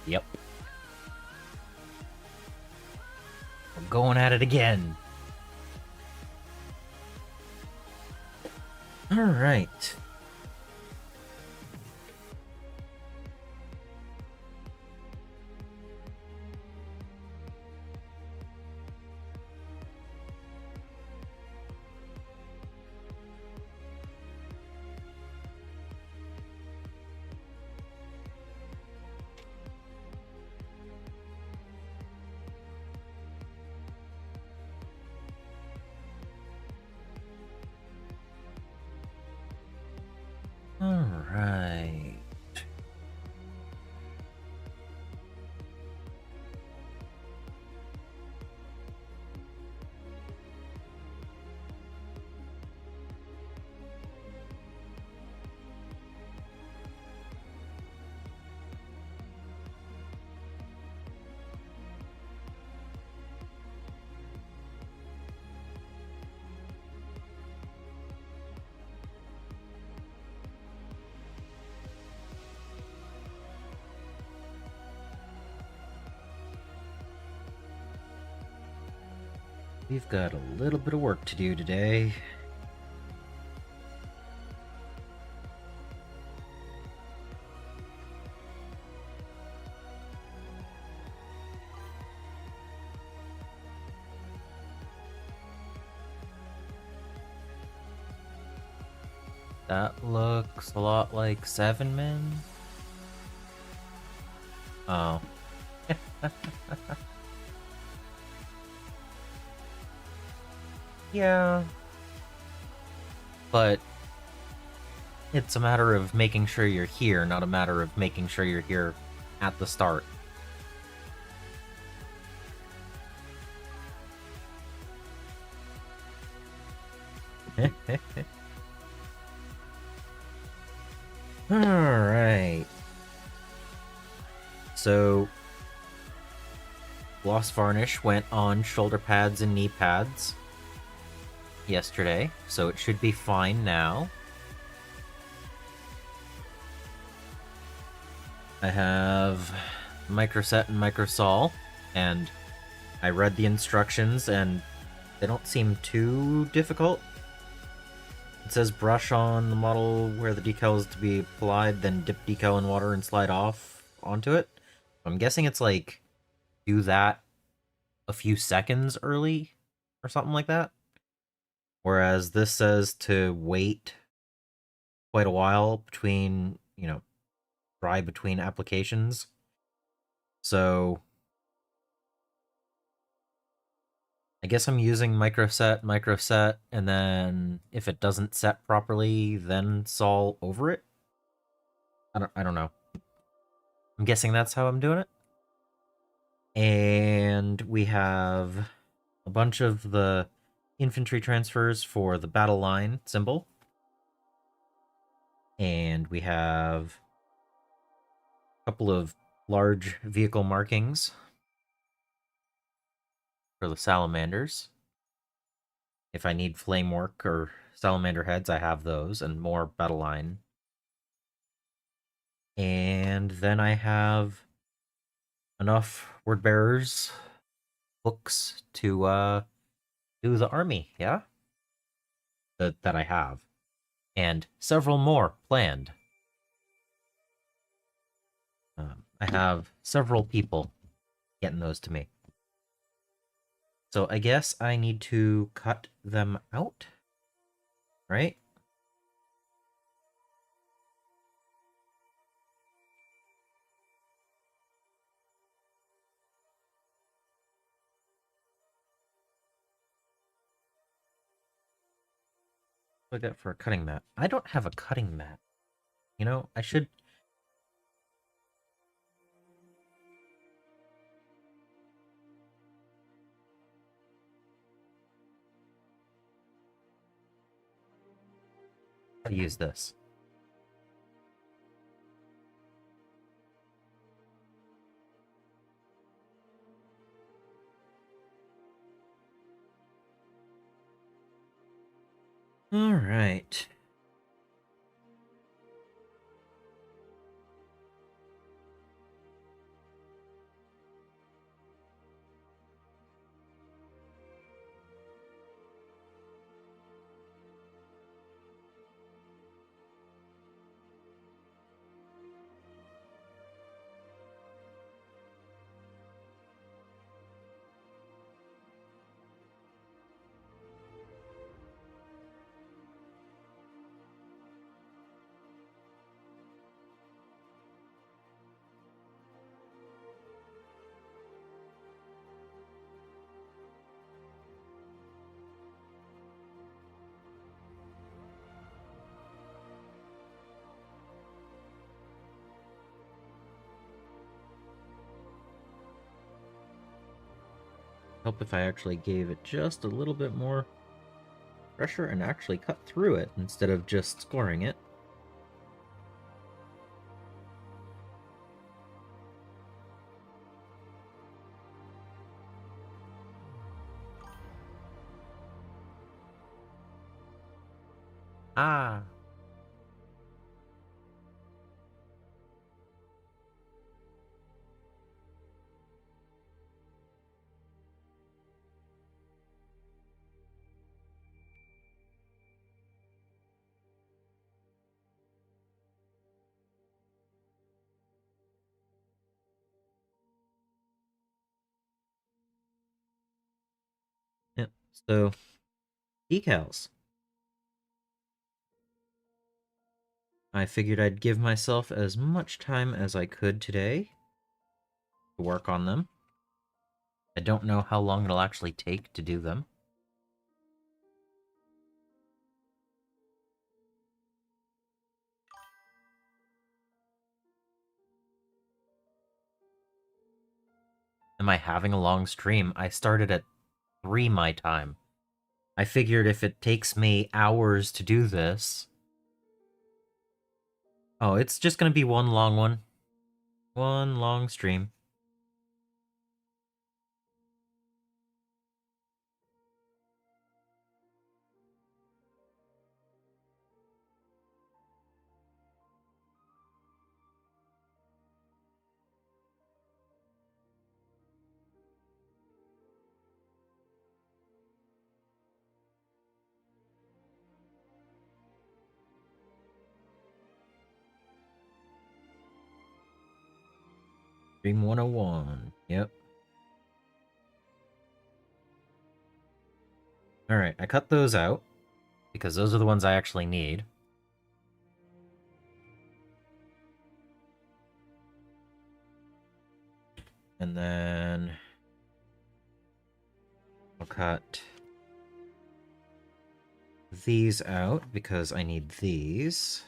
Yep. We're going at it again. Alright. Alright. We've got a little bit of work to do today. That looks a lot like 7 men. Oh. Yeah. But it's a matter of making sure you're here, not a matter of making sure you're here at the start. Alright. So, gloss varnish went on shoulder pads and knee pads yesterday, so it should be fine now. I have microset and microsol, and I read the instructions, and they don't seem too difficult. It says brush on the model where the decal is to be applied, then dip decal in water and slide off onto it. I'm guessing it's like do that a few seconds early or something like that. Whereas this says to wait quite a while between, dry between applications. So I guess I'm using microset, and then if it doesn't set properly, then sol over it. I don't know. I'm guessing that's how I'm doing it. And we have a bunch of the infantry transfers for the battle line symbol. And we have a couple of large vehicle markings for the salamanders. If I need flame work or salamander heads, I have those, and more battle line. And then I have enough word bearers books to do the army, yeah? That I have. And several more planned. I have several people getting those to me. So I guess I need to cut them out, right? Look at for a cutting mat. I don't have a cutting mat. I should. Use this. All right. Help if I actually gave it just a little bit more pressure and actually cut through it instead of just scoring it. Ah. Yep. So, decals. I figured I'd give myself as much time as I could today to work on them. I don't know how long it'll actually take to do them. Am I having a long stream? I started at 3 my time. I figured if it takes me hours to do this... Oh, it's just gonna be one long one. One long stream. Stream 101. Yep. Alright, I cut those out, because those are the ones I actually need. And then... I'll cut these out, because I need these.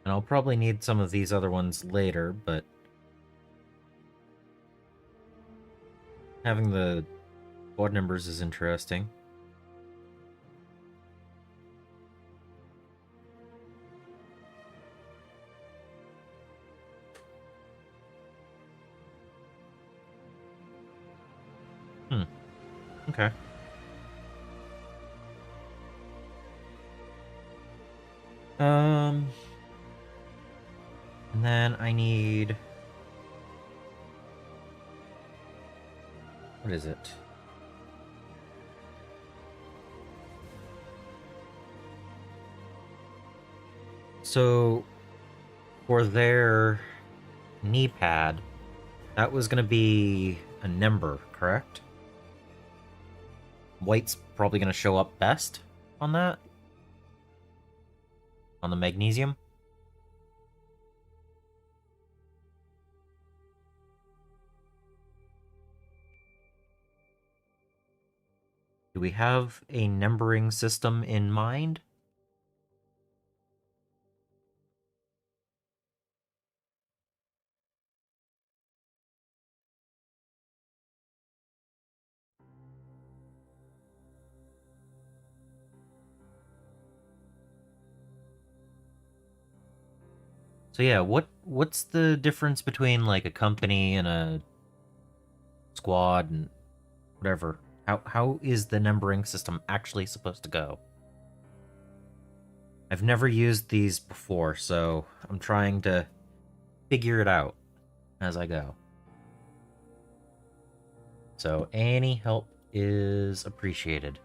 And I'll probably need some of these other ones later, but having the squad numbers is interesting. Okay. And then I need... What is it? So, for their knee pad, that was going to be a number, correct? White's probably going to show up best on that? On the magnesium? Do we have a numbering system in mind? So yeah, what's the difference between like a company and a squad and whatever? How is the numbering system actually supposed to go? I've never used these before, so I'm trying to figure it out as I go. So any help is appreciated.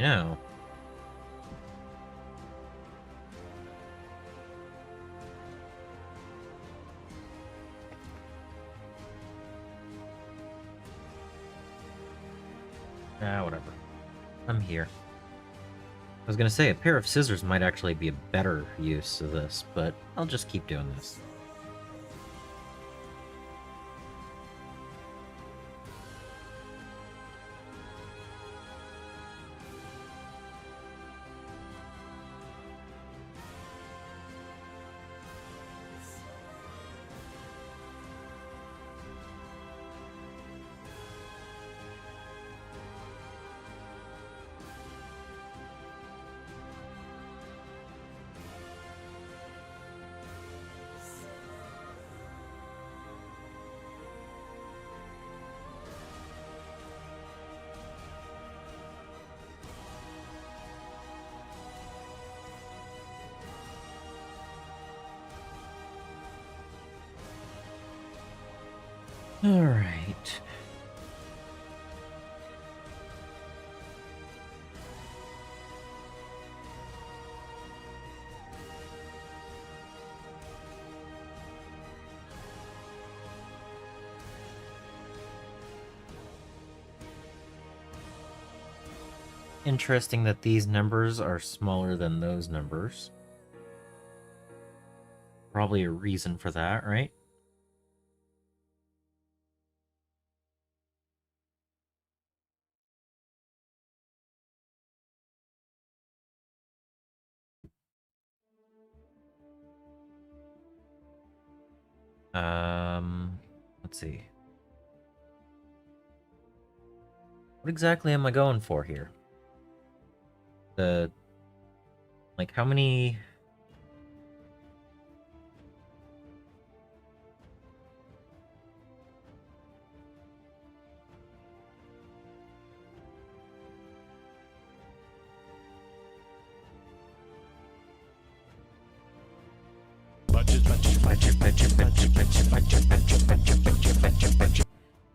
know. Whatever. I'm here. I was gonna say, a pair of scissors might actually be a better use of this, but I'll just keep doing this. All right. Interesting that these numbers are smaller than those numbers. Probably a reason for that, right? Let's see. What exactly am I going for here? Like, how many...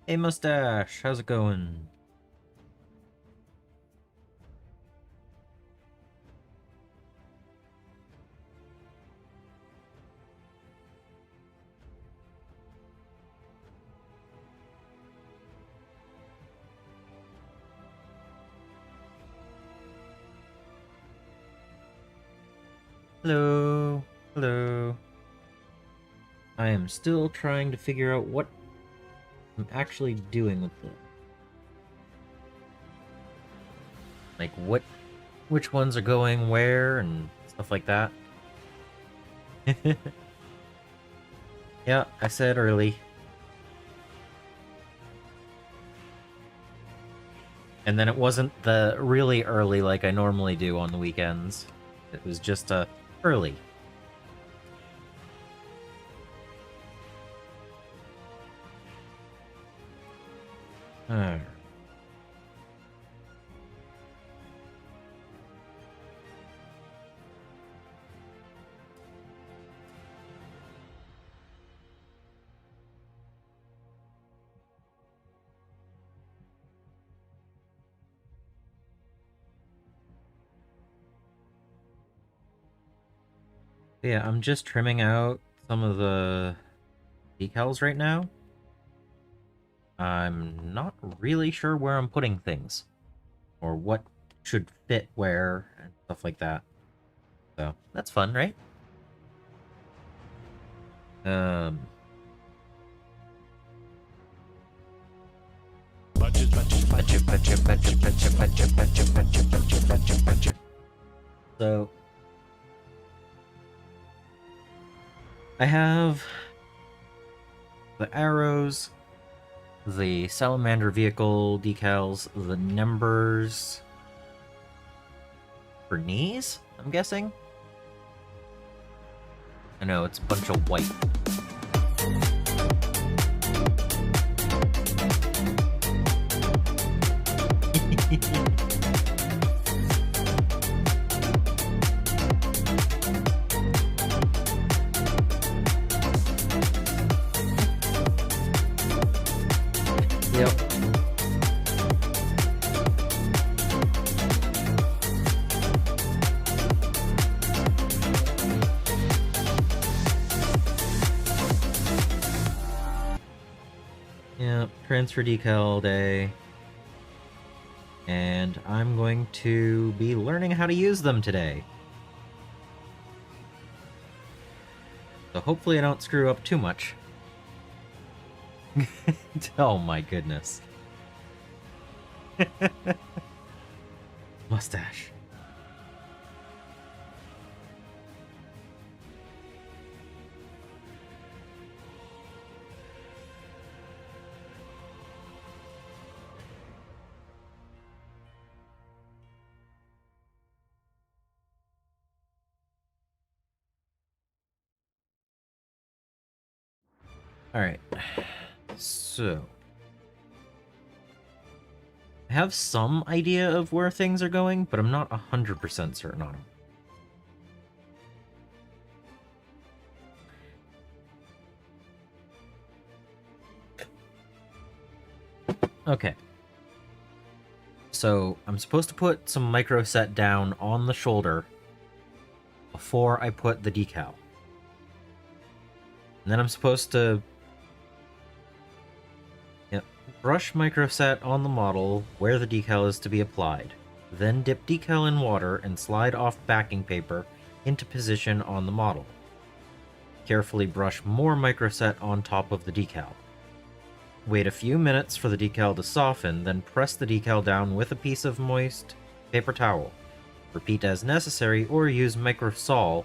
Hey, Mustache, how's it going? Hello, hello. I am still trying to figure out what I'm actually doing with it. Like, which ones are going where and stuff like that. Yeah, I said early. And then it wasn't the really early like I normally do on the weekends. It was just early. Alright. Yeah, I'm just trimming out some of the decals right now. I'm not really sure where I'm putting things, or what should fit where, and stuff like that. So, that's fun, right? So, I have the arrows, the salamander vehicle decals, the numbers for knees, I'm guessing? I know, it's a bunch of white. Yep. Yep, transfer decal day. And I'm going to be learning how to use them today. So hopefully I don't screw up too much. Oh my goodness. Mustache. Alright. So. I have some idea of where things are going, but I'm not 100% certain on them. Okay. So, I'm supposed to put some micro set down on the shoulder before I put the decal. And then I'm supposed to brush micro set on the model where the decal is to be applied. Then dip decal in water and slide off backing paper into position on the model. Carefully brush more micro set on top of the decal. Wait a few minutes for the decal to soften, then press the decal down with a piece of moist paper towel. Repeat as necessary or use microsol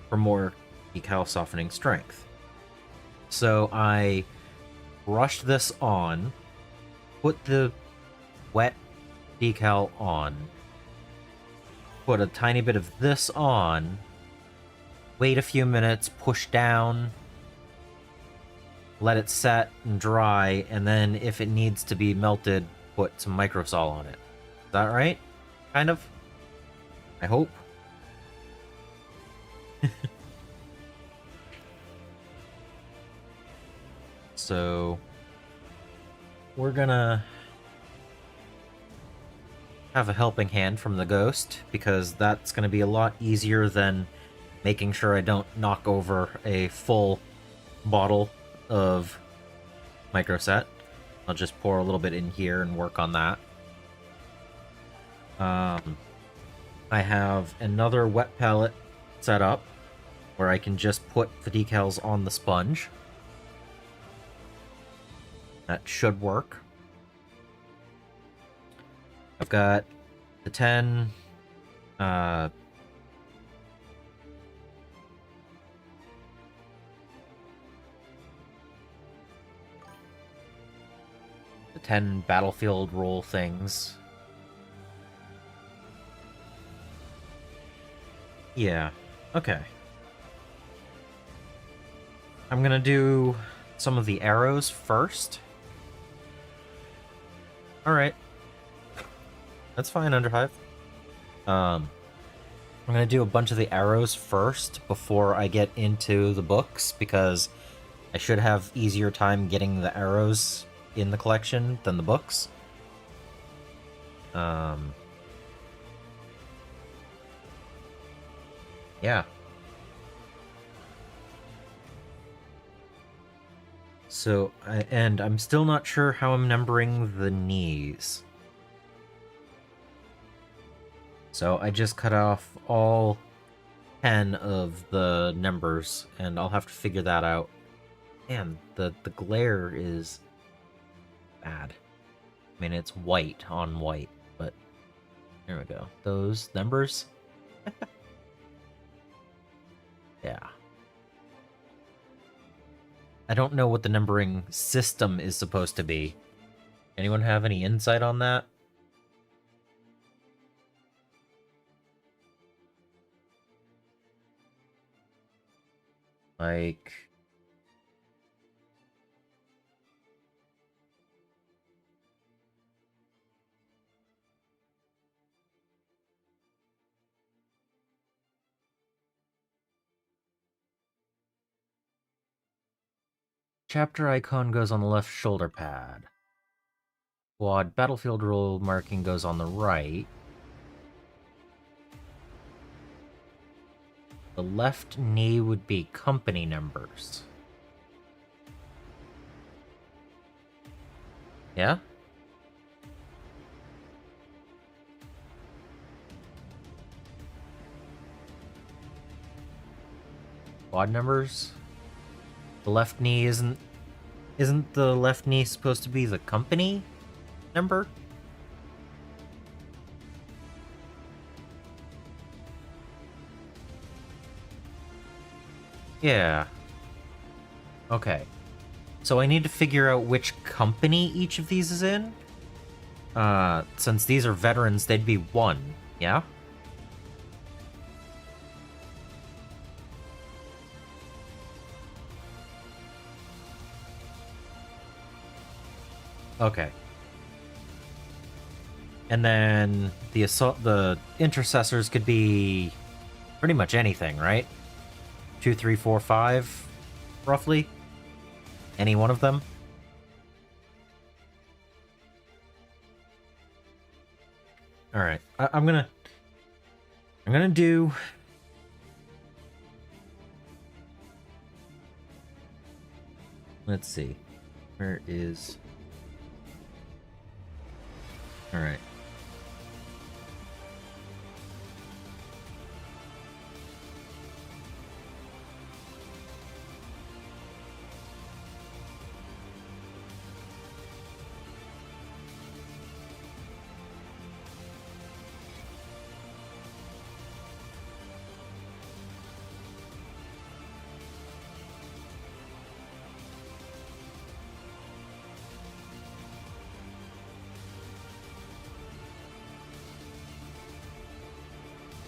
for more decal softening strength. So I brushed this on, put the wet decal on, put a tiny bit of this on, wait a few minutes, push down, let it set and dry, and then if it needs to be melted, put some microsol on it. Is that right? Kind of? I hope. So we're gonna have a helping hand from the ghost, because that's gonna be a lot easier than making sure I don't knock over a full bottle of microset. I'll just pour a little bit in here and work on that. I have another wet palette set up where I can just put the decals on the sponge. That should work. I've got the 10 the 10 battlefield roll things. Yeah, okay. I'm gonna do some of the arrows first. Alright. That's fine, Underhive. I'm gonna do a bunch of the arrows first before I get into the books, because I should have easier time getting the arrows in the collection than the books. Yeah. So, and I'm still not sure how I'm numbering the knees. So I just cut off all 10 of the numbers, and I'll have to figure that out. Man, the glare is bad. I mean, it's white on white, but there we go. Those numbers. Yeah. I don't know what the numbering system is supposed to be. Anyone have any insight on that? Like... Chapter icon goes on the left shoulder pad. Quad battlefield rule marking goes on the right. The left knee would be company numbers. Yeah? Quad numbers? The left knee isn't the left knee supposed to be the company number? Yeah. Okay. So I need to figure out which company each of these is in. Since these are veterans, they'd be one, yeah? Okay. And then the intercessors could be pretty much anything, right? 2, 3, 4, 5, roughly? Any one of them? Alright. I'm gonna do... Let's see. Where is... Alright.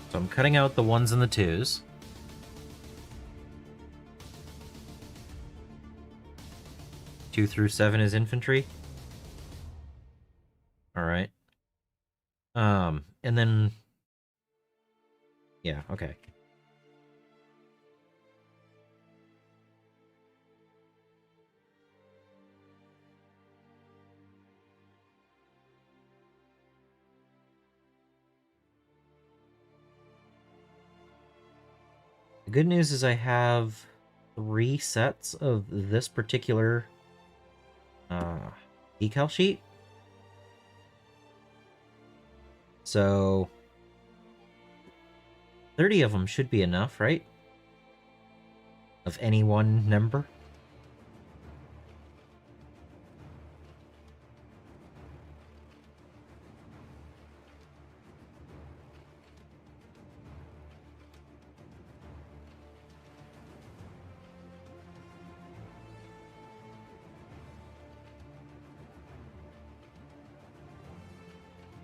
So I'm cutting out the 1s and the 2s. Two through 7 is infantry. Alright. And then... Yeah, okay. The good news is I have 3 sets of this particular decal sheet. So 30 of them should be enough, right? Of any one number.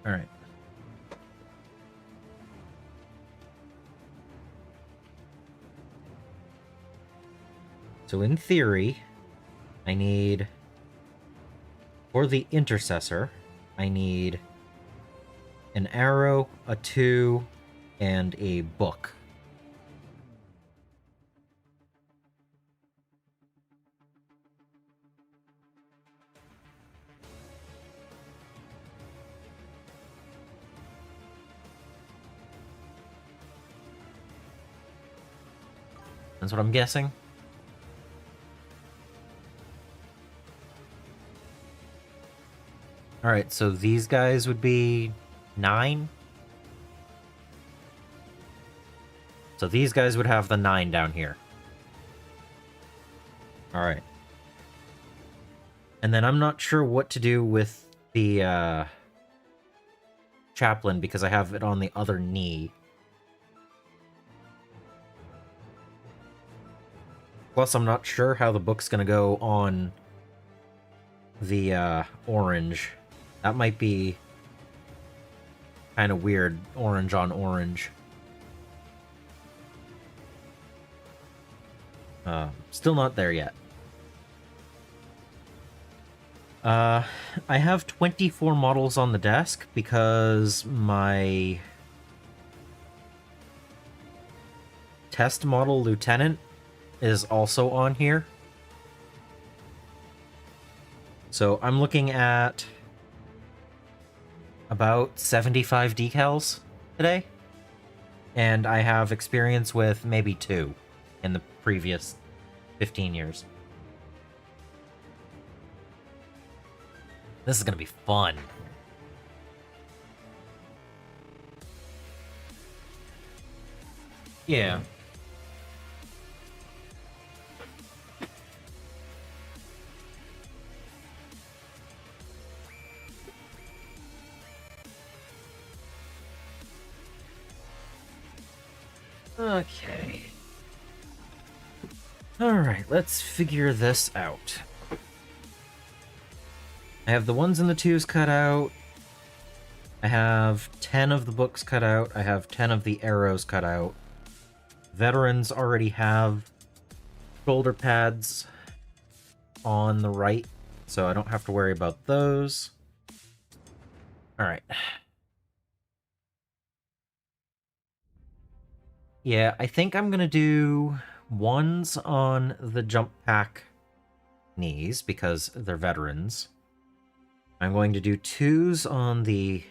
All right. So in theory, I need, for the intercessor, I need an arrow, a 2, and a book. That's what I'm guessing. Alright, so these guys would be 9. So these guys would have the 9 down here. Alright. And then I'm not sure what to do with the chaplain because I have it on the other knee. Plus, I'm not sure how the book's gonna go on the orange. That might be kind of weird, orange on orange. Still not there yet. I have 24 models on the desk because my test model lieutenant is also on here. So I'm looking at about 75 decals today. And I have experience with maybe 2 in the previous 15 years. This is gonna be fun. Yeah. Okay. Alright, let's figure this out. I have the ones and the twos cut out. I have 10 of the books cut out. I have 10 of the arrows cut out. Veterans already have shoulder pads on the right, so I don't have to worry about those. Alright. Yeah, I think I'm gonna do ones on the jump pack knees because they're veterans. I'm going to do twos on the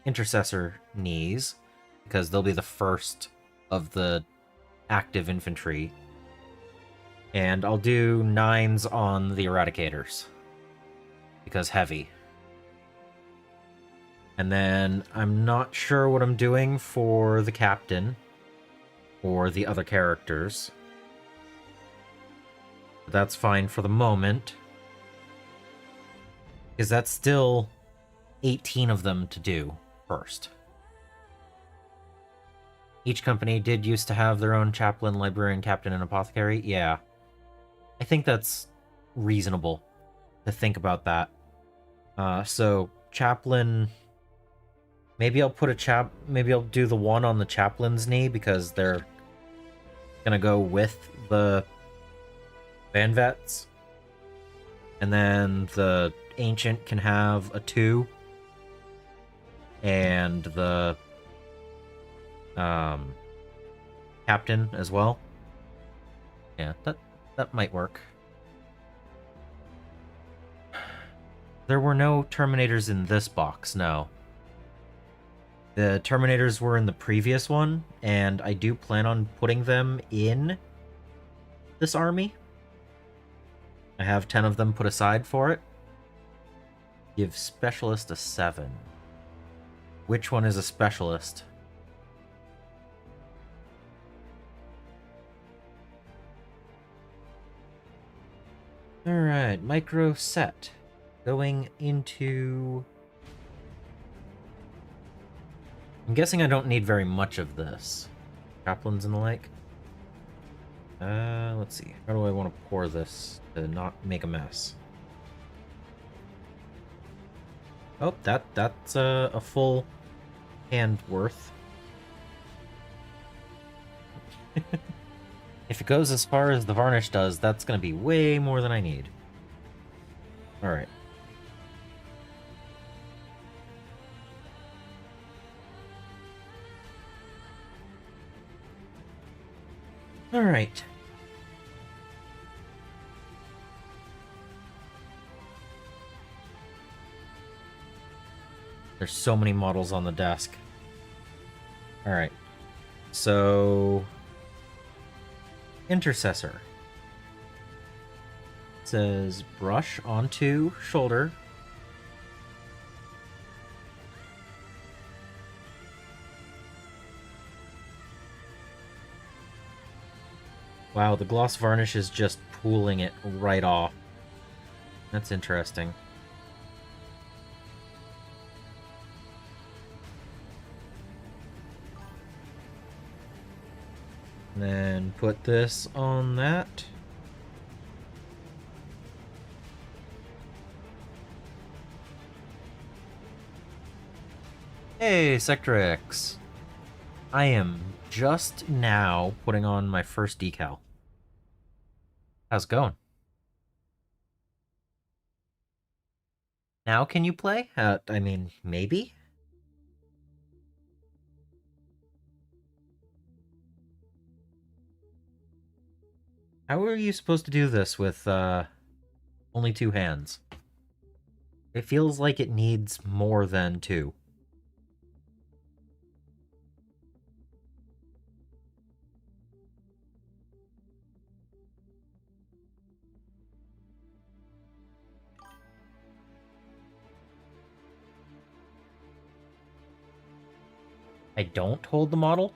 intercessor knees because they'll be the first of the active infantry. And I'll do nines on the eradicators because heavy. And then I'm not sure what I'm doing for the captain or the other characters. But that's fine for the moment. Because that's still 18 of them to do first. Each company did used to have their own chaplain, librarian, captain, and apothecary. Yeah. I think that's reasonable to think about that. So, chaplain... Maybe I'll put maybe I'll do the one on the chaplain's knee because they're gonna go with the Van Vets. And then the ancient can have a 2. And the captain as well. Yeah, that might work. There were no Terminators in this box, no. The Terminators were in the previous one, and I do plan on putting them in this army. I have 10 of them put aside for it. Give Specialist a 7. Which one is a Specialist? Alright, micro set. Going into... I'm guessing I don't need very much of this. Chaplains and the like. Let's see. How do I want to pour this to not make a mess? Oh, that's a full hand worth. If it goes as far as the varnish does, that's going to be way more than I need. Alright. Alright. There's so many models on the desk. Alright. So... Intercessor. It says brush onto shoulder. Wow, the gloss varnish is just pooling it right off. That's interesting. And then put this on that. Hey, Sector X. I am just now putting on my first decal. How's it going? Now can you play? I mean, maybe? How are you supposed to do this with, only 2 hands? It feels like it needs more than 2. I don't hold the model?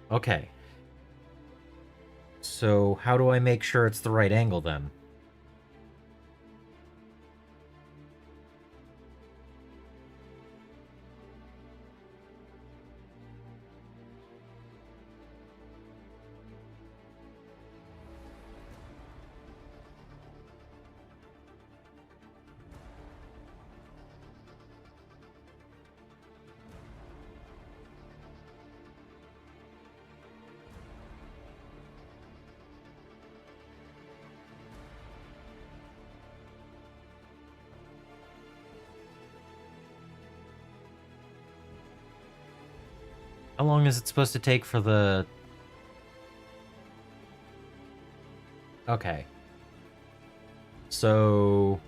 Okay. So how do I make sure it's the right angle then? How long is it supposed to take for the... Okay. So...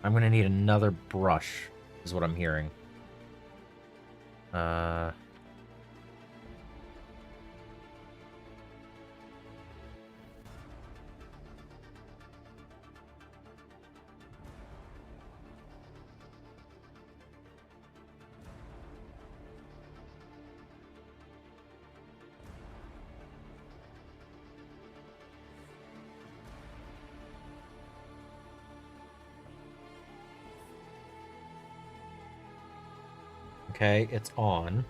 I'm gonna need another brush, is what I'm hearing. Okay, it's on.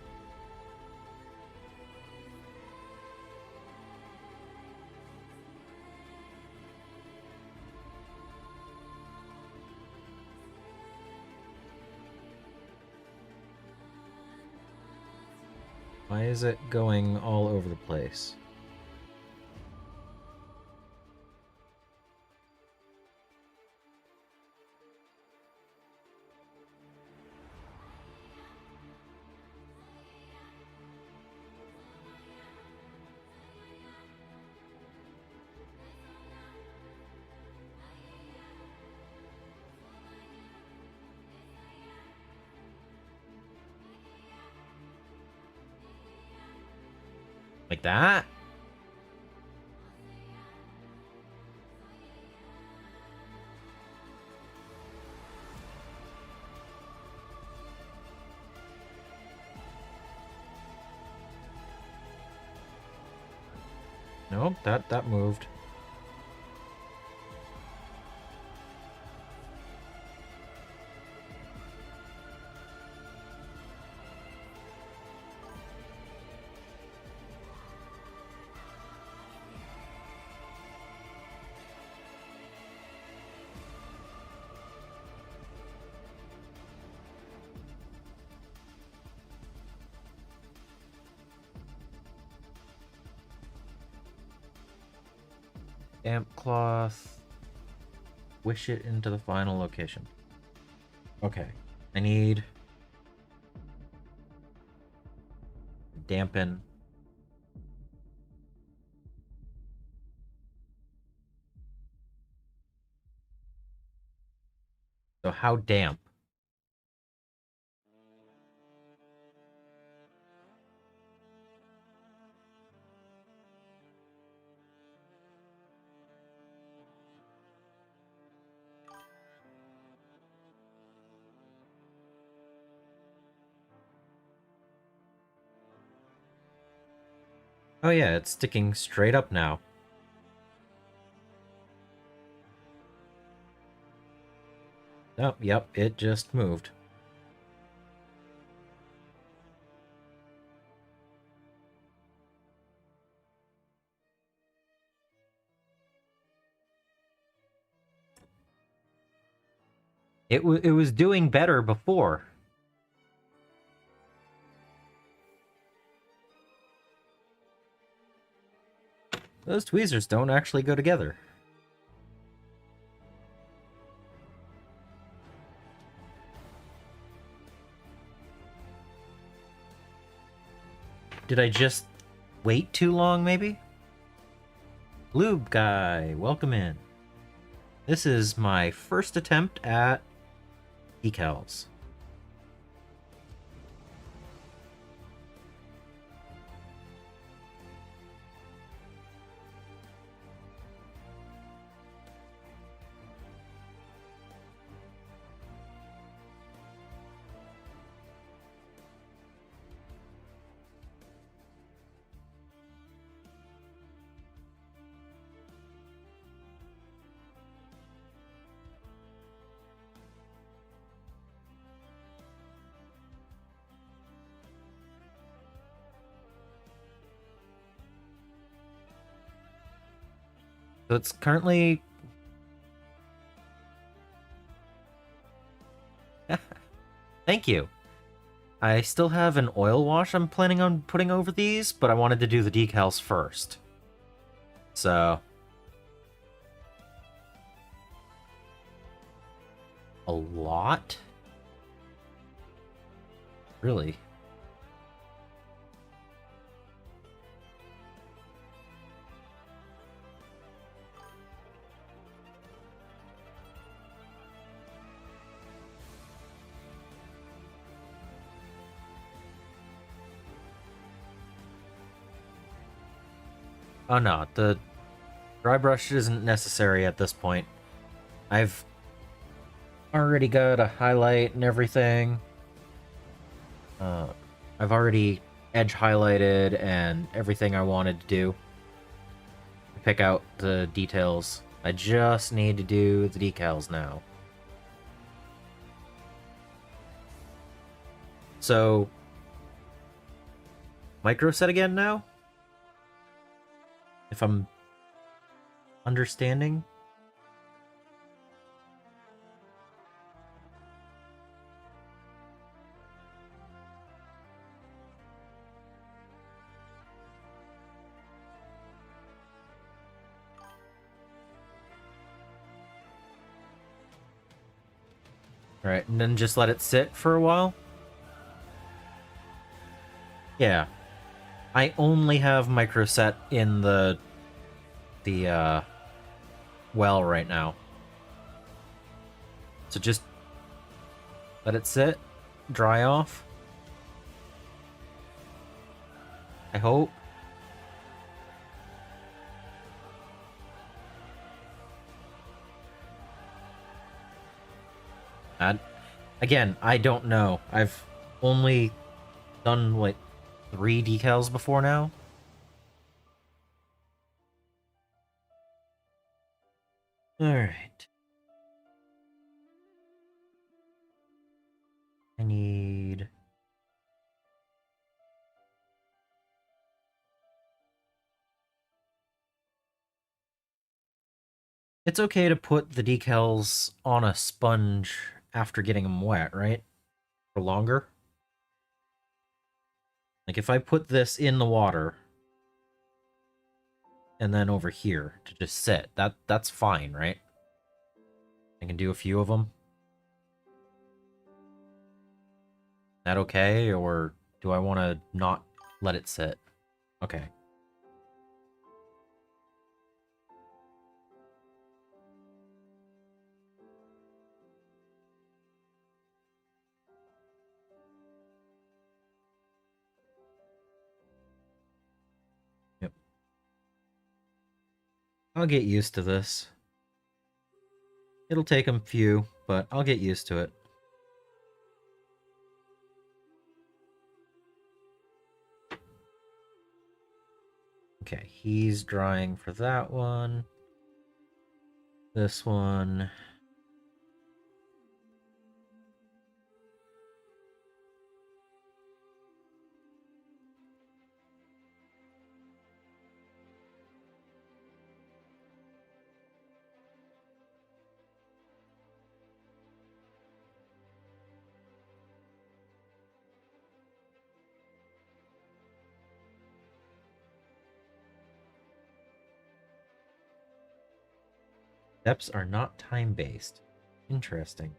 Why is it going all over the place? Like that? Nope, that moved. Damp cloth. Wish it into the final location. Okay. I need... dampen. So how damp? Oh yeah, it's sticking straight up now. Oh, yep, it just moved. It was doing better before. Those tweezers don't actually go together. Did I just wait too long, maybe? Lube guy, welcome in. This is my first attempt at decals. So it's currently... Thank you. I still have an oil wash I'm planning on putting over these, but I wanted to do the decals first. So... a lot? Really? Oh no, the dry brush isn't necessary at this point. I've already got a highlight and everything. I've already edge highlighted and everything I wanted to do. Pick out the details. I just need to do the decals now. So, micro set again now? If I'm understanding? Alright, and then just let it sit for a while? Yeah. I only have micro set in the well right now. So just let it sit, dry off. I hope. Again, I don't know. I've only done like 3 decals before now. Alright. I need... It's okay to put the decals on a sponge after getting them wet, right? For longer? Like if I put this in the water and then over here to just sit, that's fine, right? I can do a few of them. That okay, or do I want to not let it sit? Okay. Yep. I'll get used to this. It'll take a few, but I'll get used to it. Okay, he's drying for that one. This one... Steps are not time-based. Interesting.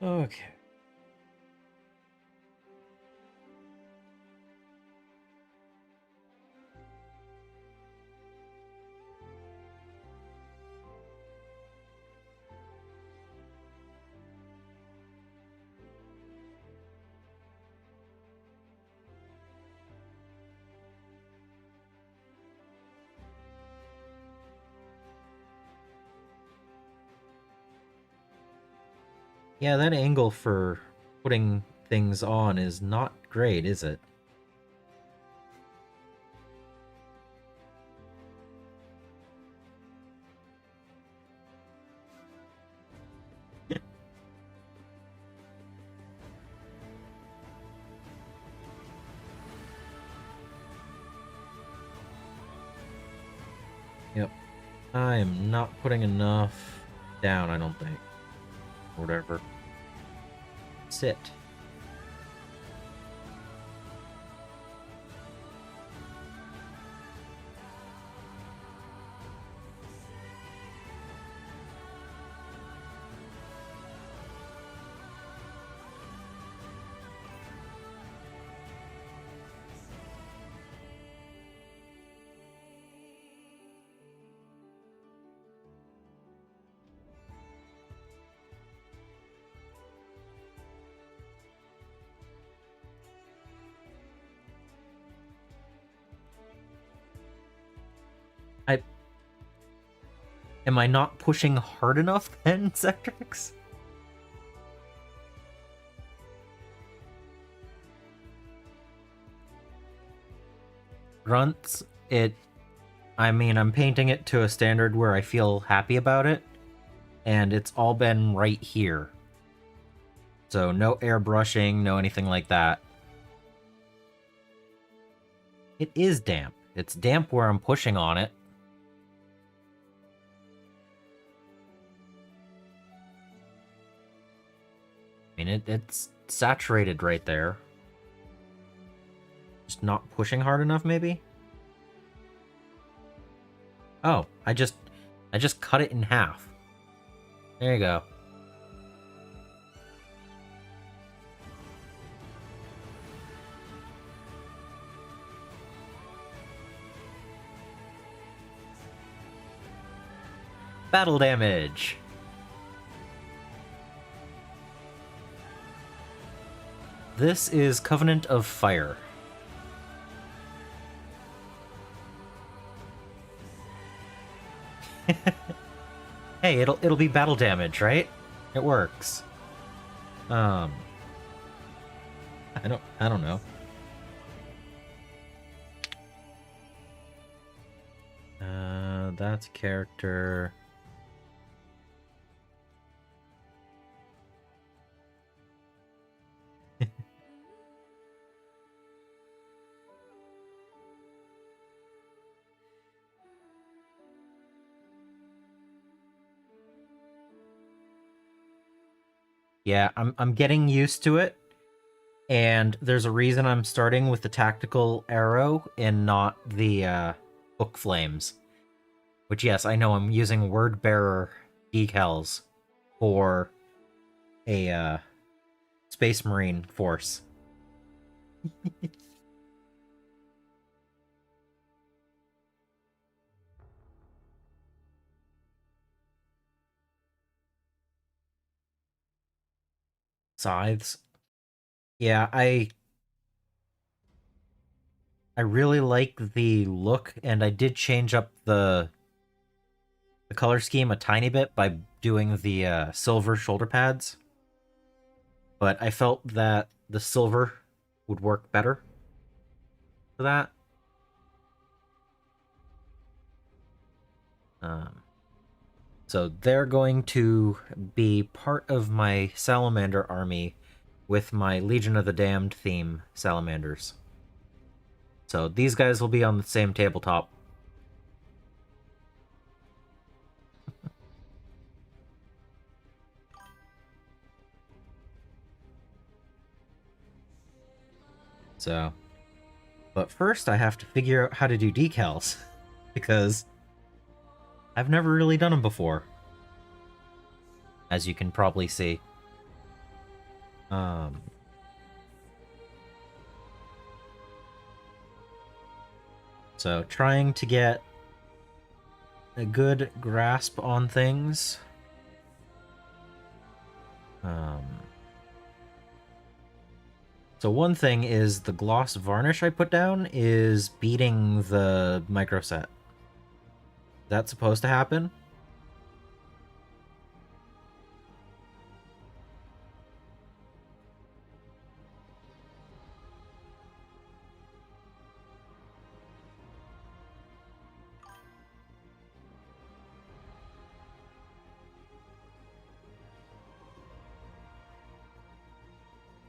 Okay. Yeah, that angle for putting things on is not great, is it? I am not putting enough down, I don't think. Whatever. Sit. I Am I not pushing hard enough then, Sectrix? Grunts, I mean, I'm painting it to a standard where I feel happy about it, and it's all been right here. So no airbrushing, no anything like that. It is damp. It's damp where I'm pushing on it. I mean, it's saturated right there. Just not pushing hard enough, maybe? Oh, I just cut it in half. There you go. Battle damage! This is Covenant of Fire. Hey, it'll be battle damage, right? It works. I don't know. That's character. Yeah, I'm getting used to it, and there's a reason I'm starting with the tactical arrow and not the book flames. Which, yes, I know I'm using word bearer decals for a Space Marine force. Scythes. Yeah, I really like the look, and I did change up the color scheme a tiny bit by doing the silver shoulder pads. But I felt that the silver would work better for that. Um, so they're going to be part of my salamander army with my Legion of the Damned theme salamanders. So these guys will be on the same tabletop. So, but first I have to figure out how to do decals, because I've never really done them before, as you can probably see. So trying to get a good grasp on things. So one thing is the gloss varnish I put down is beating the microset. Is that supposed to happen?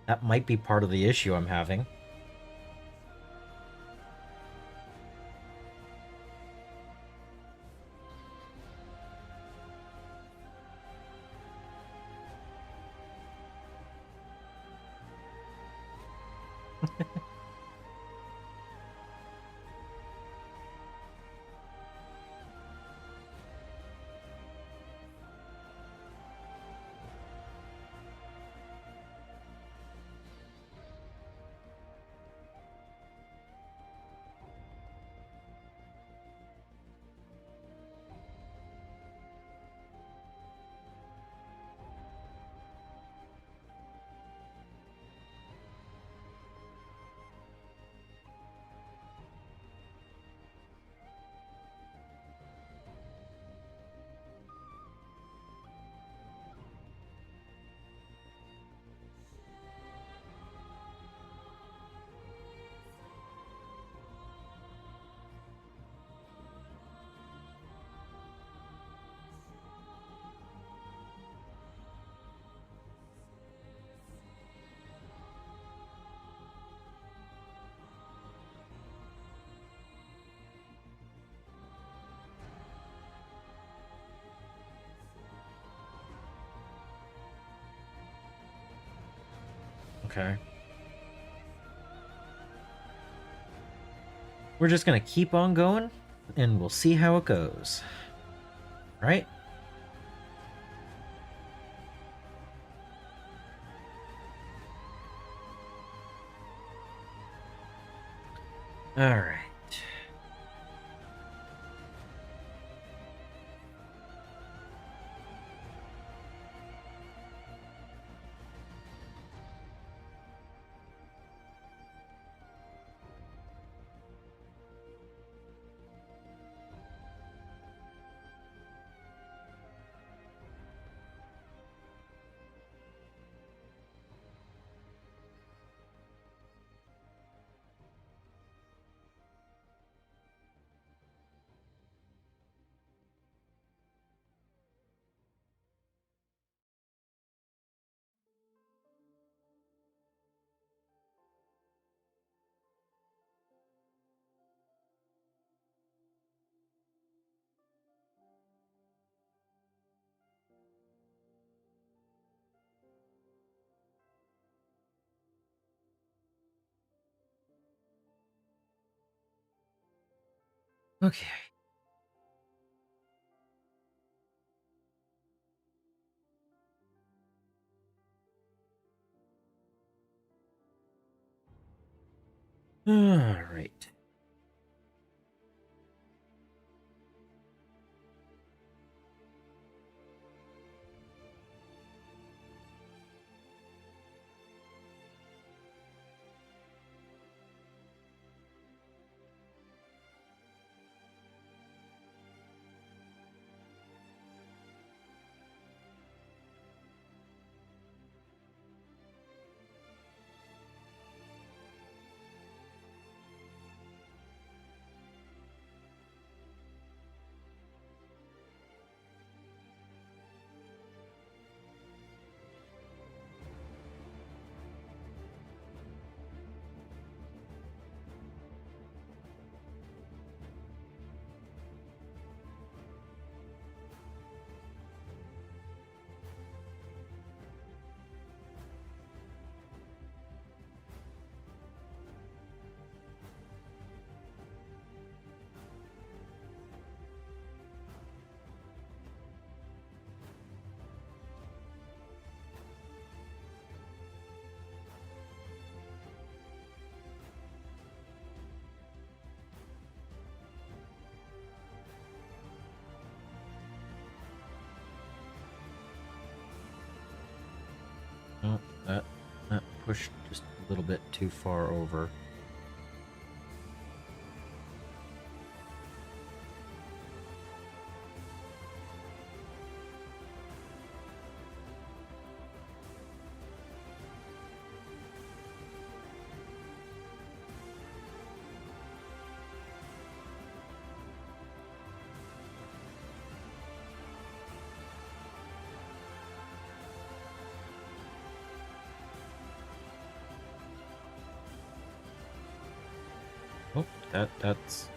That might be part of the issue I'm having. Okay. We're just gonna keep on going, and we'll see how it goes. Right? Alright. Okay. Alright. Oh, that pushed just a little bit too far over. Oh, that's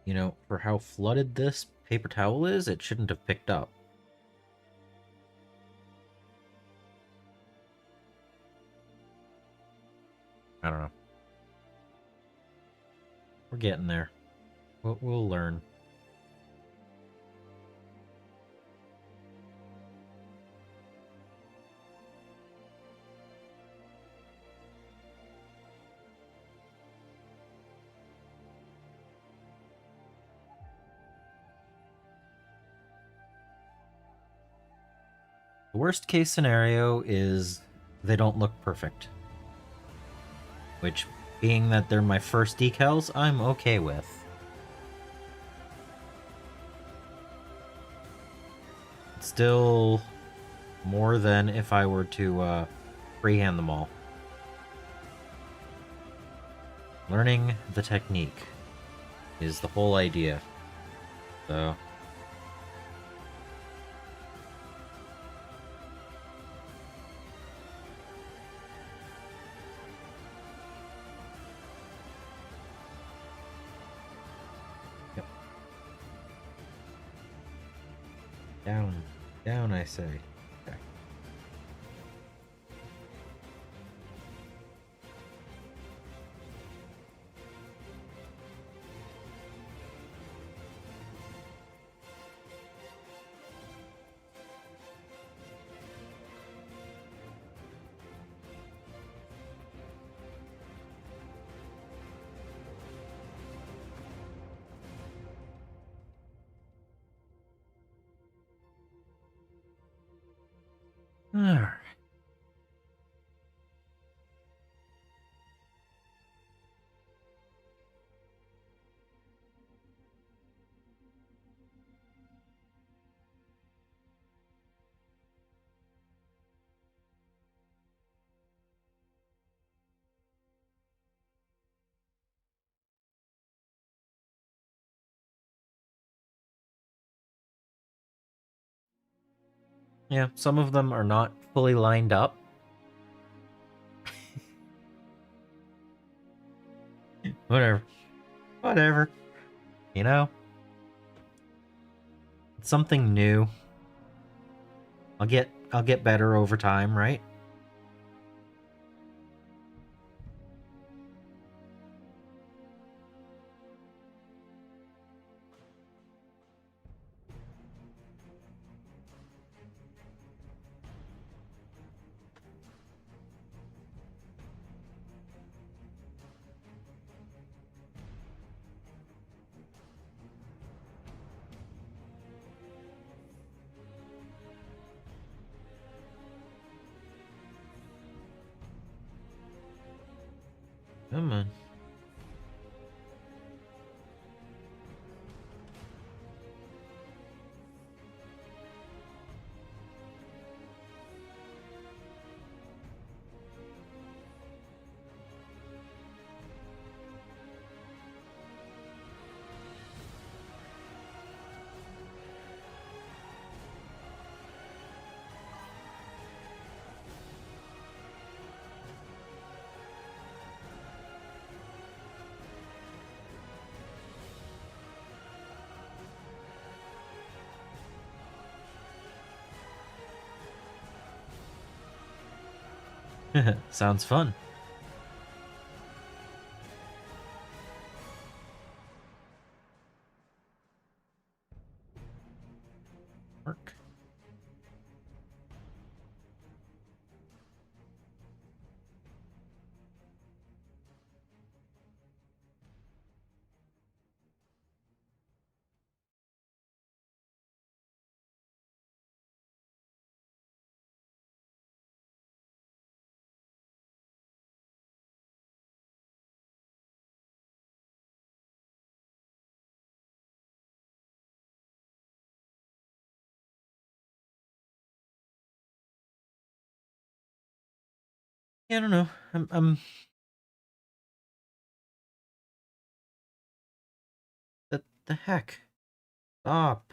You know, for how flooded this paper towel is, it shouldn't have picked up. I don't know. We're getting there. We'll learn. The worst case scenario is they don't look perfect. Which, being that they're my first decals, I'm okay with. Still more than if I were to freehand them all. Learning the technique is the whole idea. So... Yep. Down. Down, I say. Okay. Alright. Yeah, some of them are not fully lined up. Whatever. Whatever. You know? It's something new. I'll get better over time, right? Come on. Sounds fun. Work. Yeah, I don't know. I'm the heck? Stop.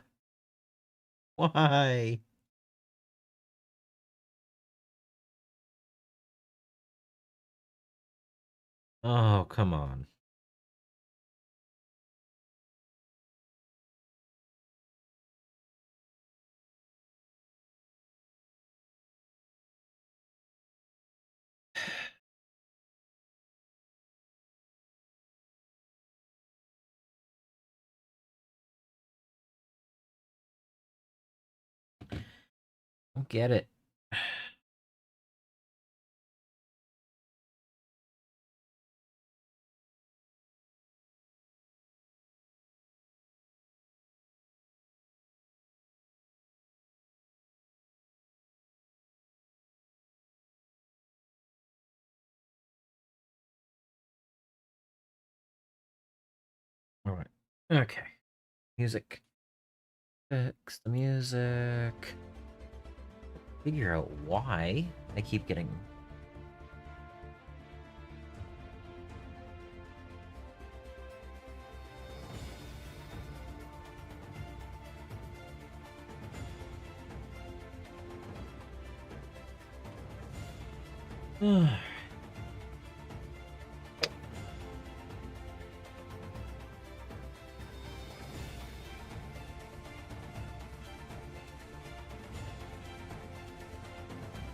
Why? Oh, come on. Don't get it. All right. Okay. Music. Fix the music. Figure out why I keep getting.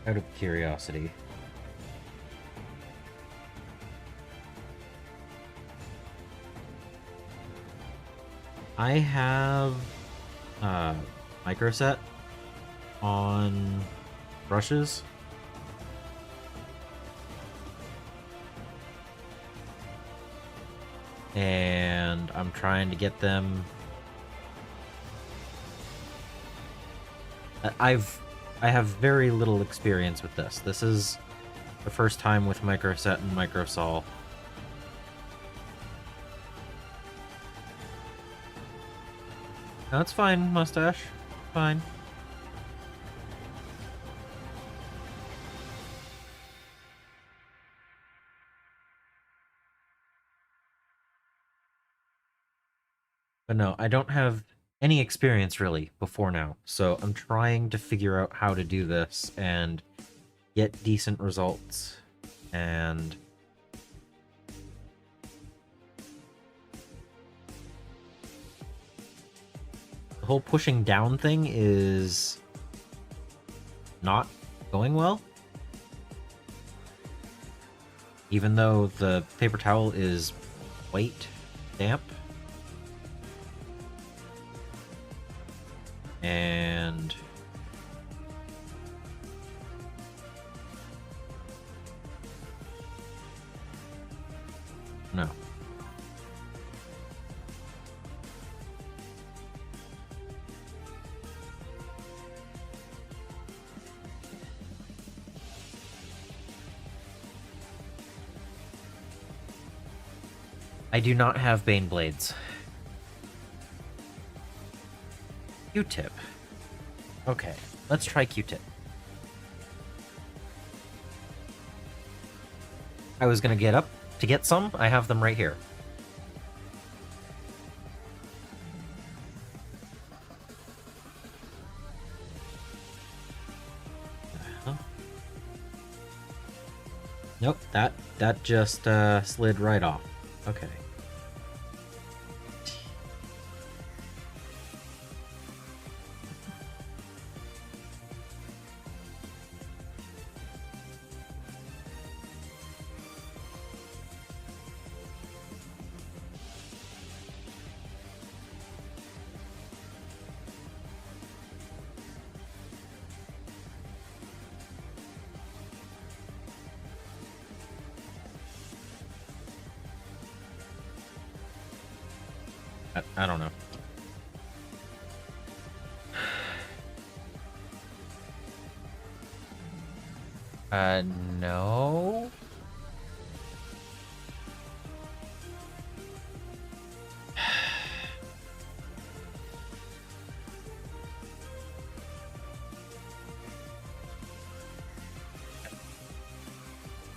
Out of curiosity. I have microset on brushes. And I'm trying to get them. I have very little experience with this. This is the first time with microset and microsol. That's fine, mustache. Fine. But no, I don't have any experience really before now. So I'm trying to figure out how to do this and get decent results. And the whole pushing down thing is not going well. Even though the paper towel is white, damp. And no. I do not have Bane Blades. Q-tip. Okay, let's try Q-tip. I was gonna get up to get some. I have them right here. Nope, that just slid right off. Okay. I don't know. No.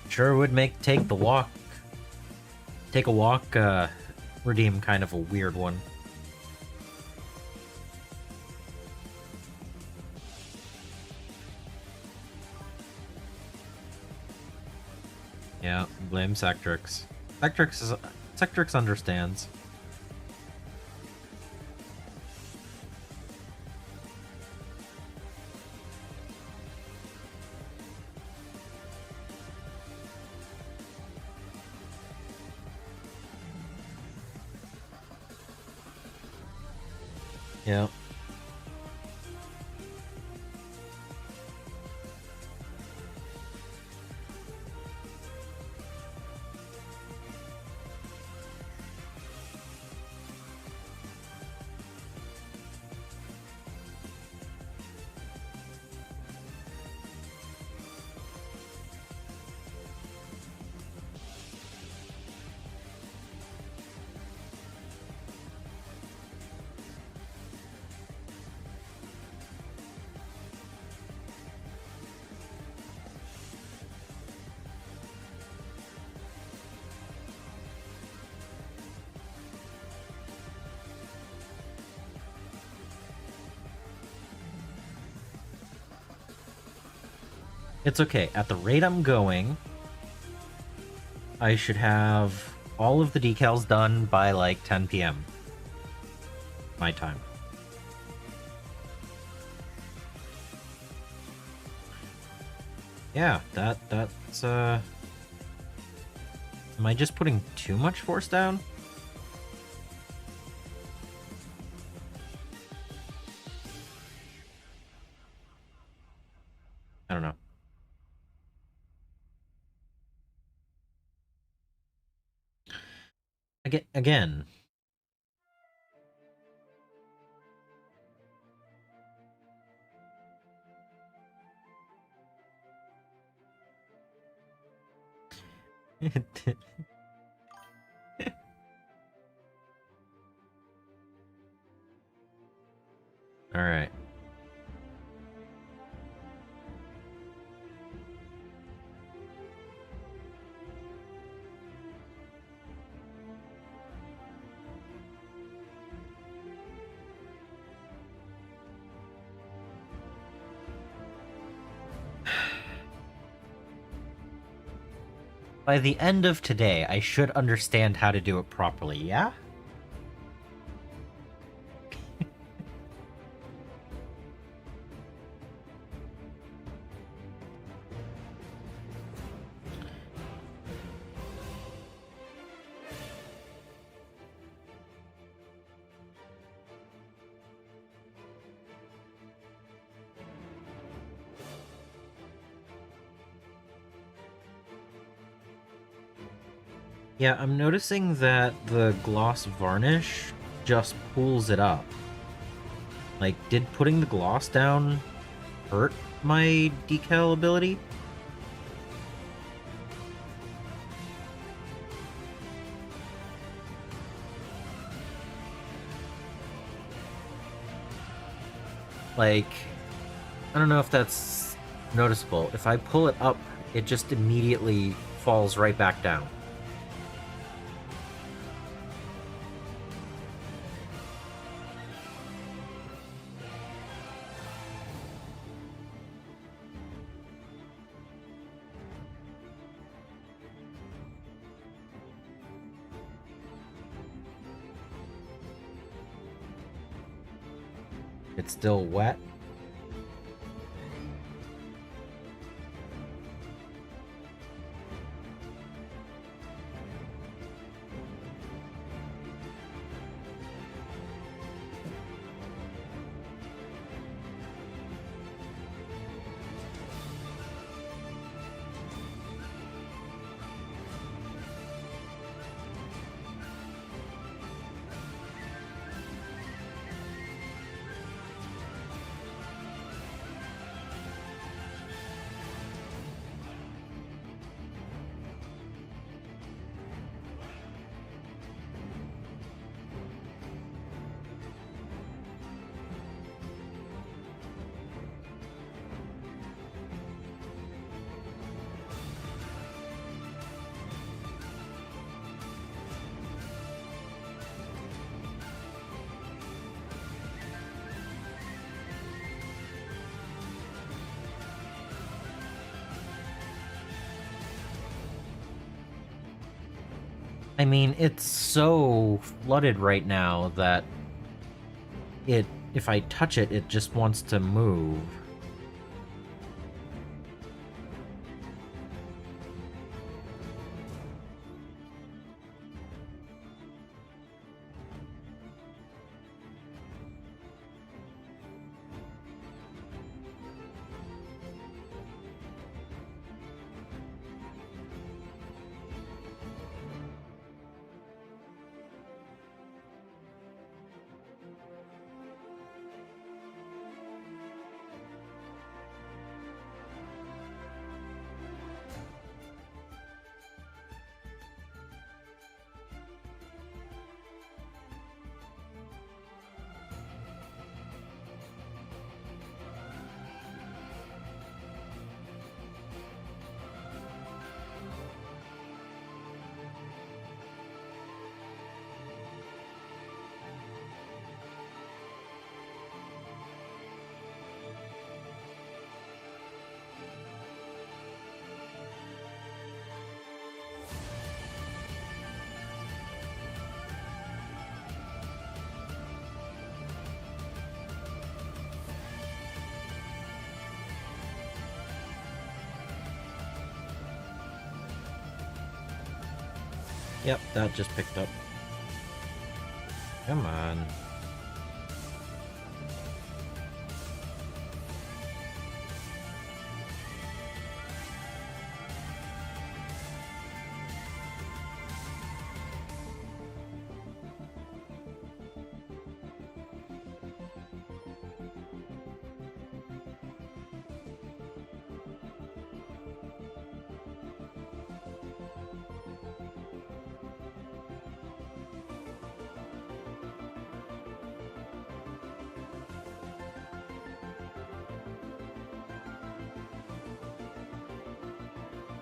Sure would take a walk, redeem kind of a weird one. Yeah, blame Sectrix. Sectrix understands. Yeah. It's okay. At the rate I'm going, I should have all of the decals done by like 10 p.m. my time. Yeah, that's am I just putting too much force down? I don't know. Again. All right. By the end of today, I should understand how to do it properly, yeah? Yeah, I'm noticing that the gloss varnish just pulls it up. Like, did putting the gloss down hurt my decal ability? Like, I don't know if that's noticeable. If I pull it up, it just immediately falls right back down. It's still wet. I mean, it's so flooded right now that if I touch it, it just wants to move. Yep, that just picked up. Come on.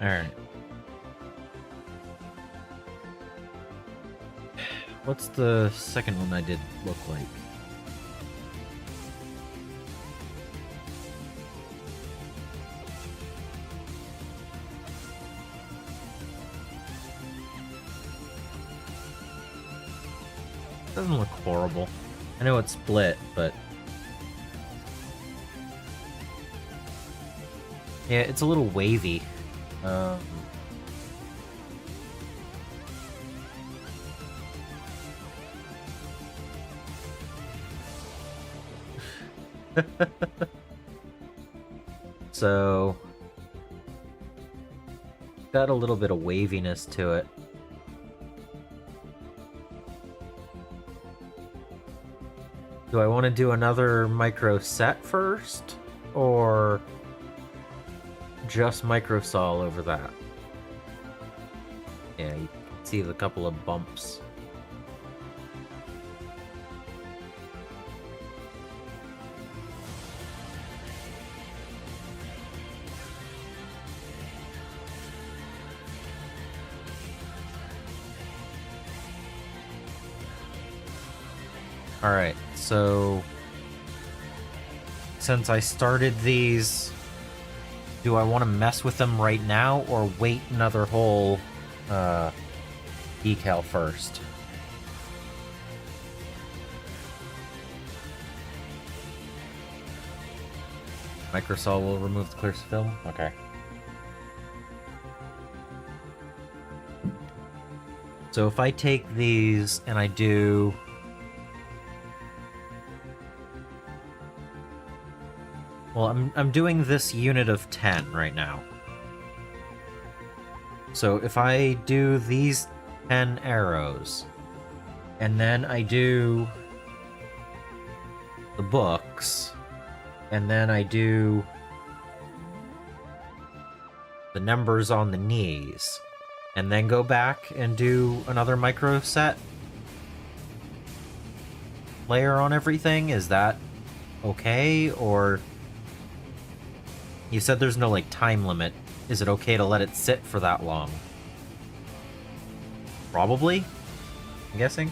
Alright. What's the second one I did look like? Doesn't look horrible. I know it's split, but... yeah, it's a little wavy. So... got a little bit of waviness to it. Do I want to do another micro set first? Or just microsol over that? Yeah, you can see the couple of bumps. Alright, so since I started these, do I want to mess with them right now or wait another whole decal first? Microsol will remove the clear film? Okay. So if I take these and I do... well, I'm doing this unit of 10 right now. So if I do these 10 arrows, and then I do the books, and then I do the numbers on the knees, and then go back and do another micro set layer on everything, is that okay? Or... you said there's no, like, time limit. Is it okay to let it sit for that long? Probably? I'm guessing?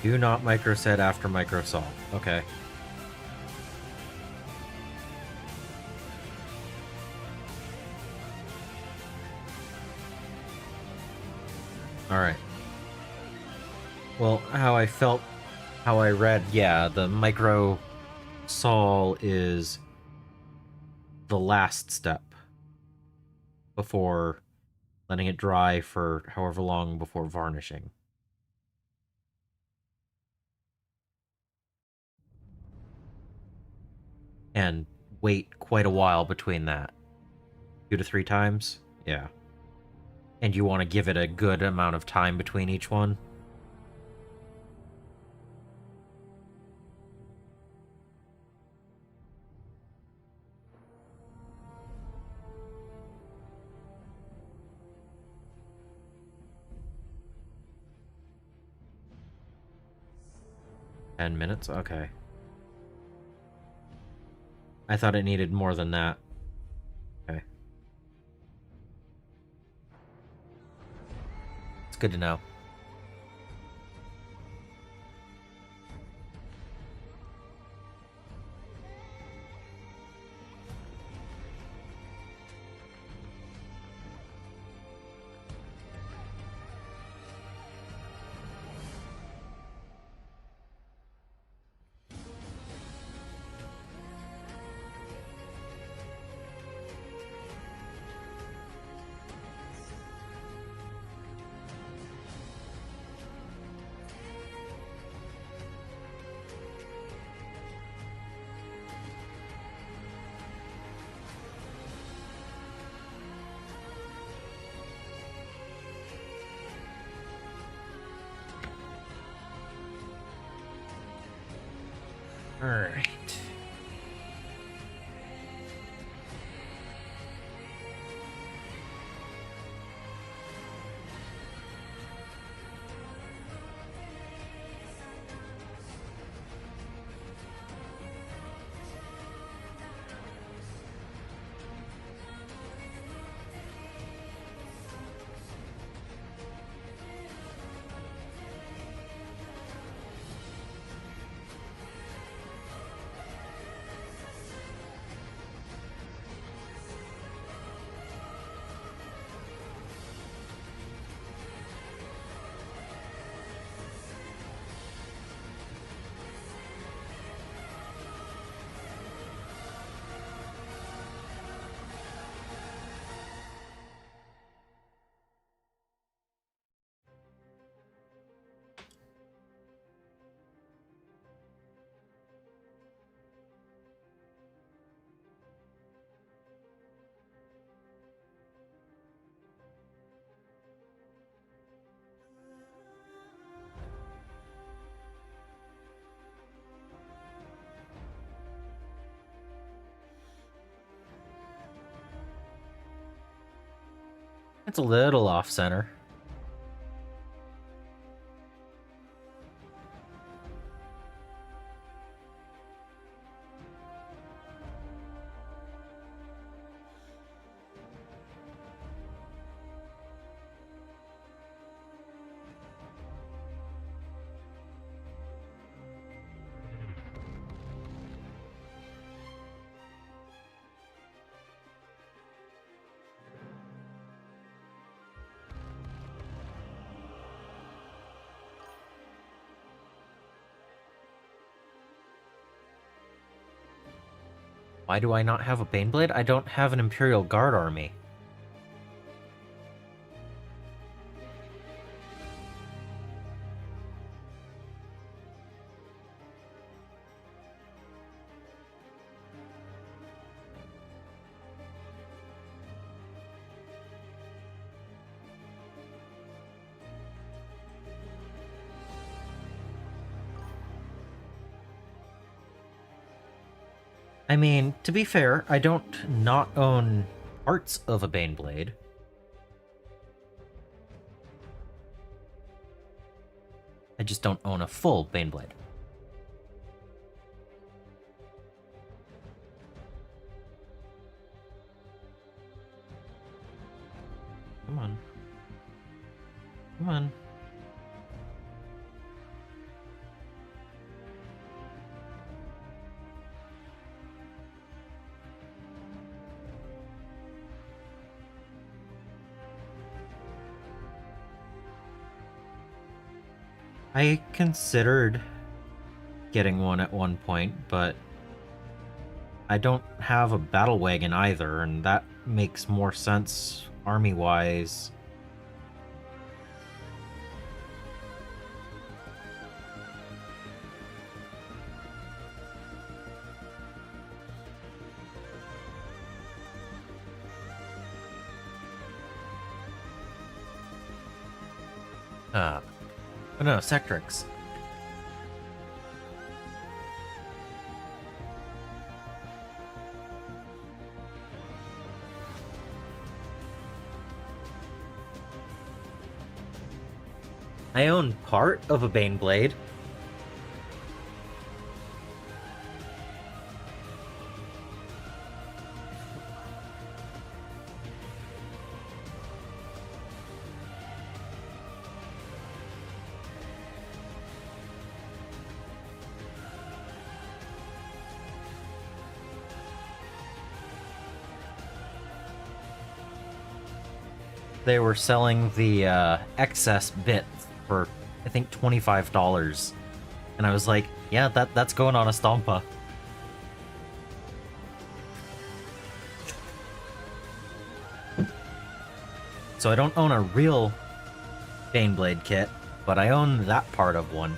Do not microset after microsol. Okay. Alright. Well, how I felt, how I read, yeah, the micro sol is the last step before letting it dry for however long before varnishing. And wait quite a while between that. 2 to 3 times? Yeah. And you want to give it a good amount of time between each one? $10? Okay. I thought it needed more than that. Okay. It's good to know. Alright. It's a little off-center. Why do I not have a Baneblade? I don't have an Imperial Guard army. I mean, to be fair, I don't not own parts of a Baneblade. I just don't own a full Baneblade. Come on. Come on. I considered getting one at one point, but I don't have a battle wagon either, and that makes more sense army-wise. Oh no, Sectrix. I own part of a Baneblade. They were selling the excess bit for, I think, $25. And I was like, yeah, that's going on a Stompa. So I don't own a real Baneblade kit, but I own that part of one.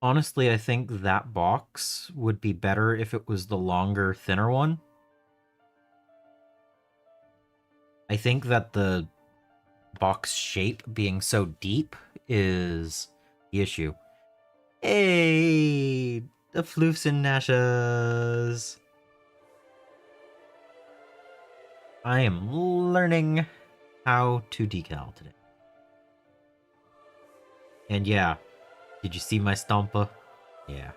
Honestly, I think that box would be better if it was the longer, thinner one. I think that the box shape being so deep is the issue. Hey, the floofs and nashas. I am learning how to decal today. And yeah, did you see my Stompa? Yeah.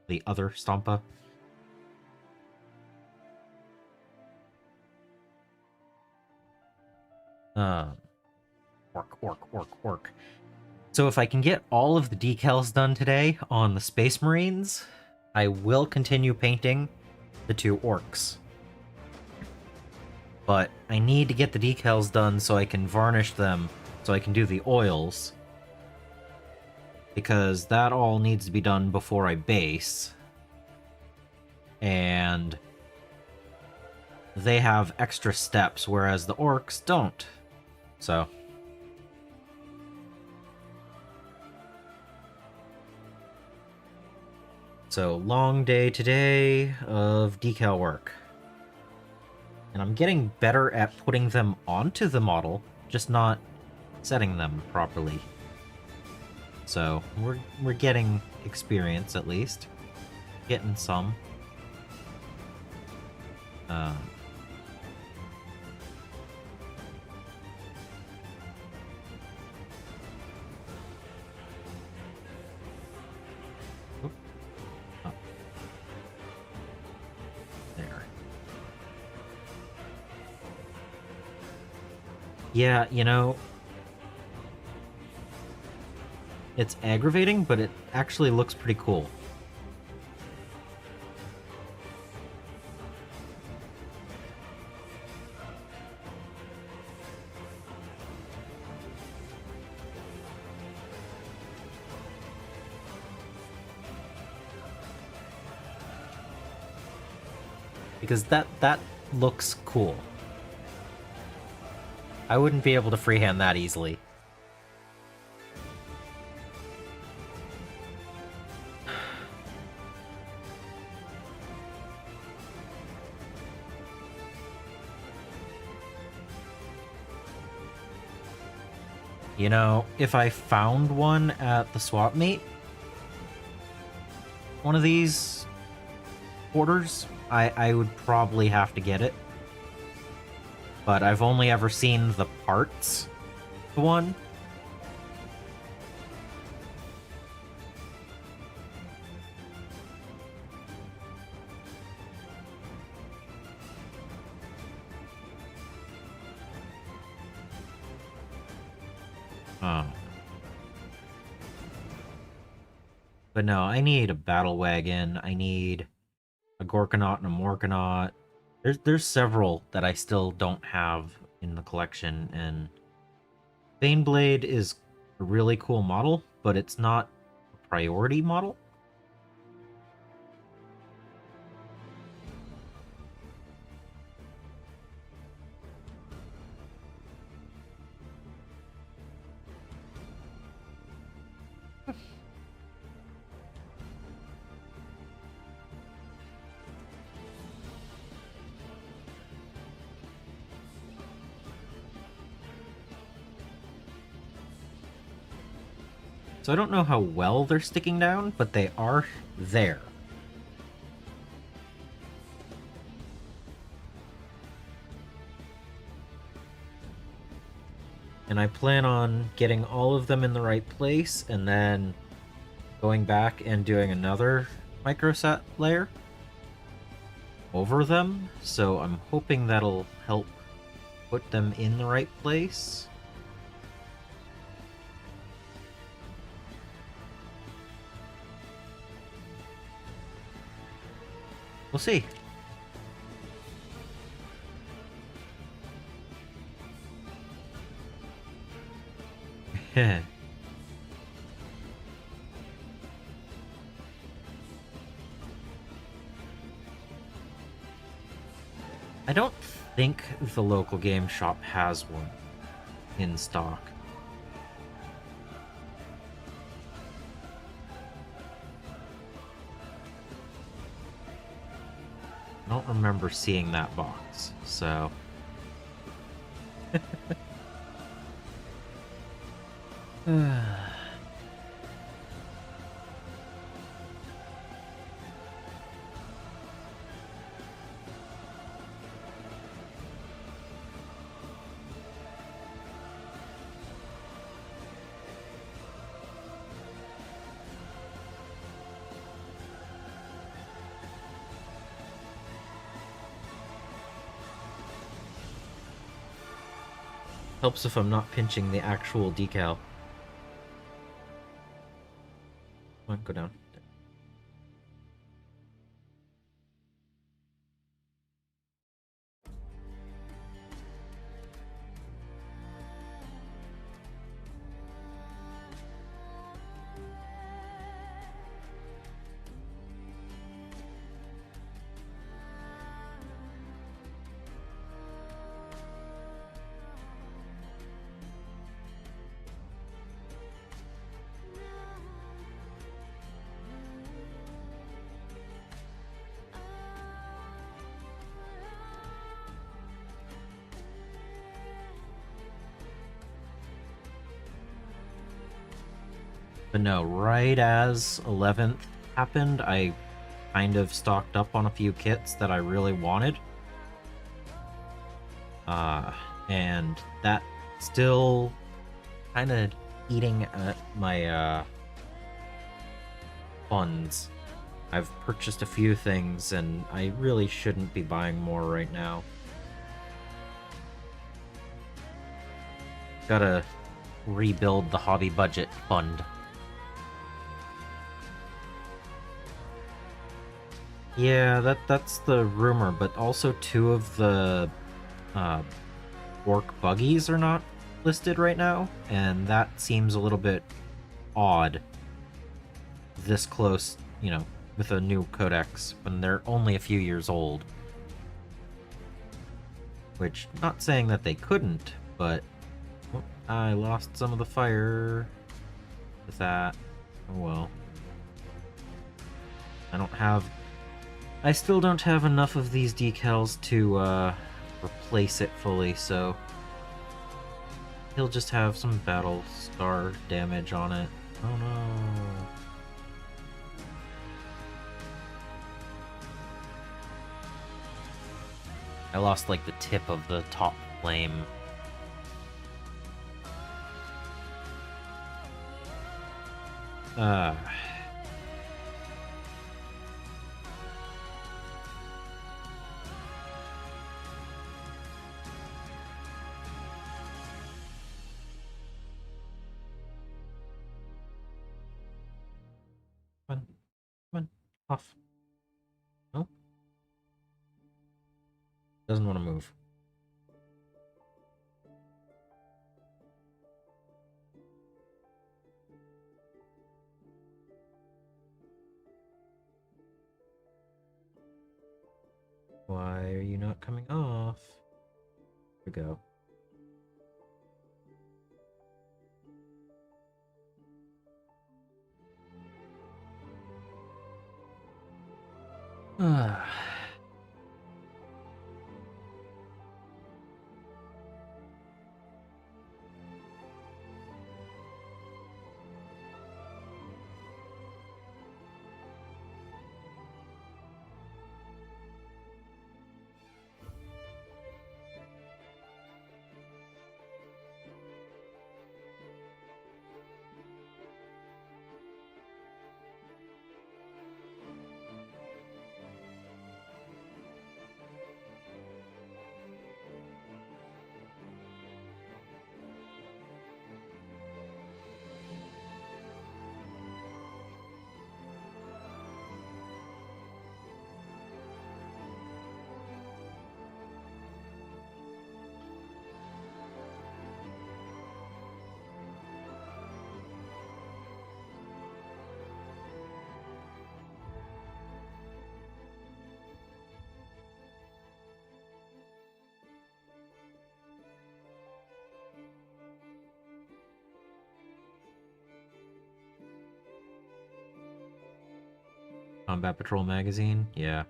The other Stompa. Orc. So if I can get all of the decals done today on the Space Marines, I will continue painting the 2 orcs. But I need to get the decals done so I can varnish them, so I can do the oils. Because that all needs to be done before I base. And they have extra steps, whereas the orcs don't. So long day today of decal work. And I'm getting better at putting them onto the model, just not setting them properly. So we're getting experience at least. Getting some. There. Yeah, you know, it's aggravating, but it actually looks pretty cool. Because that looks cool. I wouldn't be able to freehand that easily. You know, if I found one at the swap meet, one of these orders, I would probably have to get it. But I've only ever seen the parts to one. But no, I need a battle wagon. I need a Gorkanaut and a Morkanaut. There's several that I still don't have in the collection, and Baneblade is a really cool model, but it's not a priority model. So I don't know how well they're sticking down, but they are there. And I plan on getting all of them in the right place and then going back and doing another microset layer over them. So I'm hoping that'll help put them in the right place. We'll see. I don't think the local game shop has one in stock. don't remember seeing that box, so... Helps if I'm not pinching the actual decal. Come on, go down. But no, right as 11th happened, I kind of stocked up on a few kits that I really wanted. And that still kind of eating at my funds. I've purchased a few things, and I really shouldn't be buying more right now. Gotta rebuild the hobby budget fund. Yeah, that's the rumor, but also two of the orc buggies are not listed right now, and that seems a little bit odd. This close, you know, with a new codex when they're only a few years old. Which, not saying that they couldn't, but oh, I lost some of the fire with that. Oh well. I still don't have enough of these decals to replace it fully, so he'll just have some battle scar damage on it. Oh no. I lost like the tip of the top flame. Come on, off. No? Doesn't want to move. Why are you not coming off? Here we go. Combat Patrol magazine? Yeah.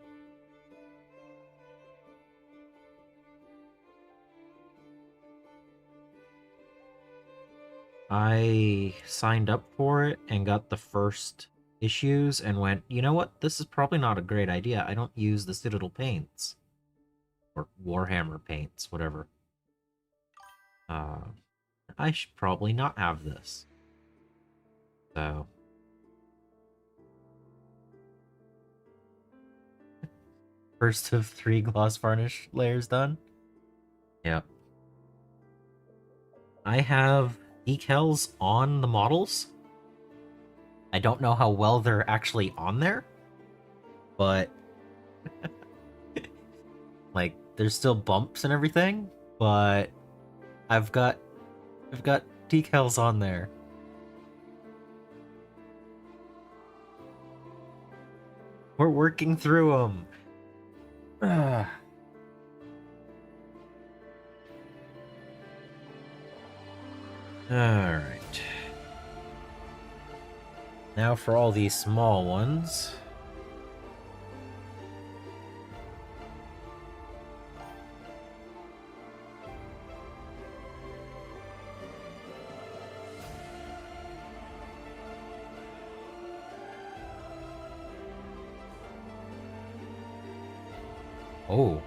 I signed up for it and got the first issues and went, you know what? This is probably not a great idea. I don't use the Citadel paints. Or Warhammer paints, whatever. I should probably not have this. So. First of 3 gloss varnish layers done. Yep. I have decals on the models. I don't know how well they're actually on there, but like there's still bumps and everything, but I've got decals on there. We're working through them. Alright. Now for all these small ones. Oh.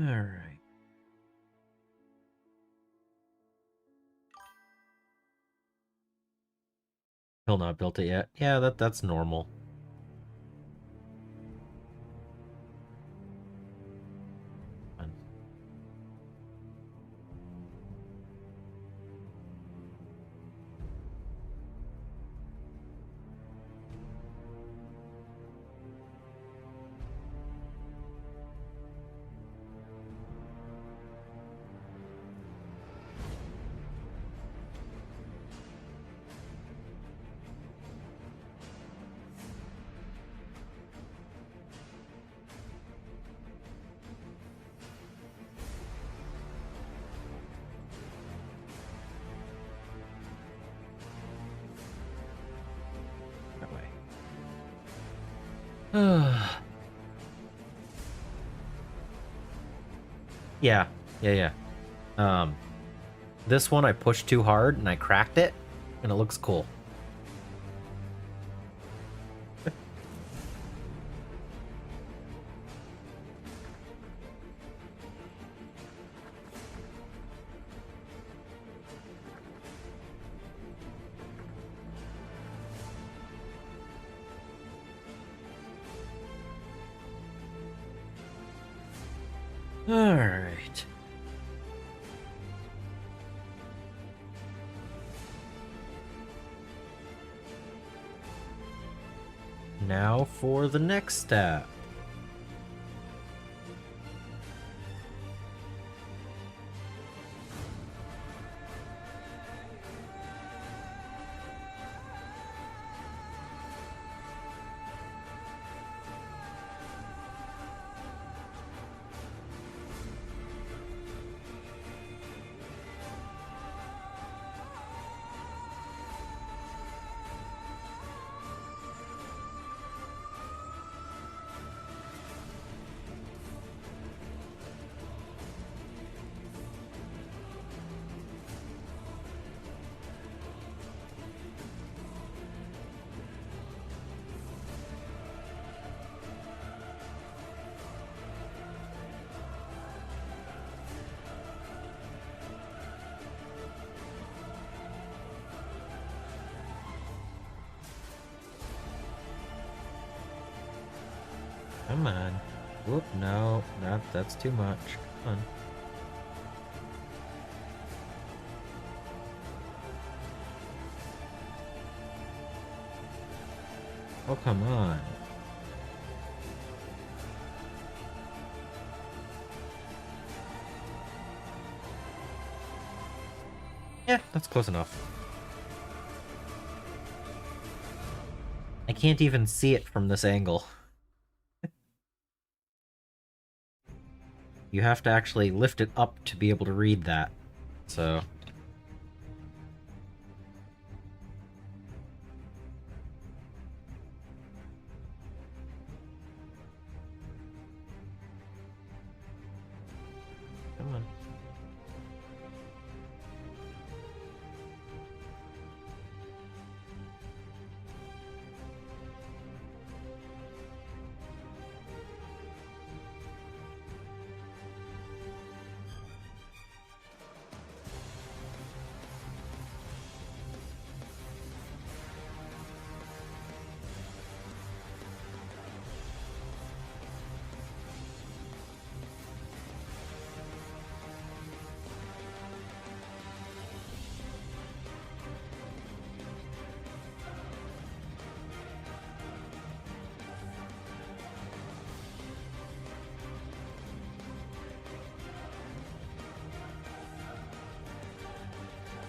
Alright. Still not built it yet. Yeah, that's normal. Fine. That way. Yeah, yeah. This one I pushed too hard and I cracked it, and it looks cool. Alright. Now for the next step. Come on. Whoop, no, that's too much. Come on. Oh, come on. Yeah, that's close enough. I can't even see it from this angle. You have to actually lift it up to be able to read that. So... Come on.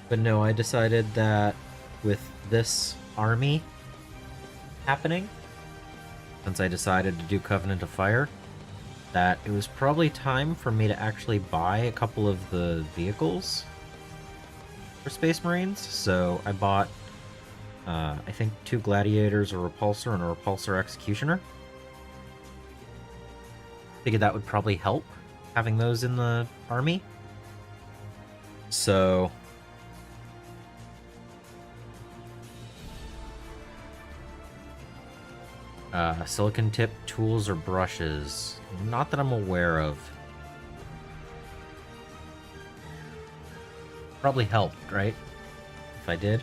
But no, I decided that with this army happening, since I decided to do Covenant of Fire, that it was probably time for me to actually buy a couple of the vehicles for Space Marines. So I bought, I think, 2 Gladiators, a Repulsor, and a Repulsor Executioner. Figured that would probably help, having those in the army. So... silicon tip tools or brushes. Not that I'm aware of. Probably helped, right? If I did.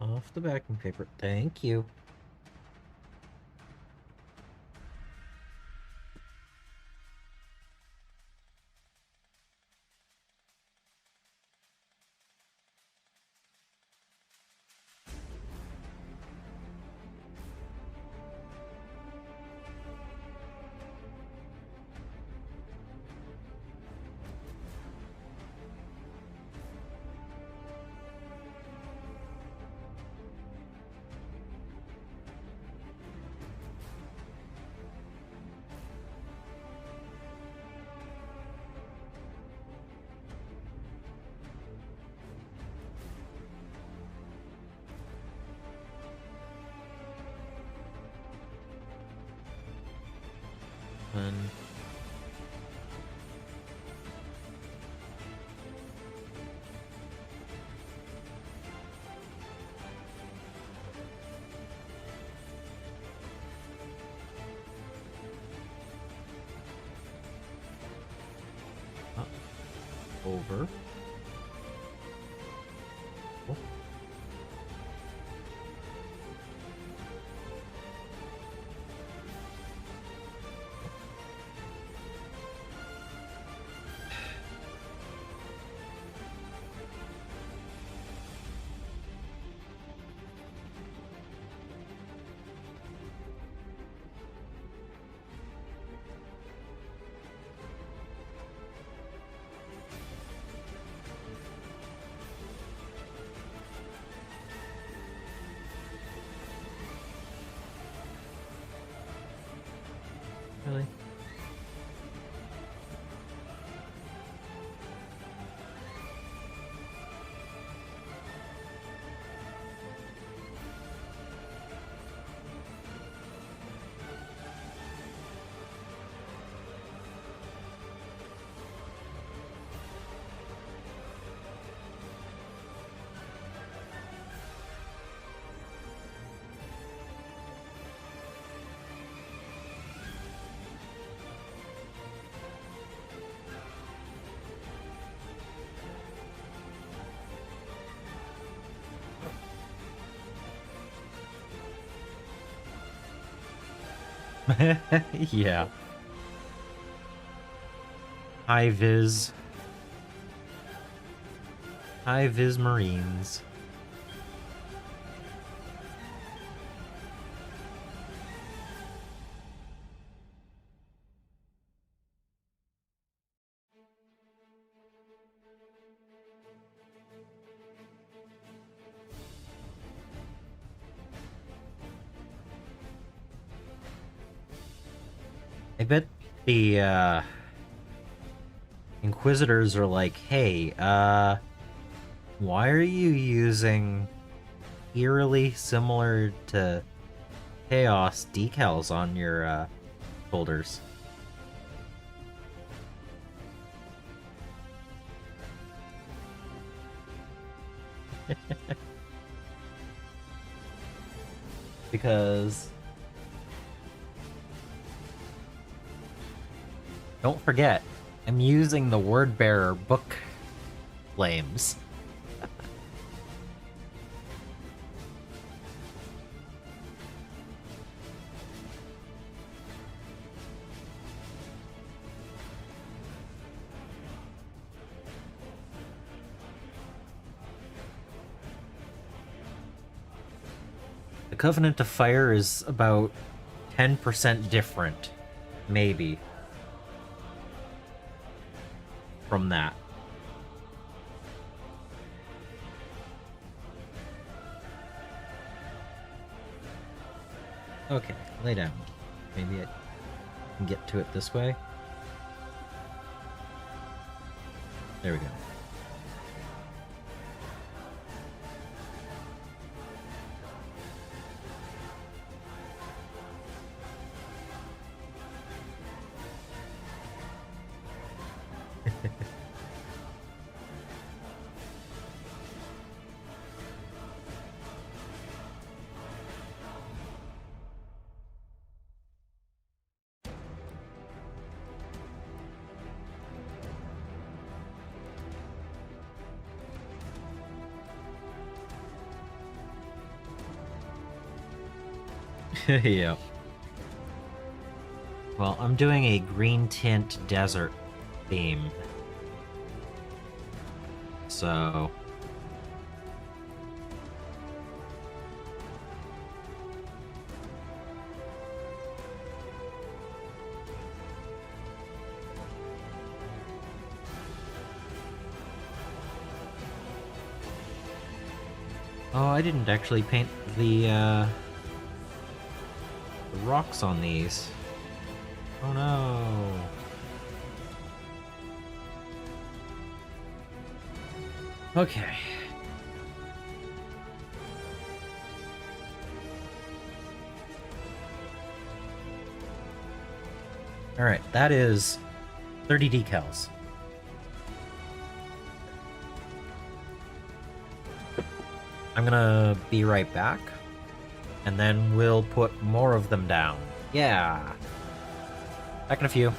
Off the backing paper. Thank you. And up, over. Oh. Yeah. High vis. High vis Marines. I bet the Inquisitors are like, hey, why are you using eerily similar to Chaos decals on your shoulders? Because don't forget, I'm using the Word Bearer book flames. The Covenant of Fire is about 10% different, maybe, from that. Okay, lay down. Maybe I can get to it this way. There we go. Yeah. Well, I'm doing a green tint desert theme. So... Oh, I didn't actually paint the rocks on these. Oh no. Okay. Alright, that is 30 decals. I'm gonna be right back, and then we'll put more of them down. Yeah. Back in a few.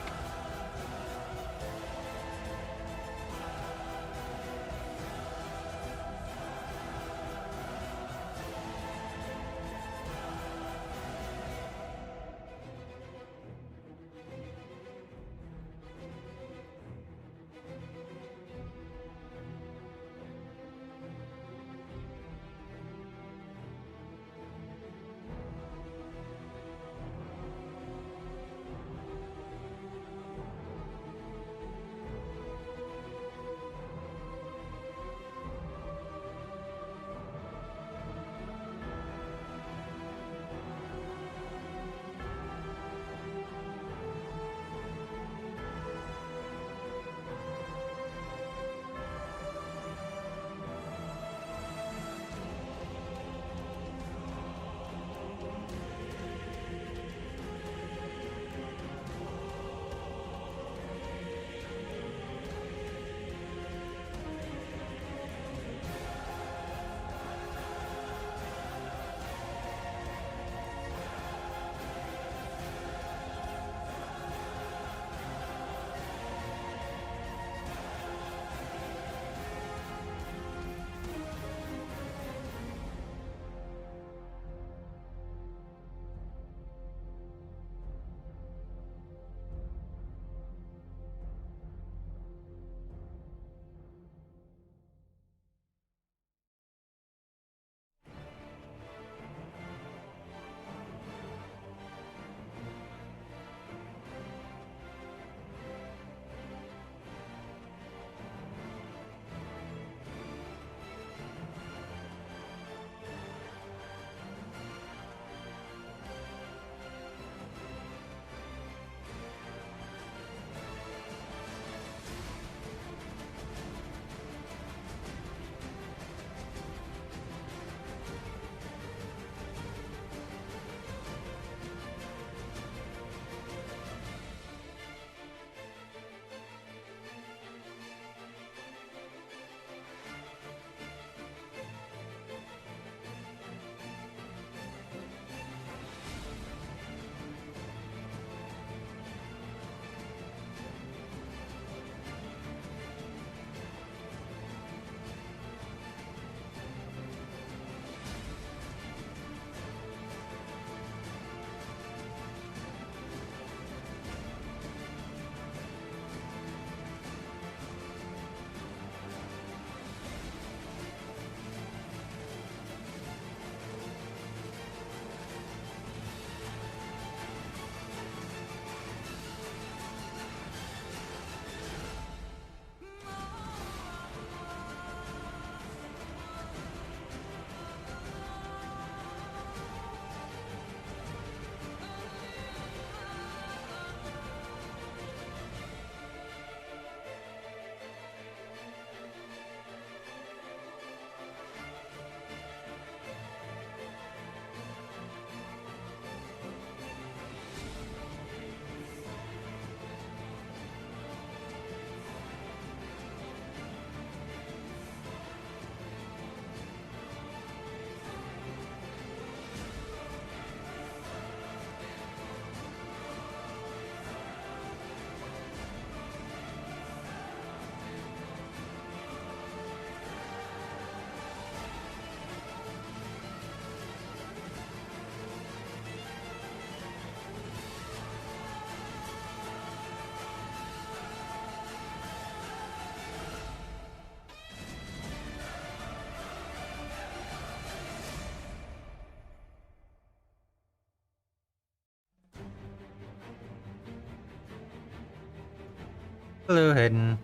Hello, Hayden.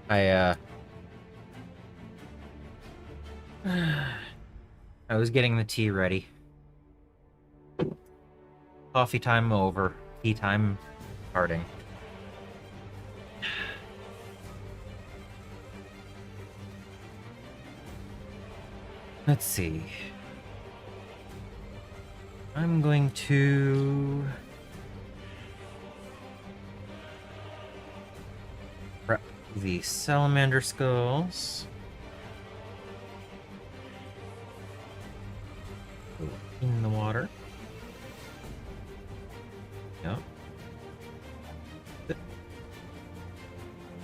I I was getting the tea ready. Coffee time over. Tea time starting. Let's see. I'm going to prep the salamander skulls. Go in the water. Yep.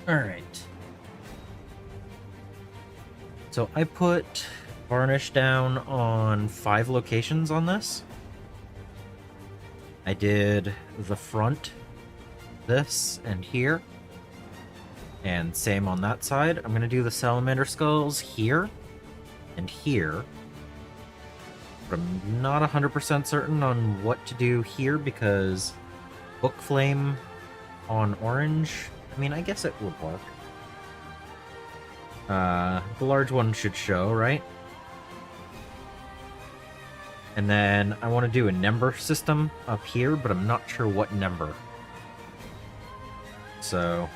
Alright. So I put varnish down on 5 locations on this. I did the front, this, and here. And same on that side. I'm going to do the salamander skulls here and here. But I'm not 100% certain on what to do here because book flame on orange, I mean, I guess it would work. The large one should show, right? And then I want to do a number system up here, but I'm not sure what number. So...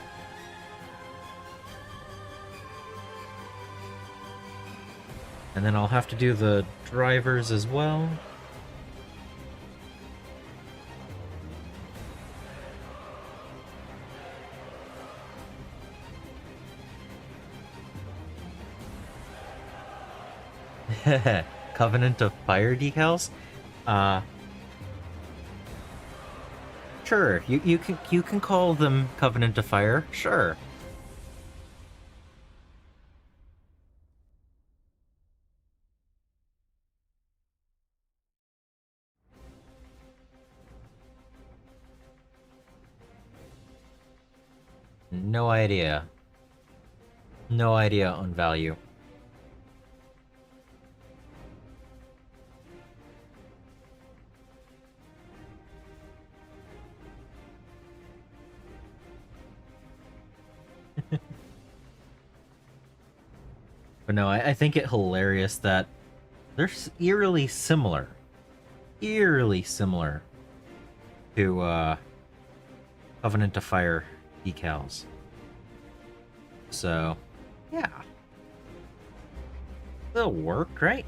and then I'll have to do the drivers as well. Covenant of Fire decals? Sure, you can call them Covenant of Fire, sure. No idea. No idea on value. But no, I think it hilarious that they're eerily similar. Eerily similar to Covenant of Fire decals. So, yeah. They'll work, right?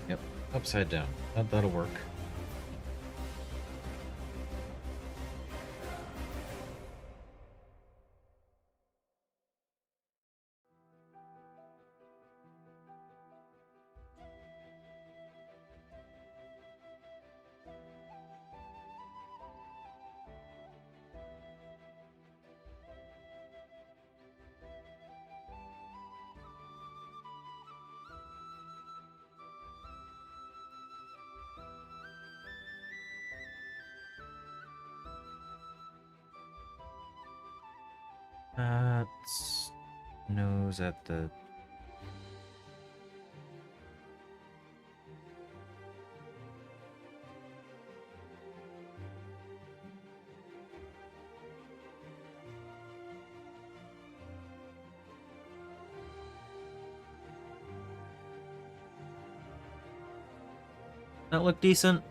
Yep, upside down. That'll work. That's nose at the... That look decent?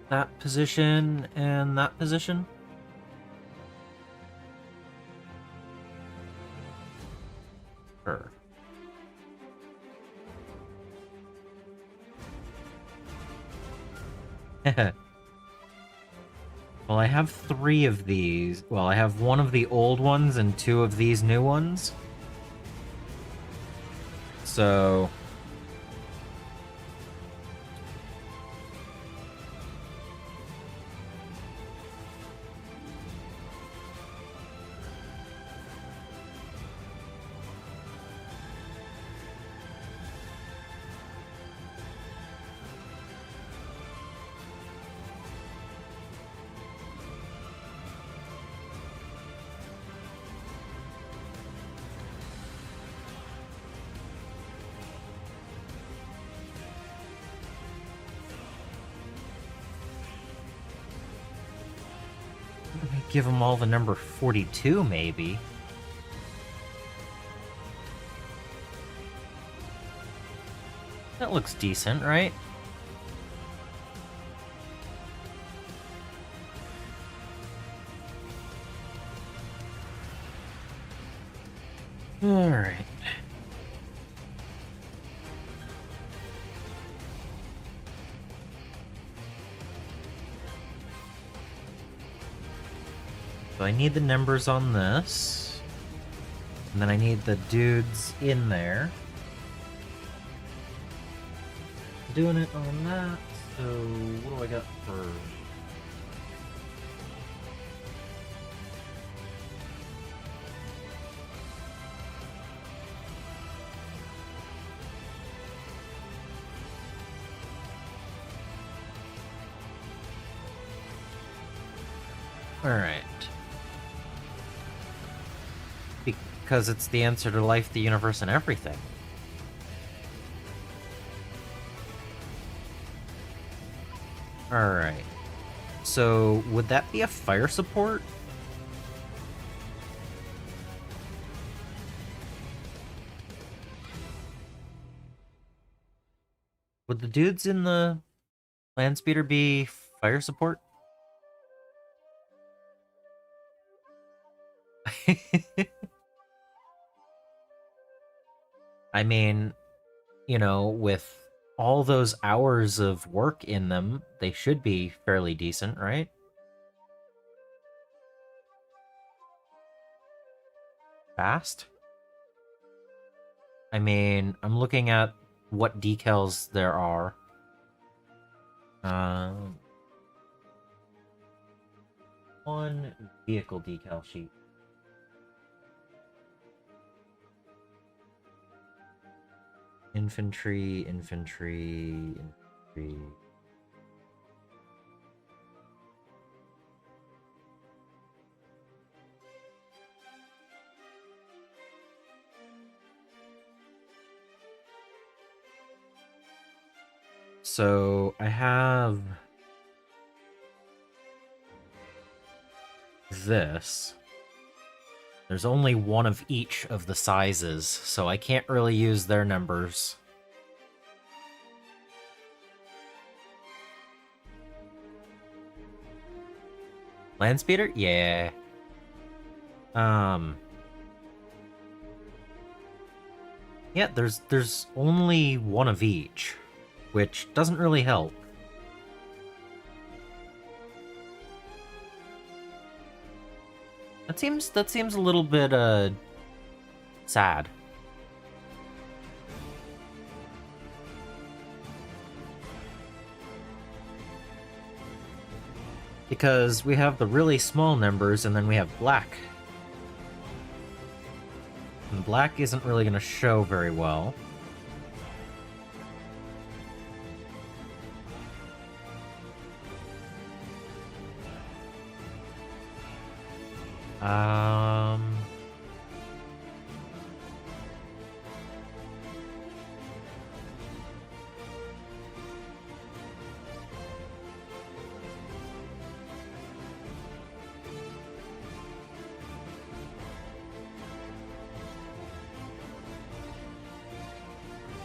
That position and that position? Sure. Well, I have 3 of these. Well, I have 1 of the old ones and 2 of these new ones. So... give them all the number 42, maybe. That looks decent, right? Alright. So I need the numbers on this. And then I need the dudes in there. Doing it on that, so what do I got for... Alright. Because it's the answer to life, the universe, and everything. Alright. So, would that be a fire support? Would the dudes in the land speeder be fire support? I mean, you know, with all those hours of work in them, they should be fairly decent, right? Fast? I mean, I'm looking at what decals there are. One vehicle decal sheet. Infantry, infantry, infantry. So I have this. There's only one of each of the sizes, so I can't really use their numbers. Land speeder? Yeah. Yeah, there's only one of each, which doesn't really help. That seems a little bit sad. Because we have the really small numbers and then we have black. And black isn't really going to show very well.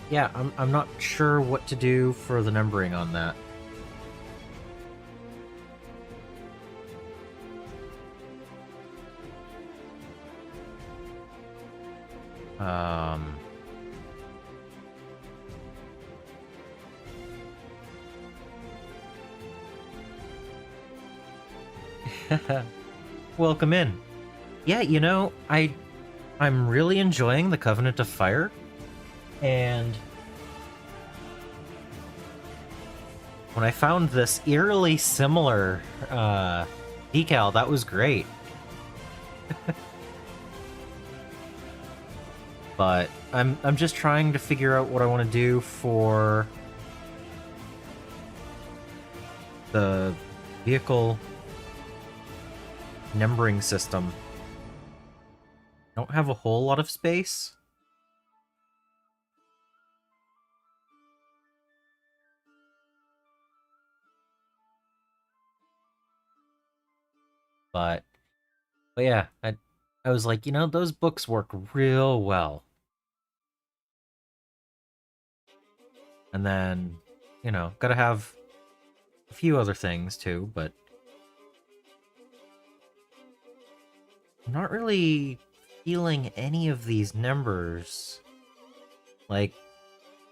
yeah, I'm not sure what to do for the numbering on that. Um, Welcome in. Yeah, you know, I'm really enjoying the Covenant of Fire, and when I found this eerily similar decal, that was great. But I'm just trying to figure out what I want to do for the vehicle numbering system. Don't have a whole lot of space. But yeah, I was like, you know, those books work real well. And then, you know, gotta have a few other things too, but I'm not really feeling any of these numbers. Like,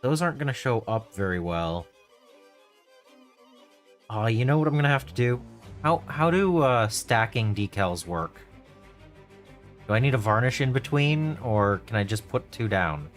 those aren't gonna show up very well. Oh, you know what I'm gonna have to do? How do stacking decals work? Do I need a varnish in between, or can I just put two down?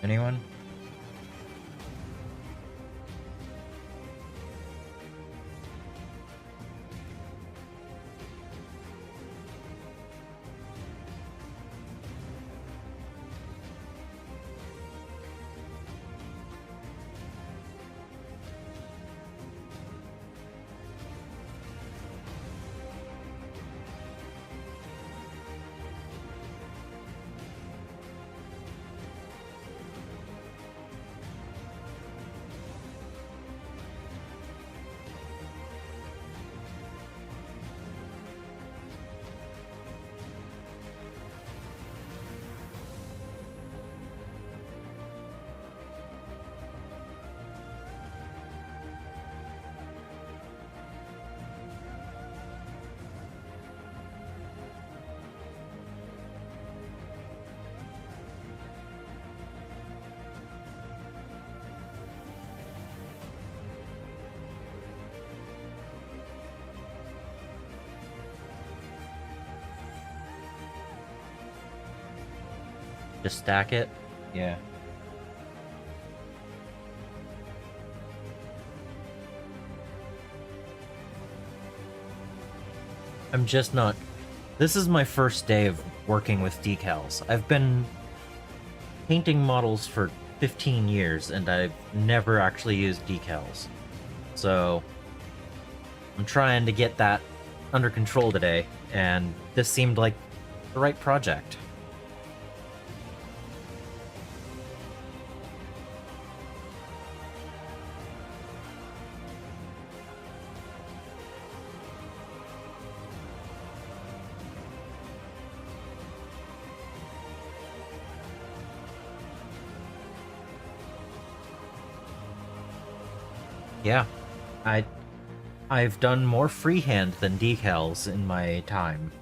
Anyone? Just stack it? Yeah. I'm just not... This is my first day of working with decals. I've been painting models for 15 years, and I've never actually used decals. So, I'm trying to get that under control today, and this seemed like the right project. Yeah, I I've done more freehand than decals in my time.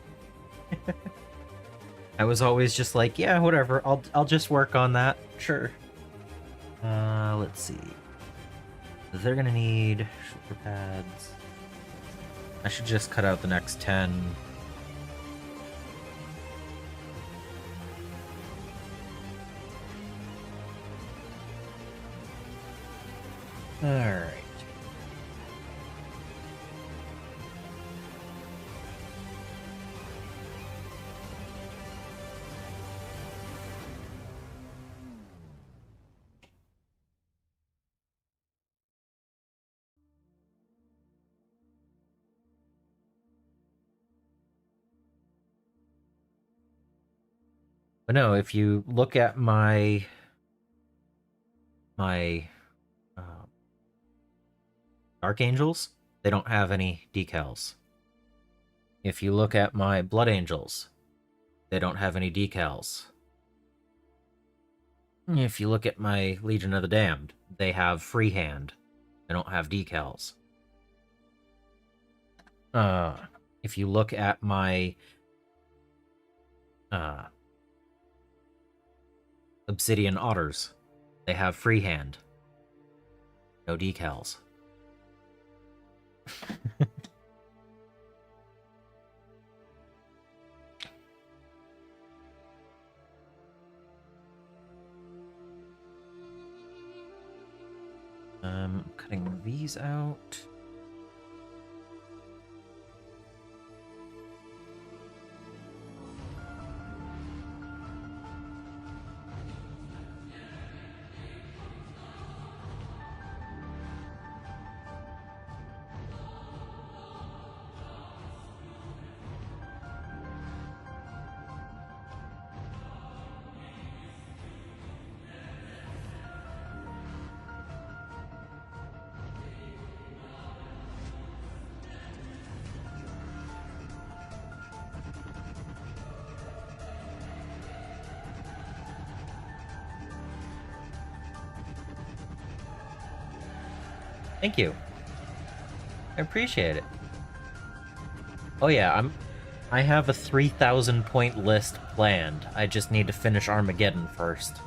I was always just like, yeah, whatever. I'll just work on that. Sure. Let's see. They're gonna need shoulder pads. I should just cut out the next 10. Alright. But no, if you look at my uh, Dark Angels, they don't have any decals. If you look at my Blood Angels, they don't have any decals. If you look at my Legion of the Damned, they have freehand. They don't have decals. If you look at my Obsidian Otters, they have freehand. No decals. I'm cutting these out. Thank you. I appreciate it. Oh yeah, I have a 3,000 point list planned. I just need to finish Armageddon first.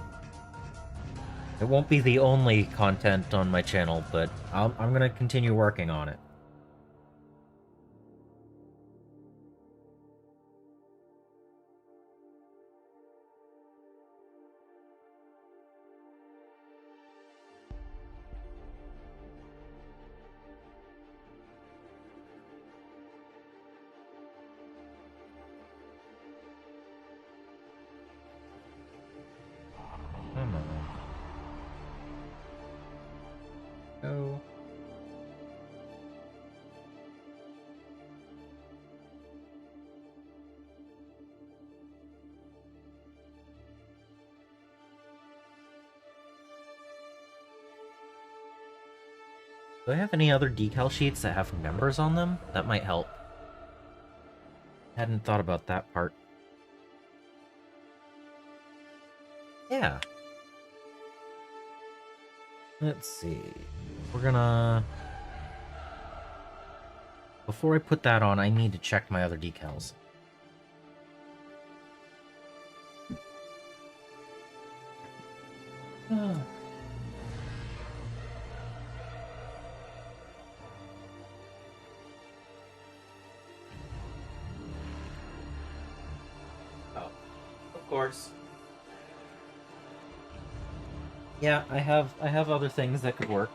It won't be the only content on my channel, but I'm gonna continue working on it. Come on. Go. Do I have any other decal sheets that have numbers on them? That might help. Hadn't thought about that part. Yeah. Let's see. We're gonna... Before I put that on, I need to check my other decals. Oh, of course. Yeah, I have other things that could work.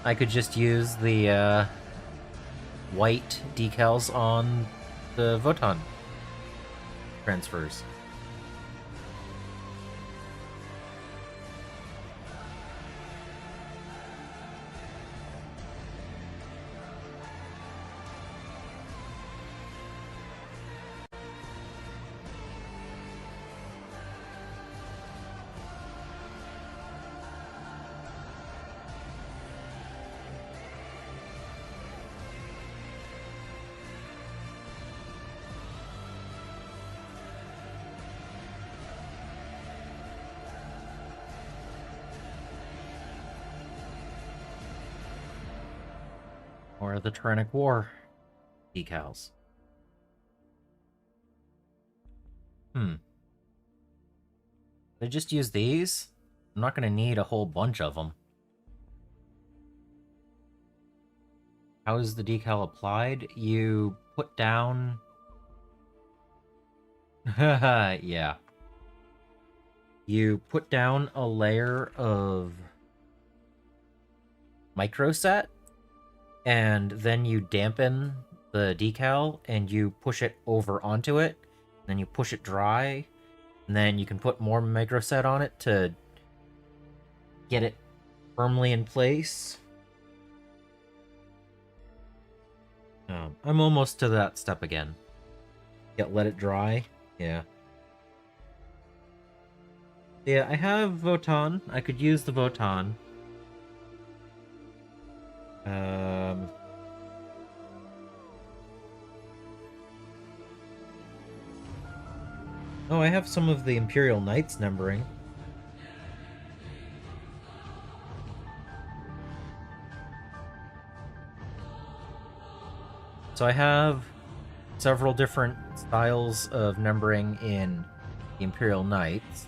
I could just use the white decals on the Votan transfers. Or the Tyrannic War decals. Did I just use these? I'm not going to need a whole bunch of them. How is the decal applied? You put down... yeah. You put down a layer of microset, and then you dampen the decal, and you push it over onto it, then you push it dry, and then you can put more microset on it to get it firmly in place. I'm almost to that step again. Let it dry. Yeah. Yeah, I have Votan. I could use the Votan. Oh, I have some of the Imperial Knights numbering. So I have several different styles of numbering in the Imperial Knights.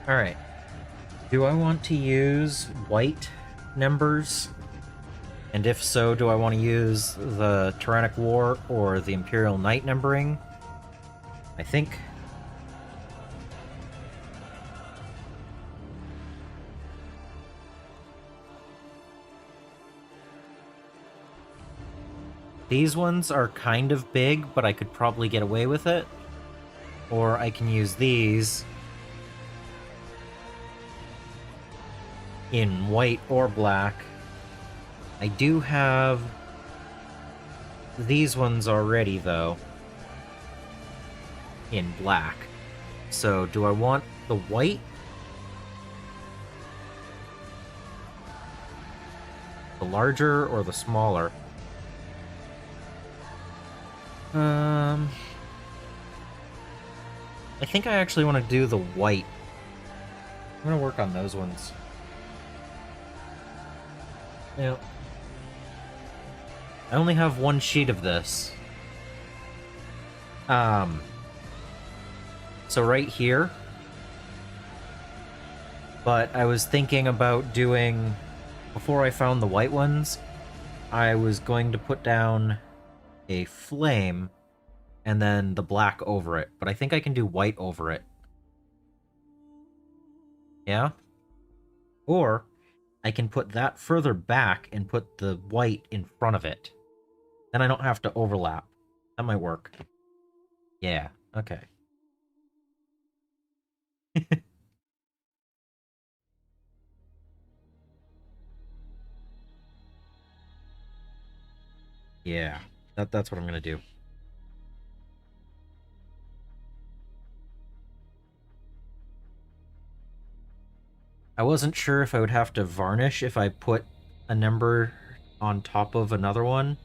Alright. Do I want to use white numbers? And if so, do I want to use the Tyrannic War or the Imperial Knight numbering? I think... these ones are kind of big, but I could probably get away with it. Or I can use these in white or black. I do have these ones already, though, in black. So, do I want the white? The larger or the smaller? I think I actually want to do the white. I'm gonna work on those ones. Yeah. I only have one sheet of this. So right here. But I was thinking about doing... before I found the white ones, I was going to put down a flame and then the black over it. But I think I can do white over it. Yeah? Or I can put that further back and put the white in front of it. Then I don't have to overlap. That might work. Yeah, okay. Yeah, that's what I'm gonna do. I wasn't sure if I would have to varnish if I put a number on top of another one.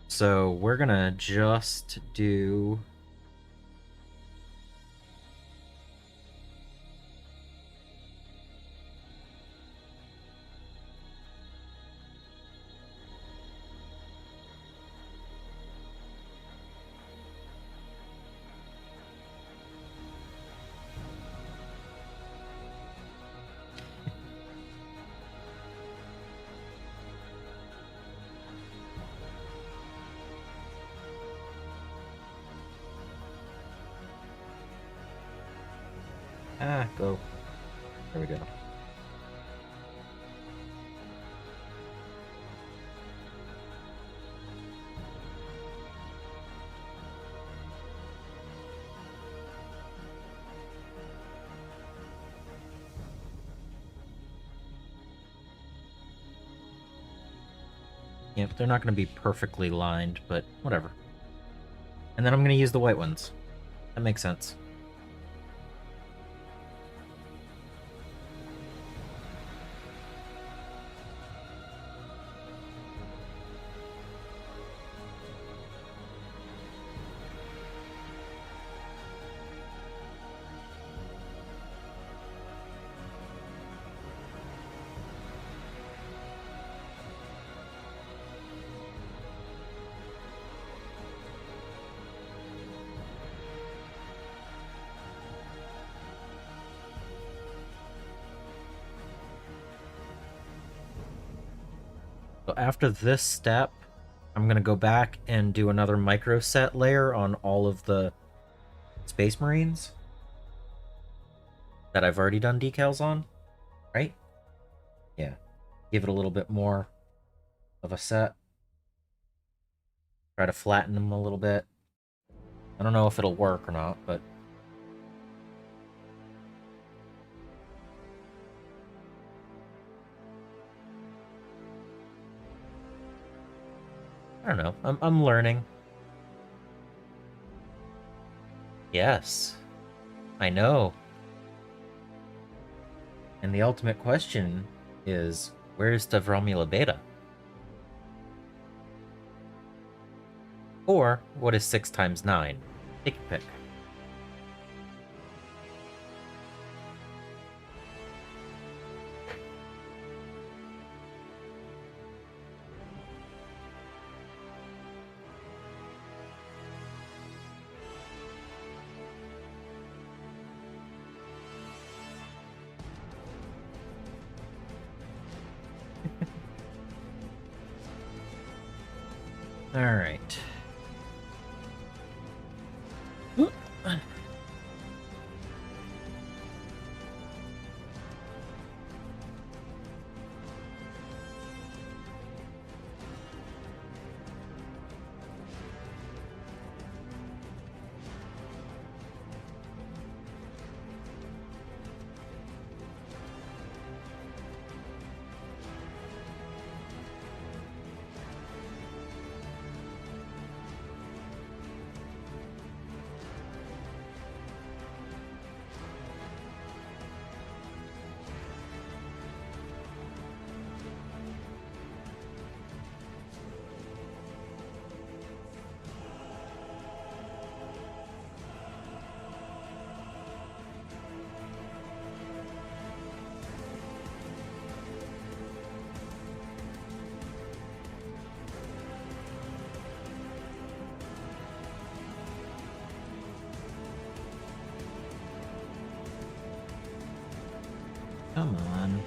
So we're gonna just do... go. There we go. Yep, they're not going to be perfectly lined, but whatever. And then I'm going to use the white ones. That makes sense. So after this step, I'm going to go back and do another micro set layer on all of the Space Marines that I've already done decals on, right? Yeah. Give it a little bit more of a set. Try to flatten them a little bit. I don't know if it'll work or not, but... I don't know. I'm learning. Yes. I know. And the ultimate question is, where's the Romula Beta? Or, what is 6 times 9? Take your pick. Alright. Come on.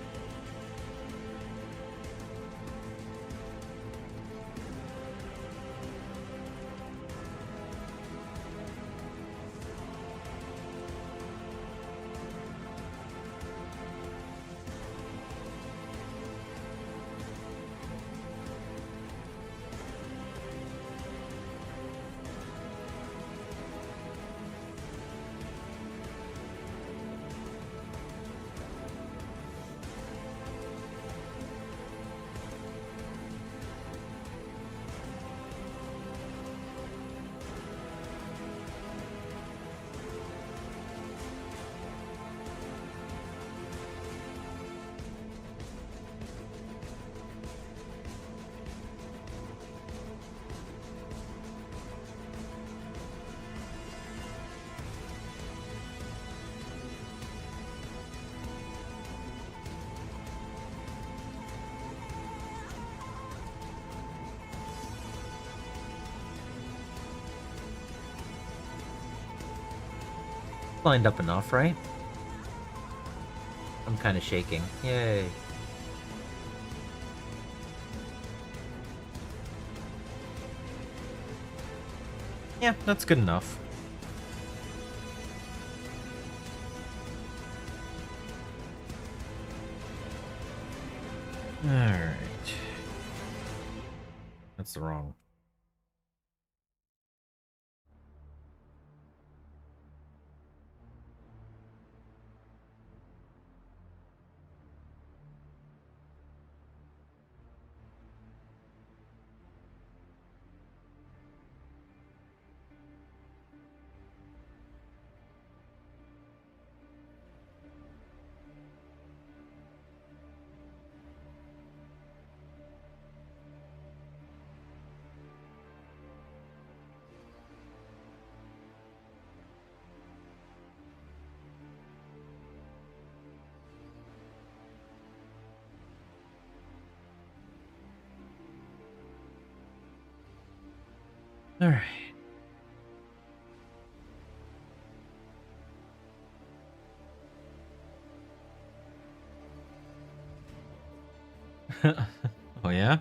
Lined up enough, right? I'm kind of shaking. Yay. Yeah, that's good enough. Alright. That's the wrong. Alright. Oh yeah?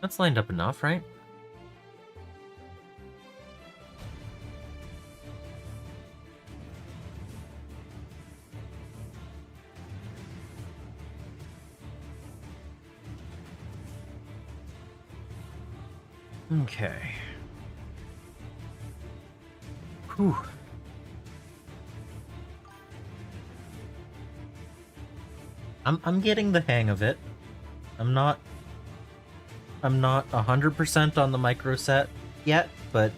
That's lined up enough, right? Okay. Whew. I'm getting the hang of it. I'm not 100% on the micro set yet, but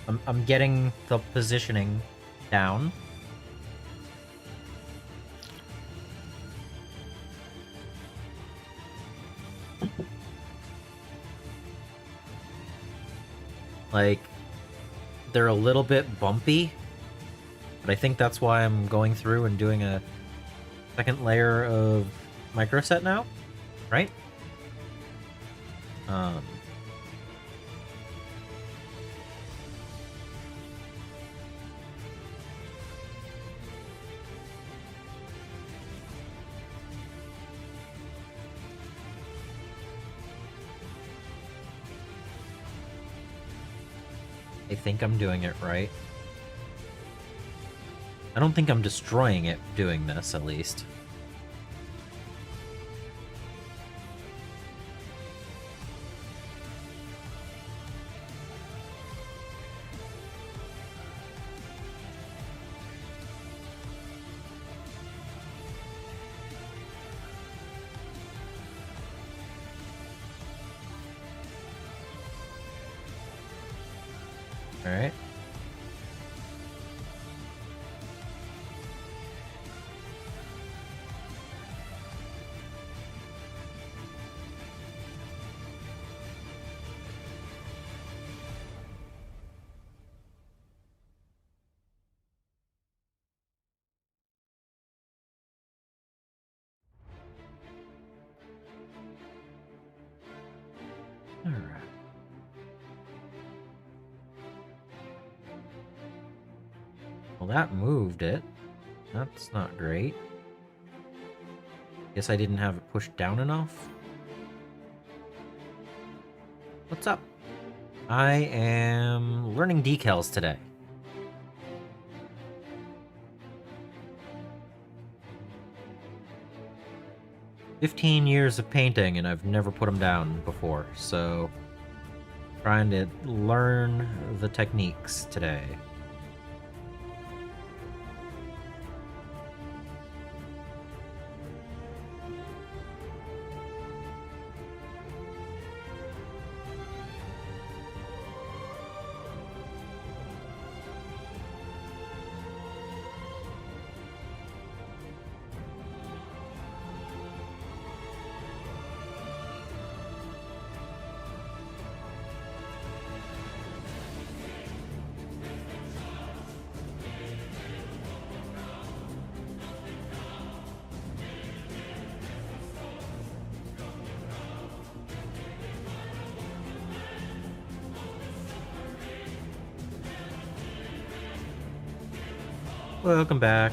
I'm getting the positioning down. Like, they're a little bit bumpy, but I think that's why I'm going through and doing a second layer of micro set now, right? I think I'm doing it right. I don't think I'm destroying it doing this, at least. Alright. Alright. Well, that moved it. That's not great. Guess I didn't have it pushed down enough. What's up? I am learning decals today. "15 years of painting and I've never put them down before, so trying to learn the techniques today." Welcome back.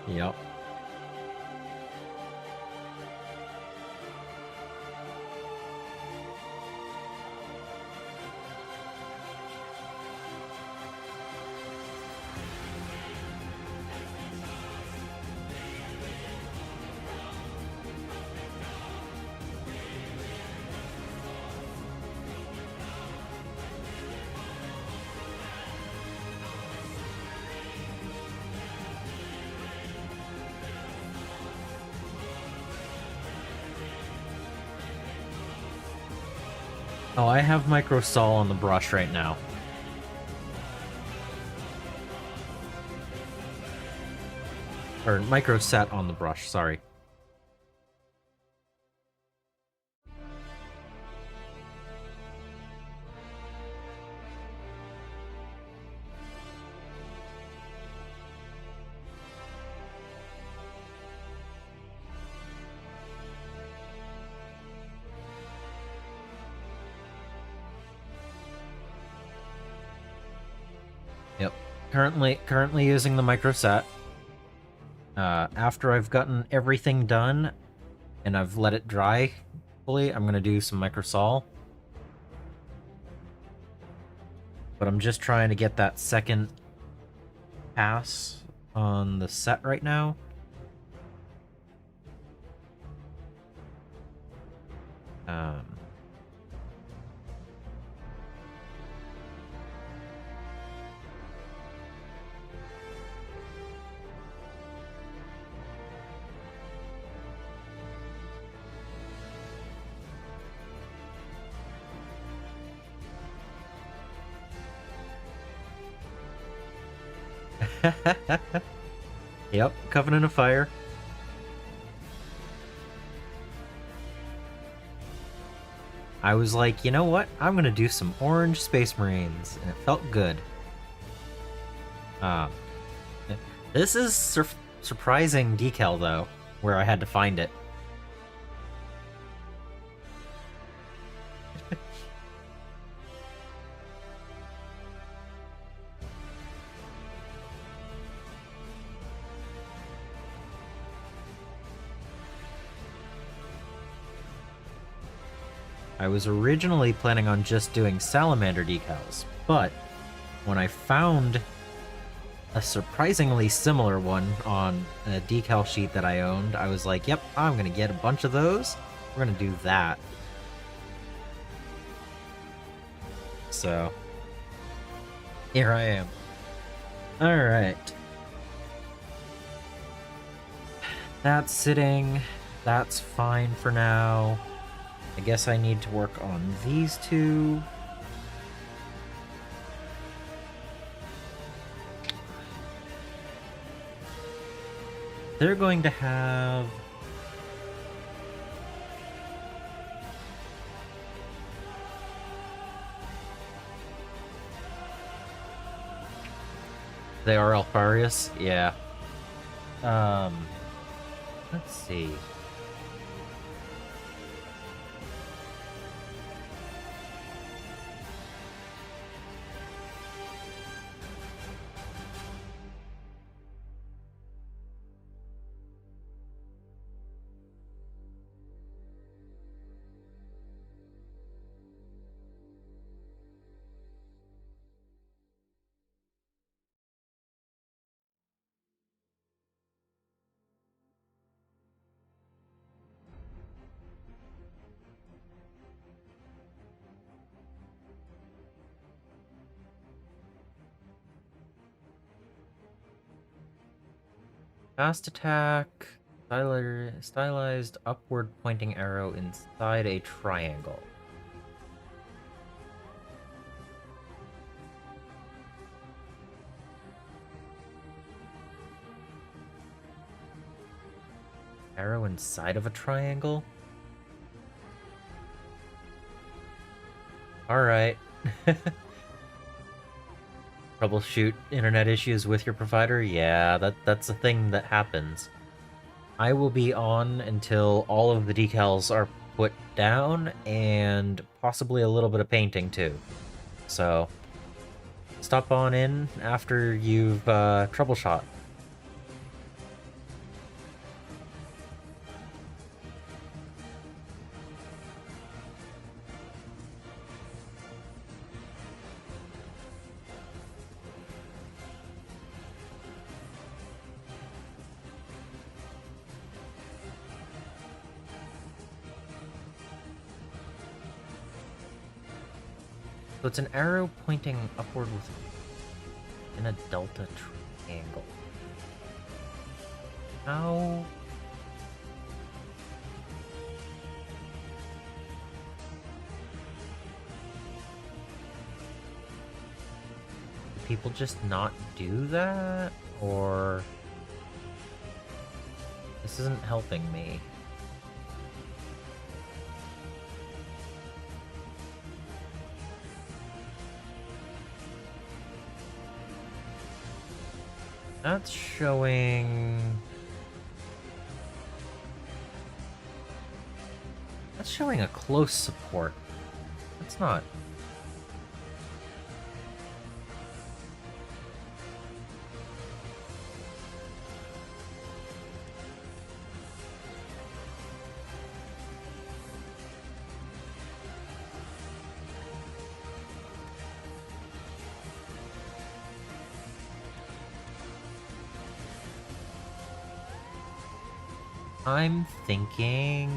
Yep. Oh, I have micro sol on the brush right now. Or micro set on the brush, sorry. Currently using the micro set. After I've gotten everything done and I've let it dry fully, I'm gonna do some microsol. But I'm just trying to get that second pass on the set right now. Yep, Covenant of Fire. I was like, you know what? I'm gonna do some orange Space Marines, and it felt good. This is surprising decal, though, where I had to find it. I was originally planning on just doing salamander decals, but when I found a surprisingly similar one on a decal sheet that I owned, I was like, yep, I'm gonna get a bunch of those. We're gonna do that. So, here I am. Alright. That's sitting. That's fine for now. I guess I need to work on these two. They're going to have... They are Alfarius? Yeah. Let's see. Fast attack, stylized upward pointing arrow inside a triangle. Arrow inside of a triangle? Alright. Troubleshoot internet issues with your provider? Yeah, that's a thing that happens. I will be on until all of the decals are put down, and possibly a little bit of painting too. So, stop on in after you've troubleshot. So it's an arrow pointing upward in a delta triangle. How? Do people just not do that? Or... This isn't helping me. That's showing... That's showing a close support. That's not... I'm thinking...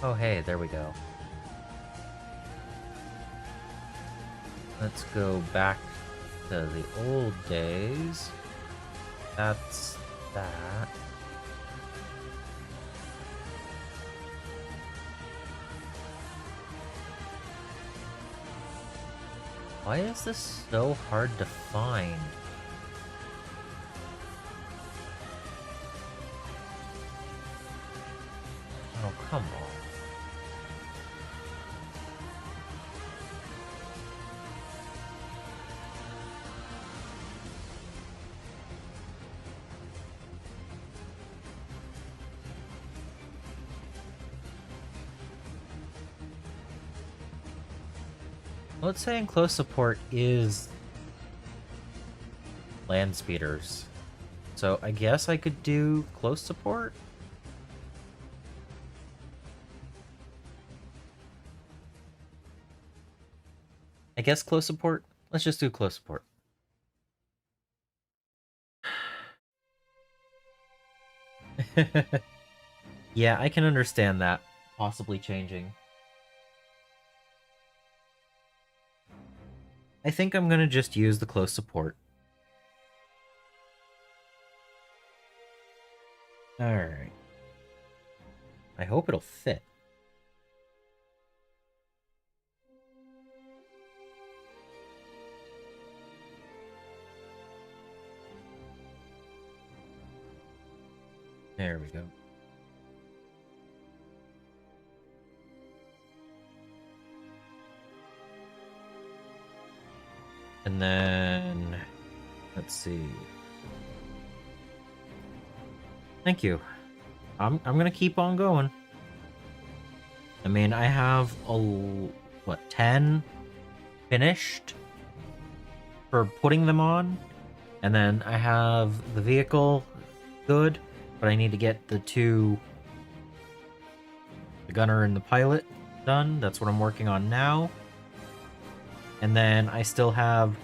Oh, hey, there we go. Let's go back to the old days. That's that. Why is this so hard to find? Oh, come on. Let's say in close support is land speeders. So I guess I could do close support? I guess close support? Let's just do close support. Yeah, I can understand that possibly changing. I think I'm gonna just use the close support. Alright. I hope it'll fit. There we go. And then... let's see... Thank you. I'm gonna keep on going. I mean, I have what, 10 finished for putting them on, and then I have the vehicle good, but I need to get the gunner and the pilot done. That's what I'm working on now. And then I still have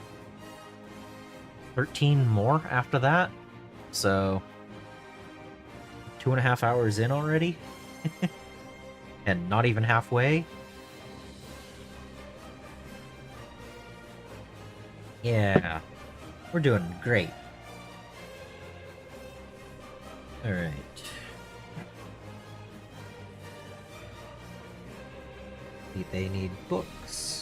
13 more after that, so 2.5 hours in already. And not even halfway. Yeah, we're doing great. Alright. They need books.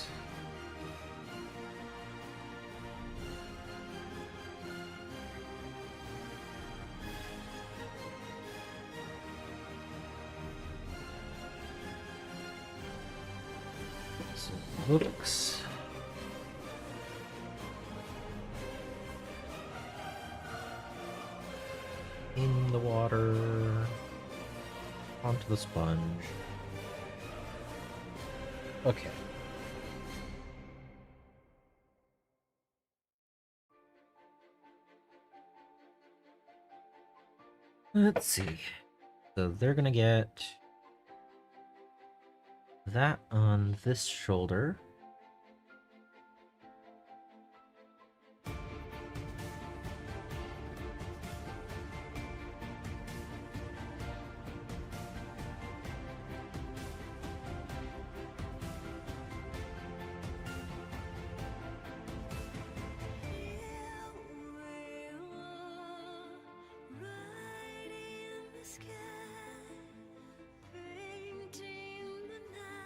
Books. In the water. Onto the sponge. Okay. Let's see. So they're gonna get that on this shoulder.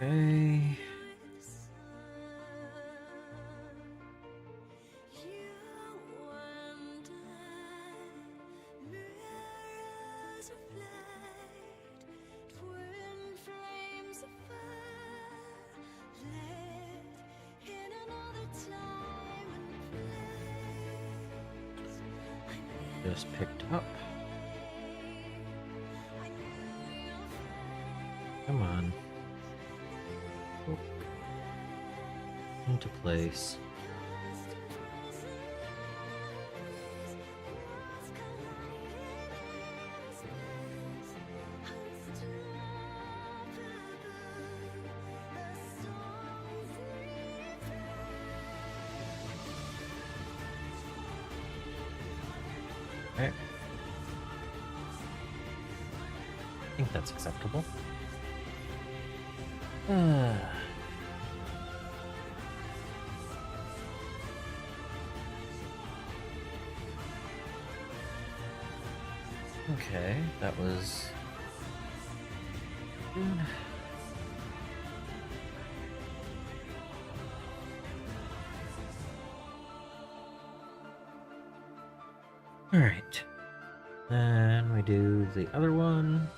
Okay. Just picked up. Come on. Into place. Right. I think that's acceptable. Okay, that was good. All right, then we do the other one.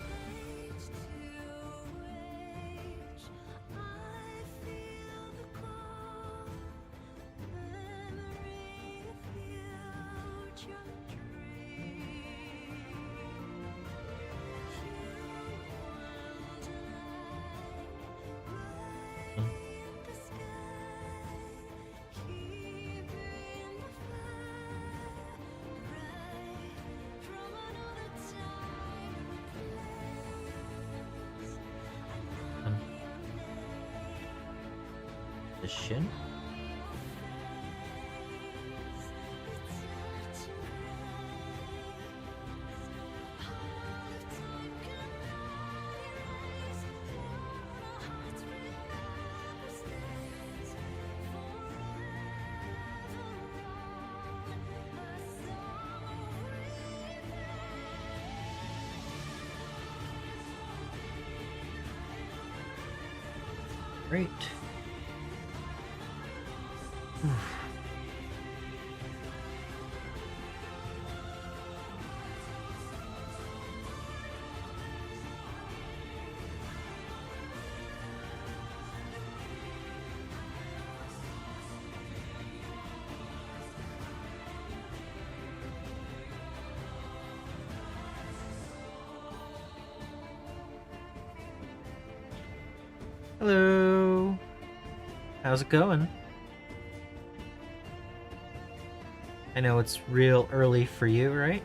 The shin. Great. Hello. How's it going? I know it's real early for you, right?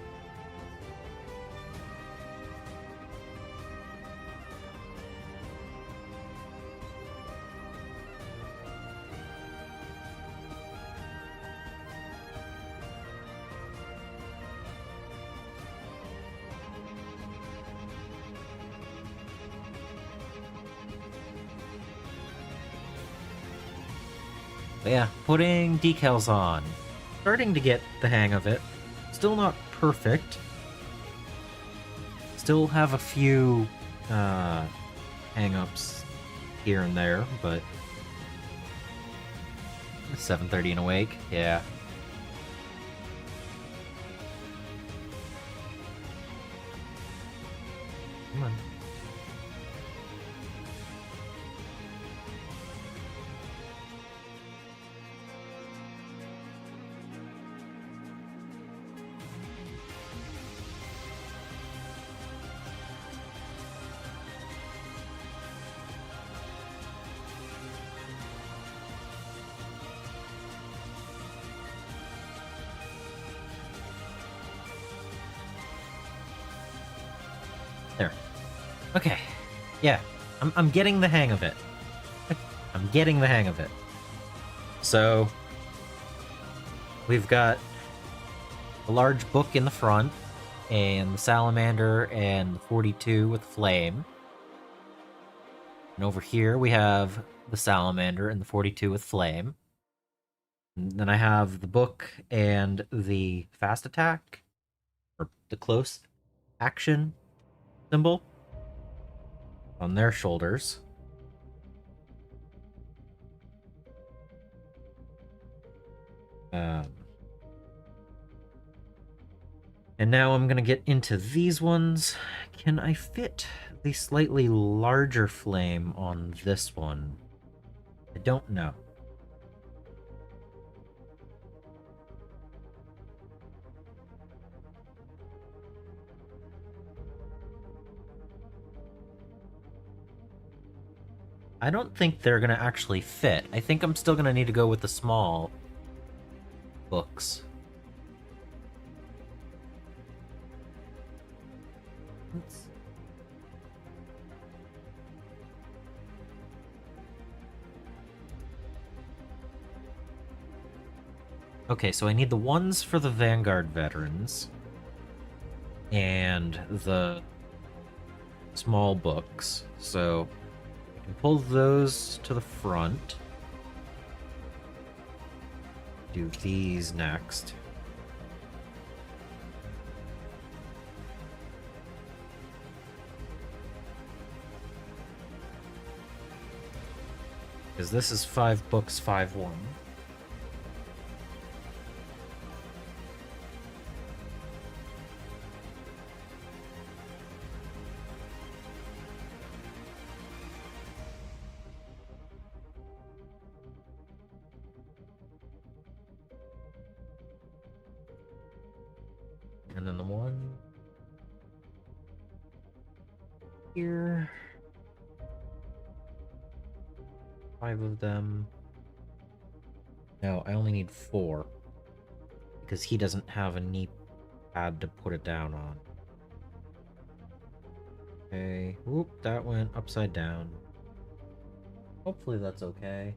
But yeah, putting decals on. Starting to get the hang of it. Still not perfect. Still have a few hang-ups here and there, but 7:30 and awake, yeah. Come on. There. Okay. Yeah. I'm getting the hang of it. I'm getting the hang of it. So we've got a large book in the front, and the salamander and the 42 with flame. And over here we have the salamander and the 42 with flame. And then I have the book and the fast attack, or the close action symbol on their shoulders. And now I'm gonna get into these ones. Can I fit the slightly larger flame on this one? I don't know. I don't think they're gonna actually fit. I think I'm still gonna need to go with the small books. Okay, so I need the ones for the Vanguard veterans. and the small books. So I can pull those to the front. Do these next. Because this is 5 books, 5-1. And then the one here. 5 of them. No, I only need 4. Because he doesn't have a knee pad to put it down on. Okay. Whoop, that went upside down. Hopefully that's okay.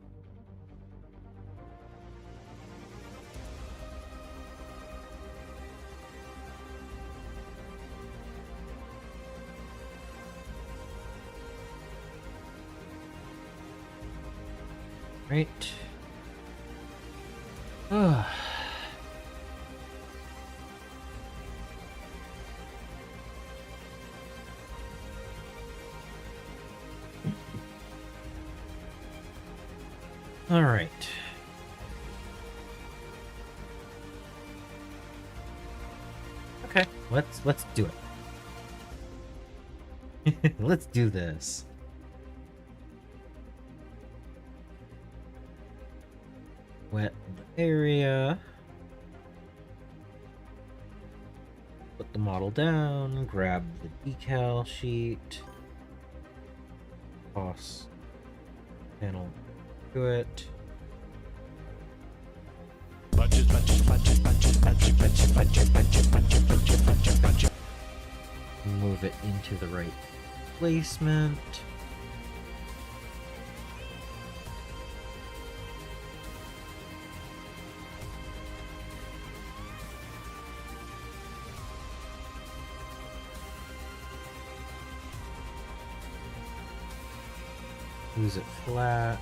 Right. All right. Okay, let's do it. Let's do this. Wet the area. Put the model down, grab the decal sheet. Toss panel to it. Move it into the right placement. Use it flat.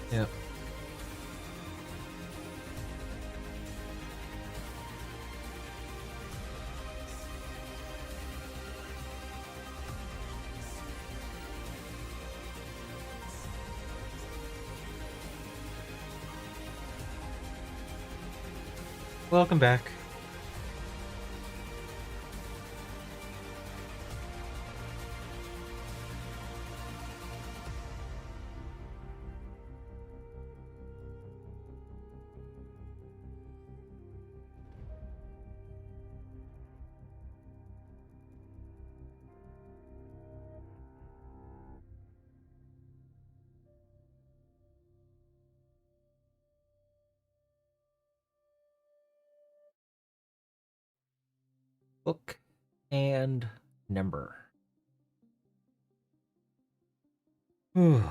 Yep. Welcome back. Book and number. Whew.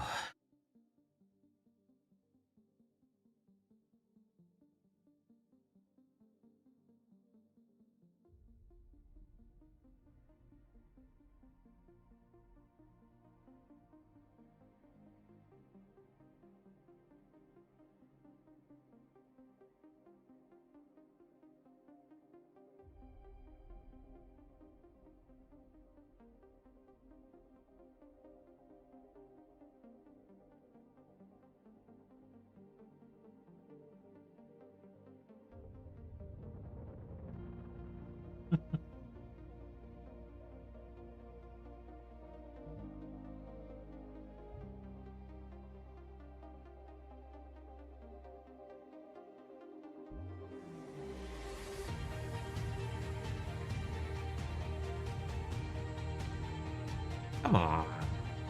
Come on.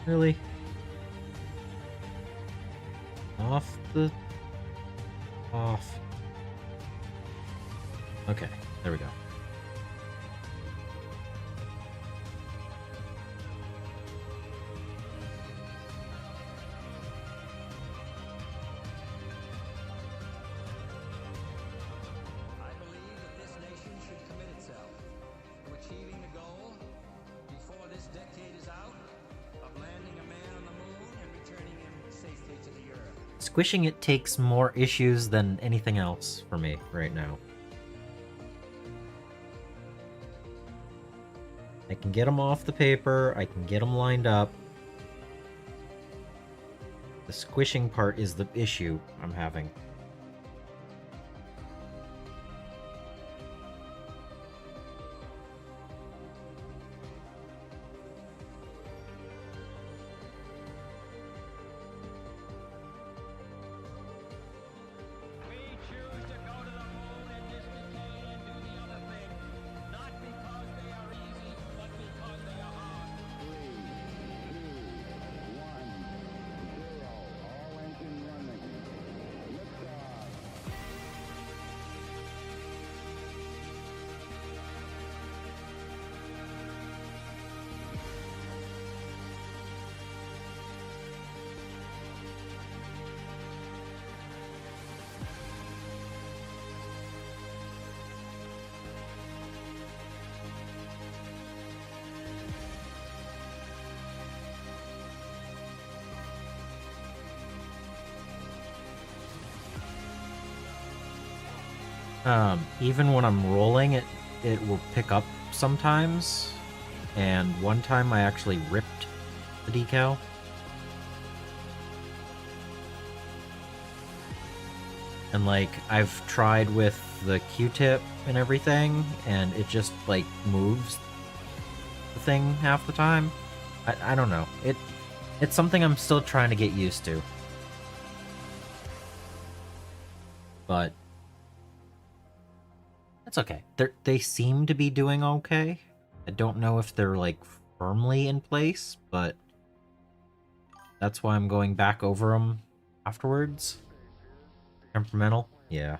Really? Off. Okay, there we go. squishing it takes more issues than anything else for me right now. I can get them off the paper, I can get them lined up. The squishing part is the issue I'm having. Even when I'm rolling, it will pick up sometimes. And one time I actually ripped the decal. And like, I've tried with the Q-tip and everything, and it just like moves the thing half the time. I don't know. It's something I'm still trying to get used to. But that's okay. They seem to be doing okay. I don't know if they're like firmly in place, but that's why I'm going back over them afterwards. Temperamental? Yeah.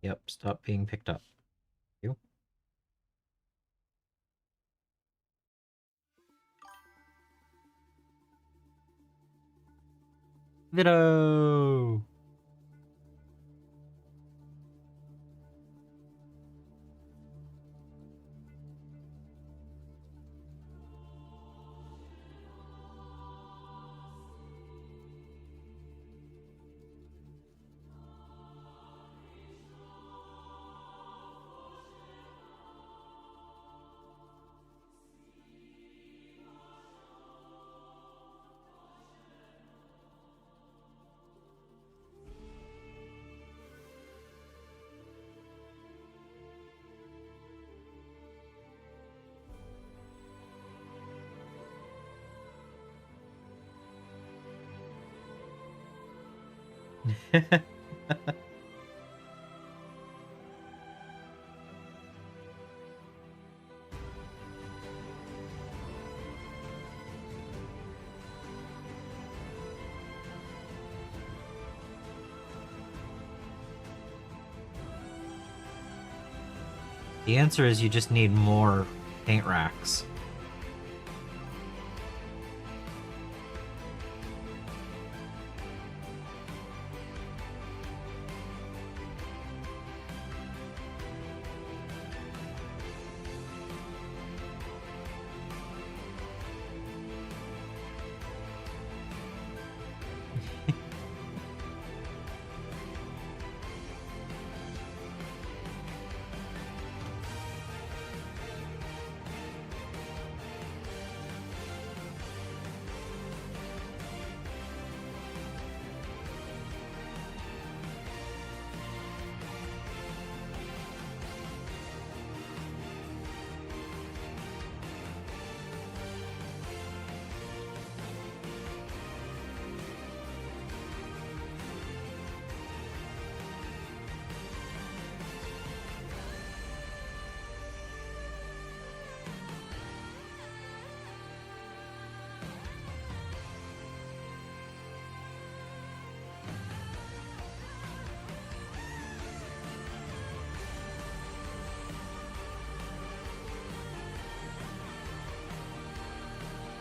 Yep, stop being picked up. You. Vito! The answer is you just need more paint racks.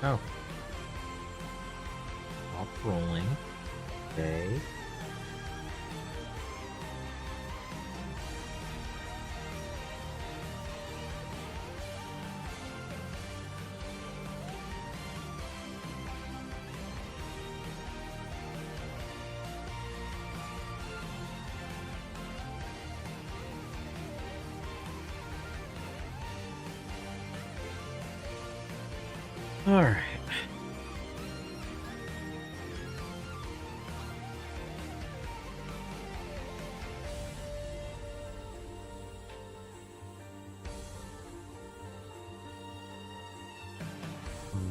Oh. rolling. Okay. All right.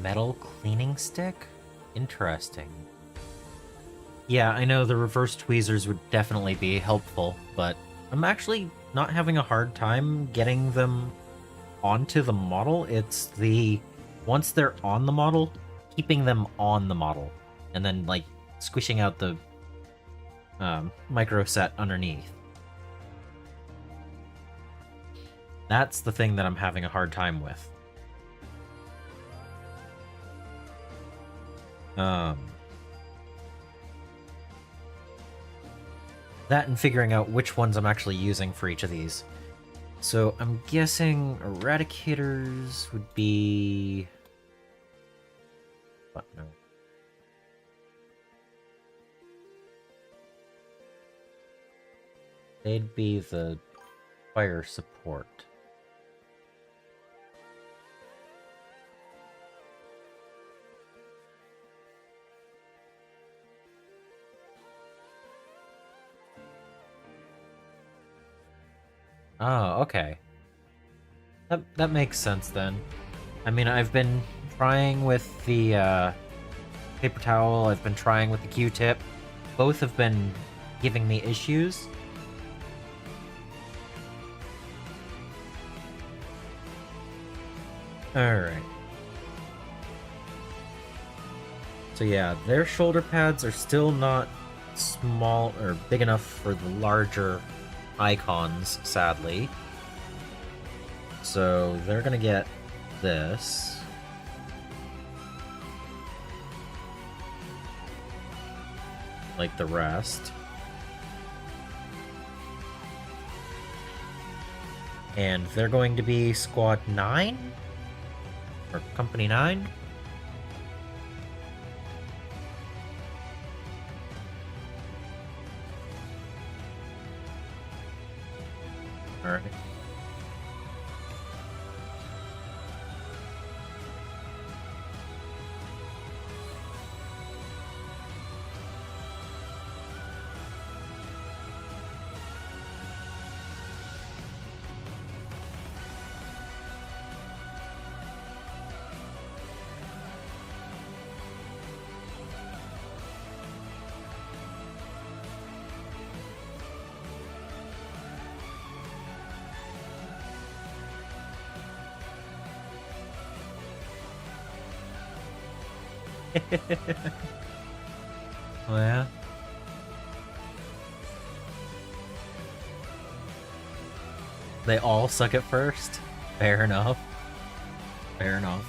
Metal cleaning stick? Interesting. Yeah, I know the reverse tweezers would definitely be helpful, but I'm actually not having a hard time getting them onto the model. It's the once they're on the model, keeping them on the model, and then like squishing out the micro set underneath. That's the thing that I'm having a hard time with. That and figuring out which ones I'm actually using for each of these. So I'm guessing eradicators would be... What? No. They'd be the fire support. Oh, okay. That makes sense then. I mean, I've been trying with the paper towel, I've been trying with the Q-tip. Both have been giving me issues. Alright. So yeah, their shoulder pads are still not small or big enough for the larger icons, sadly. So they're gonna get this. Like the rest. And they're going to be Squad 9? Or Company 9? Alright. Oh yeah? They all suck at first? Fair enough. Fair enough.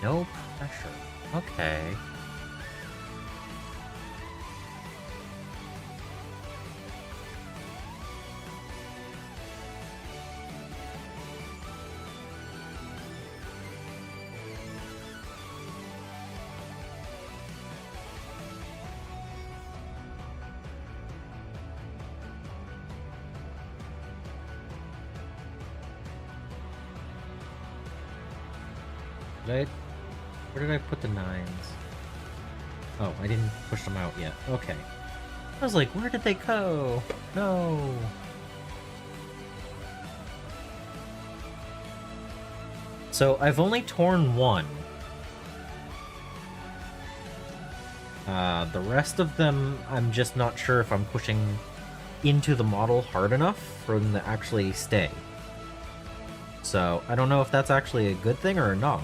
No pressure. Okay. Where did I put the 9s? Oh, I didn't push them out yet. Okay. I was like, where did they go? No. So I've only torn one. The rest of them, I'm just not sure if I'm pushing into the model hard enough for them to actually stay. So I don't know if that's actually a good thing or not.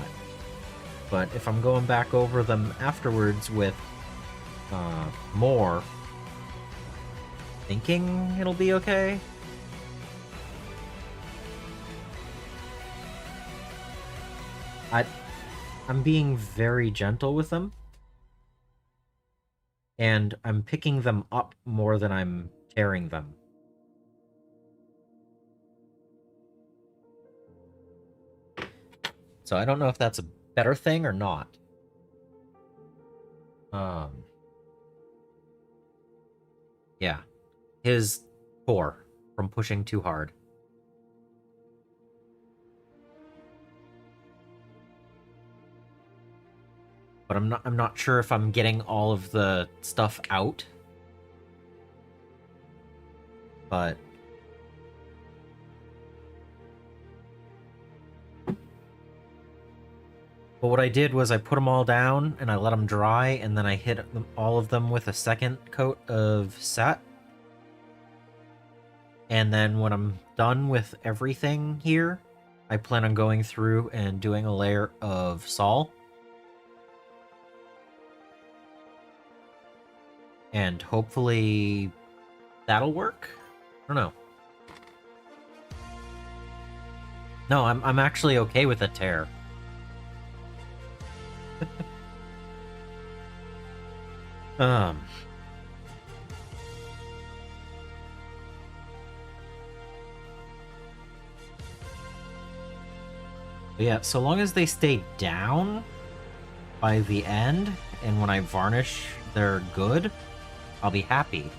But if I'm going back over them afterwards with more, thinking it'll be okay. I'm being very gentle with them. And I'm picking them up more than I'm tearing them. So I don't know if that's a better thing or not. Yeah. His poor from pushing too hard. But I'm not sure if I'm getting all of the stuff out. But what I did was I put them all down and I let them dry, and then I hit all of them with a second coat of set. And then when I'm done with everything here, I plan on going through and doing a layer of Sol. And hopefully that'll work? I don't know. No, I'm actually okay with a tear. Yeah, so long as they stay down by the end, and when I varnish they're good, I'll be happy.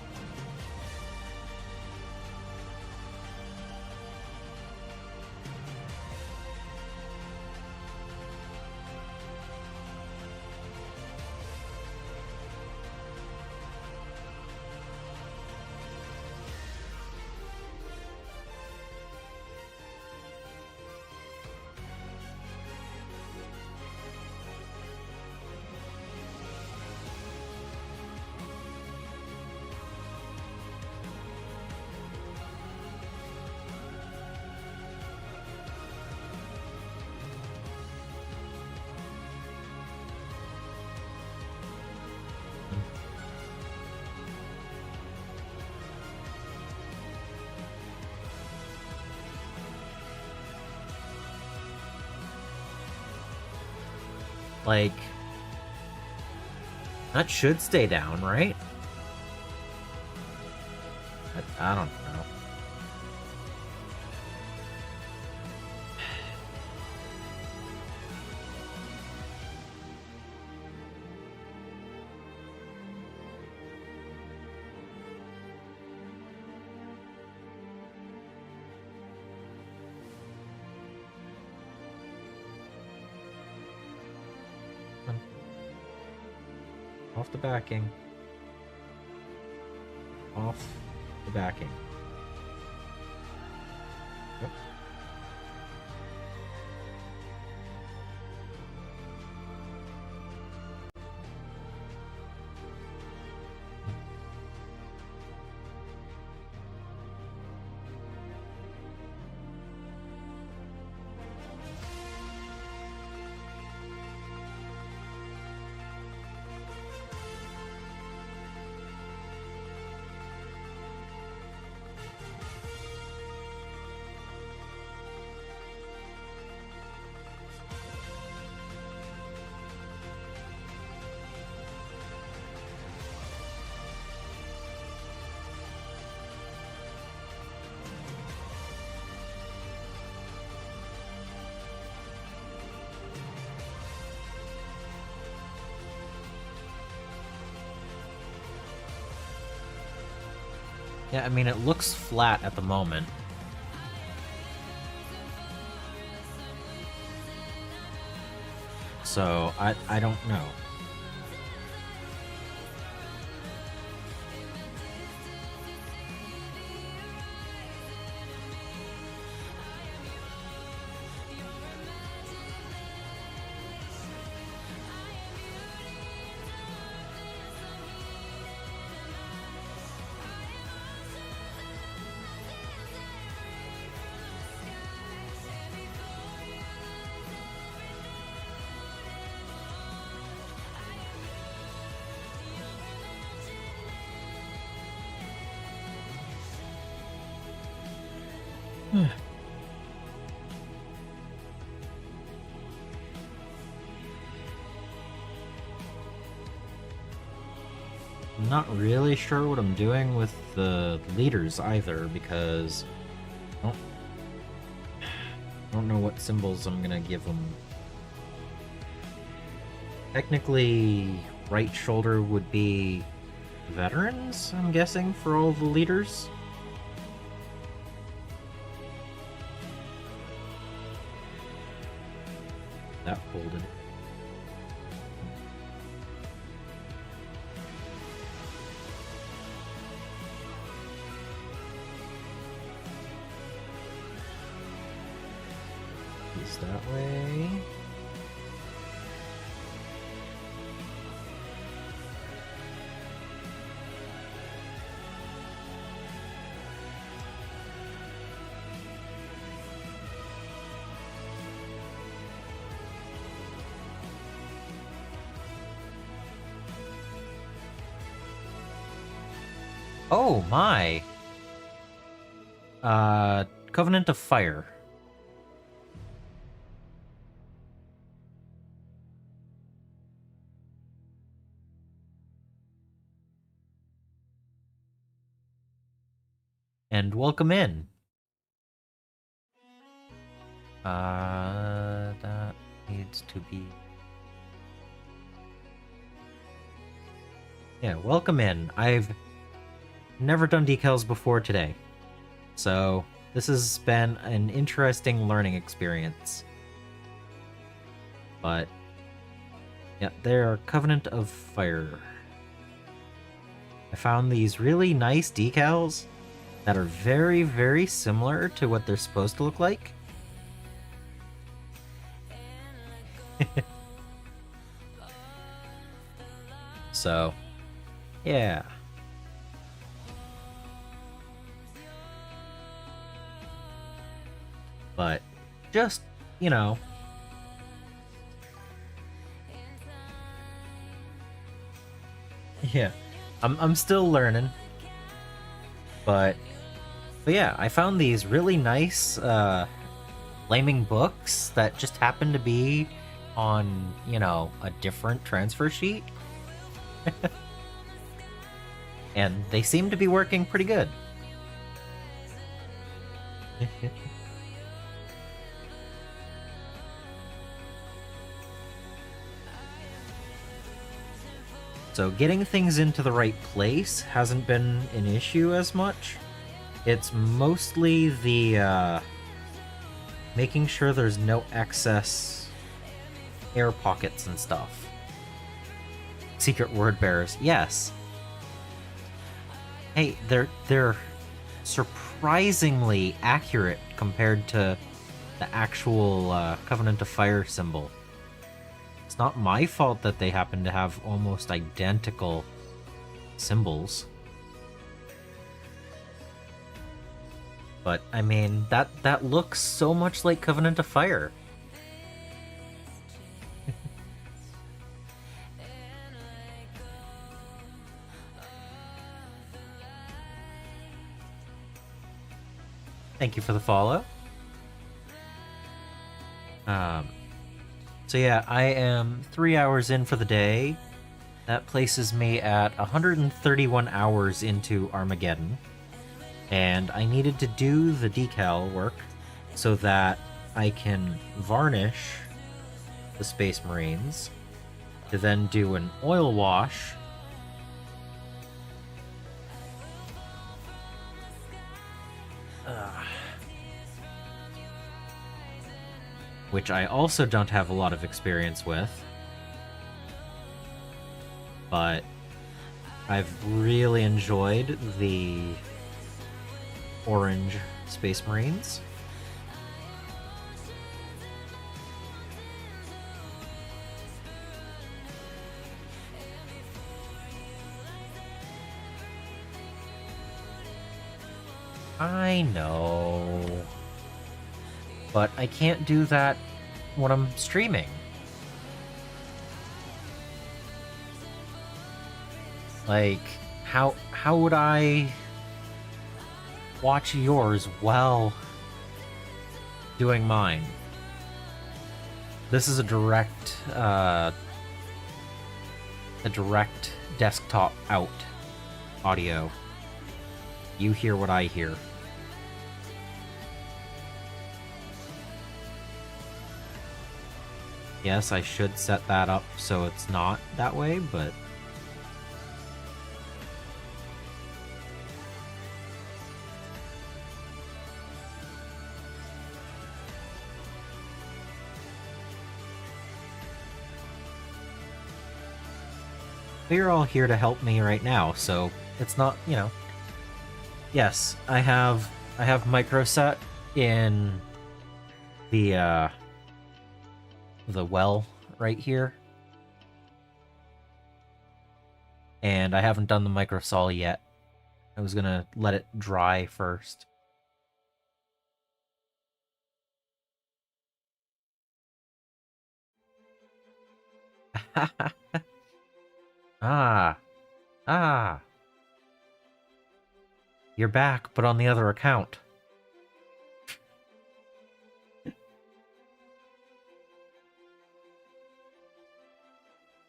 Like, that should stay down, right? I don't know. Off the backing. Off the backing. Yep. Yeah, I mean, it looks flat at the moment. So, I don't know. I'm not really sure what I'm doing with the leaders either, because I don't know what symbols I'm gonna give them. Technically, right shoulder would be veterans, I'm guessing, for all the leaders. That folded. Is that way? Oh my! Covenant of Fire. And welcome in. That needs to be... Yeah, welcome in. I've never done decals before today, so this has been an interesting learning experience. But yeah, they're Covenant of Fire. I found these really nice decals that are very, very similar to what they're supposed to look like. So, yeah. But just, you know, yeah, I'm still learning. But yeah, I found these really nice flaming books that just happen to be on, you know, a different transfer sheet. And they seem to be working pretty good. So getting things into the right place hasn't been an issue as much. It's mostly the making sure there's no excess air pockets and stuff. Secret word bearers, yes. Hey, they're surprisingly accurate compared to the actual Covenant of Fire symbol. It's not my fault that they happen to have almost identical symbols. But, I mean, that looks so much like Covenant of Fire. Thank you for the follow. So yeah, I am 3 hours in for the day. That places me at 131 hours into Armageddon. And I needed to do the decal work so that I can varnish the Space Marines, to then do an oil wash, which I also don't have a lot of experience with, but I've really enjoyed the orange Space Marines. I know, but I can't do that when I'm streaming. Like, how would I watch yours while doing mine? This is a direct desktop out audio. You hear what I hear. Yes, I should set that up so it's not that way, but... You're all here to help me right now, so it's not, you know... Yes, I have microset in the well right here. And I haven't done the microsol yet. I was gonna let it dry first. Ah. Ah. You're back, but on the other account.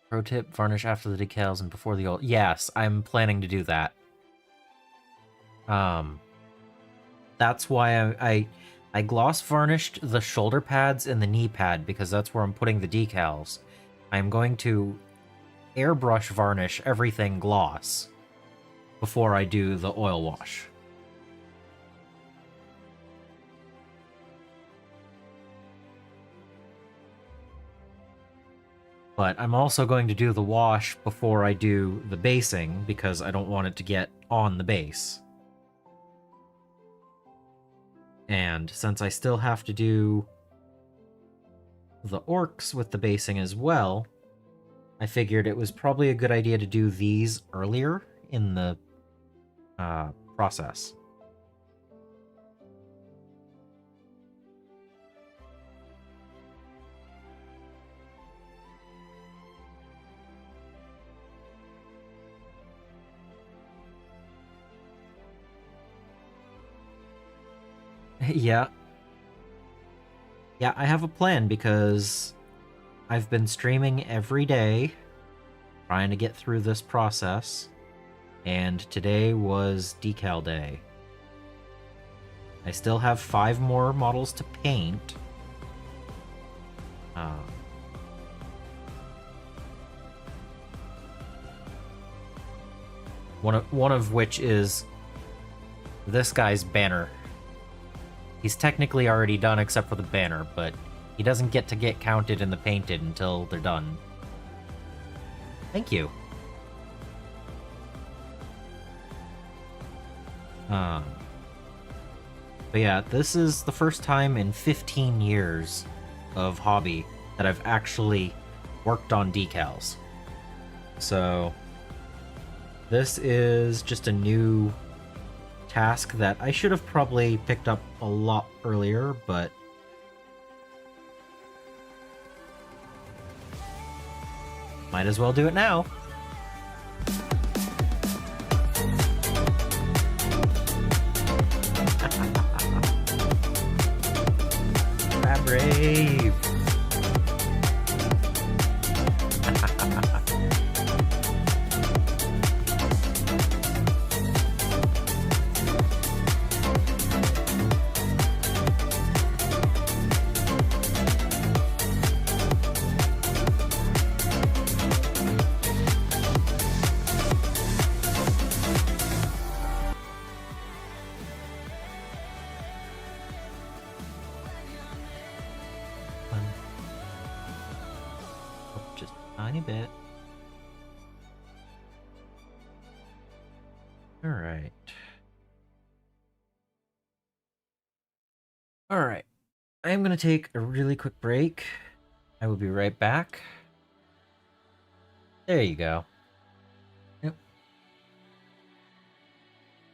Pro tip, varnish after the decals and before the oil. Yes, I'm planning to do that. That's why I gloss varnished the shoulder pads and the knee pad, because that's where I'm putting the decals. I'm going to airbrush varnish everything gloss before I do the oil wash. But I'm also going to do the wash before I do the basing, because I don't want it to get on the base. And since I still have to do the orcs with the basing as well, I figured it was probably a good idea to do these earlier in the process. Yeah. Yeah, I have a plan because I've been streaming every day, trying to get through this process, and today was decal day. I still have 5 more models to paint. One of which is this guy's banner. He's technically already done except for the banner, but he doesn't get to get counted in the painted until they're done. Thank you. But yeah, this is the first time in 15 years of hobby that I've actually worked on decals. So this is just a new task that I should have probably picked up a lot earlier, but might as well do it now. Brave. Just a tiny bit. Alright. Alright. I am going to take a really quick break. I will be right back. There you go. Yep.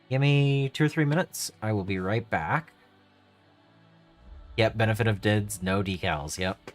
Give me 2 or 3 minutes. I will be right back. Yep, benefit of dids, no decals. Yep.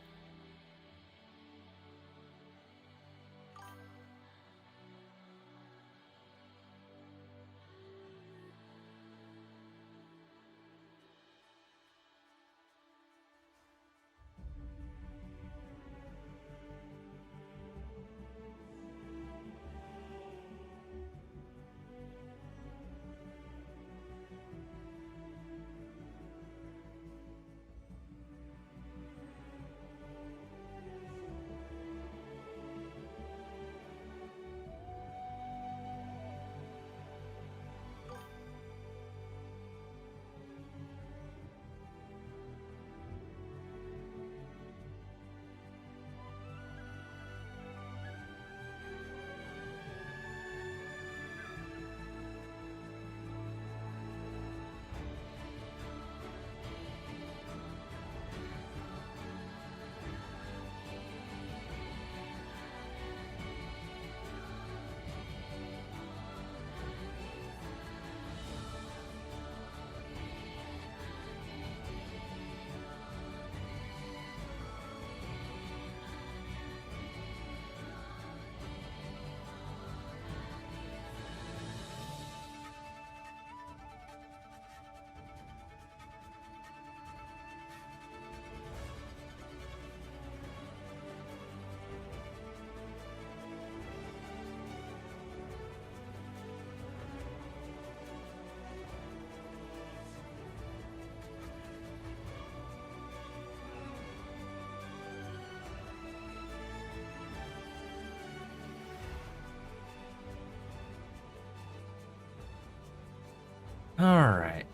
Alright.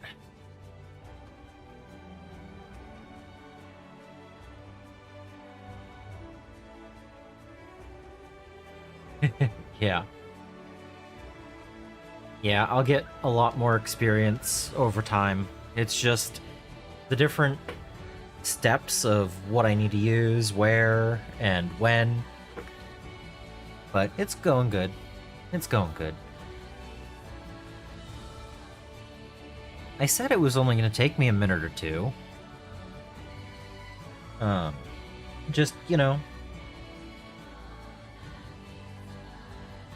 Yeah. Yeah, I'll get a lot more experience over time. It's just the different steps of what I need to use, where, and when. But it's going good. It's going good. I said it was only going to take me a minute or two. Just, you know.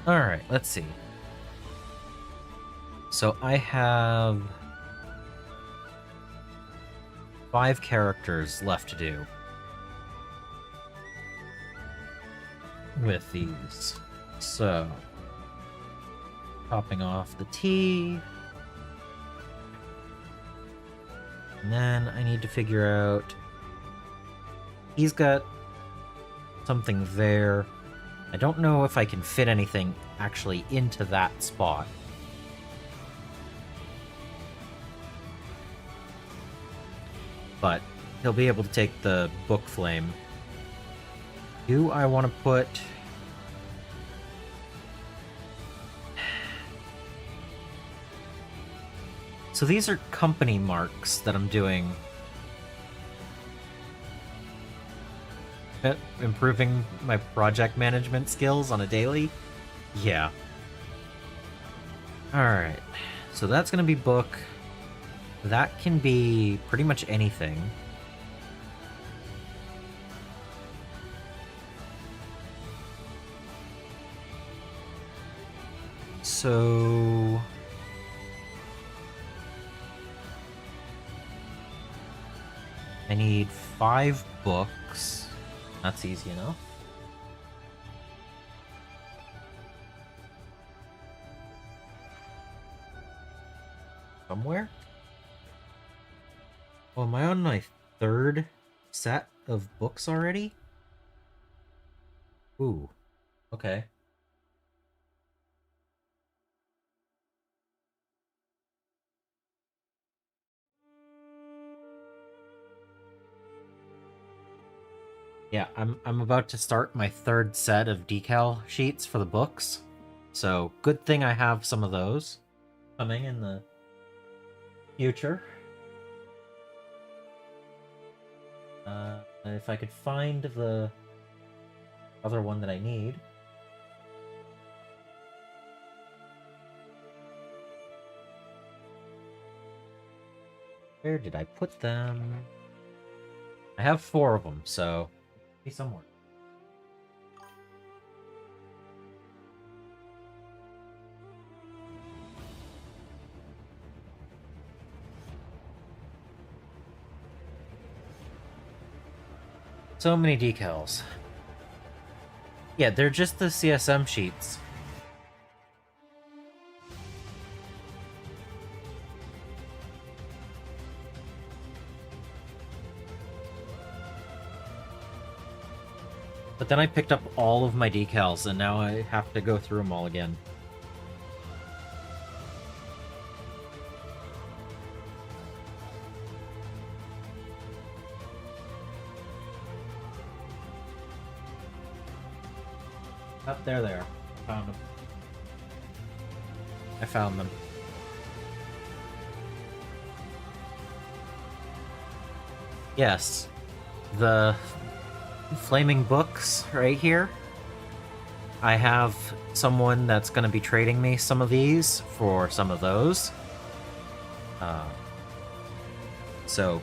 Alright, let's see. So I have 5 characters left to do with these. So, popping off the T. And then I need to figure out... He's got something there. I don't know if I can fit anything actually into that spot. But he'll be able to take the book flame. Do I want to put... So these are company marks that I'm doing. Improving my project management skills on a daily? Yeah. Alright. So that's going to be book. That can be pretty much anything. So... I need 5 books. That's easy enough. Somewhere? Oh, am I on my 3rd set of books already? Ooh. Okay. Yeah, I'm about to start my 3rd set of decal sheets for the books. So, good thing I have some of those coming in the future. If I could find the other one that I need. Where did I put them? I have 4 of them, so be somewhere. So many decals. Yeah, they're just the CSM sheets. But then I picked up all of my decals, and now I have to go through them all again. Oh, there they are. Found them. I found them. Yes. The flaming books right here. I have someone that's going to be trading me some of these for some of those. So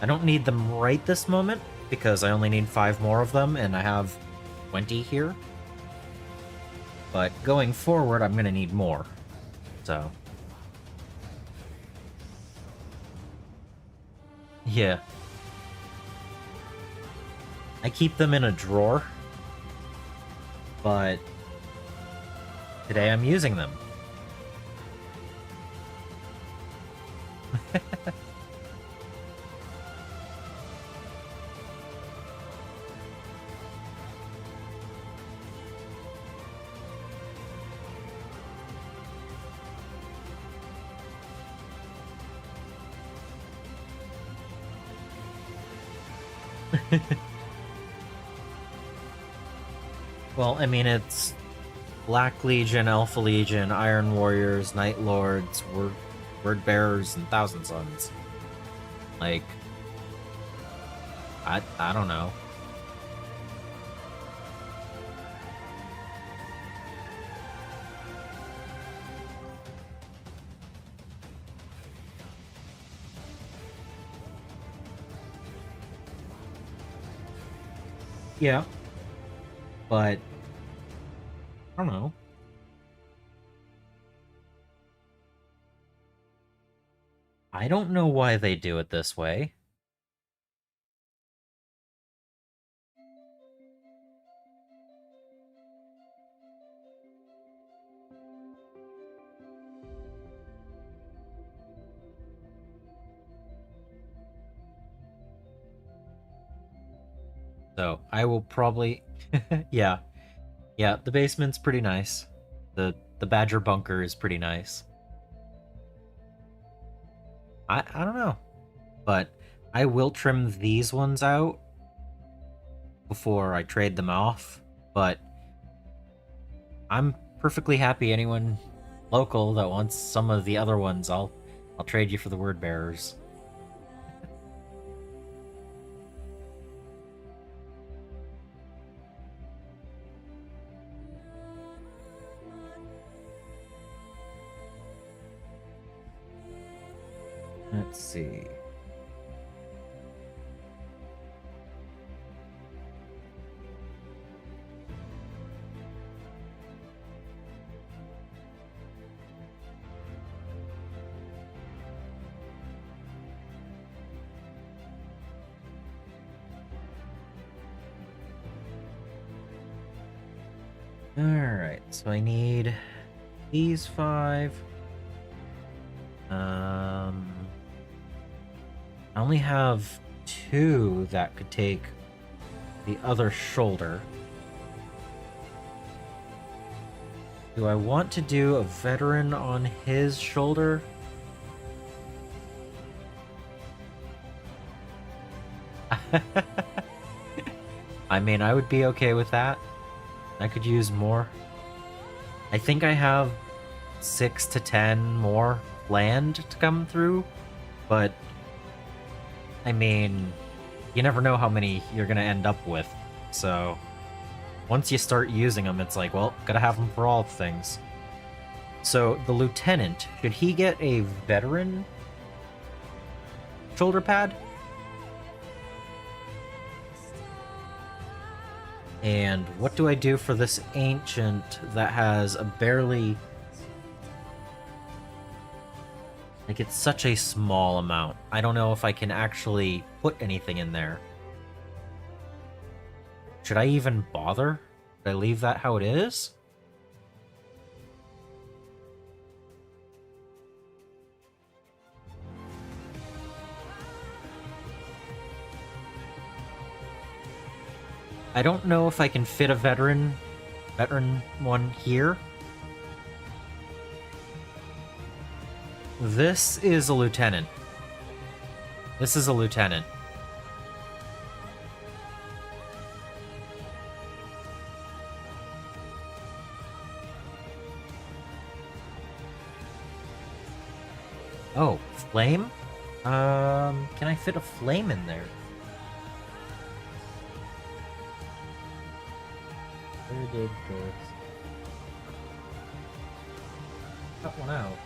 I don't need them right this moment because I only need 5 more of them and I have 20 here. But going forward, I'm going to need more. So yeah. I keep them in a drawer, but today I'm using them. Well, I mean, it's Black Legion, Alpha Legion, Iron Warriors, Night Lords, Word Bearers, and Thousand Sons. Like, I don't know. Yeah, but I don't know. I don't know why they do it this way. So I will probably, yeah, yeah. The basement's pretty nice. The Badger bunker is pretty nice. I don't know, but I will trim these ones out before I trade them off. But I'm perfectly happy. Anyone local that wants some of the other ones, I'll trade you for the word bearers. Let's see. Alright, so I need these 5. I only have 2 that could take the other shoulder. Do I want to do a veteran on his shoulder? I mean, I would be okay with that. I could use more. I think I have 6 to 10 more land to come through, but I mean, you never know how many you're gonna end up with. So once you start using them, it's like, well, gotta have them for all things. So the lieutenant, should he get a veteran shoulder pad? And what do I do for this ancient that has a barely... Like, it's such a small amount. I don't know if I can actually put anything in there. Should I even bother? Should I leave that how it is? I don't know if I can fit a veteran one here. This is a lieutenant. This is a lieutenant. Oh, flame? Can I fit a flame in there? Where did this? Cut one out.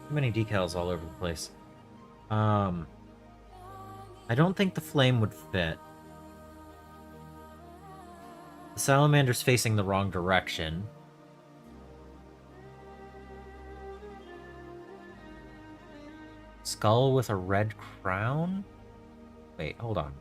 Too many decals all over the place. I don't think the flame would fit. The salamander's facing the wrong direction. Skull with a red crown? Wait, hold on.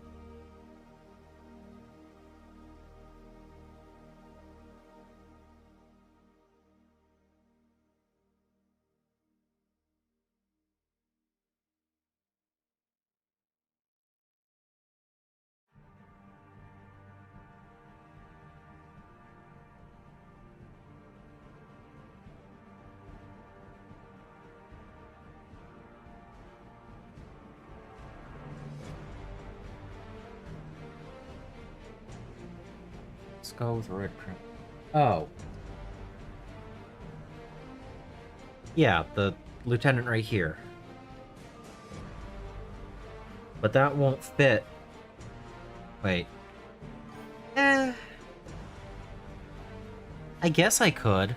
go with red crown. Oh. Yeah, the lieutenant right here. But that won't fit. Wait. I guess I could.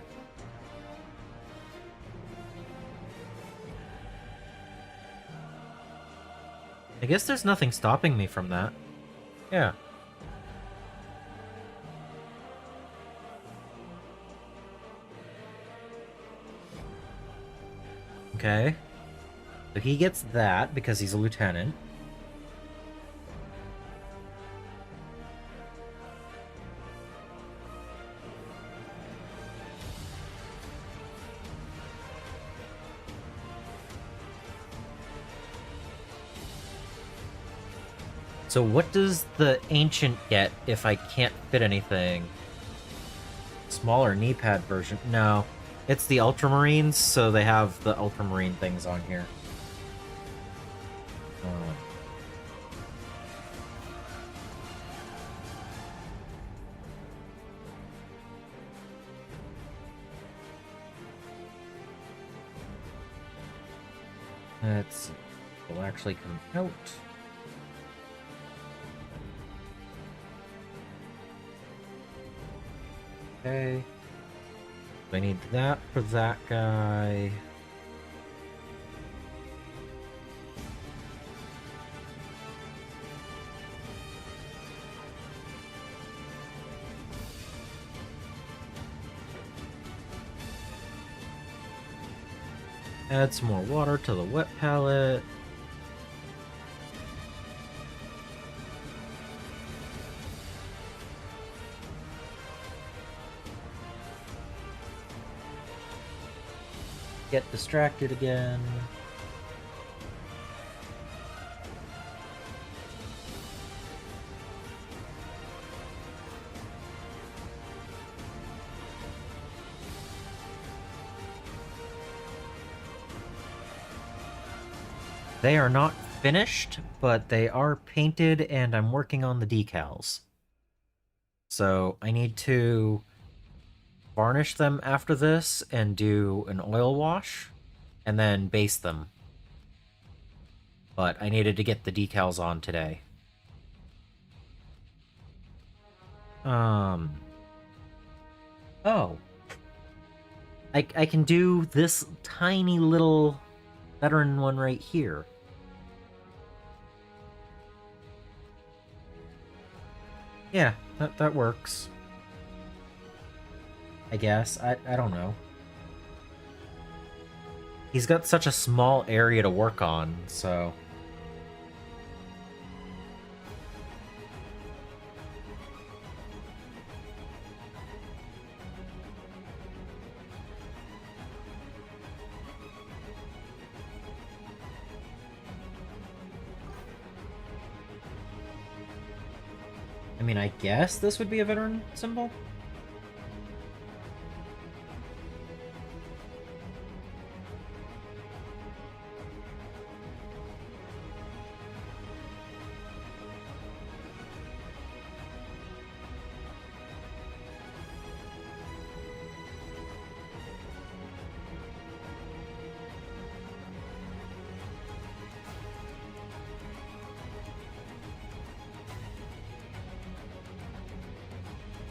I guess there's nothing stopping me from that. Yeah. Okay. So he gets that because he's a lieutenant. So what does the Ancient get if I can't fit anything? Smaller knee pad version? No. It's the Ultramarines, so they have the Ultramarine things on here. Let's see. It'll actually come out. Okay. I need that for that guy. Add some more water to the wet palette. Get distracted again. They are not finished, but they are painted and I'm working on the decals. So I need to varnish them after this and do an oil wash and then base them. But I needed to get the decals on today. Oh. I can do this tiny little veteran one right here. Yeah, that works. I guess. I don't know. He's got such a small area to work on, so... I mean, I guess this would be a veteran symbol?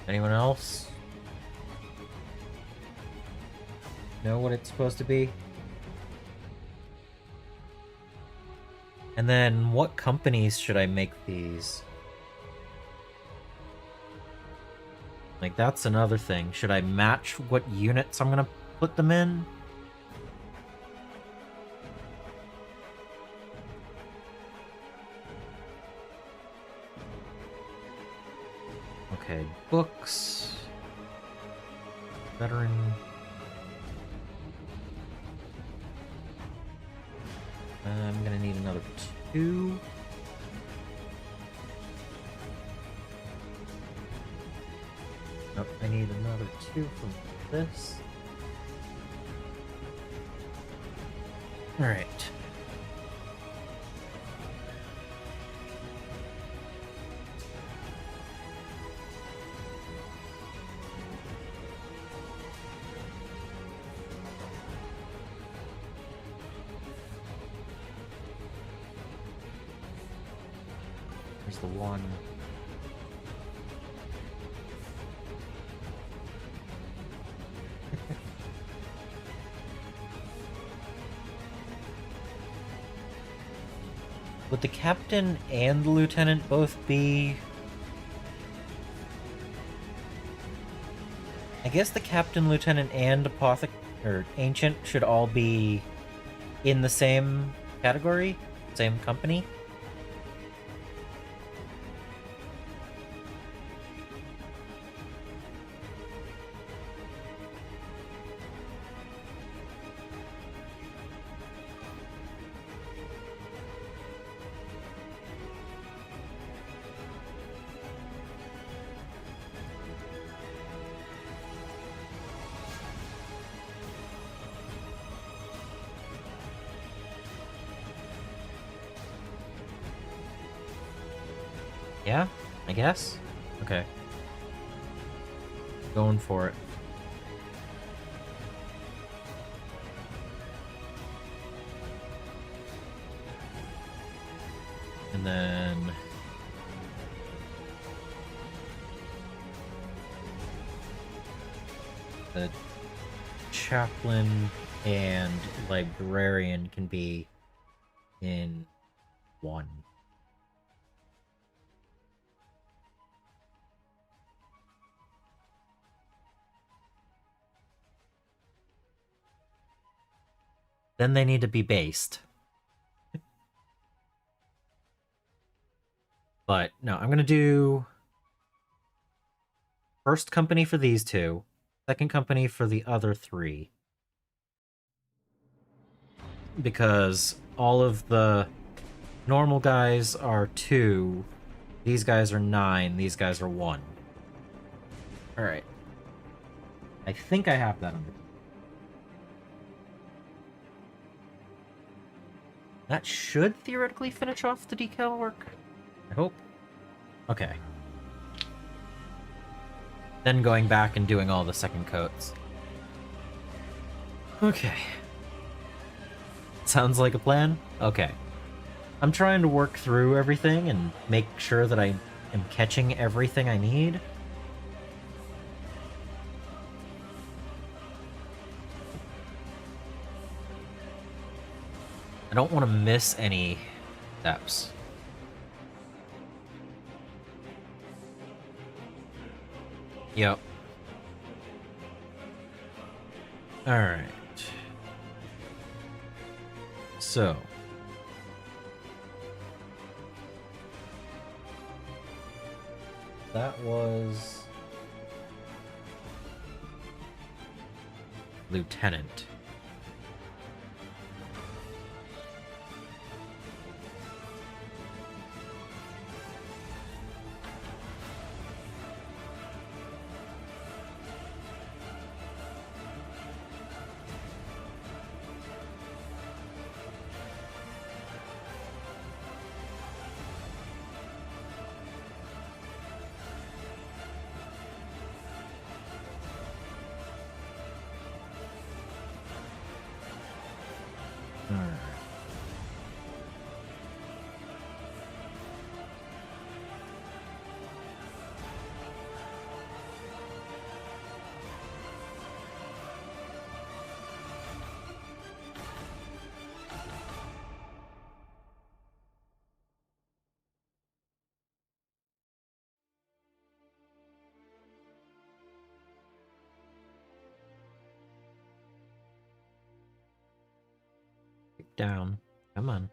Anyone else know what it's supposed to be? And then what companies should I make these? Like, that's another thing. Should I match what units I'm gonna put them in? Okay, books. Veteran. I'm gonna need another 2. Nope, I need another 2 from this. Alright. Where's the one? Would the captain and the lieutenant both be... I guess the captain, lieutenant, and ancient should all be in the same category? Same company? Yeah, I guess. Okay. Going for it. And then... the chaplain and librarian can be in one. Then they need to be based. But no, I'm gonna do first company for these two, second company for the other three. Because all of the normal guys are 2, these guys are 9, these guys are 1. Alright. I think I have that under. That should theoretically finish off the decal work. I hope. Okay. Then going back and doing all the second coats. Okay. Sounds like a plan? Okay. I'm trying to work through everything and make sure that I am catching everything I need. I don't want to miss any steps. Yep. Alright. So. That was... Lieutenant. Down. Come on.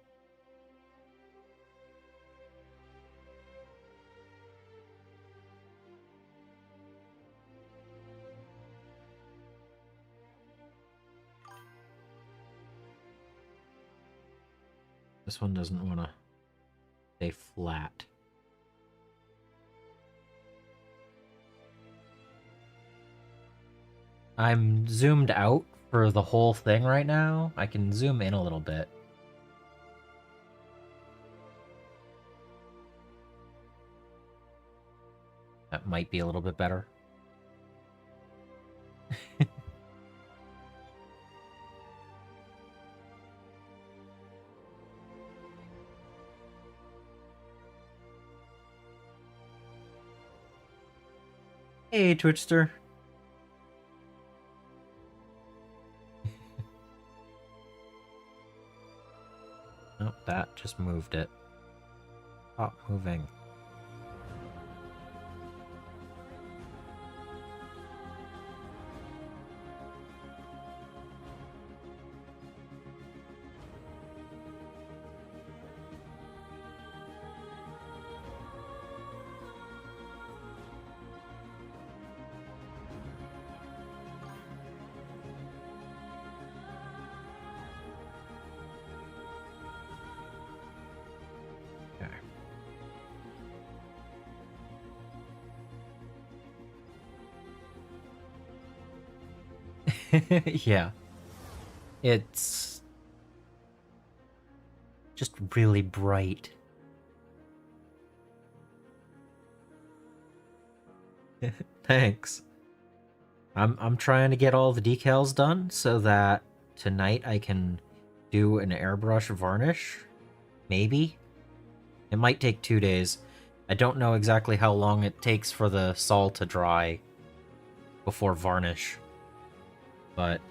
This one doesn't want to stay flat. I'm zoomed out for the whole thing right now. I can zoom in a little bit. That might be a little bit better. Hey, Twitchster. Nope, that just moved it. Stop moving. Yeah. It's just really bright. Thanks. I'm trying to get all the decals done so that tonight I can do an airbrush varnish. Maybe. It might take 2 days. I don't know exactly how long it takes for the sol to dry before varnish. But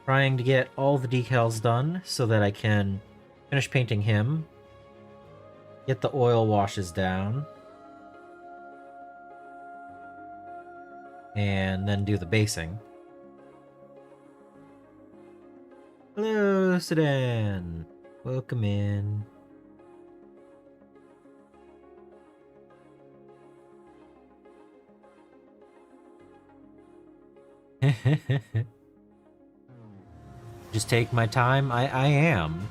trying to get all the decals done so that I can finish painting him, get the oil washes down, and then do the basing. Hello, Sedan. Welcome in. Just take my time. I am.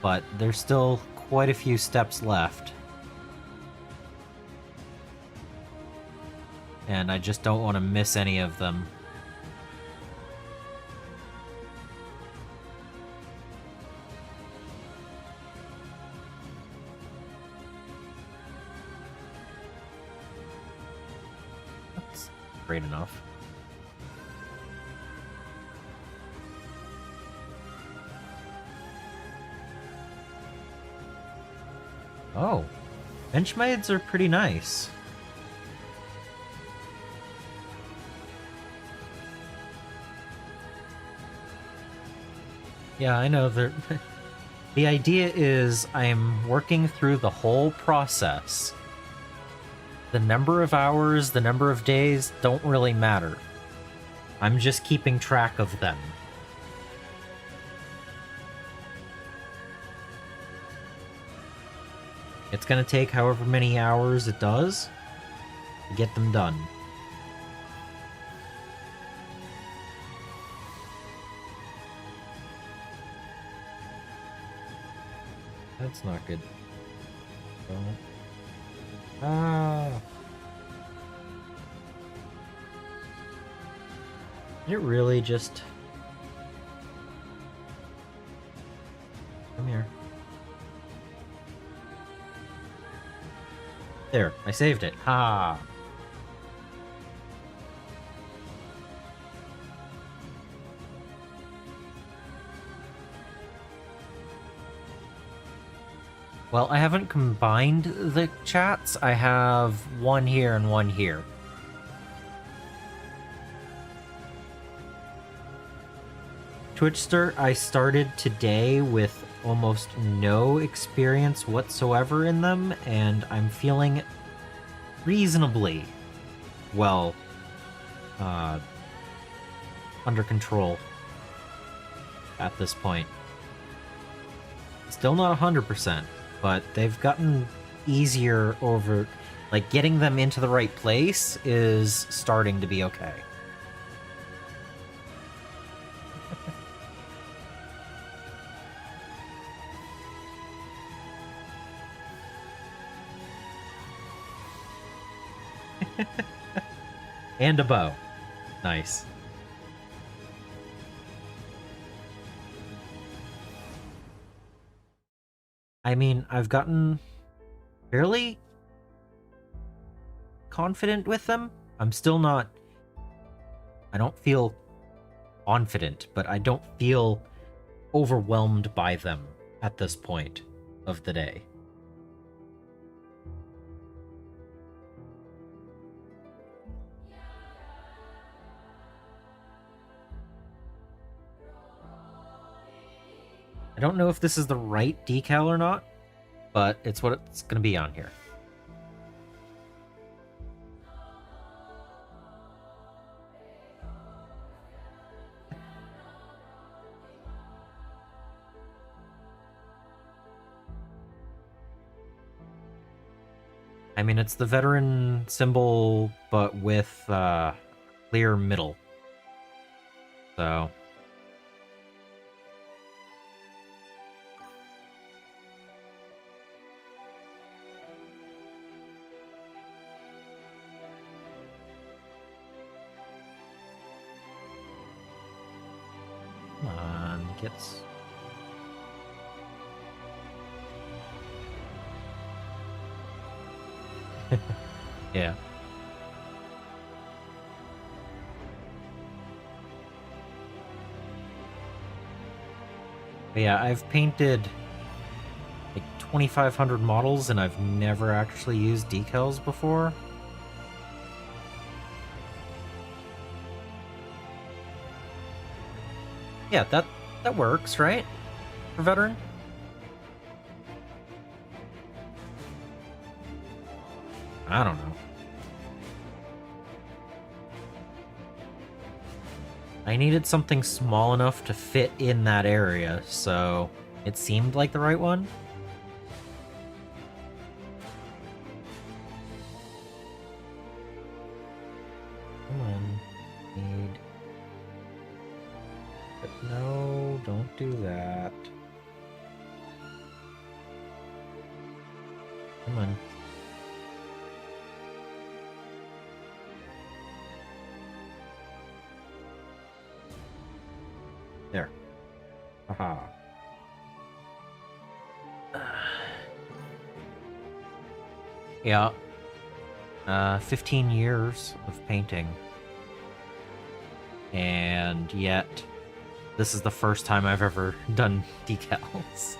But there's still quite a few steps left. And I just don't want to miss any of them. That's great enough. Oh, Benchmades are pretty nice. Yeah, I know. The idea is I'm working through the whole process. The number of hours, the number of days don't really matter. I'm just keeping track of them. It's gonna take however many hours it does to get them done. That's not good. Don't. Ah. It really just... Come here. There, I saved it. Ha! Well, I haven't combined the chats. I have one here and one here. Twitchster, I started today with almost no experience whatsoever in them, and I'm feeling reasonably well under control at this point. Still not 100%, but they've gotten easier over... Like, getting them into the right place is starting to be okay. And a bow. Nice. I mean, I've gotten fairly confident with them. I'm still not... I don't feel confident, but I don't feel overwhelmed by them at this point of the day. I don't know if this is the right decal or not, but it's what it's going to be on here. I mean, it's the veteran symbol, but with clear middle. So... Come on, gets... Yeah. But yeah, I've painted like 2,500 models and I've never actually used decals before. Yeah, that works, right? For veteran? I don't know. I needed something small enough to fit in that area, so it seemed like the right one. Come on, need... But no, don't do that. Come on. There. Haha. Yeah. 15 years of painting. And yet, this is the first time I've ever done decals.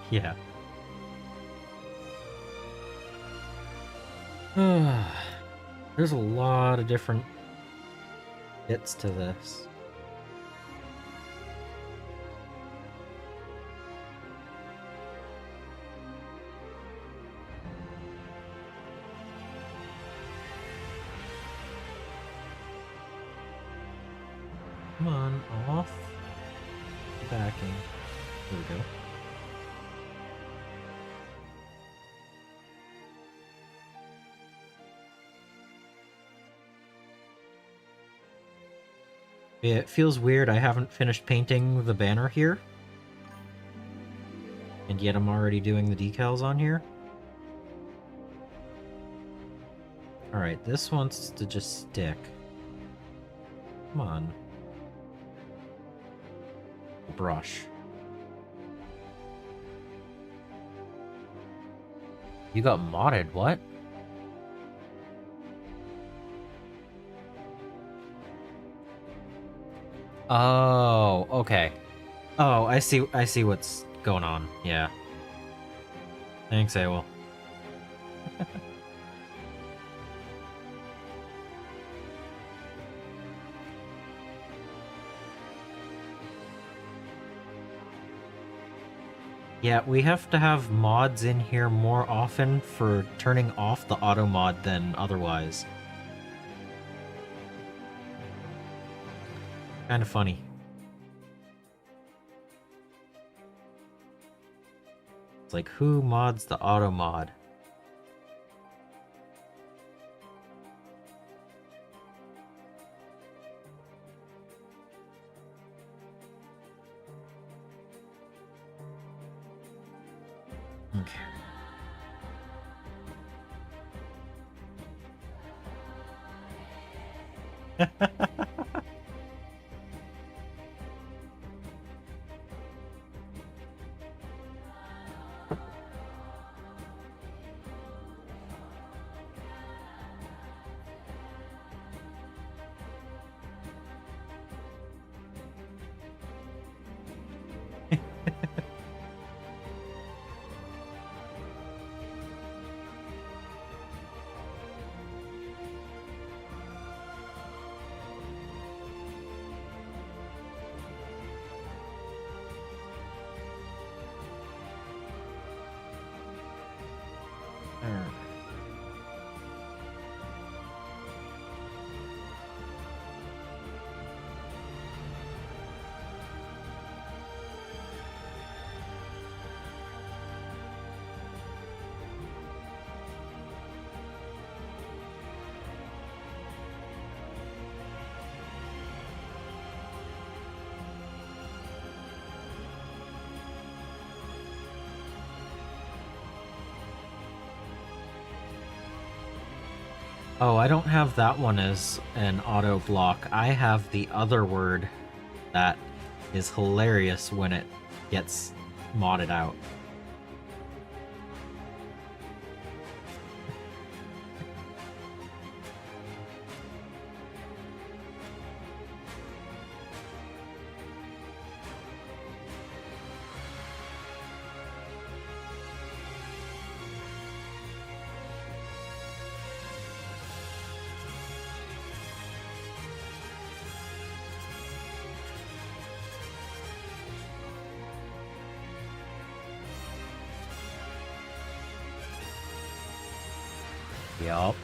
Yeah. There's a lot of different bits to this. Come on, off the backing. There we go. It feels weird, I haven't finished painting the banner here. And yet I'm already doing the decals on here. Alright, this wants to just stick. Come on. Brush. You got modded, what? Oh, okay. Oh, I see what's going on. Yeah. Thanks, AWOL. Yeah, we have to have mods in here more often for turning off the auto mod than otherwise. Kind of funny. It's like, who mods the auto mod? Okay. Oh, I don't have that one as an auto block. I have the other word that is hilarious when it gets modded out. Yup.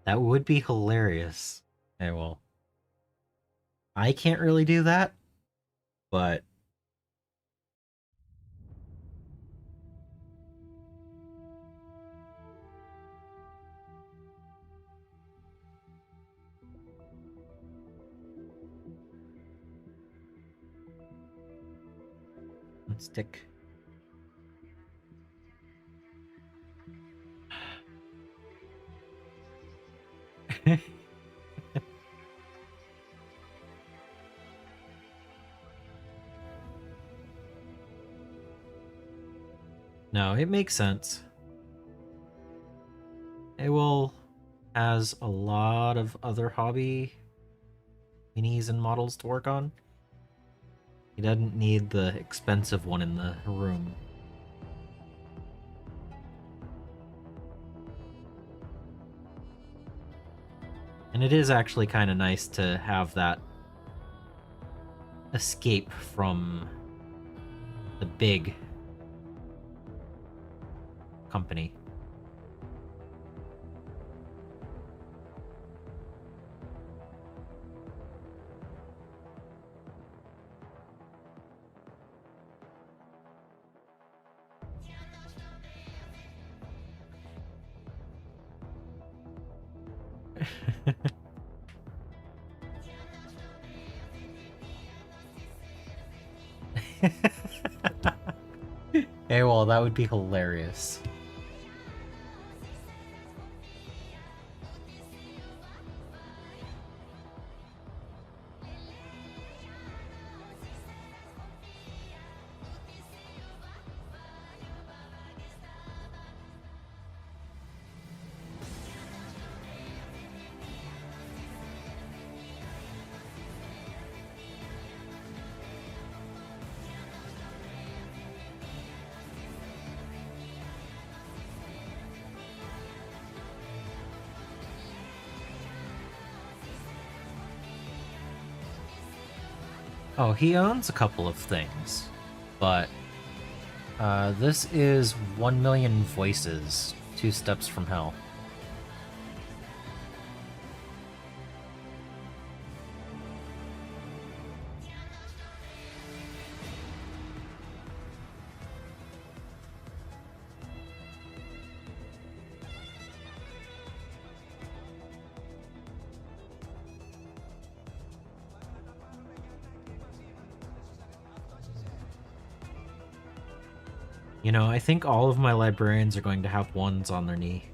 That would be hilarious. Okay, well, I can't really do that, but let's stick. No, it makes sense. It has a lot of other hobby minis and models to work on. He doesn't need the expensive one in the room. And it is actually kind of nice to have that escape from the big company. Hey, well, that would be hilarious. Oh, he owns a couple of things, but this is 1 million voices, 2 steps from hell. You know, I think all of my librarians are going to have 1s on their knee.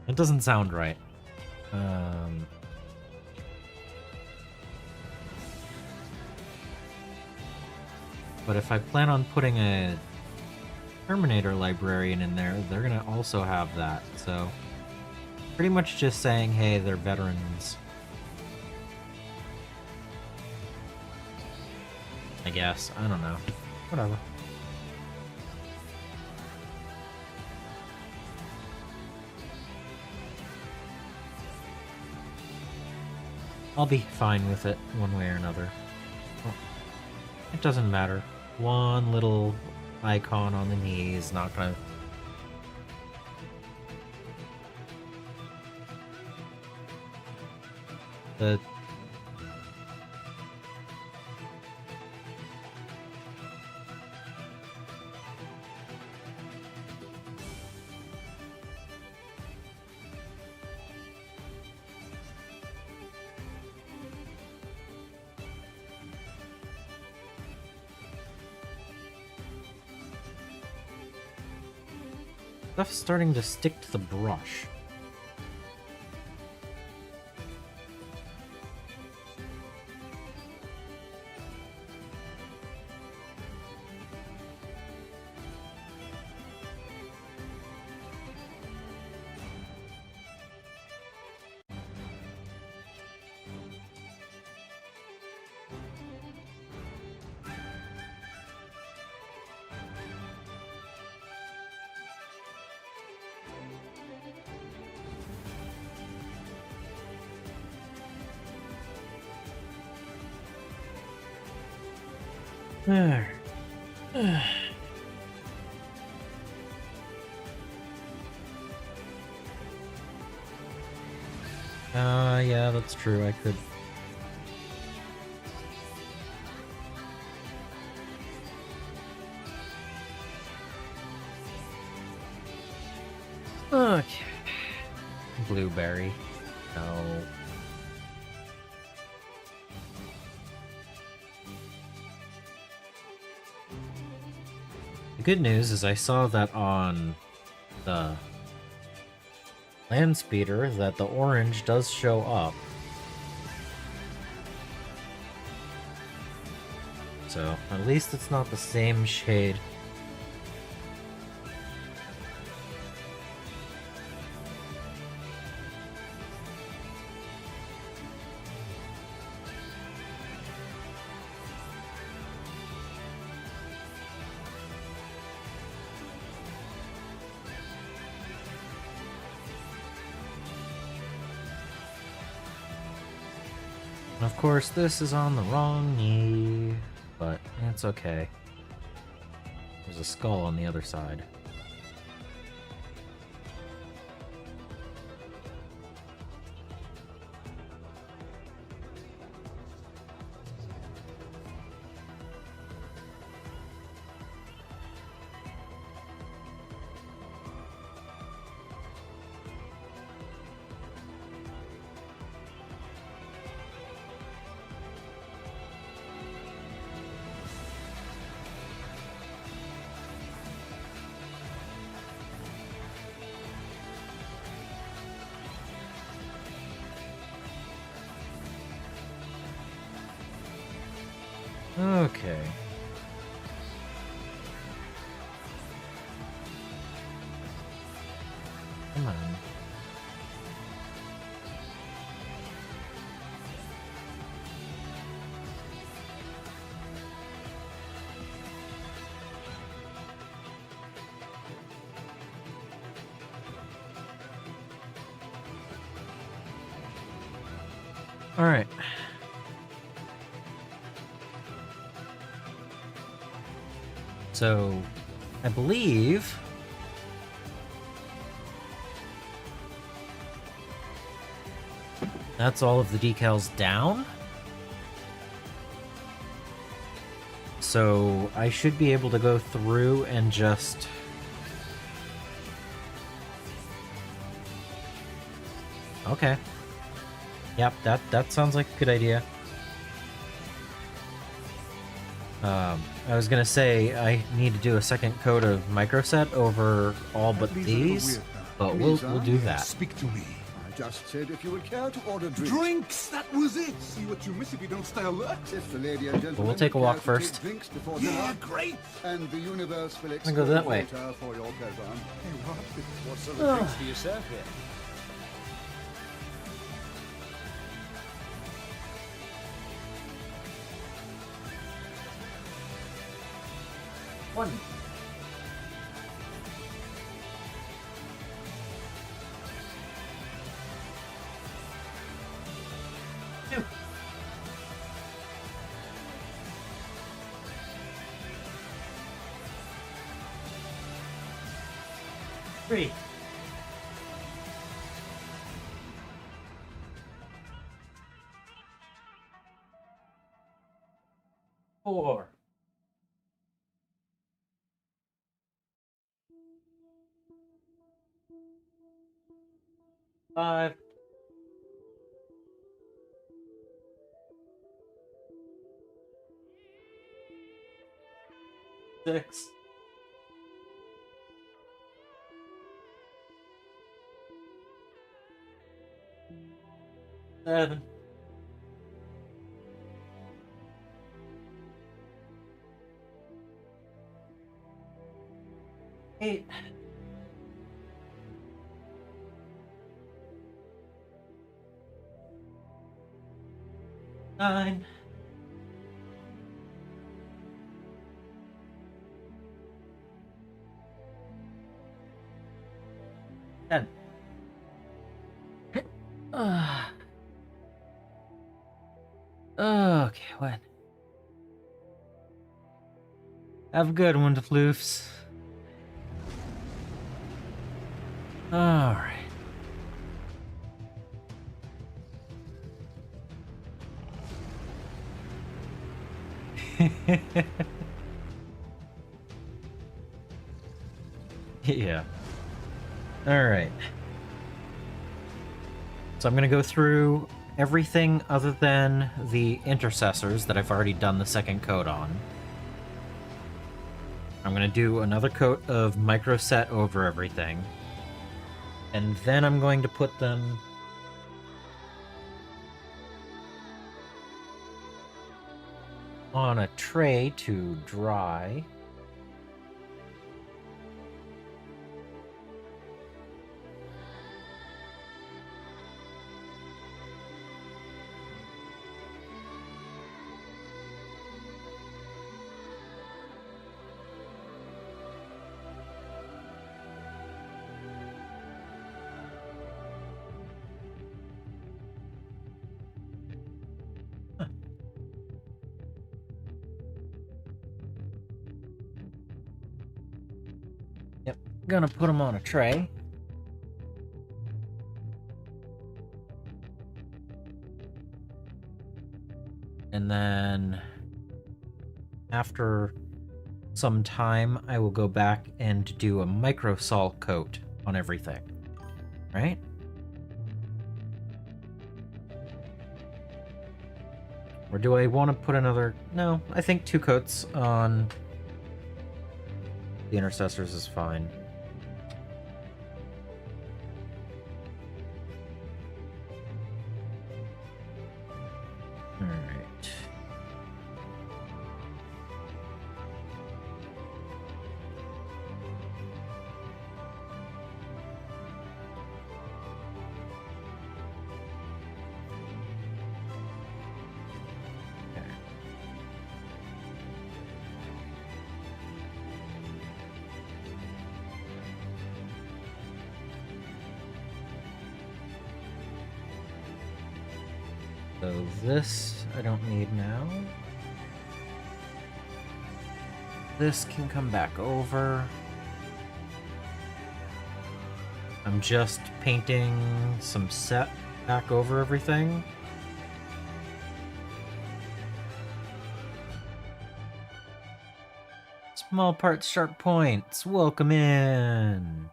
It doesn't sound right. But if I plan on putting a Terminator librarian in there, they're gonna also have that. So pretty much just saying, hey, they're veterans. I guess. I don't know. Whatever. I'll be fine with it one way or another. Well, it doesn't matter. One little icon on the knee is not gonna... The... Stuff's starting to stick to the brush. Yeah, that's true. I could... Okay. Blueberry. No. The good news is I saw that on the land speeder that the orange does show up. So at least it's not the same shade. Of course, this is on the wrong knee, but it's okay. There's a skull on the other side. Okay. Come on. All right. So, I believe that's all of the decals down. So I should be able to go through and just... Okay. Yep, that sounds like a good idea. I was gonna say I need to do a second coat of microset over all but these, but we'll do that. Speak to me. I just said if you would care to order drinks. Drinks! That was it! See what you miss if you don't stay alert. If the lady and gentleman we'll take a walk care to first. take drinks before Yeah, dinner, great! and the universe will I'm gonna go that way. water for your pleasure. Hey, What sort of drinks do you serve here? One. Two. Three. Four. Five. Six. Seven. Eight. Nine. 10. Okay, what? Have a good one, Floofs. Alright. Yeah. Alright. So I'm going to go through everything other than the intercessors that I've already done the second coat on. I'm going to do another coat of microset over everything. And then I'm going to put them on a tray to dry. Yep, gonna put them on a tray. And then after some time, I will go back and do a microsol coat on everything, right? Or do I want to put another... No, I think 2 coats on the intercessors is fine. Alright. So this I don't need now. This can come back over. I'm just painting some set back over everything. Small parts, sharp points. Welcome in.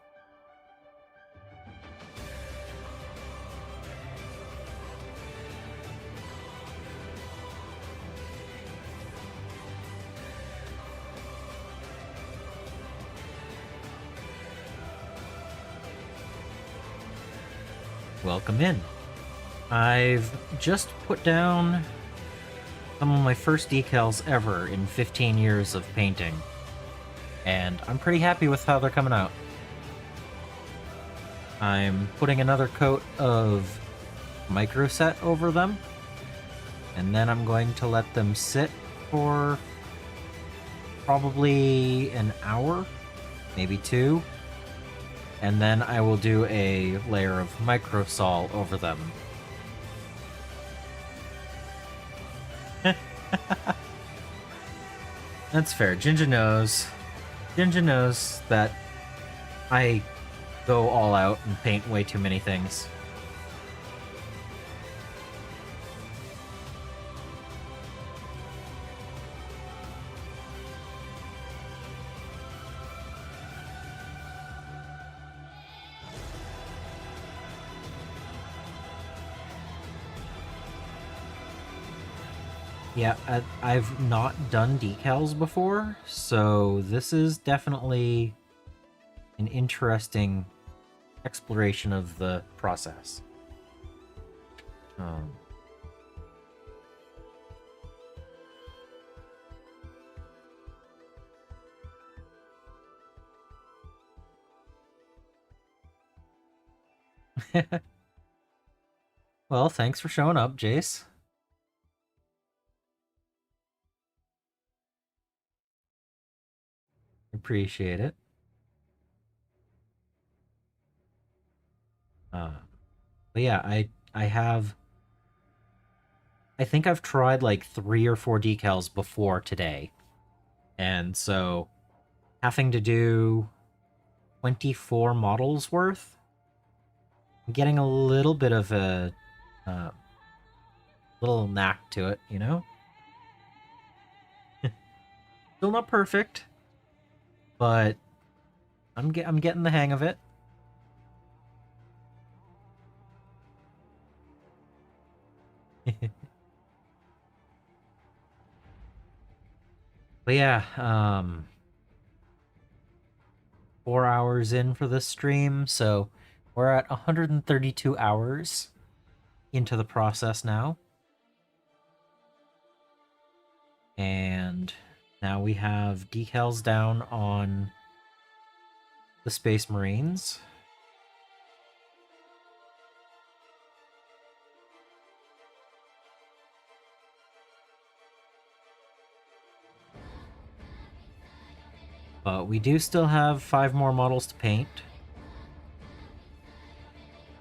Welcome in. I've just put down some of my first decals ever in 15 years of painting, and I'm pretty happy with how they're coming out. I'm putting another coat of microset over them, and then I'm going to let them sit for probably an hour, maybe 2. And then I will do a layer of microsol over them. That's fair. Ginger knows. Ginger knows that I go all out and paint way too many things. Yeah, I've not done decals before, so this is definitely an interesting exploration of the process. Well, thanks for showing up, Jace. Appreciate it. But yeah, I think I've tried like 3 or 4 decals before today. And so having to do 24 models worth, I'm getting a little bit of a little knack to it, you know? Still not perfect, but I'm getting the hang of it. But yeah, 4 hours in for this stream, so we're at 132 hours into the process now. And now we have decals down on the Space Marines. But we do still have 5 more models to paint.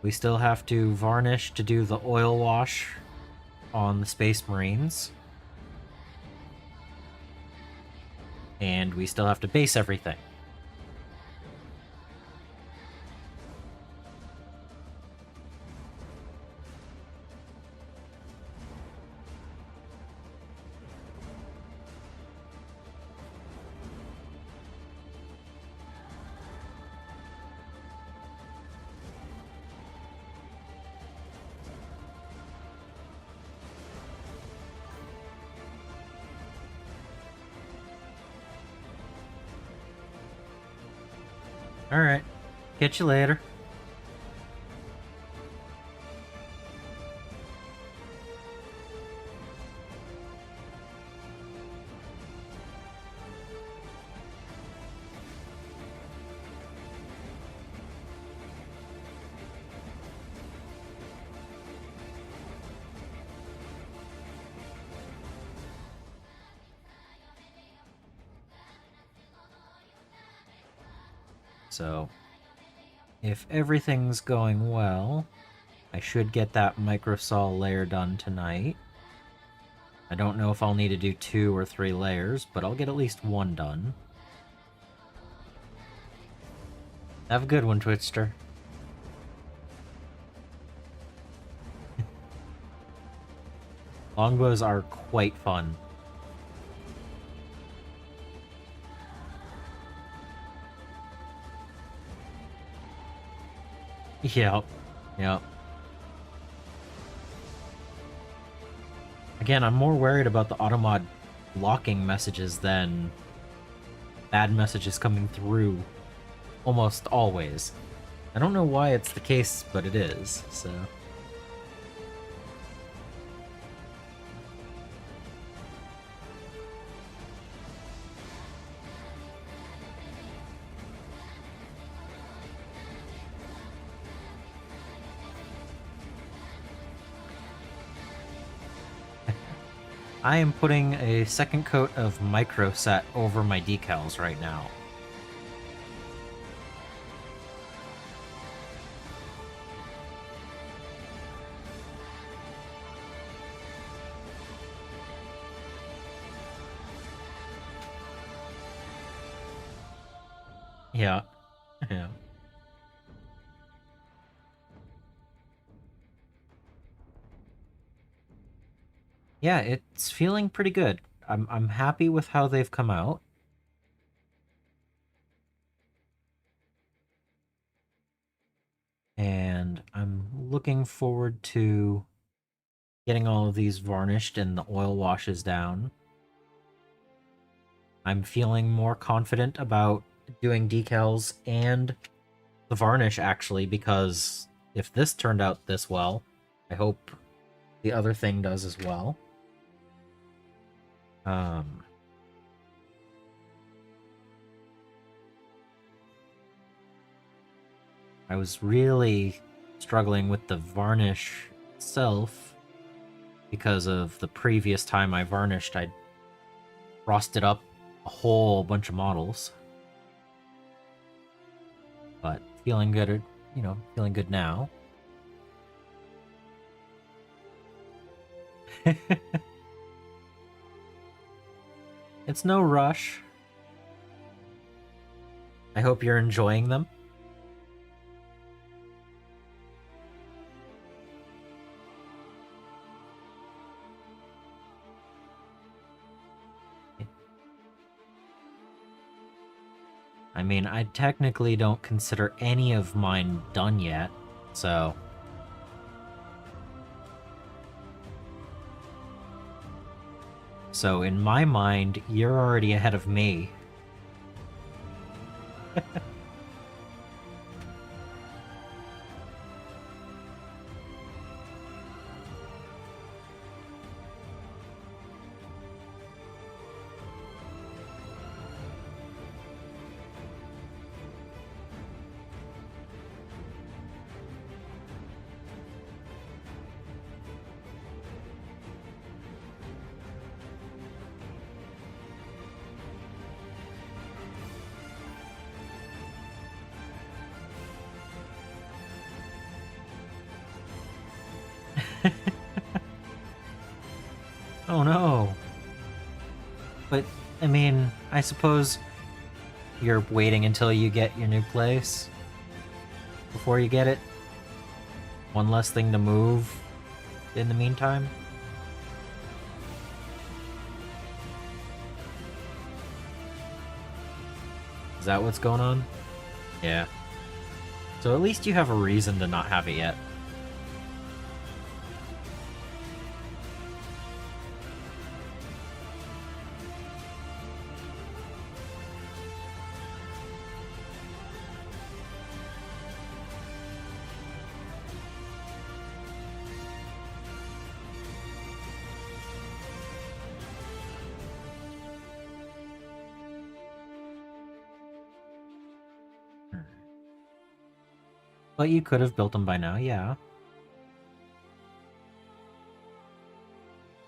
We still have to varnish to do the oil wash on the Space Marines. And we still have to base everything. Alright. Catch you later. So, if everything's going well, I should get that microsol layer done tonight. I don't know if I'll need to do 2 or 3 layers, but I'll get at least 1 done. Have a good one, Twitster. Longbows are quite fun. Yep. Yep. Again, I'm more worried about the automod blocking messages than bad messages coming through almost always. I don't know why it's the case, but it is, so... I am putting a second coat of micro set over my decals right now. Yeah. Yeah. Yeah, it's feeling pretty good. I'm happy with how they've come out. And I'm looking forward to getting all of these varnished and the oil washes down. I'm feeling more confident about doing decals and the varnish, actually, because if this turned out this well, I hope the other thing does as well. I was really struggling with the varnish itself because of the previous time I varnished, I frosted up a whole bunch of models. But feeling good, feeling good now. It's no rush. I hope you're enjoying them. I mean, I technically don't consider any of mine done yet, so... So in my mind, you're already ahead of me. Oh no. But, I mean, I suppose you're waiting until you get your new place before you get it? One less thing to move in the meantime? Is that what's going on? Yeah. So at least you have a reason to not have it yet. But you could have built them by now, yeah.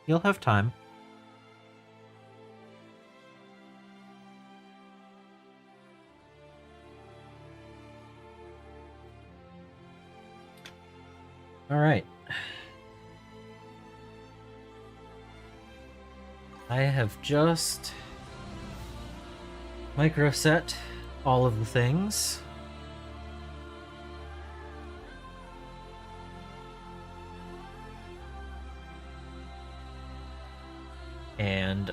You'll have time. Alright. I have just microset all of the things. And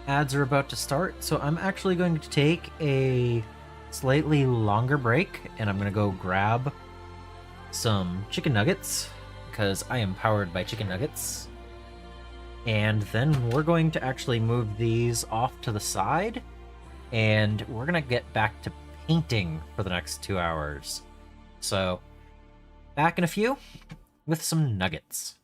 ads are about to start, so I'm actually going to take a slightly longer break, and I'm going to go grab some chicken nuggets, because I am powered by chicken nuggets. And then we're going to actually move these off to the side, and we're going to get back to painting for the next 2 hours. So, back in a few with some nuggets.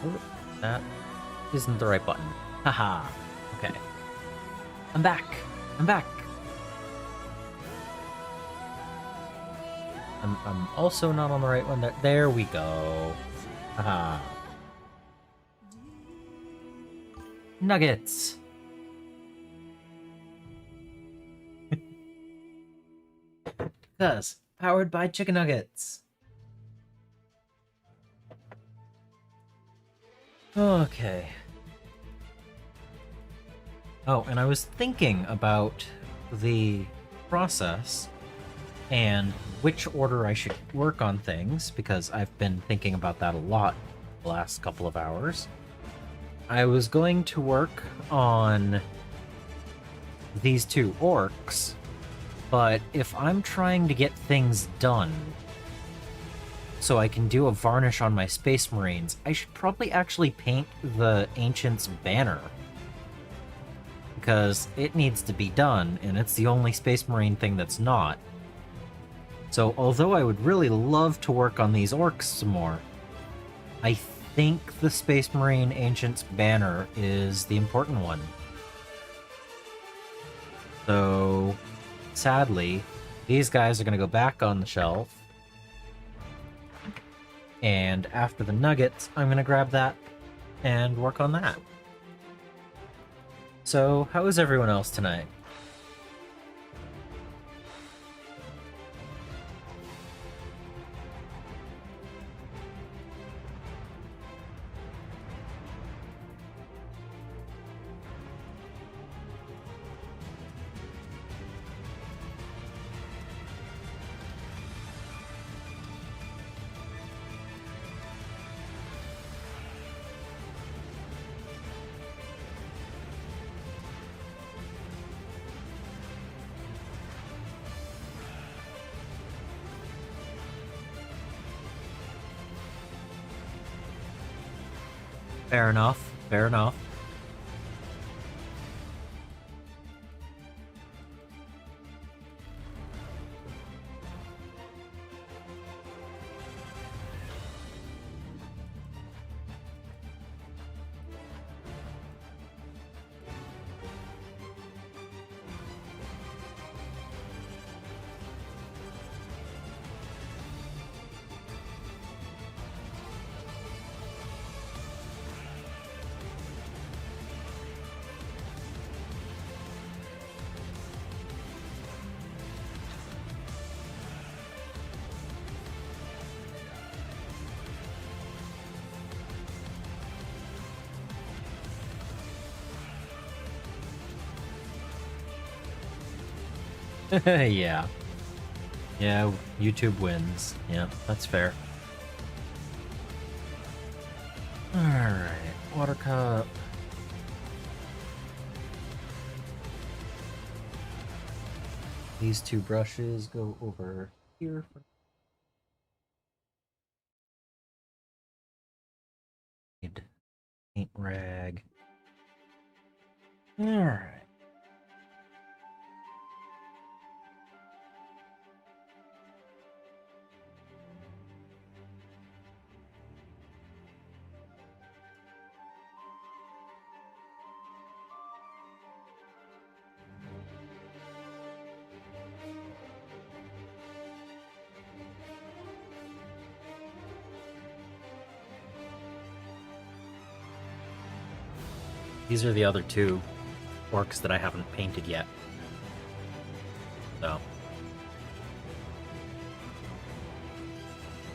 Oh, that isn't the right button. Haha. Okay. I'm back. I'm back. I'm also not on the right one. There we go. Haha. Nuggets. Cuz powered by chicken nuggets. Okay. Oh, and I was thinking about the process and which order I should work on things, because I've been thinking about that a lot the last couple of hours. I was going to work on these two orcs, but if I'm trying to get things done so I can do a varnish on my Space Marines, I should probably actually paint the Ancient's banner, because it needs to be done, and it's the only Space Marine thing that's not. So although I would really love to work on these orcs some more, I think the Space Marine Ancient's banner is the important one. So sadly, these guys are going to go back on the shelf, and after the nuggets, I'm going to grab that and work on that. So how is everyone else tonight? Fair enough, fair enough. Yeah. Yeah, YouTube wins. Yeah, that's fair. Alright, water cup. These two brushes go over here. Need paint rag. Alright. These are the other two orcs that I haven't painted yet. So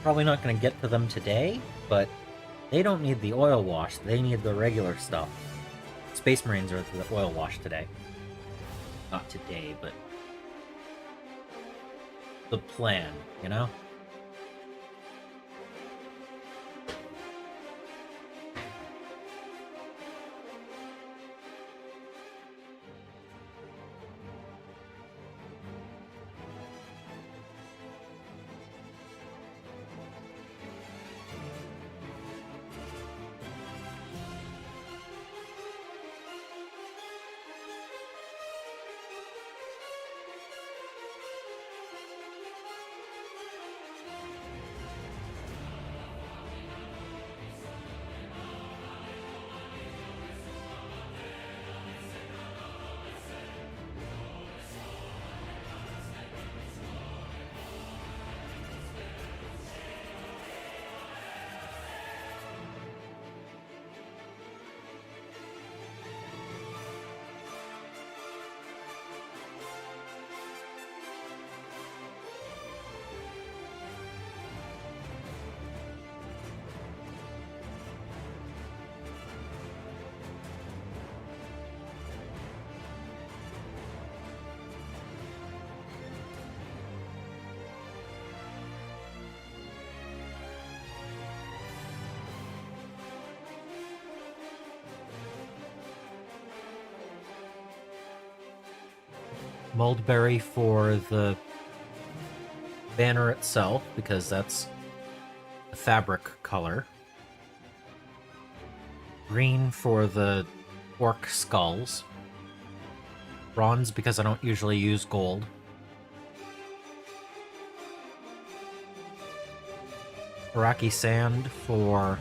probably not going to get to them today, but they don't need the oil wash. They need the regular stuff. Space Marines are the oil wash today. Not today, but the plan, you know? Mulberry for the banner itself, because that's the fabric color. Green for the orc skulls. Bronze because I don't usually use gold. Iraqi sand for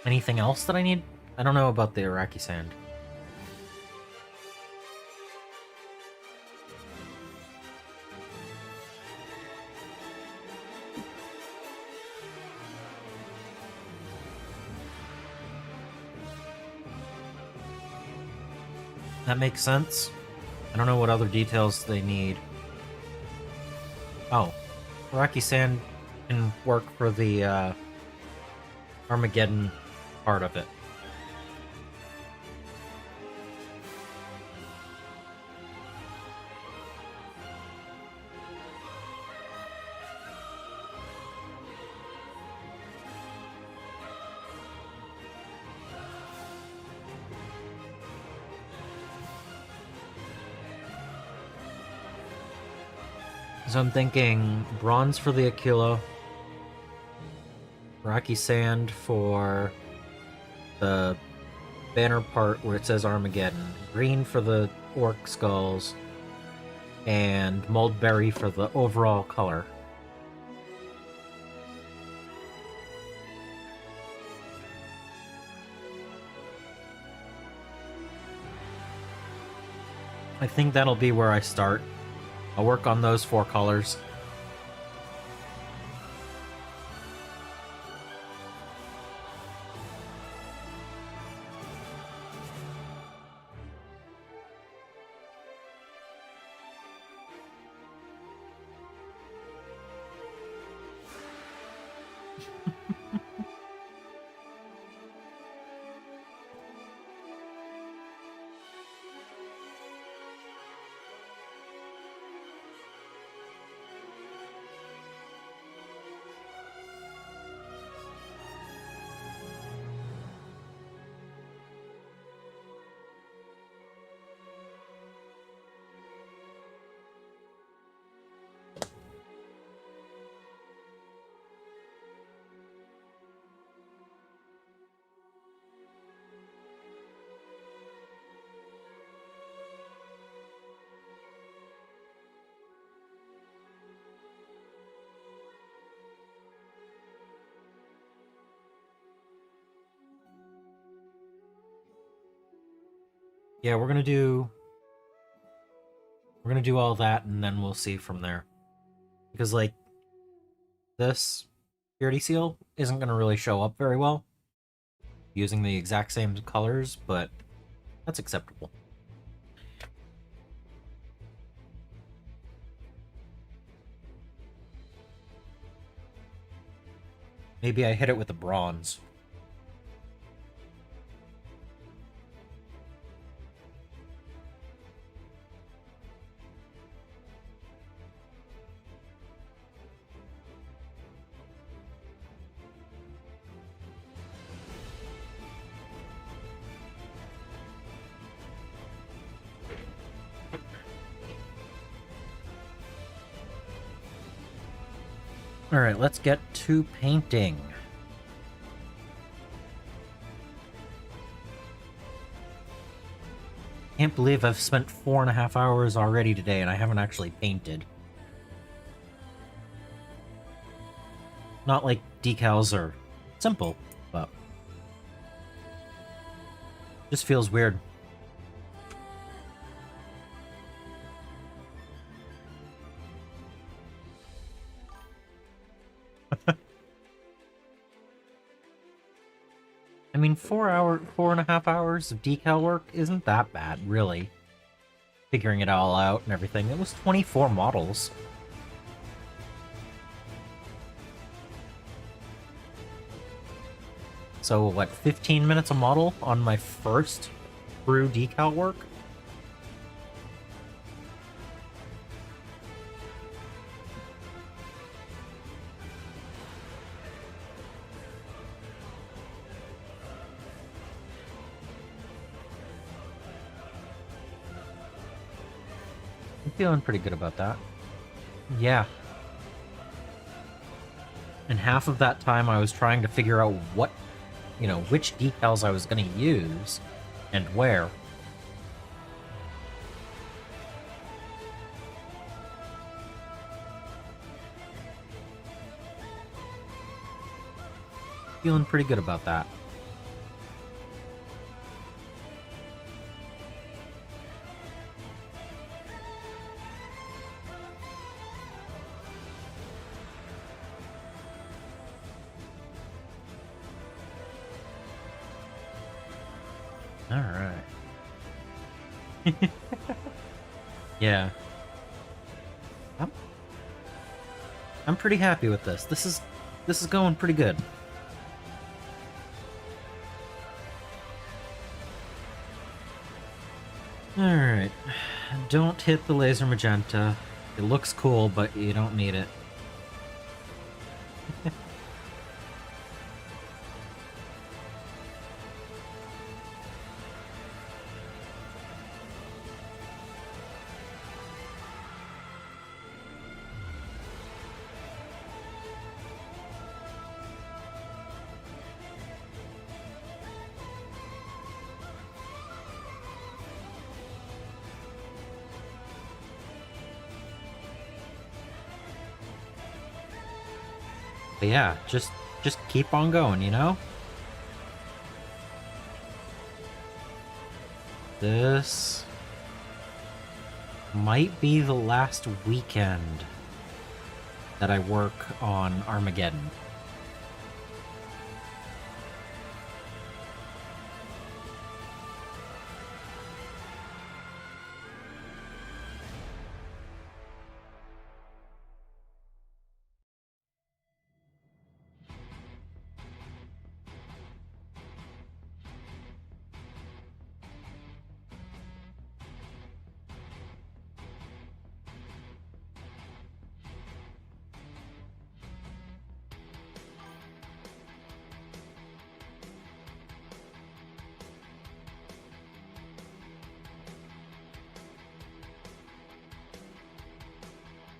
anything else that I need? I don't know about the Iraqi sand. That makes sense. I don't know what other details they need. Oh, Iraqi sand can work for the Armageddon part of it. So I'm thinking bronze for the Aquila, Rocky sand for the banner part where it says Armageddon, green for the orc skulls, and mulberry for the overall color. I think that'll be where I start. I'll work on those 4 colors. Yeah, we're gonna do all that, and then we'll see from there. Because, like, this purity seal isn't gonna really show up very well using the exact same colors, but that's acceptable. Maybe I hit it with the bronze. Alright, let's get to painting. Can't believe I've spent 4.5 hours already today and I haven't actually painted. Not like decals are simple, but just feels weird. I mean, 4.5 hours of decal work isn't that bad, really. Figuring it all out and everything. It was 24 models. So, what, 15 minutes a model on my first brew decal work? Feeling pretty good about that. Yeah. And half of that time I was trying to figure out what, which decals I was going to use and where. Feeling pretty good about that. All right. Yeah. I'm pretty happy with this. This is going pretty good. Alright. Don't hit the laser magenta. It looks cool, but you don't need it. But yeah, just keep on going, you know? This might be the last weekend that I work on Armageddon.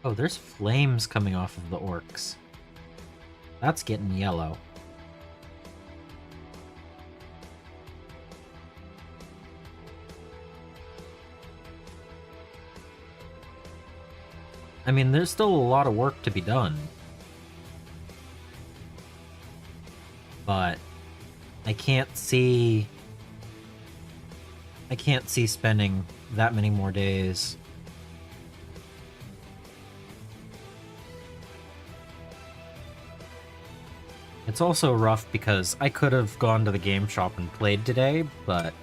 Oh, there's flames coming off of the orcs. That's getting yellow. I mean, there's still a lot of work to be done. But I can't see spending that many more days. It's also rough because I could have gone to the game shop and played today, but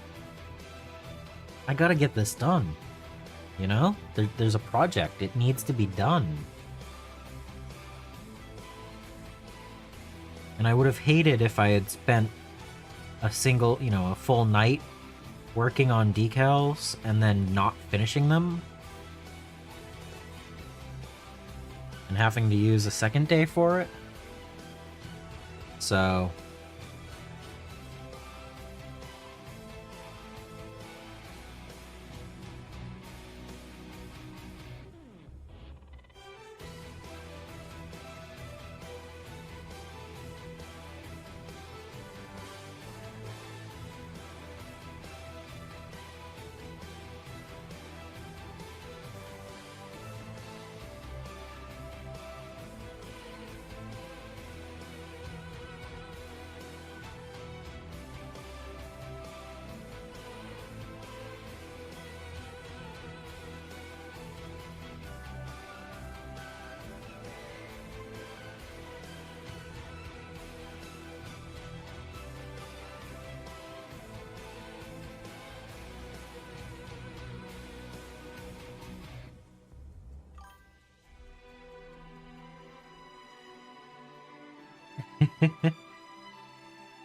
I gotta get this done. You know? There's a project. It needs to be done. And I would have hated if I had spent a full night working on decals and then not finishing them. And having to use a second day for it. So...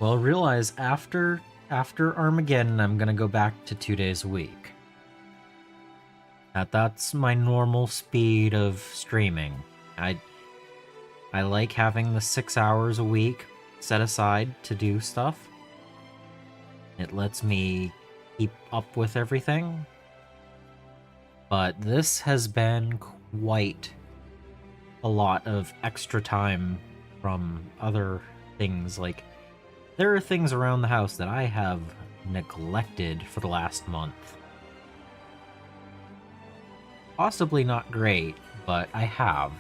Well, realize after Armageddon, I'm gonna go back to 2 days a week. That's my normal speed of streaming. I like having the 6 hours a week set aside to do stuff. It lets me keep up with everything. But this has been quite a lot of extra time from other things. Like, there are things around the house that I have neglected for the last month. Possibly not great, but I have.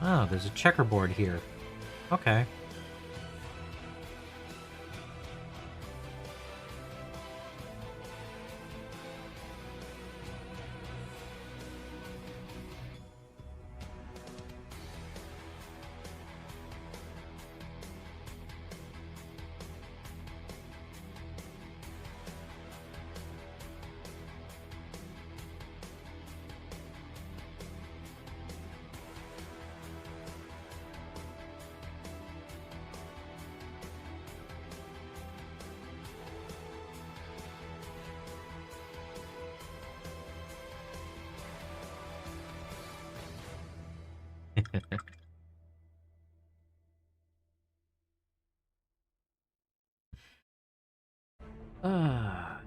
Oh, there's a checkerboard here. Okay. Ah.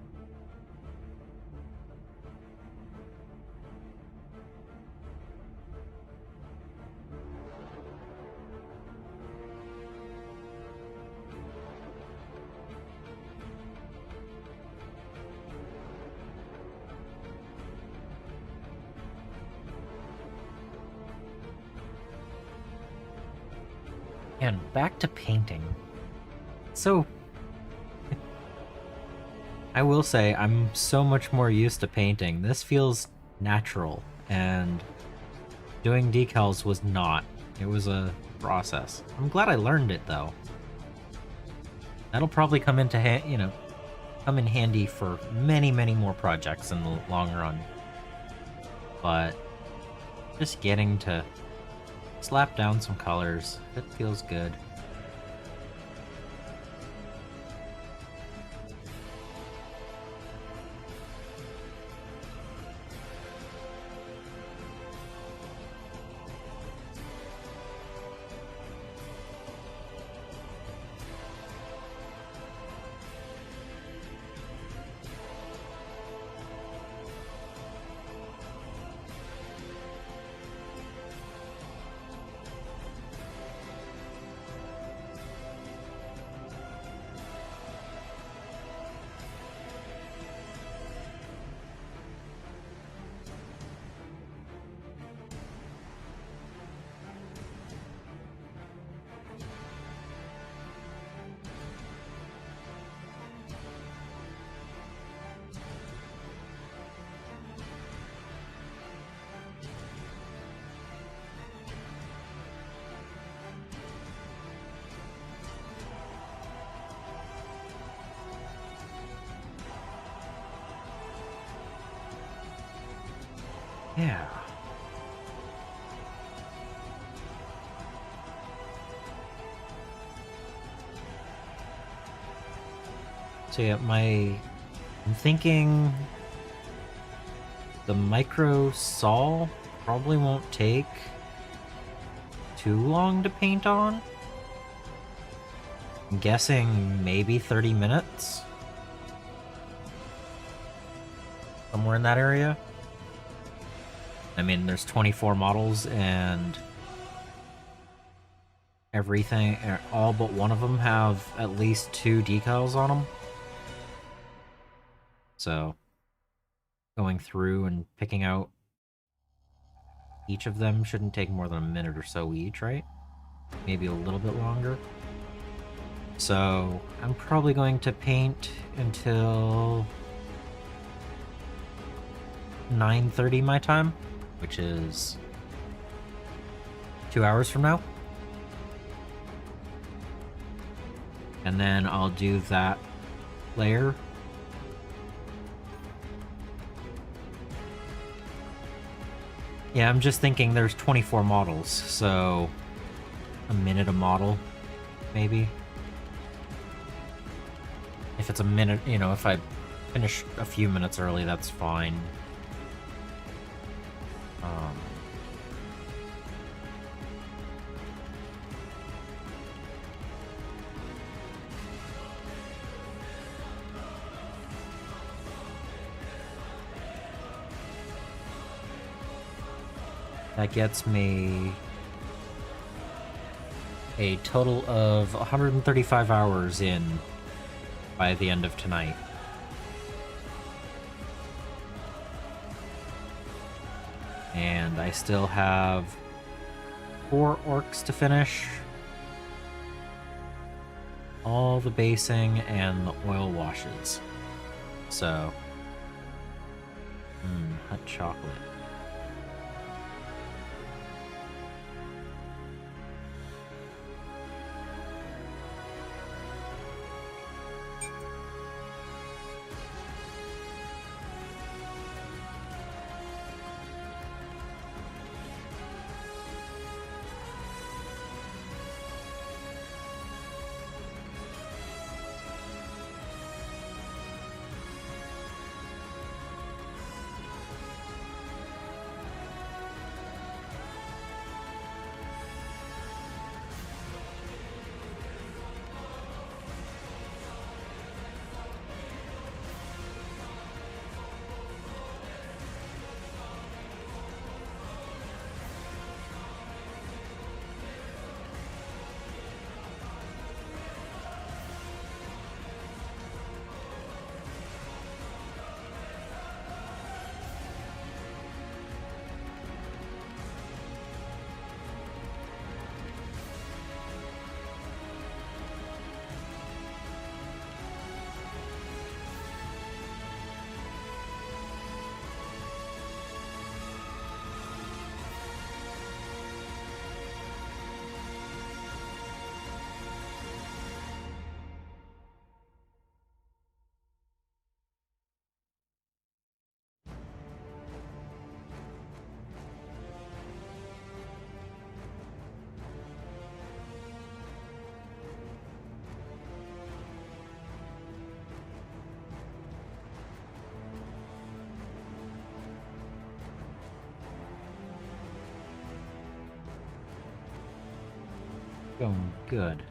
And back to painting. So, I will say I'm so much more used to painting. This feels natural, and doing decals was not. It was a process. I'm glad I learned it though. That'll probably come into come in handy for many, many more projects in the long run. But just getting to slap down some colors, it feels good. Yeah. So yeah, I'm thinking the micro sol probably won't take too long to paint on. I'm guessing maybe 30 minutes. Somewhere in that area. I mean, there's 24 models and everything, all but one of them have at least 2 decals on them. So, going through and picking out each of them shouldn't take more than a minute or so each, right? Maybe a little bit longer. So, I'm probably going to paint until 9:30 my time, which is 2 hours from now. And then I'll do that layer. Yeah, I'm just thinking there's 24 models, so a minute a model, maybe. If it's a minute, you know, if I finish a few minutes early, that's fine. That gets me a total of 135 hours in by the end of tonight. And I still have 4 orcs to finish. All the basing and the oil washes. So, hot chocolate. Going good.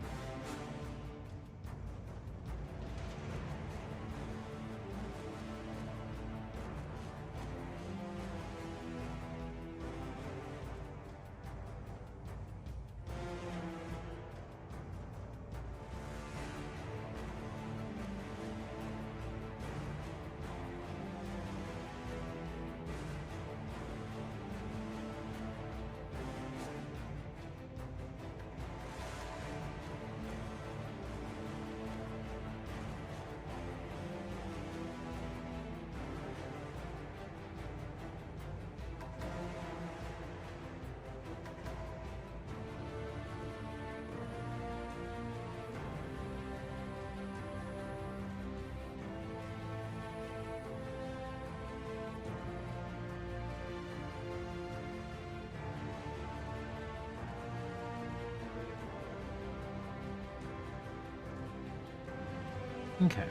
Okay.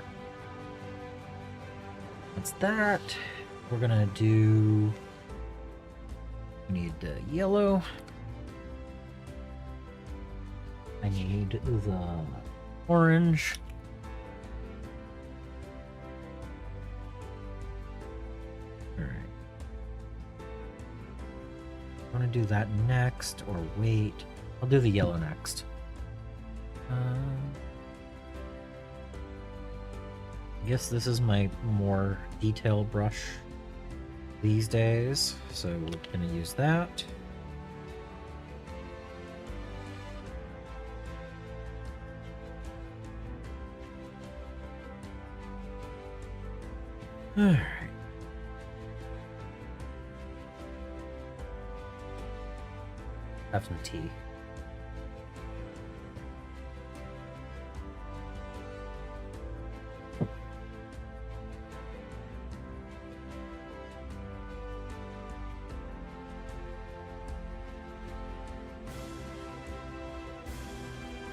That's that. We're gonna do... We need yellow. I need the orange. Alright. I want to do that next, or wait. I'll do the yellow next. I guess this is my more detailed brush these days, so we're gonna use that. Alright. Have some tea.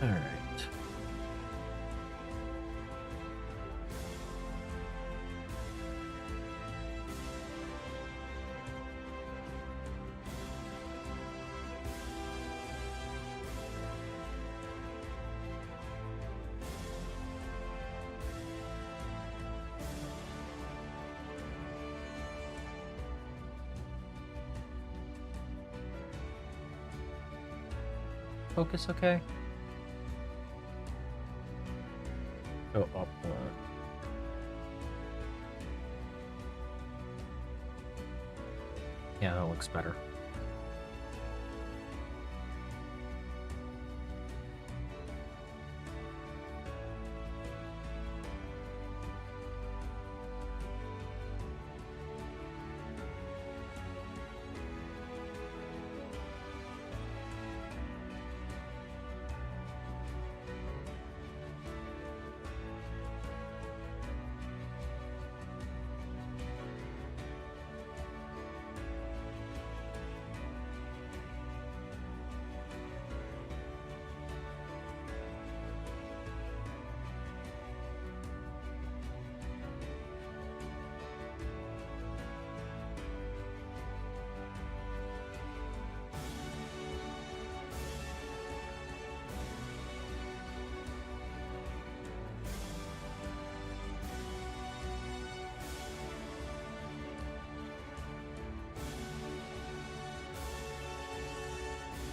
All right. Focus okay? Go up one. Yeah, that looks better.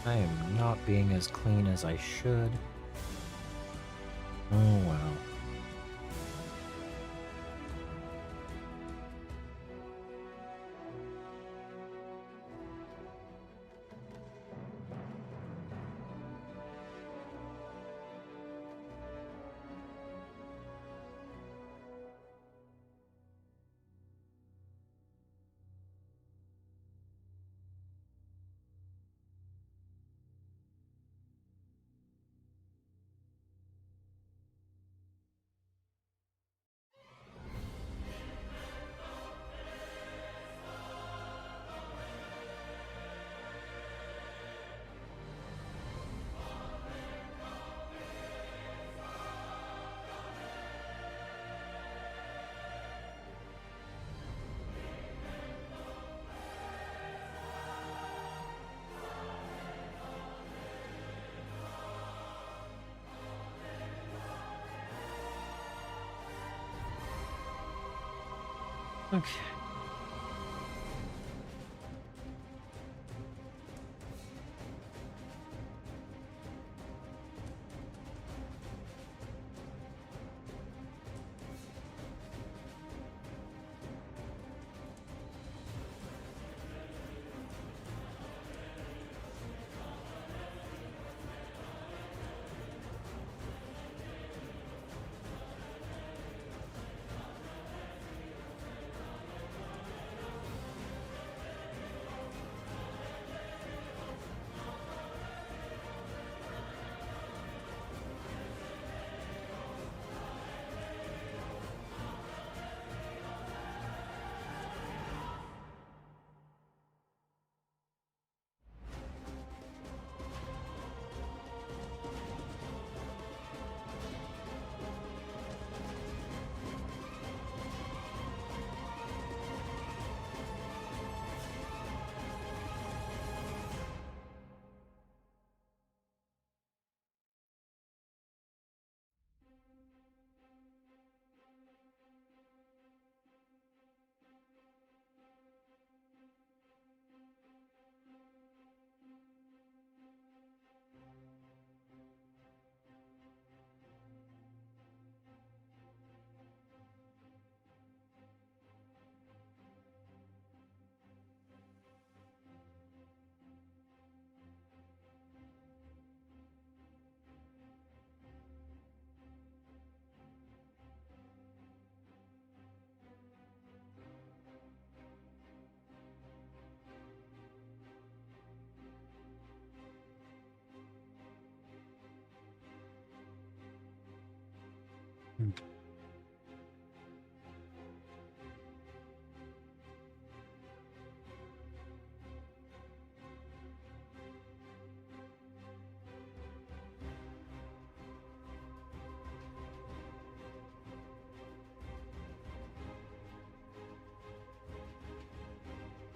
I am not being as clean as I should. Oh well. Okay.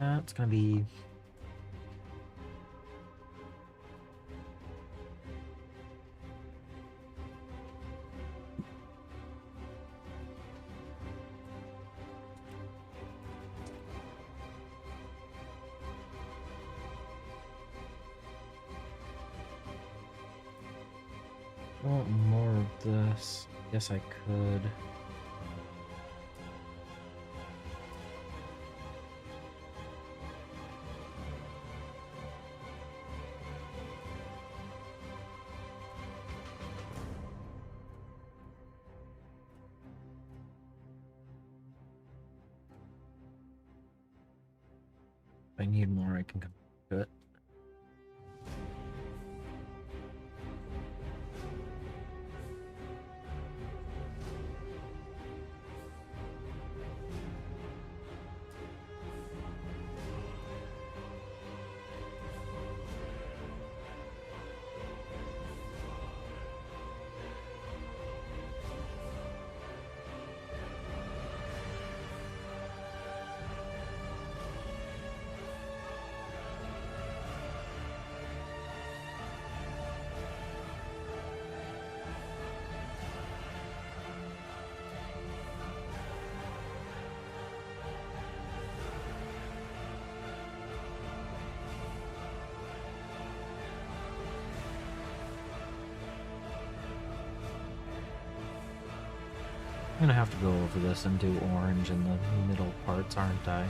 That's gonna be... I want more of this. Yes, I could. If I need more, I can come to it. I'm gonna have to go over this and do orange in the middle parts, aren't I?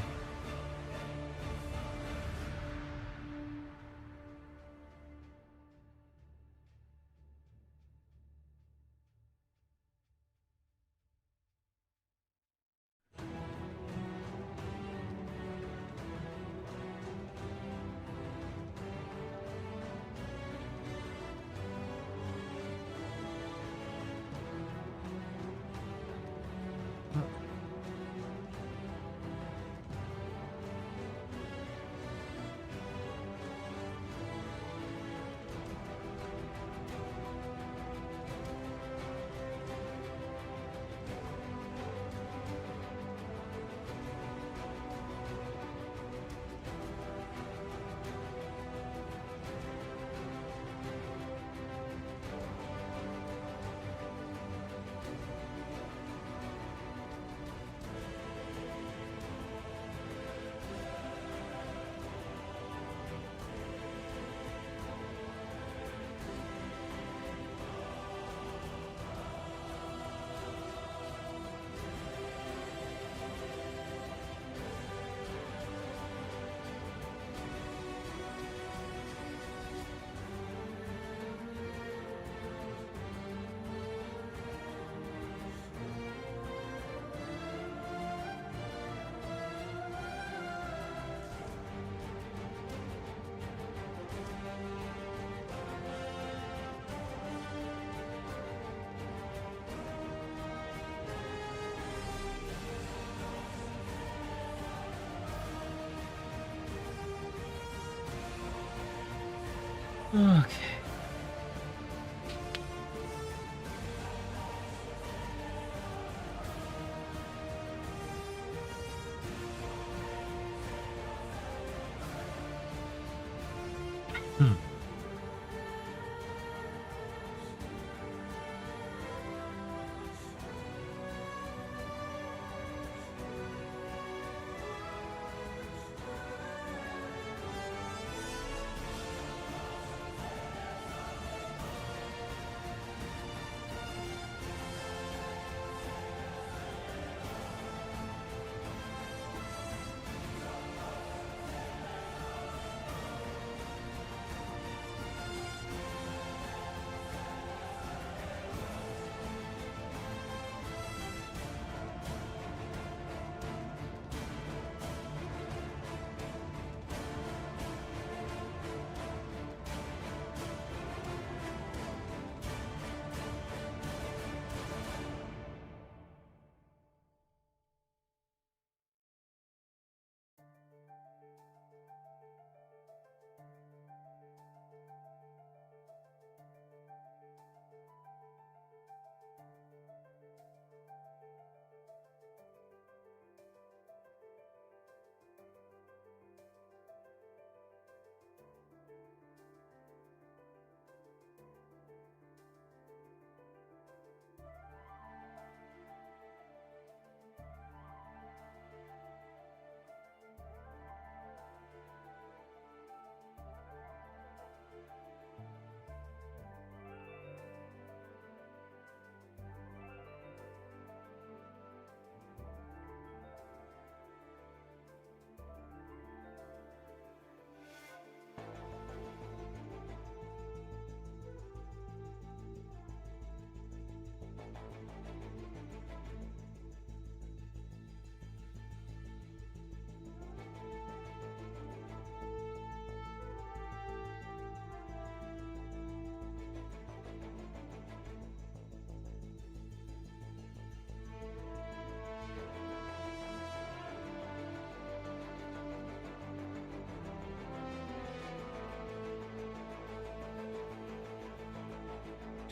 Okay.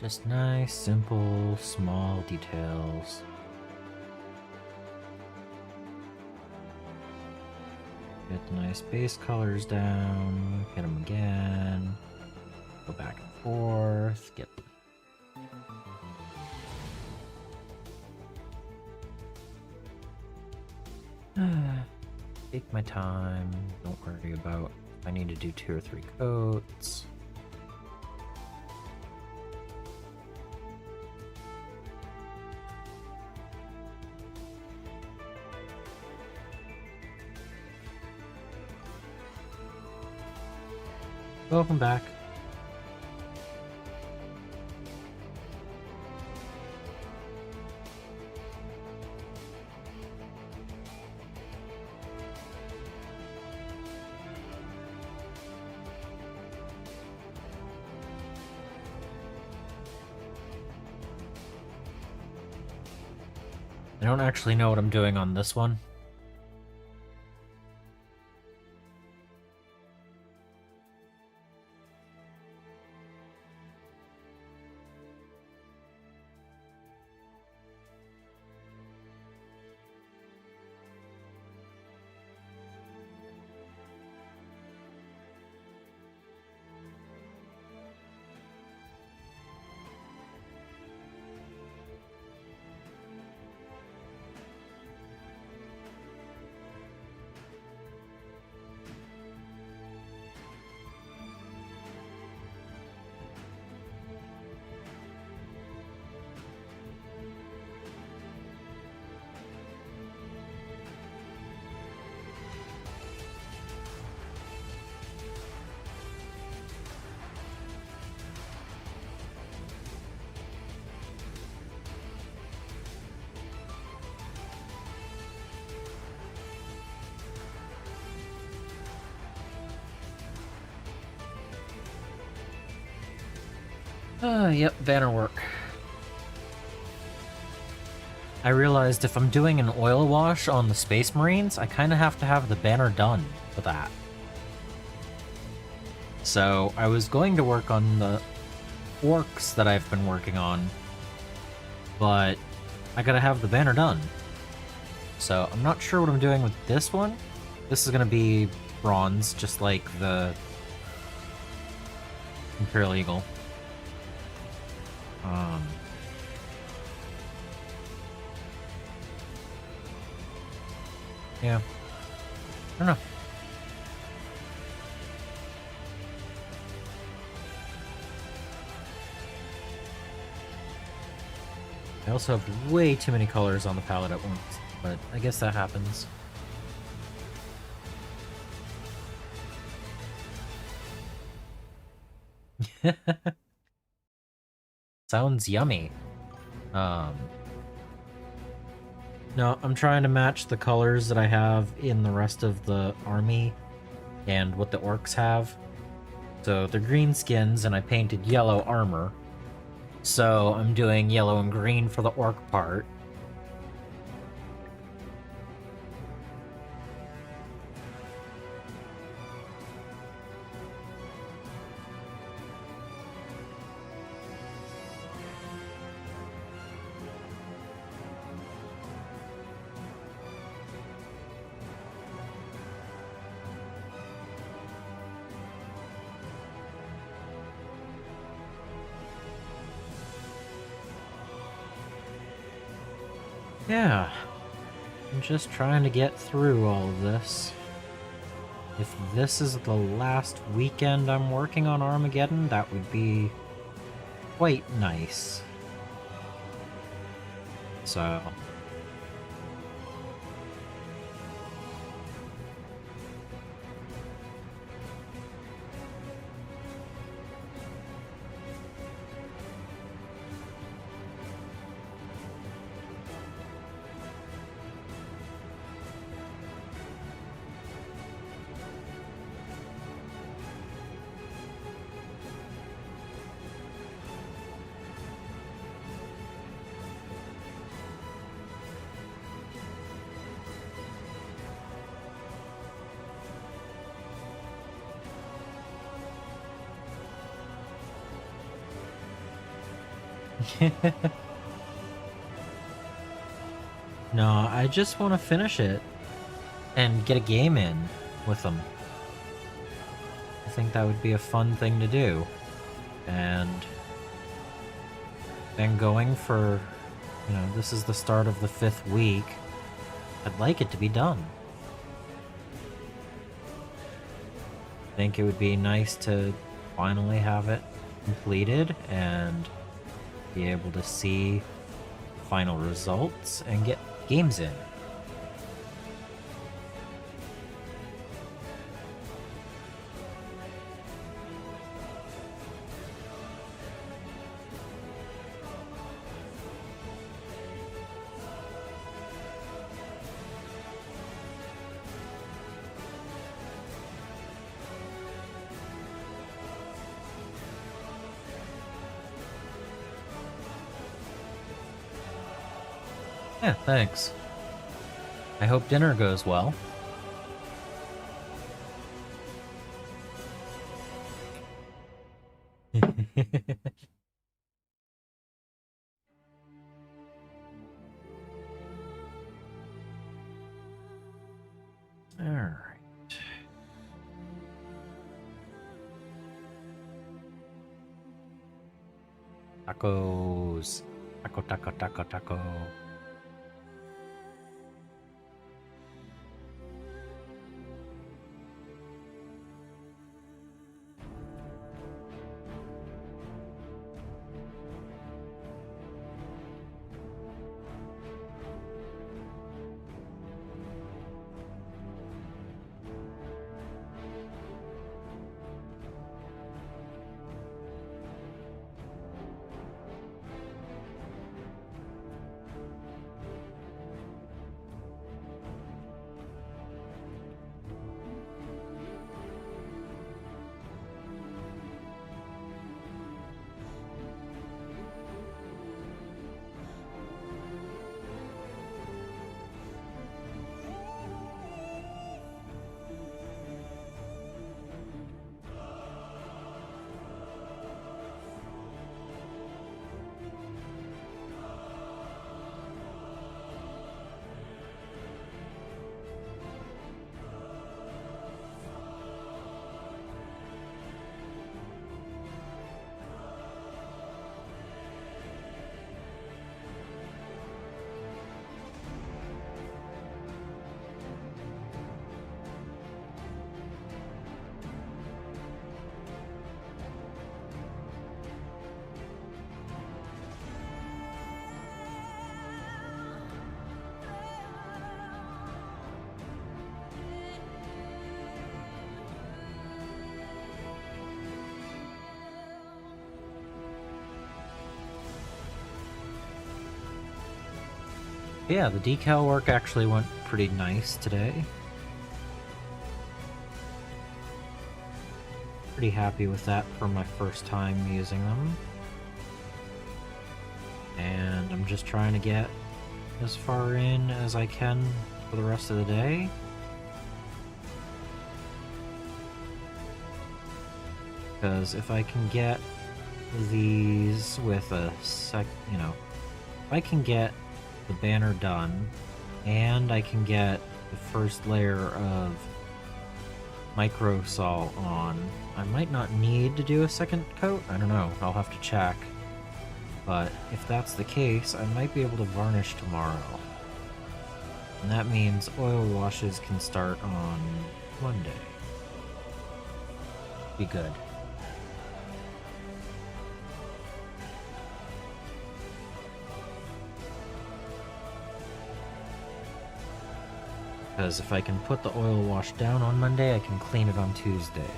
Just nice, simple, small details. Get the nice base colors down, hit them again, go back and forth, get take my time, don't worry about if I need to do 2 or 3 coats. Welcome back. I don't actually know what I'm doing on this one. Yep, banner work. I realized if I'm doing an oil wash on the Space Marines, I kind of have to have the banner done for that. So I was going to work on the orcs that I've been working on, but I gotta have the banner done. So I'm not sure what I'm doing with this one. This is gonna be bronze, just like the Imperial Eagle. Yeah. I don't know. I also have way too many colors on the palette at once, but I guess that happens. Sounds yummy. No, I'm trying to match the colors that I have in the rest of the army and what the orcs have. So they're green skins and I painted yellow armor. So I'm doing yellow and green for the orc part. Yeah, I'm just trying to get through all of this. If this is the last weekend I'm working on Armageddon, that would be quite nice. So... No, I just want to finish it and get a game in with them. I think that would be a fun thing to do. And been going for, you know, this is the start of the 5th week. I'd like it to be done. I think it would be nice to finally have it completed and be able to see final results and get games in. Yeah, thanks. I hope dinner goes well. Alright. Tacos. Taco, taco, taco, taco. Yeah, the decal work actually went pretty nice today. Pretty happy with that for my first time using them. And I'm just trying to get as far in as I can for the rest of the day. Because if I can get these with a if I can get the banner done, and I can get the first layer of microsol on, I might not need to do a second coat. I don't know. I'll have to check. But if that's the case, I might be able to varnish tomorrow. And that means oil washes can start on Monday. Be good. Because if I can put the oil wash down on Monday, I can clean it on Tuesday.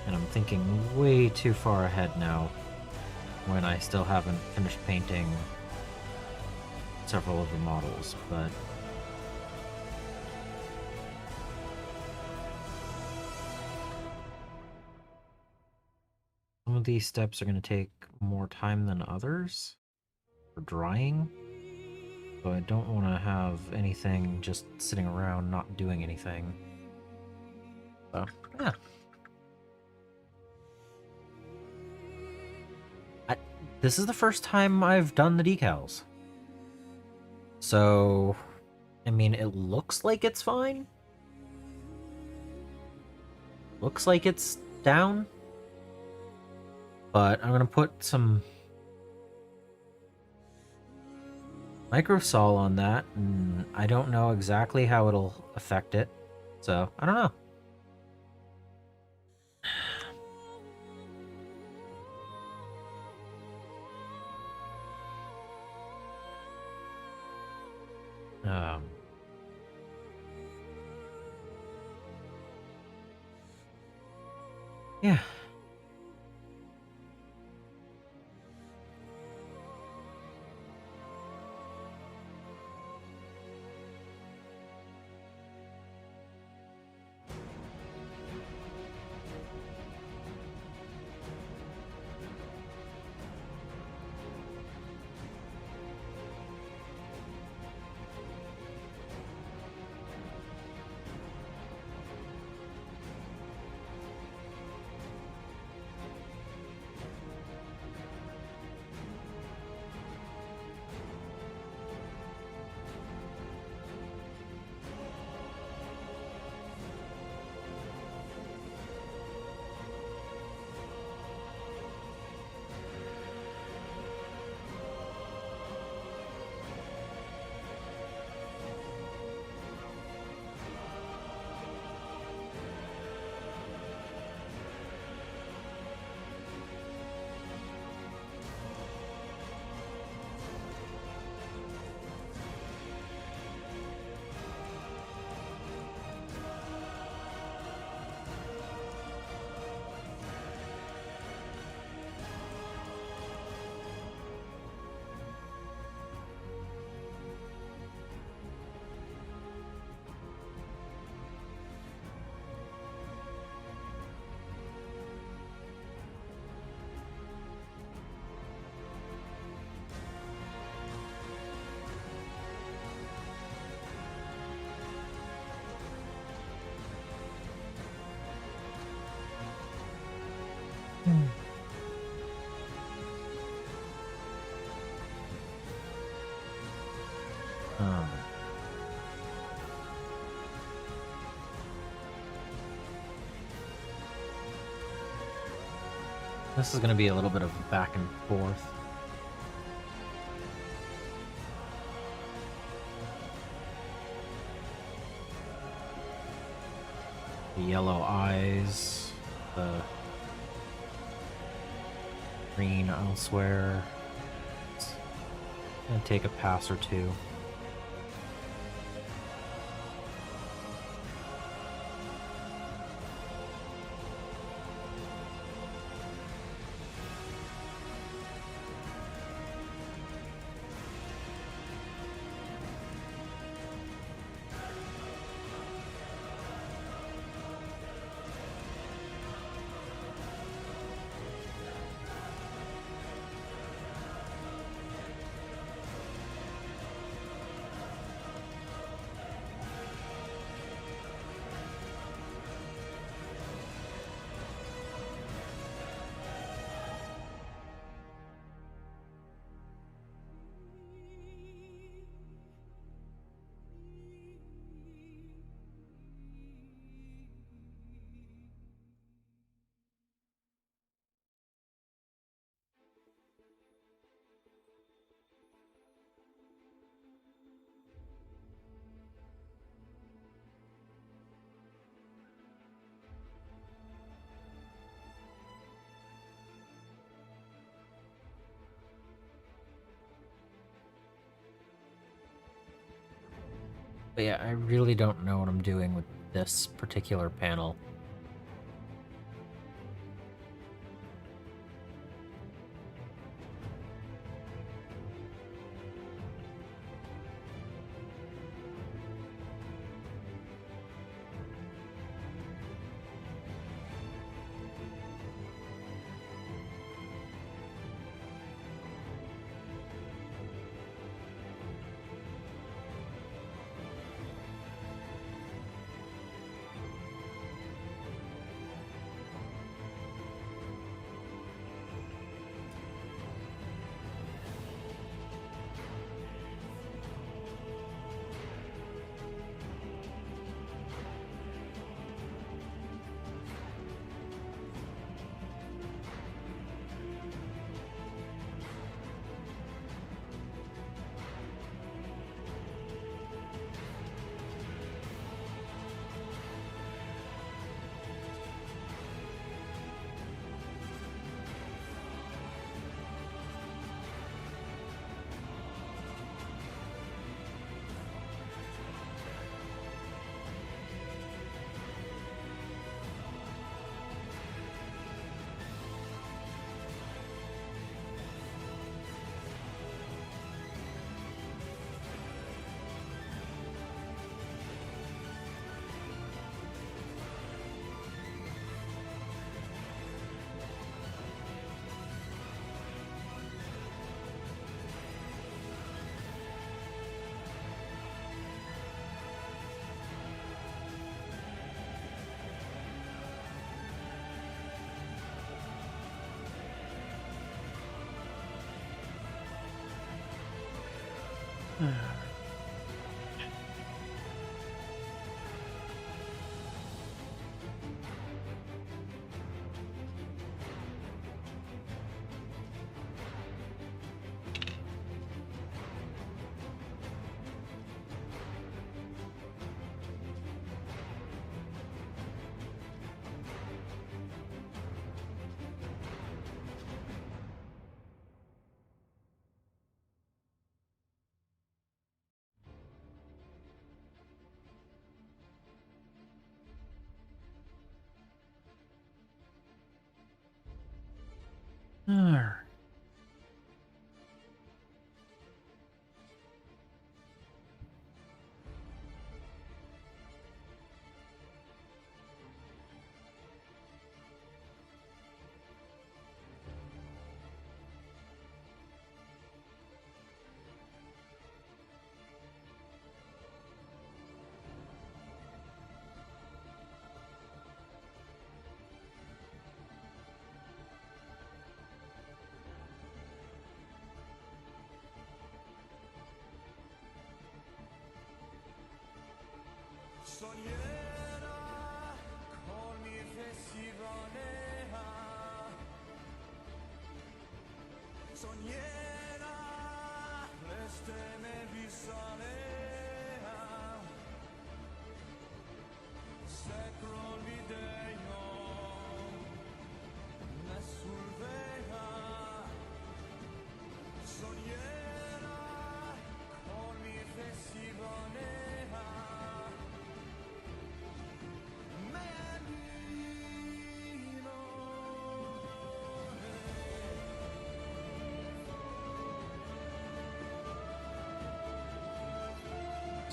And I'm thinking way too far ahead now, when I still haven't finished painting several of the models, but some of these steps are going to take more time than others for drying, so I don't want to have anything just sitting around not doing anything. So, yeah. this is the first time I've done the decals. So, I mean, it looks like it's fine. Looks like it's down. But I'm going to put some microsol on that, and I don't know exactly how it'll affect it. So, I don't know. Yeah. Um, this is going to be a little bit of back and forth. The yellow eyes, the green elsewhere. It's going to take a pass or two. But yeah, I really don't know what I'm doing with this particular panel. Alright.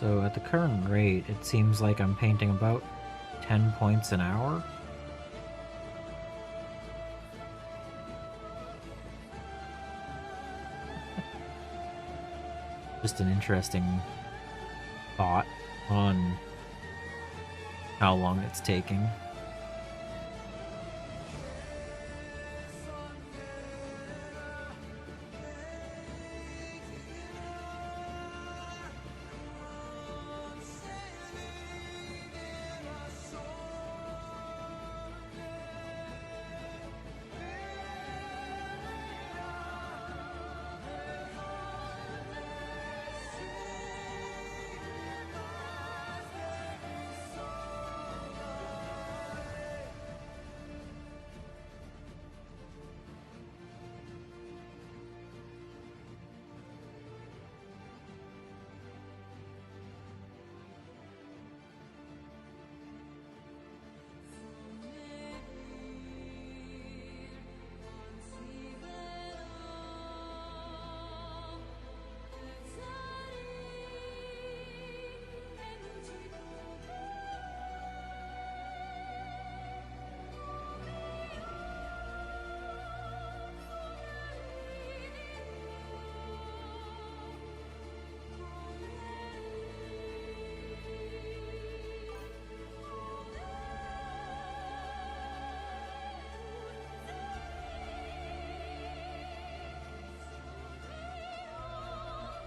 So at the current rate, it seems like I'm painting about 10 points an hour. Just an interesting thought on how long it's taking.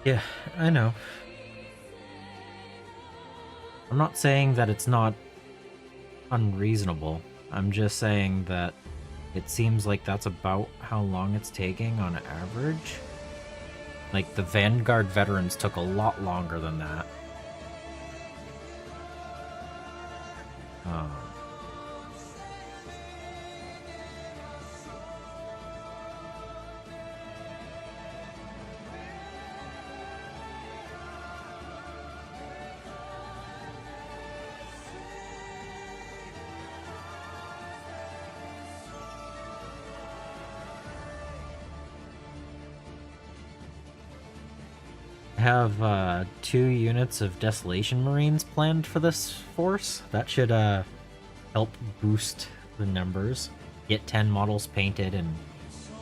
Yeah, I know. I'm not saying that it's not unreasonable. I'm just saying that it seems like that's about how long it's taking on average. Like, the Vanguard veterans took a lot longer than that. I have 2 units of Desolation Marines planned for this force. That should help boost the numbers. Get 10 models painted and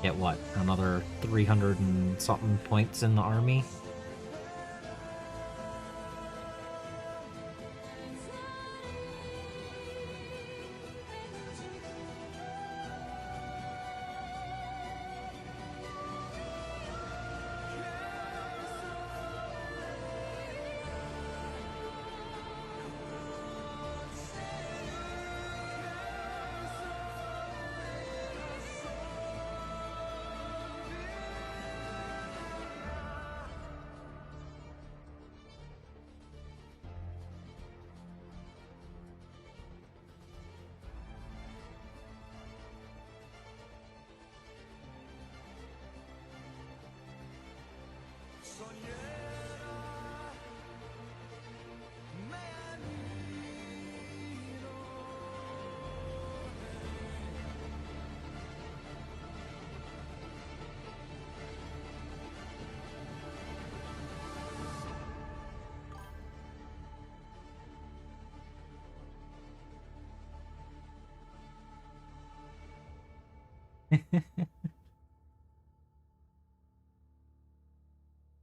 get, what, another 300 and something points in the army?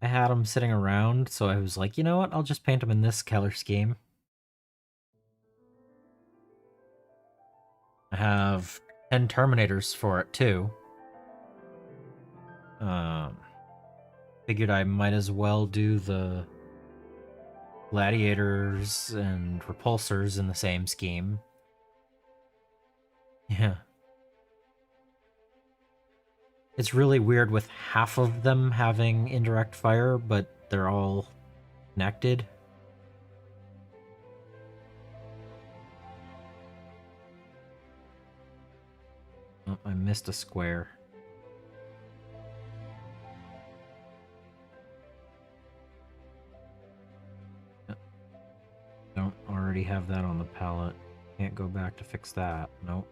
I had them sitting around, so I was like, you know what? I'll just paint them in this color scheme. I have 10 Terminators for it, too. Figured I might as well do the Gladiators and Repulsors in the same scheme. Yeah. It's really weird with half of them having indirect fire, but they're all connected. Oh, I missed a square. Don't already have that on the palette. Can't go back to fix that. Nope.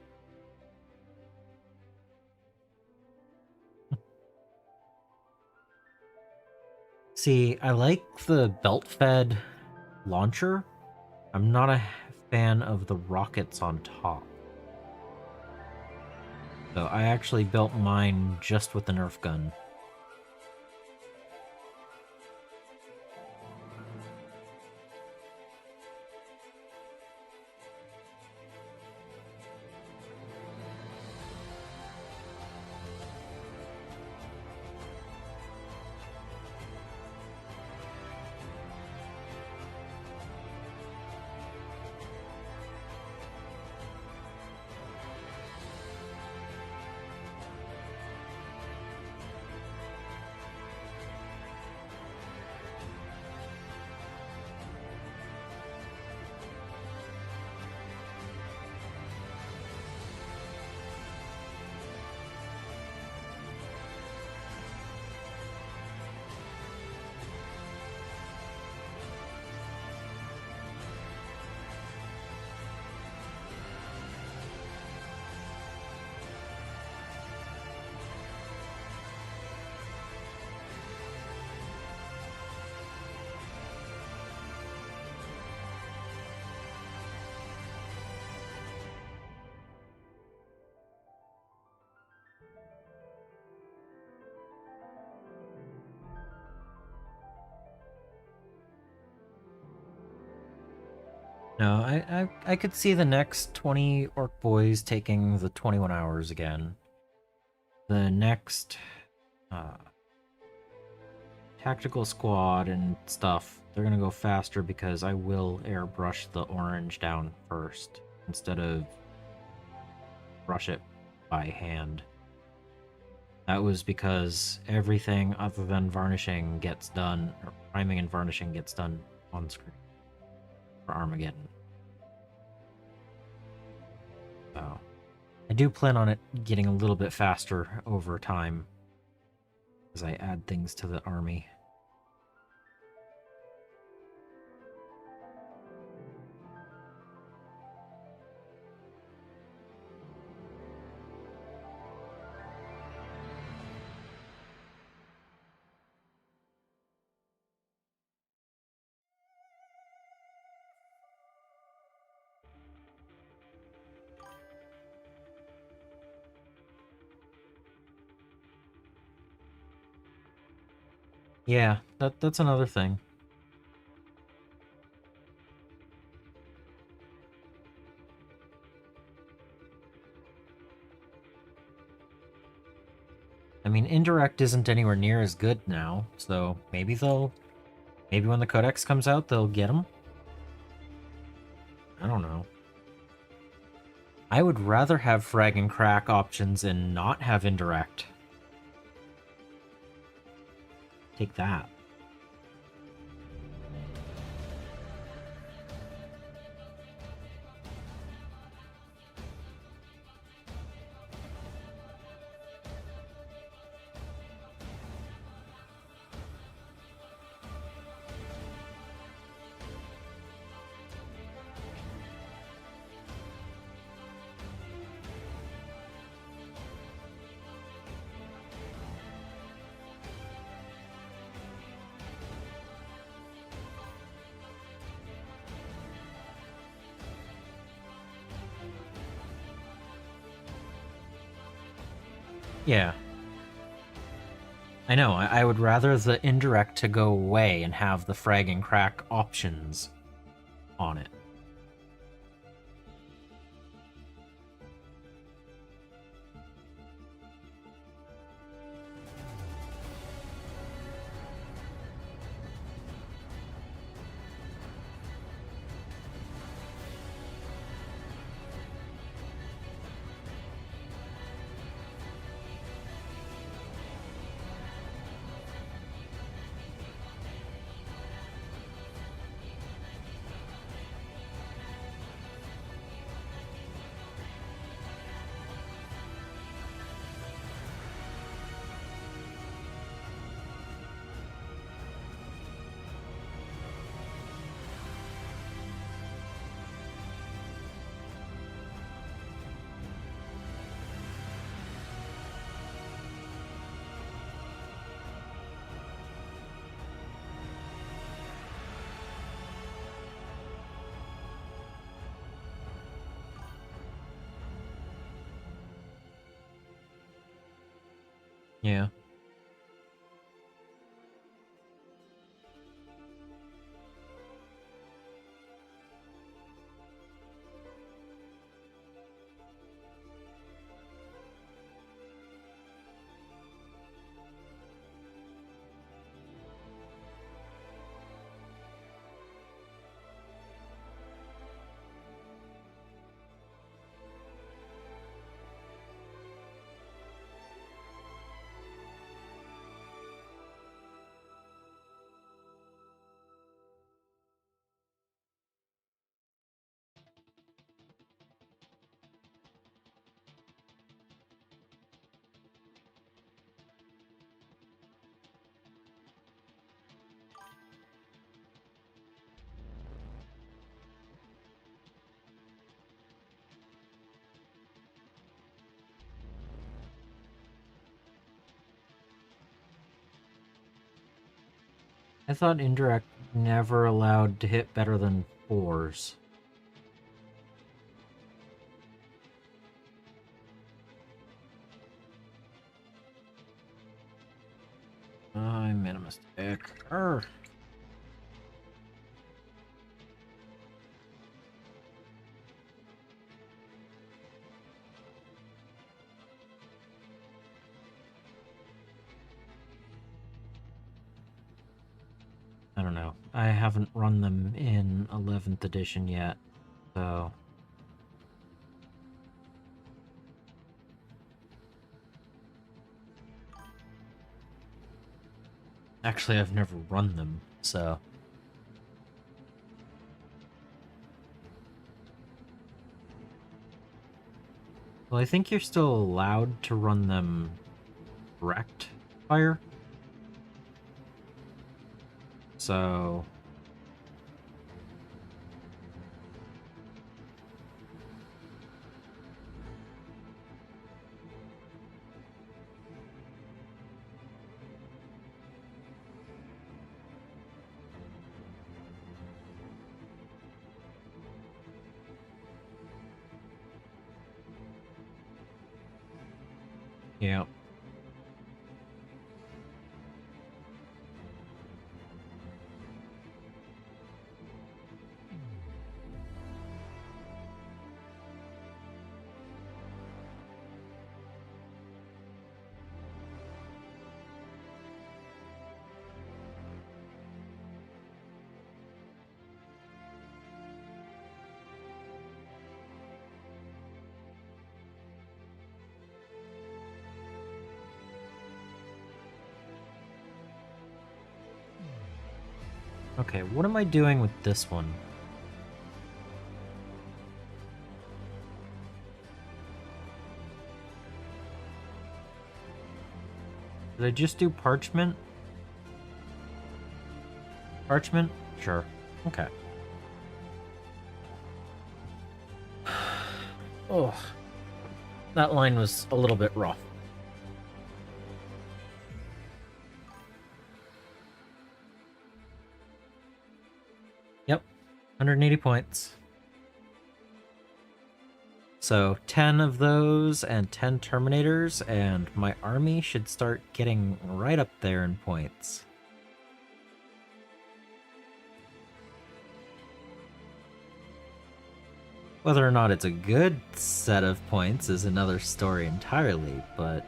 See, I like the belt-fed launcher. I'm not a fan of the rockets on top. So I actually built mine just with the Nerf gun. No, I could see the next 20 Orc Boys taking the 21 hours again. The next tactical squad and stuff, they're gonna go faster because I will airbrush the orange down first instead of brush it by hand. That was because everything other than varnishing gets done, or priming and varnishing gets done on screen for Armageddon. So, I do plan on it getting a little bit faster over time as I add things to the army. Yeah, that's another thing. I mean, indirect isn't anywhere near as good now, so maybe when the codex comes out, they'll get them. I don't know. I would rather have frag and crack options and not have indirect. Take that. Yeah. I know, I would rather the indirect to go away and have the frag and crack options on it. Yeah. I thought indirect never allowed to hit better than 4s. I made a mistake. Arr. I don't know. I haven't run them in 11th edition yet, so... Actually, I've never run them, so... Well, I think you're still allowed to run them direct fire. So... Yeah. Okay, what am I doing with this one? Did I just do parchment? Parchment? Sure. Okay. Oh, that line was a little bit rough. Yep, 180 points. So 10 of those and 10 Terminators, and my army should start getting right up there in points. Whether or not it's a good set of points is another story entirely, but...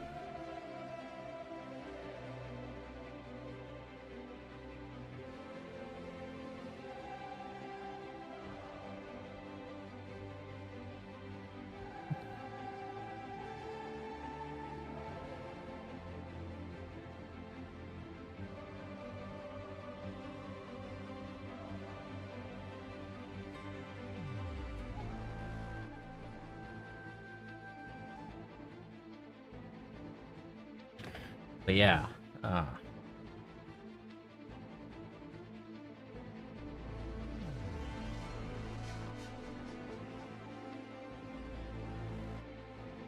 But yeah, I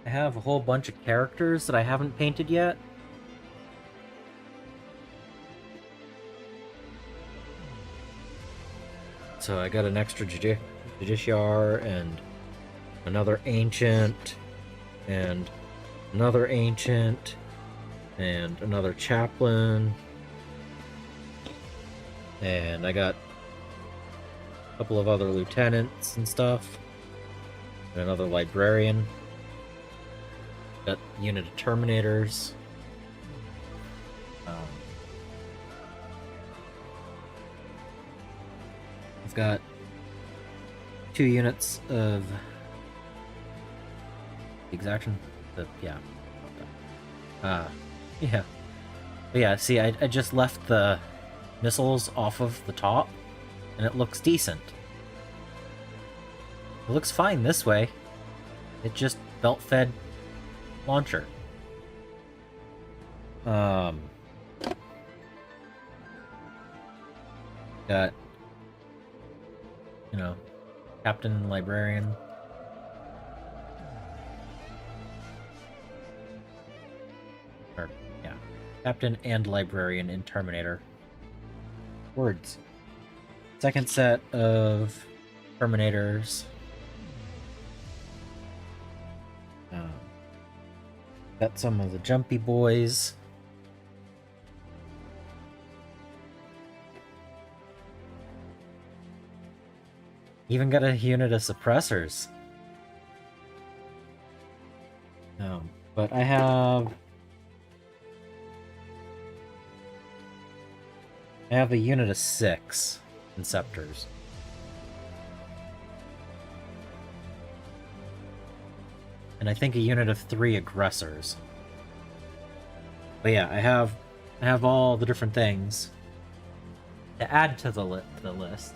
have a whole bunch of characters that I haven't painted yet. So I got an extra Justiciar and another Ancient and another Ancient and another Chaplain. And I got a couple of other Lieutenants and stuff. And another Librarian. Got a unit of Terminators. I've got 2 units of exaction. Yeah. Yeah. But yeah, see, I just left the missiles off of the top, and it looks decent. It looks fine this way. It just belt-fed launcher. Got, you know, Captain and Librarian. Or, yeah. Captain and Librarian in Terminator. Words. Second set of Terminators. Got some of the Jumpy Boys. Even got a unit of suppressors. But I have a unit of 6 Inceptors. And I think a unit of 3 Aggressors. But yeah, I have all the different things to add to the list.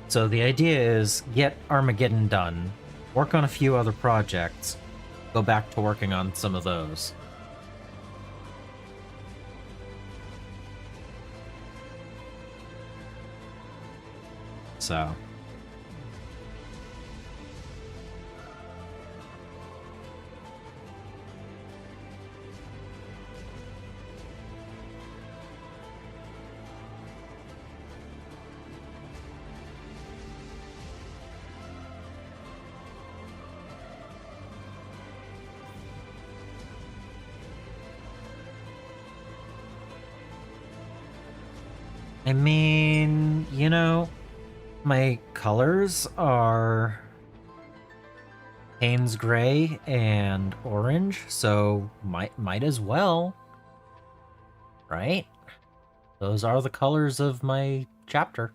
So the idea is get Armageddon done, work on a few other projects, go back to working on some of those. So... I mean, you know, my colors are Payne's gray and orange, so might as well, right? Those are the colors of my chapter.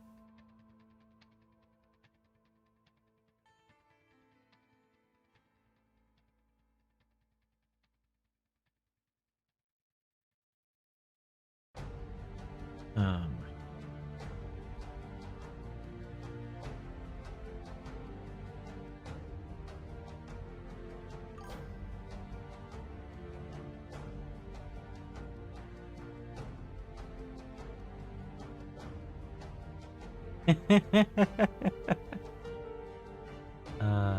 uh,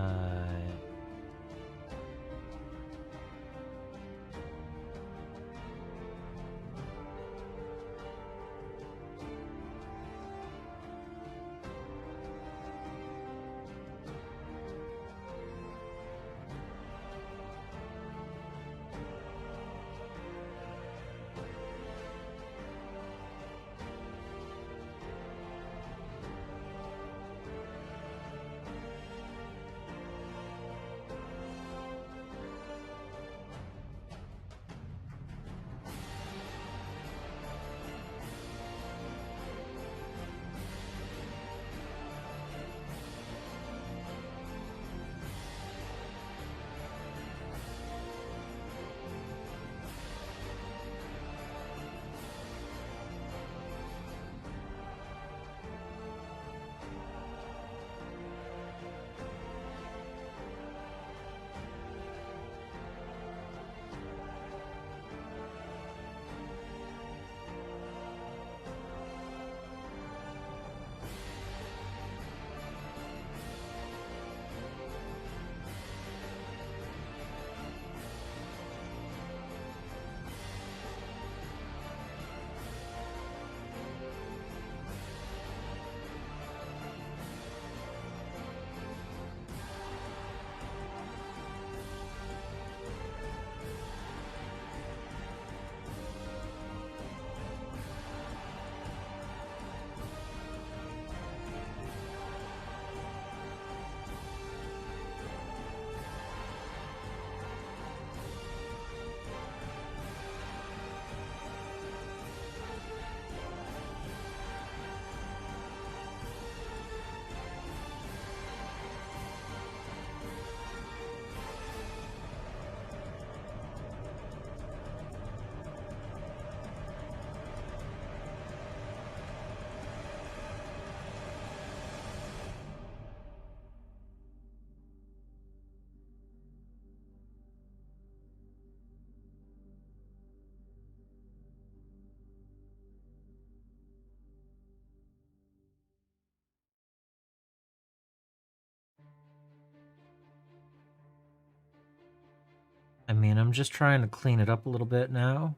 I mean, I'm just trying to clean it up a little bit now.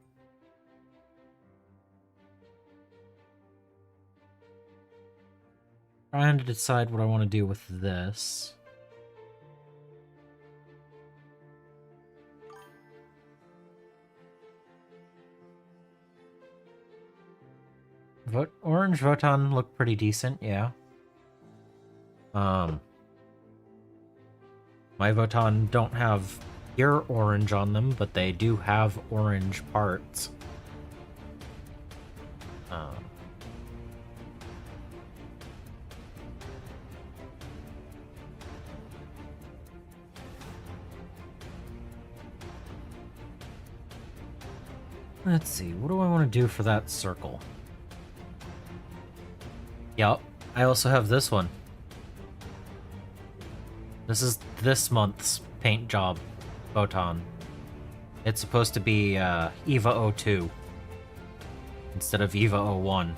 Trying to decide what I want to do with this. Orange Voton look pretty decent, yeah. My Voton don't have pure orange on them, but they do have orange parts. Let's see, what do I want to do for that circle? Yup, I also have this one. This is this month's paint job, Photon. It's supposed to be EVA 02 instead of EVA 01.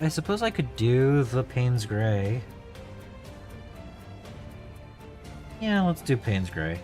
I suppose I could do the Payne's Gray. Yeah, let's do Payne's Gray.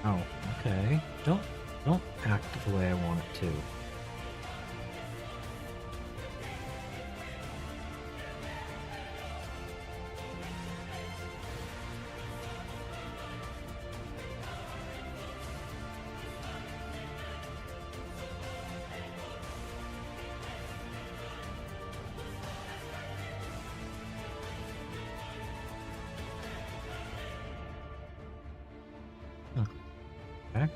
Oh, okay. Don't act the way I want it to. Okay.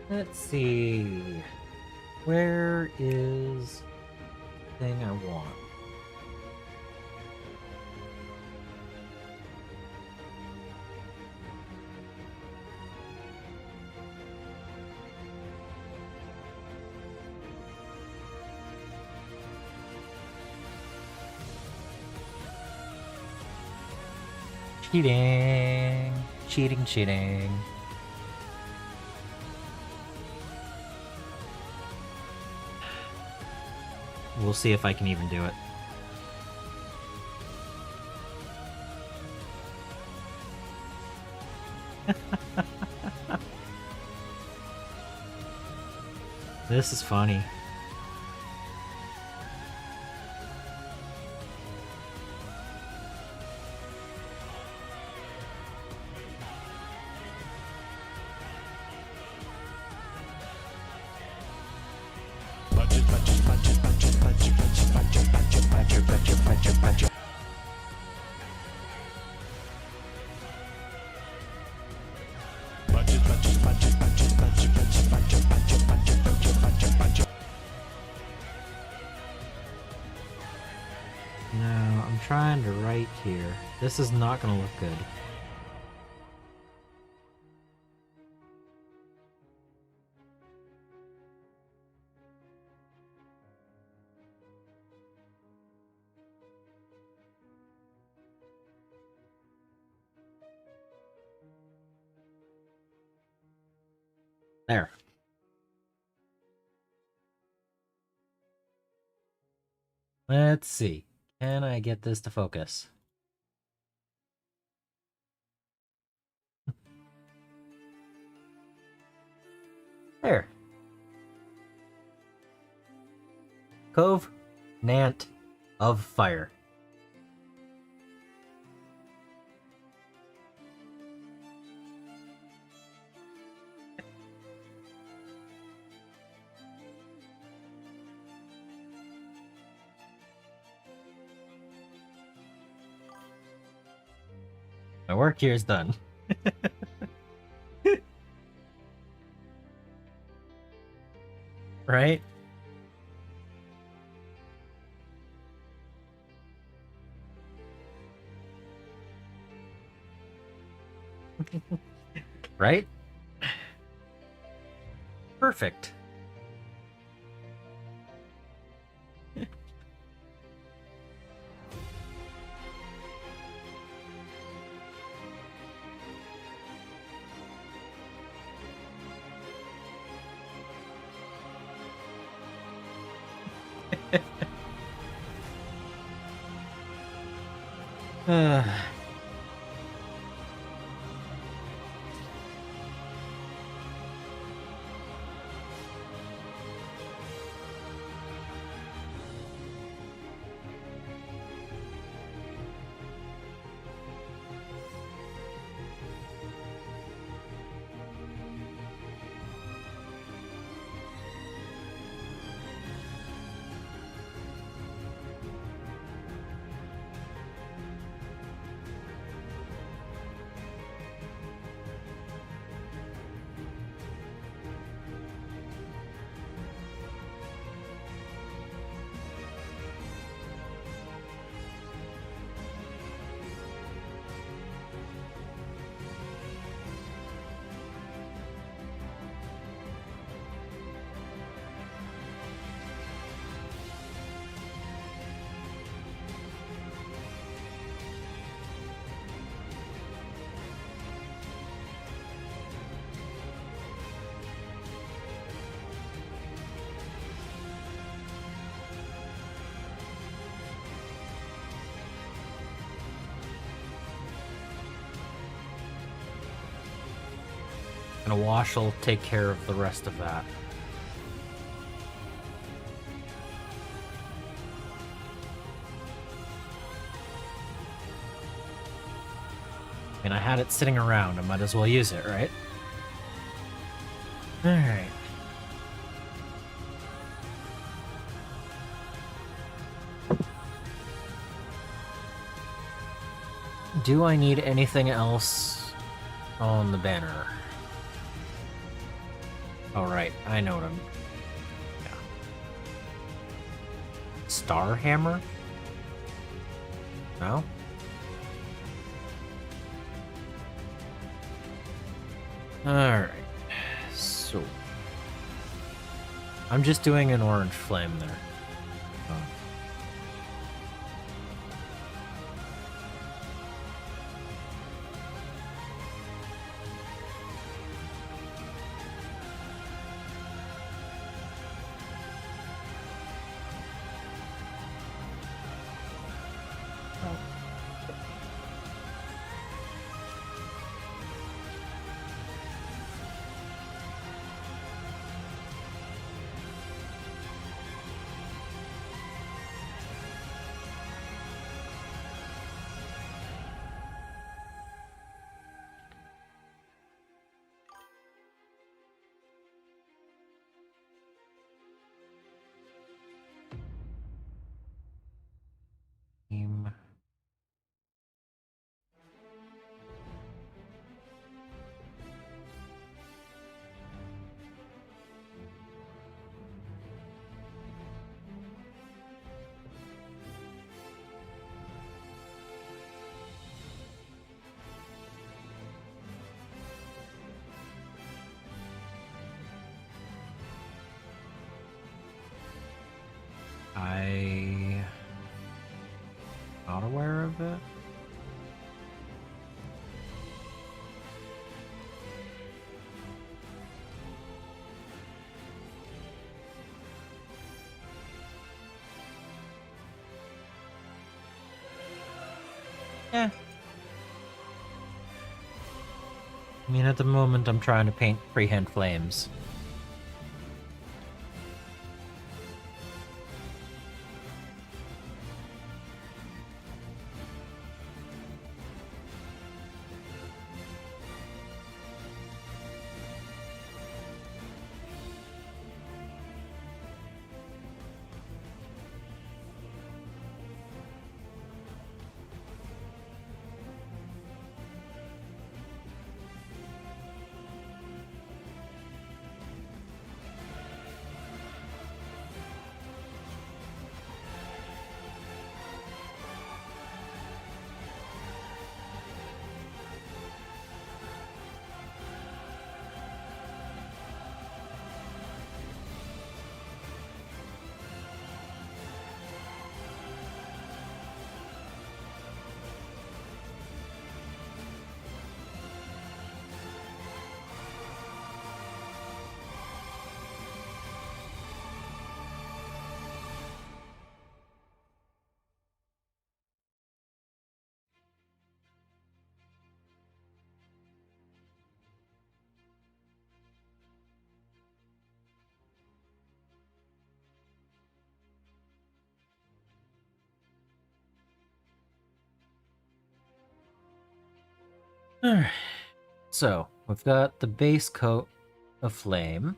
Let's see. Where is the thing I want? Cheating. Cheating, cheating. We'll see if I can even do it. This is funny. No, I'm trying to write here. This is not gonna look good. There. Let's see. Can I get this to focus? There. Cove Nant of Fire. My work here is done. Right? Right? Perfect. Uh, And a wash will take care of the rest of that. I mean, I had it sitting around. I might as well use it, right? Alright. Do I need anything else on the banner? Alright, I know what I'm... Yeah. Star Hammer? No? Alright. So... I'm just doing an orange flame there. Oh. Team. I not aware of it. Yeah. I mean, at the moment, I'm trying to paint freehand flames. Alright. So, we've got the base coat of flame.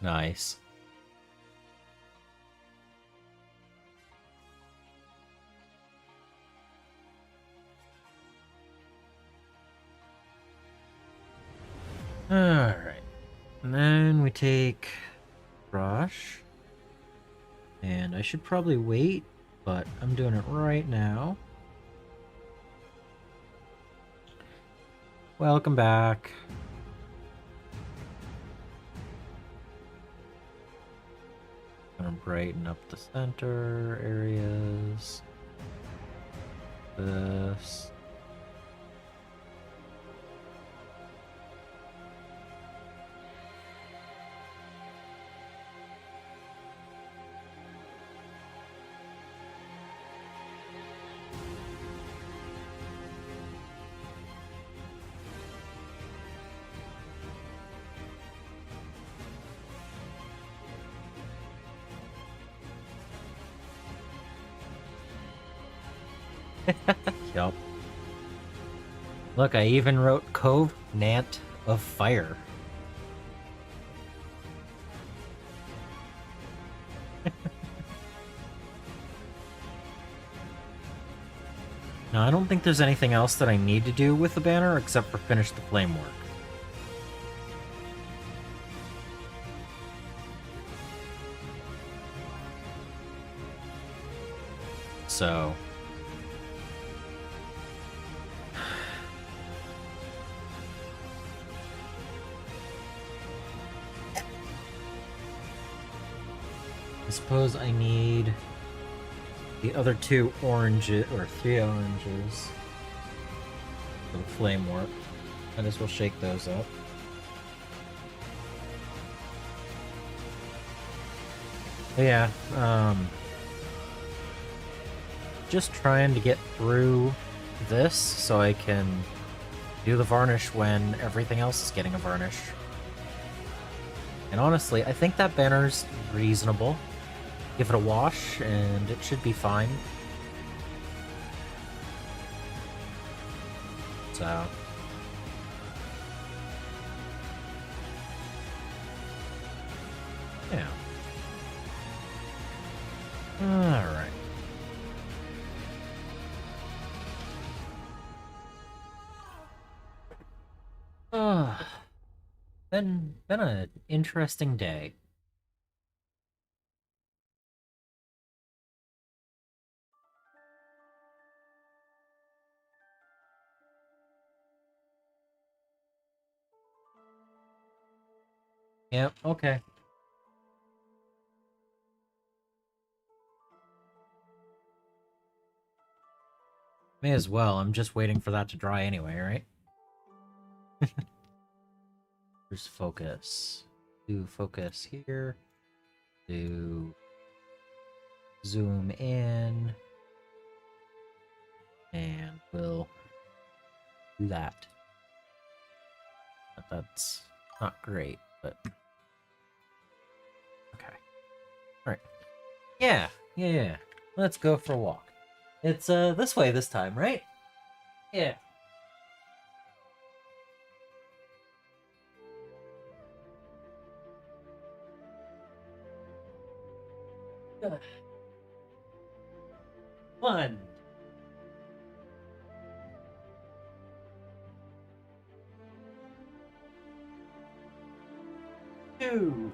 Nice. Alright. And then we take brush. And I should probably wait, but I'm doing it right now. Welcome back. Gonna brighten up the center areas. This. Yup. Look, I even wrote Covenant of Fire. Now, I don't think there's anything else that I need to do with the banner except for finish the flame work. So... I suppose I need the other 2 oranges, or 3 oranges, for the flame work. Might as well shake those up. But yeah, just trying to get through this so I can do the varnish when everything else is getting a varnish. And honestly, I think that banner's reasonable. Give it a wash, and it should be fine. So... yeah. Alright. Been an interesting day. Yep, okay. May as well, I'm just waiting for that to dry anyway, right? Here's focus. Do focus here. Do zoom in. And we'll do that. But that's not great, but... okay. Alright. Yeah. Let's go for a walk. It's, this way this time, right? Yeah. One. Two.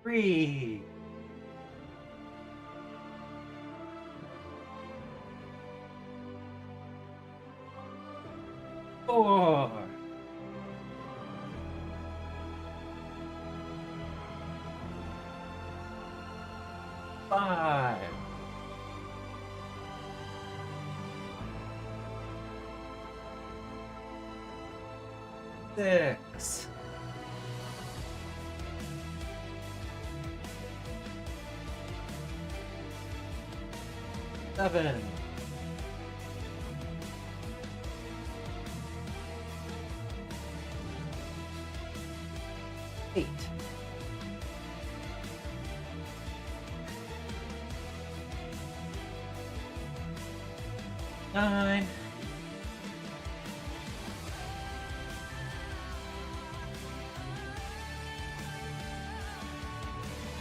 Three. Four. Five. Six. Seven. 8. 9.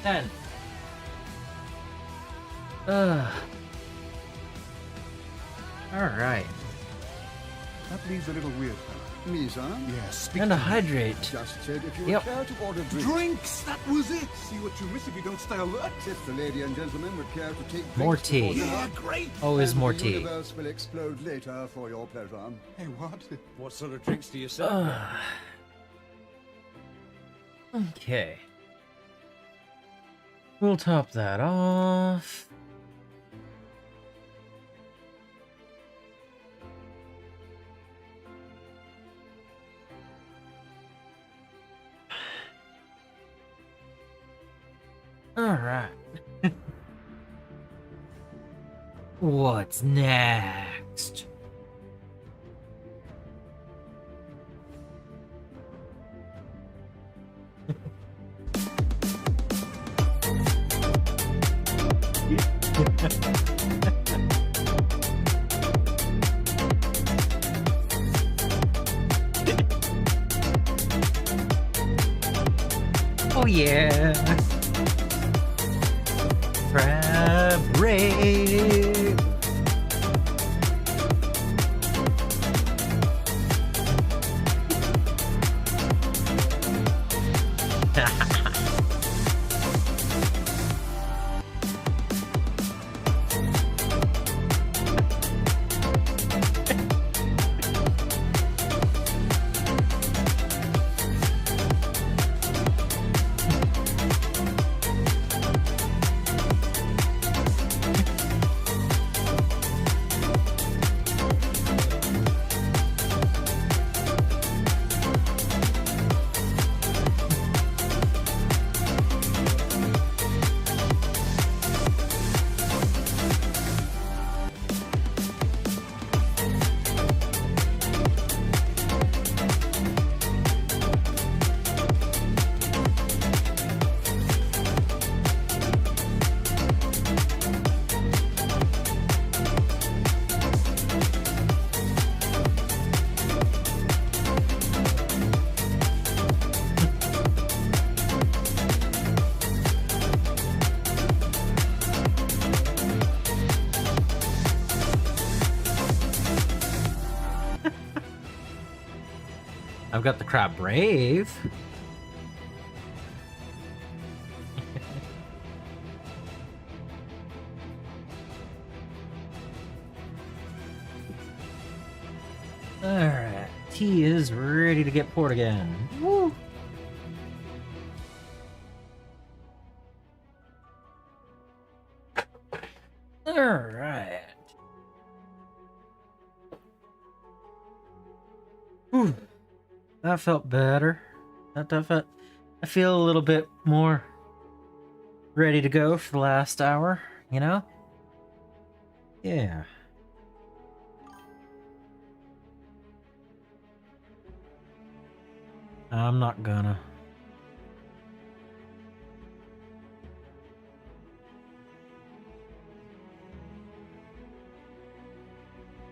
10. Alright. That leaves a little weird. Mizan? Yes, speak And to a me. hydrate. Just said if you Yep. would care to order drinks. Drinks! That was it! See what you miss if you don't stay alert. If the lady and gentleman would care to take More drinks before tea. dinner, Yeah, great! Always and more the tea. universe will explode later for your pleasure. Hey, what? What sort of drinks do you serve here? Okay. We'll top that off. Alright. What's next? Oh yeah. Crab rave. I've got the crab brave. Alright, tea is ready to get poured again. Woo! Alright. Whew. That felt better. I feel a little bit more ready to go for the last hour, you know? Yeah. I'm not gonna.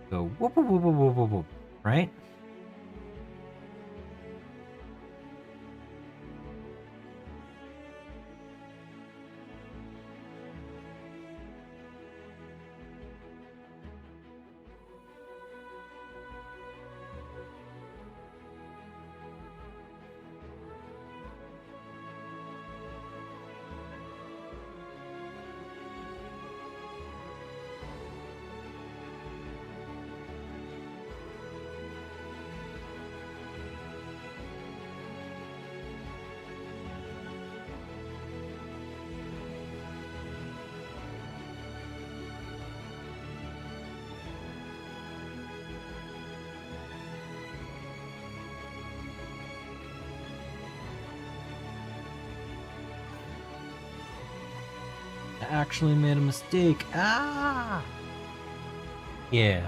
Go whoop whoop whoop whoop whoop whoop, whoop, right? I actually made a mistake. Ah! Yeah.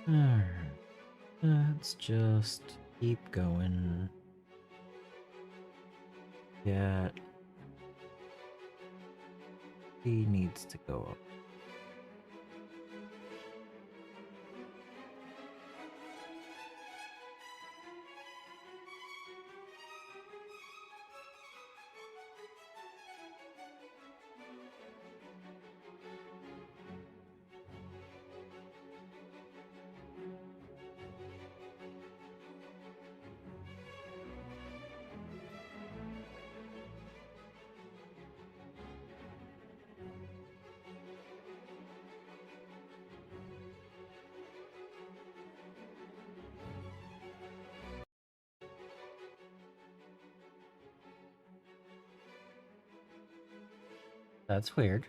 Alright. Let's just keep going. Yeah. He needs to go up. That's weird.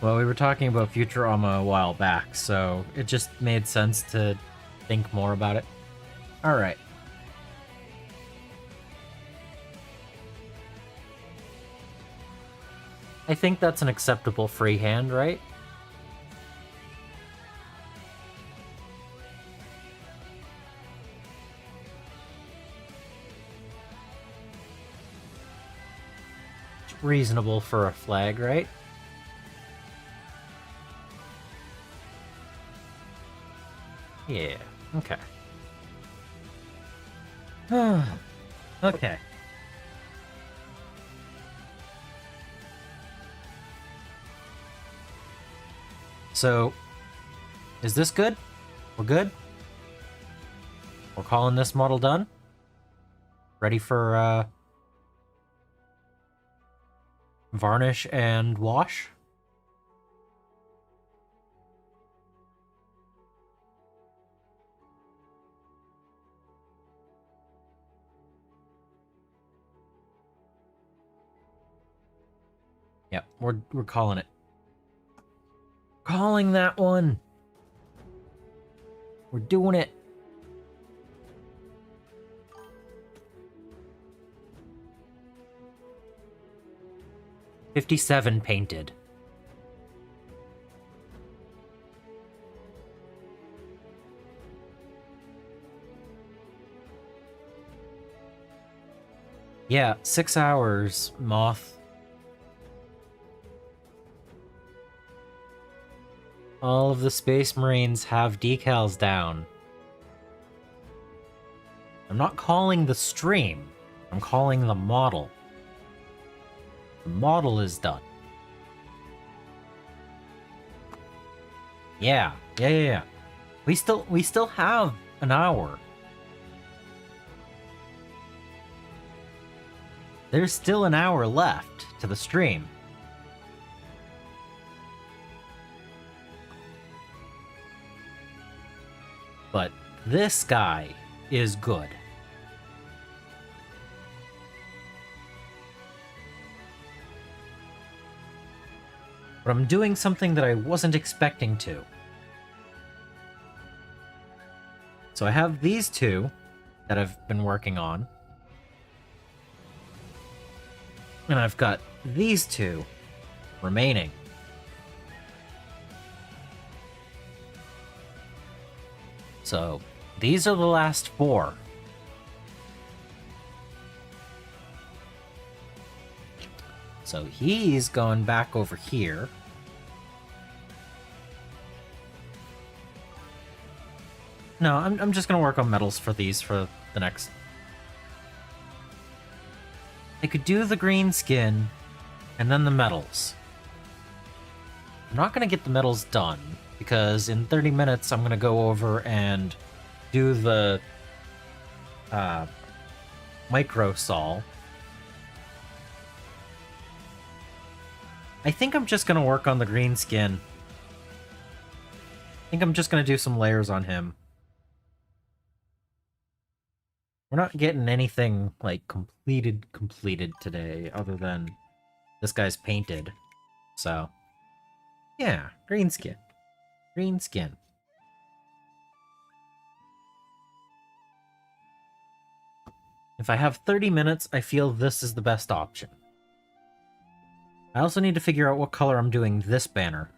Well, we were talking about Futurama a while back, so it just made sense to think more about it. Alright. I think that's an acceptable freehand, right? It's reasonable for a flag, right? Yeah, okay. Okay. So, is this good? We're good? We're calling this model done? Ready for, varnish and wash? Yep, we're calling it. Calling that one. We're doing it. $57 painted. Yeah, 6 hours, Moth. All of the Space Marines have decals down. I'm not calling the stream. I'm calling the model. The model is done. Yeah. We still have an hour. There's still an hour left to the stream. But this guy is good. But I'm doing something that I wasn't expecting to. So I have these two that I've been working on. And I've got these two remaining. So these are the last 4. So he's going back over here. No, I'm just gonna work on metals for these for the next. I could do the green skin and then the metals. I'm not gonna get the metals done because in 30 minutes I'm gonna go over and do the micro sol. I think I'm just gonna work on the green skin. I think I'm just gonna do some layers on him. We're not getting anything like completed today other than this guy's painted. So yeah, green skin. Green skin. If I have 30 minutes, I feel this is the best option. I also need to figure out what color I'm doing this banner.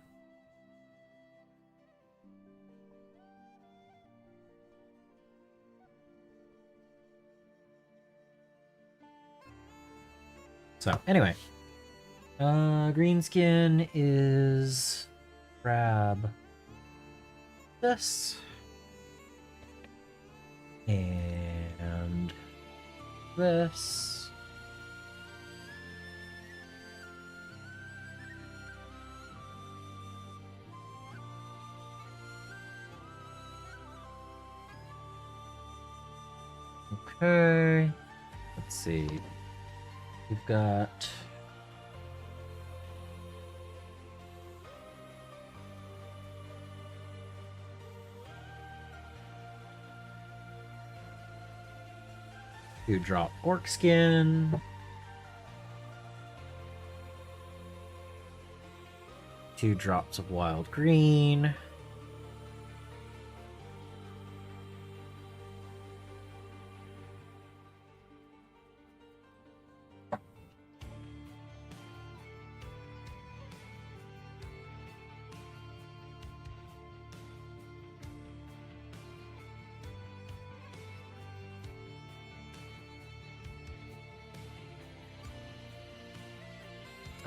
So, anyway. Green skin is... grab... this. And... this. Okay. Let's see. We've got... to drop orc skin. 2 drops of wild green.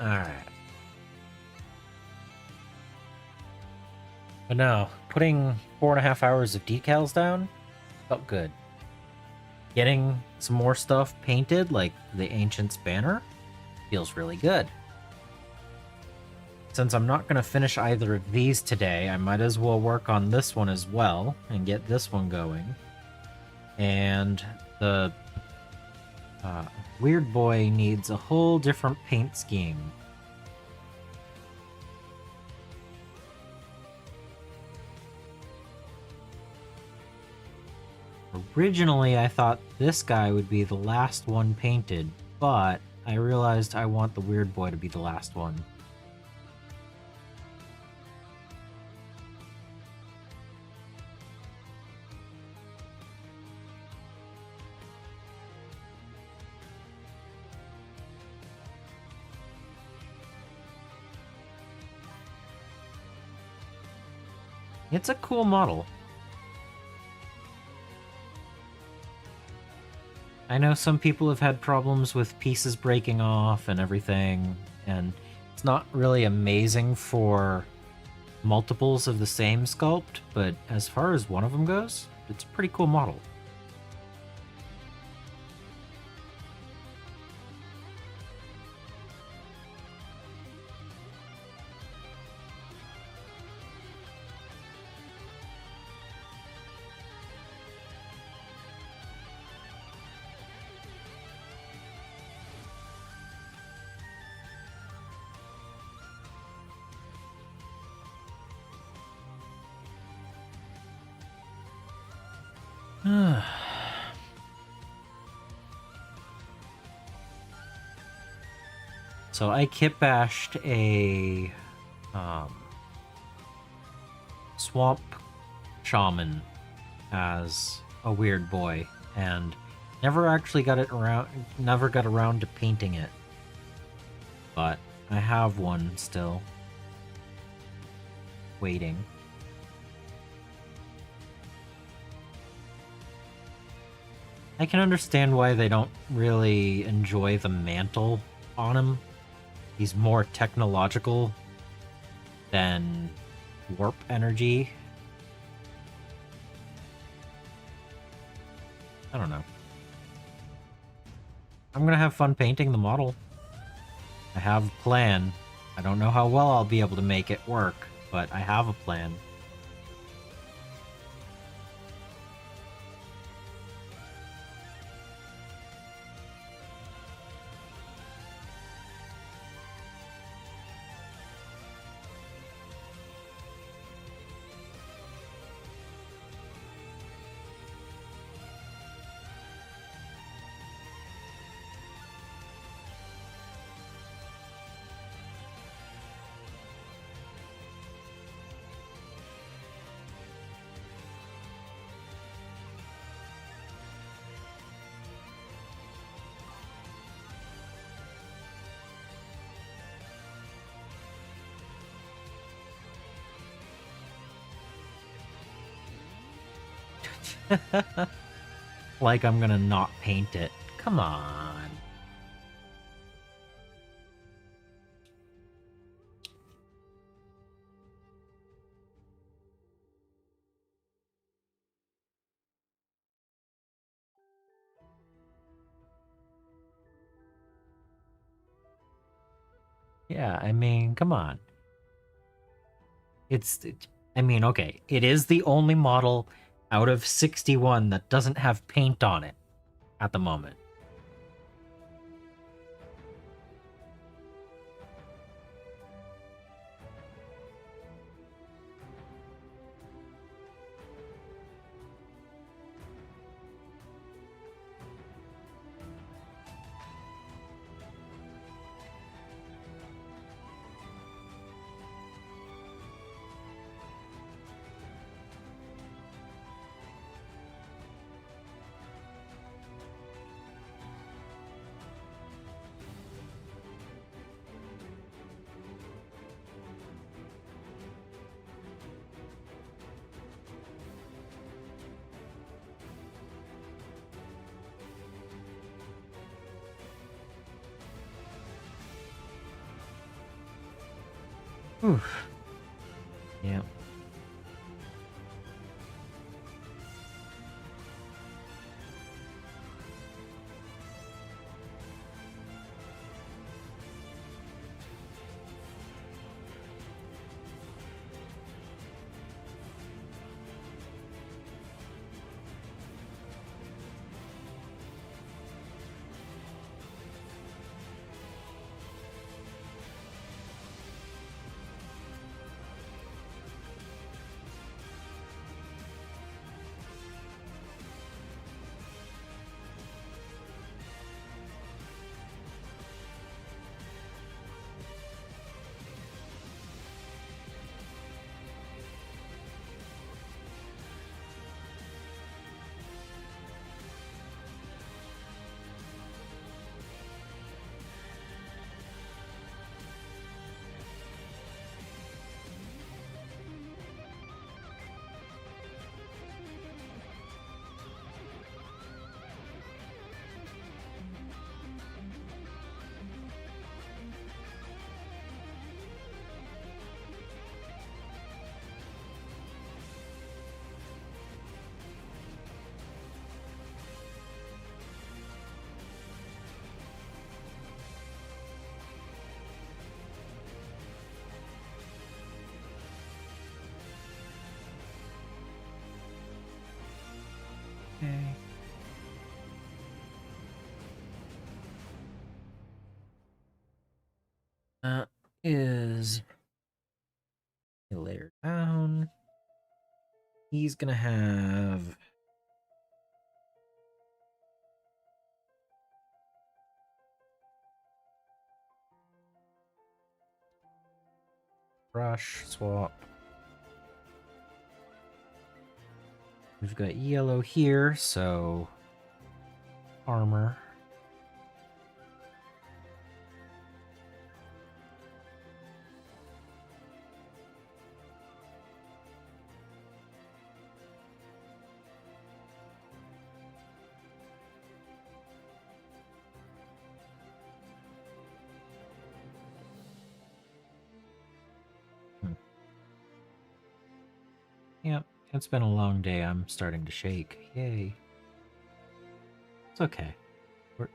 Alright. But no, putting 4.5 hours of decals down felt good. Getting some more stuff painted, like the Ancient's banner, feels really good. Since I'm not going to finish either of these today, I might as well work on this one as well and get this one going. And the Weird Boy needs a whole different paint scheme. Originally, I thought this guy would be the last one painted, but I realized I want the Weird Boy to be the last one. It's a cool model. I know some people have had problems with pieces breaking off and everything, and it's not really amazing for multiples of the same sculpt, but as far as one of them goes, it's a pretty cool model. So I kit bashed a swamp shaman as a Weird Boy and never actually got around to painting it. But I have one still waiting. I can understand why they don't really enjoy the mantle on him. He's more technological than warp energy. I don't know. I'm gonna have fun painting the model. I have a plan. I don't know how well I'll be able to make it work, but I have a plan. Like I'm gonna not paint it. Come on. Yeah, I mean, come on. I mean, okay, it is the only model out of 61 that doesn't have paint on it at the moment. Oof. Yeah. Okay. That is a layer down. He's gonna have brush swap. We've got yellow here, so armor. Yep, it's been a long day. I'm starting to shake. Yay. It's okay.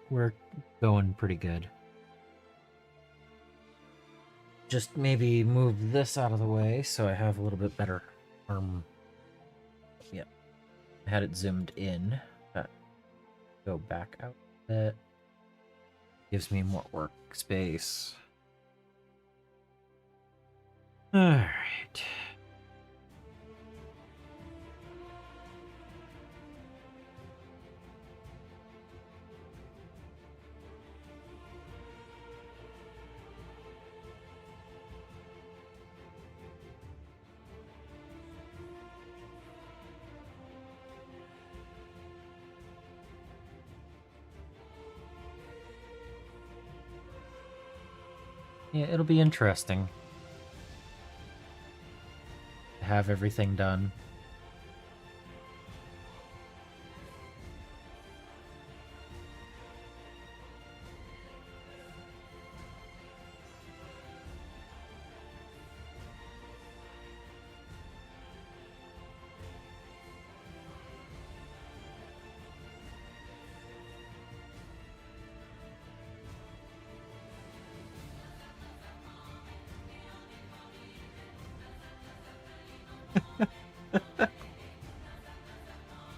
We're going pretty good. Just maybe move this out of the way so I have a little bit better arm. Yep. I had it zoomed in. Go back out a bit. Gives me more workspace. Alright. Yeah, it'll be interesting to have everything done.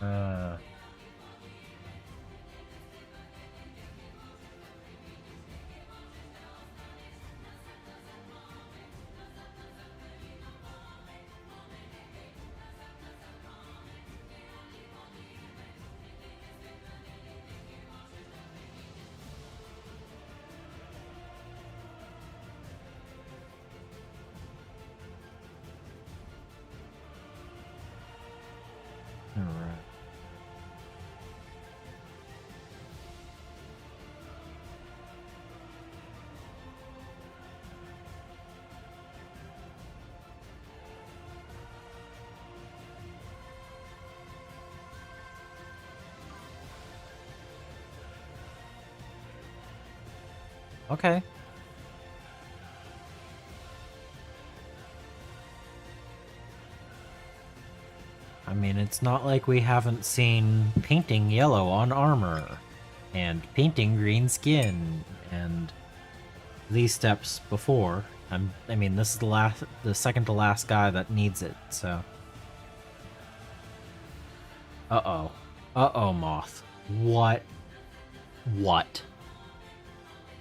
Uh, Alright. Okay. It's not like we haven't seen painting yellow on armor, and painting green skin, and these steps before. I mean, this is the second to last guy that needs it, so. Uh-oh. Uh-oh, Moth. What? What?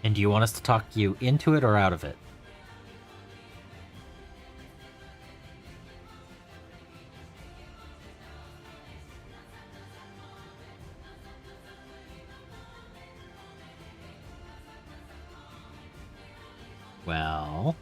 And do you want us to talk you into it or out of it? Well...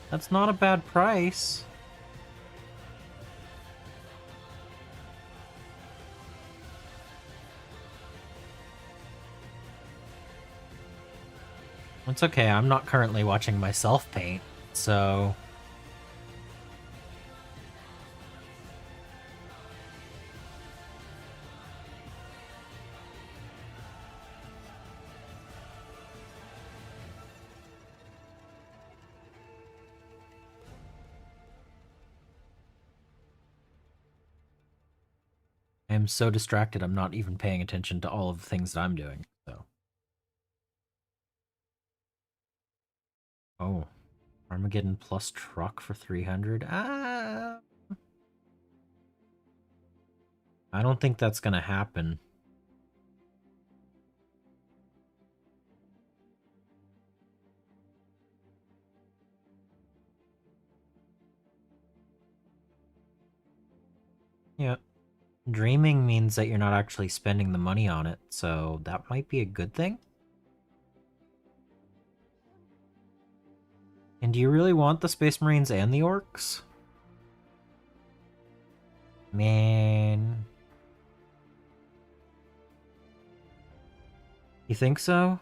that's not a bad price. It's okay, I'm not currently watching myself paint, so... I am so distracted I'm not even paying attention to all of the things that I'm doing, so... Oh. Armageddon plus truck for 300? I don't think that's gonna happen. Yeah. Dreaming means that you're not actually spending the money on it, so that might be a good thing. And do you really want the Space Marines and the Orcs? Man. You think so?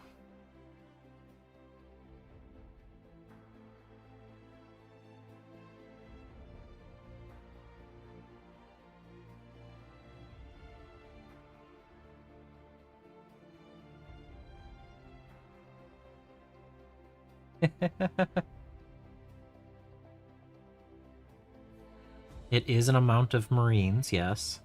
It is an amount of Marines, yes.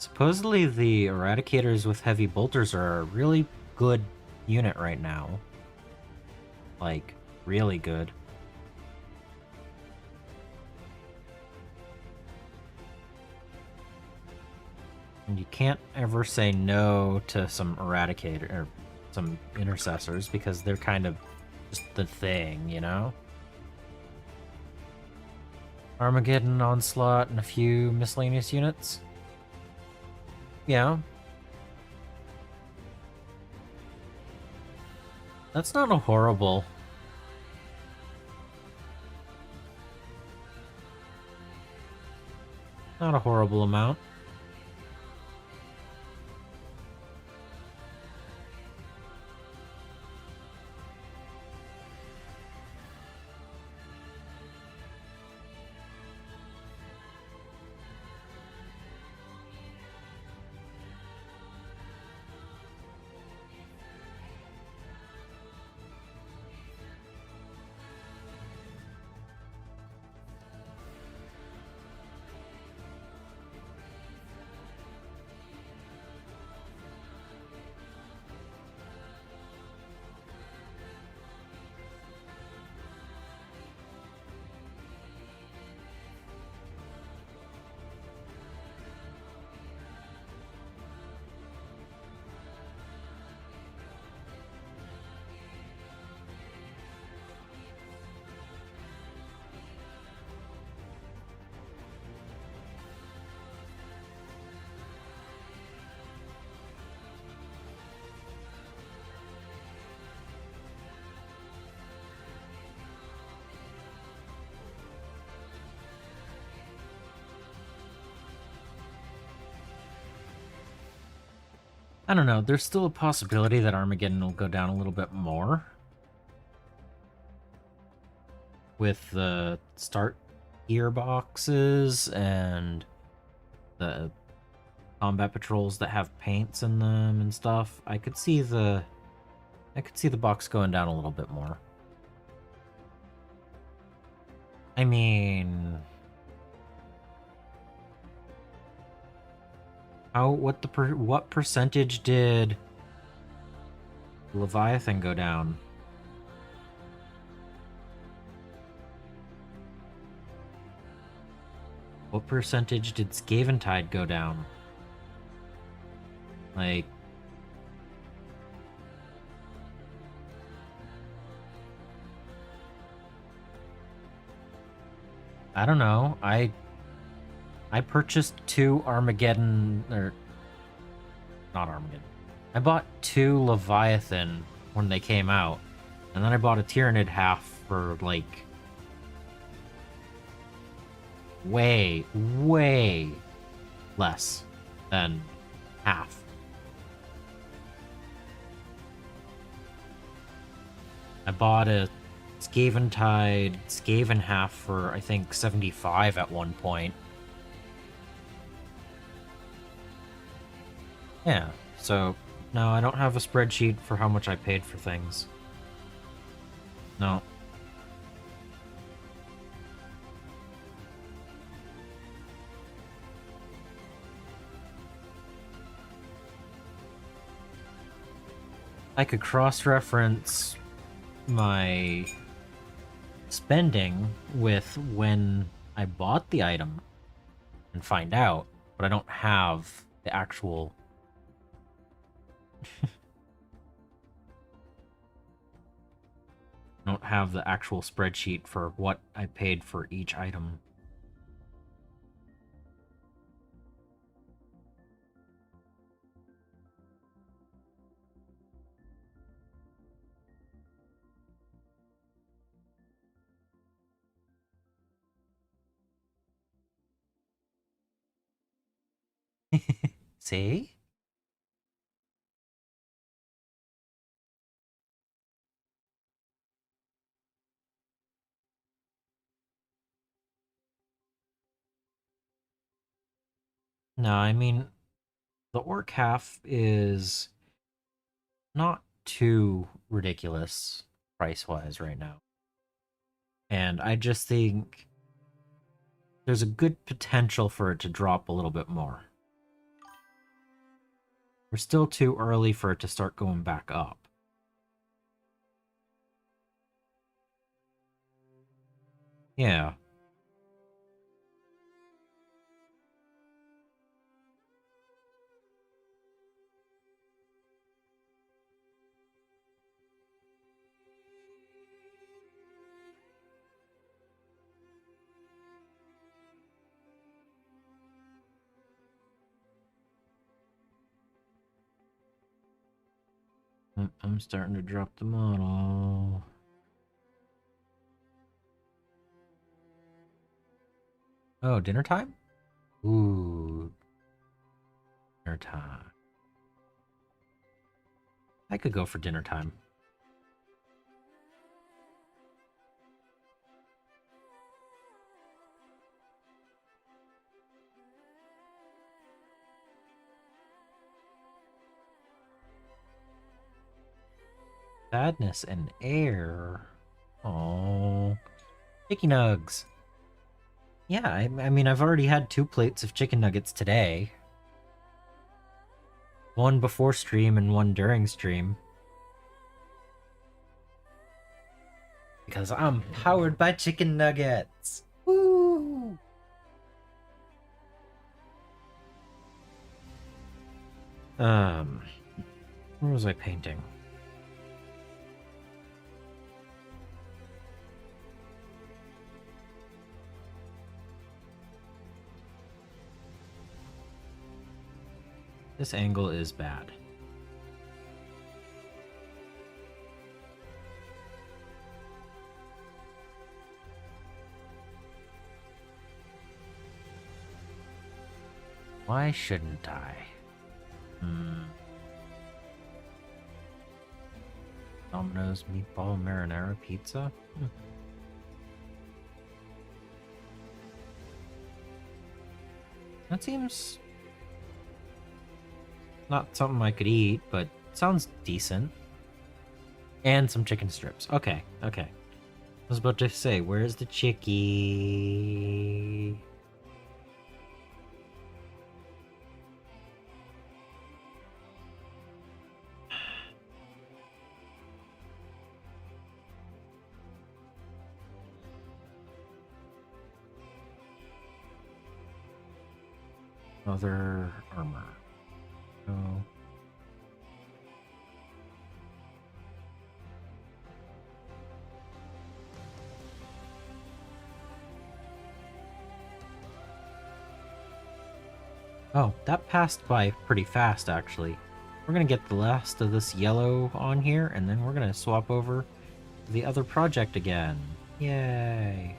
Supposedly the Eradicators with heavy bolters are a really good unit right now. Like, really good. And you can't ever say no to some Eradicator or some Intercessors because they're kind of just the thing, you know? Armageddon, Onslaught, and a few miscellaneous units. Yeah. That's not a horrible... Not a horrible amount. I don't know. There's still a possibility that Armageddon will go down a little bit more with the start gearboxes and the combat patrols that have paints in them and stuff. I could see the box going down a little bit more. I mean, what percentage did Leviathan go down? What percentage did Scaventide go down? Like, I don't know. I purchased 2 Armageddon, or not Armageddon. I bought 2 Leviathan when they came out, and then I bought a Tyranid half for like way less than half. I bought a Scaventide Skaven half for, I think, 75 at one point. Yeah, so, no, I don't have a spreadsheet for how much I paid for things. No. I could cross-reference my spending with when I bought the item and find out, but I don't have the actual I don't have the actual spreadsheet for what I paid for each item. See? No, I mean, the orc half is not too ridiculous price-wise right now. And I just think there's a good potential for it to drop a little bit more. We're still too early for it to start going back up. Yeah. I'm starting to drop the model. Oh, dinner time? Ooh. Dinner time. I could go for dinner time. Sadness and air. Oh. Chicken nugs. Yeah, I mean, I've already had 2 plates of chicken nuggets today. One before stream and one during stream. Because I'm powered by chicken nuggets. Woo! Where was I painting? This angle is bad. Why shouldn't I? Domino's meatball marinara pizza? That seems not something I could eat, but sounds decent. And some chicken strips. Okay, okay. I was about to say, where's the chickie? Other armor. Oh. Oh, that passed by pretty fast, actually. We're gonna get the last of this yellow on here, and then we're gonna swap over to the other project again. Yay!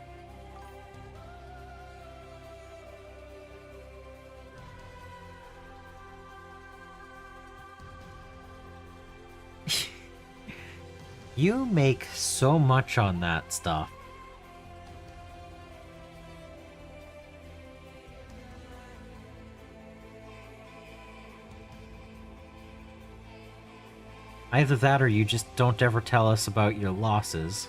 You make so much on that stuff. Either that or you just don't ever tell us about your losses.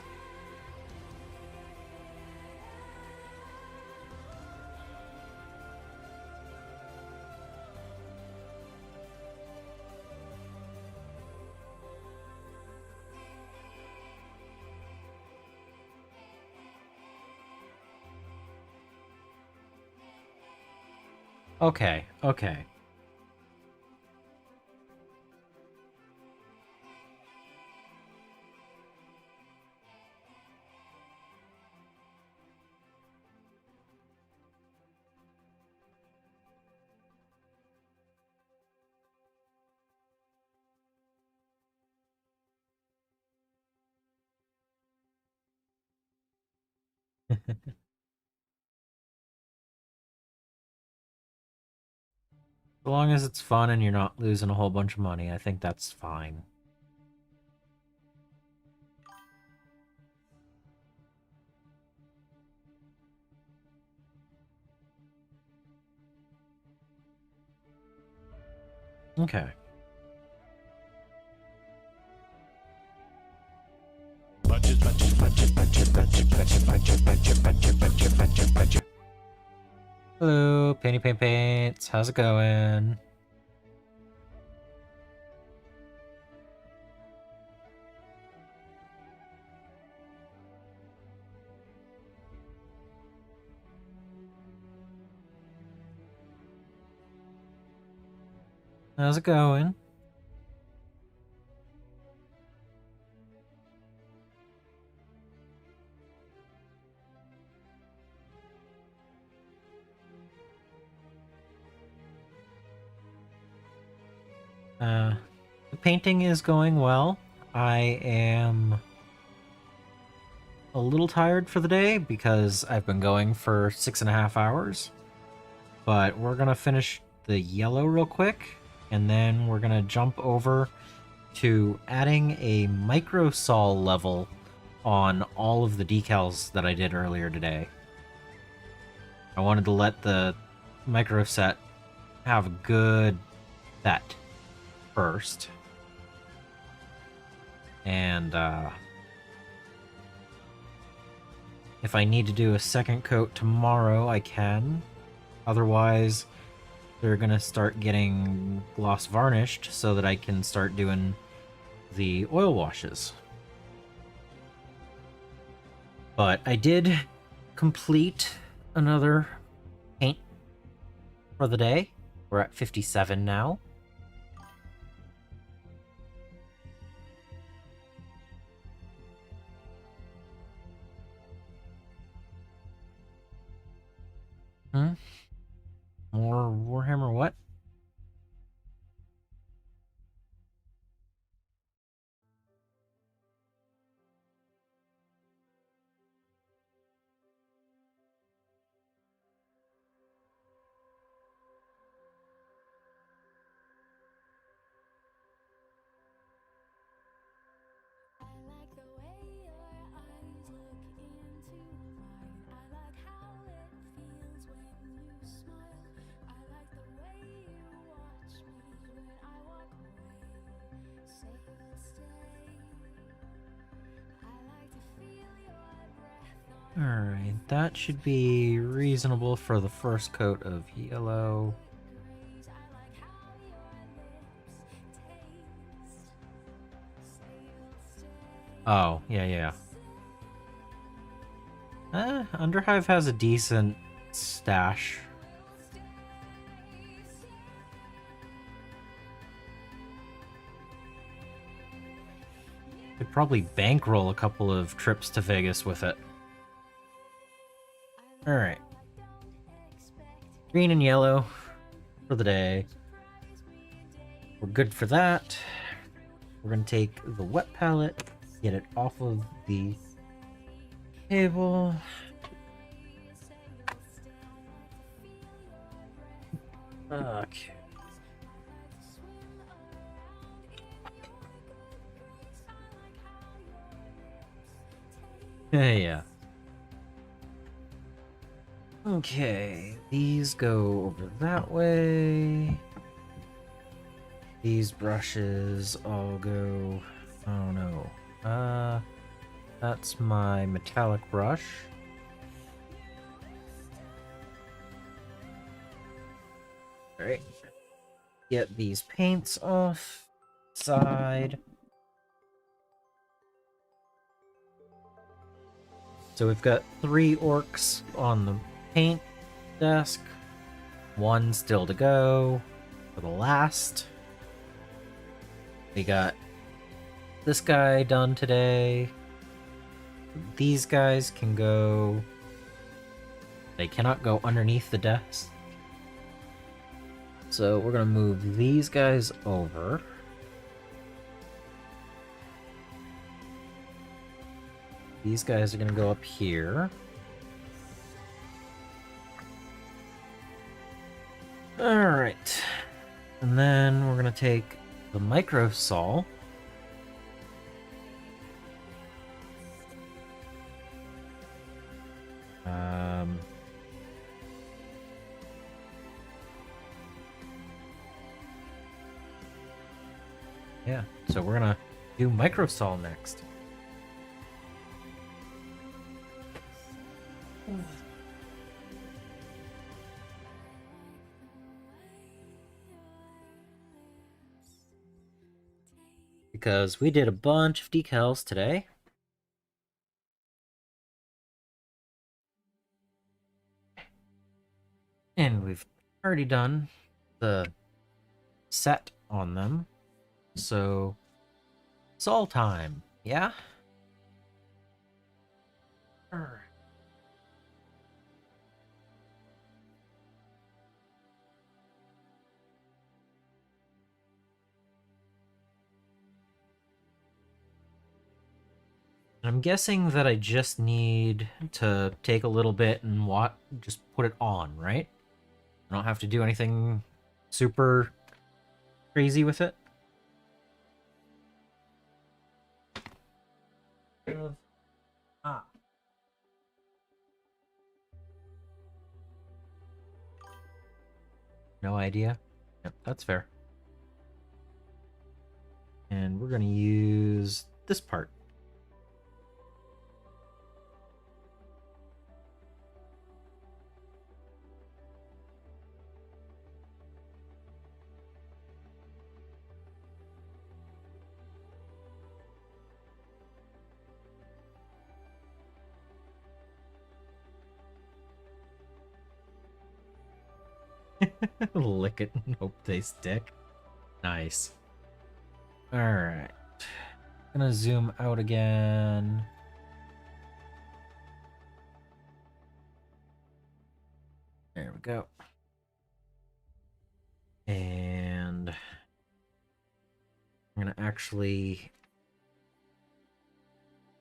Okay, okay. As long as it's fun and you're not losing a whole bunch of money, I think that's fine. Okay. Hello, Penny Paint Paints. How's it going? How's it going? The painting is going well. I am a little tired for the day because I've been going for 6.5 hours. But we're gonna finish the yellow real quick, and then we're gonna jump over to adding a microsol level on all of the decals that I did earlier today. I wanted to let the micro set have a good set first. And if I need to do a second coat tomorrow, I can. Otherwise, they're gonna start getting gloss varnished so that I can start doing the oil washes. But I did complete another paint for the day. We're at 57 now. More Warhammer what? Alright, that should be reasonable for the first coat of yellow. Oh, yeah. Underhive has a decent stash. Could probably bankroll a couple of trips to Vegas with it. Alright. Green and yellow for the day. We're good for that. We're gonna take the wet palette, get it off of the table. Okay. Yeah. Okay, these go over that way. These brushes all go... Oh no. That's my metallic brush. Alright. Get these paints off. Side. So we've got 3 orcs on the paint desk. 1 still to go for the last. We got this guy done today. These guys can go... They cannot go underneath the desk. So we're gonna move these guys over. These guys are gonna go up here. Alright. And then we're gonna take the micro saw. Yeah, so we're gonna do micro saw next. Because we did a bunch of decals today. And we've already done the set on them. So it's all time, yeah? Alright. I'm guessing that I just need to take a little bit and just put it on, right? I don't have to do anything super crazy with it. Ah. No idea. Yep, that's fair. And we're going to use this part. Lick it and hope they stick. Nice. Alright. Gonna zoom out again. There we go. And I'm gonna actually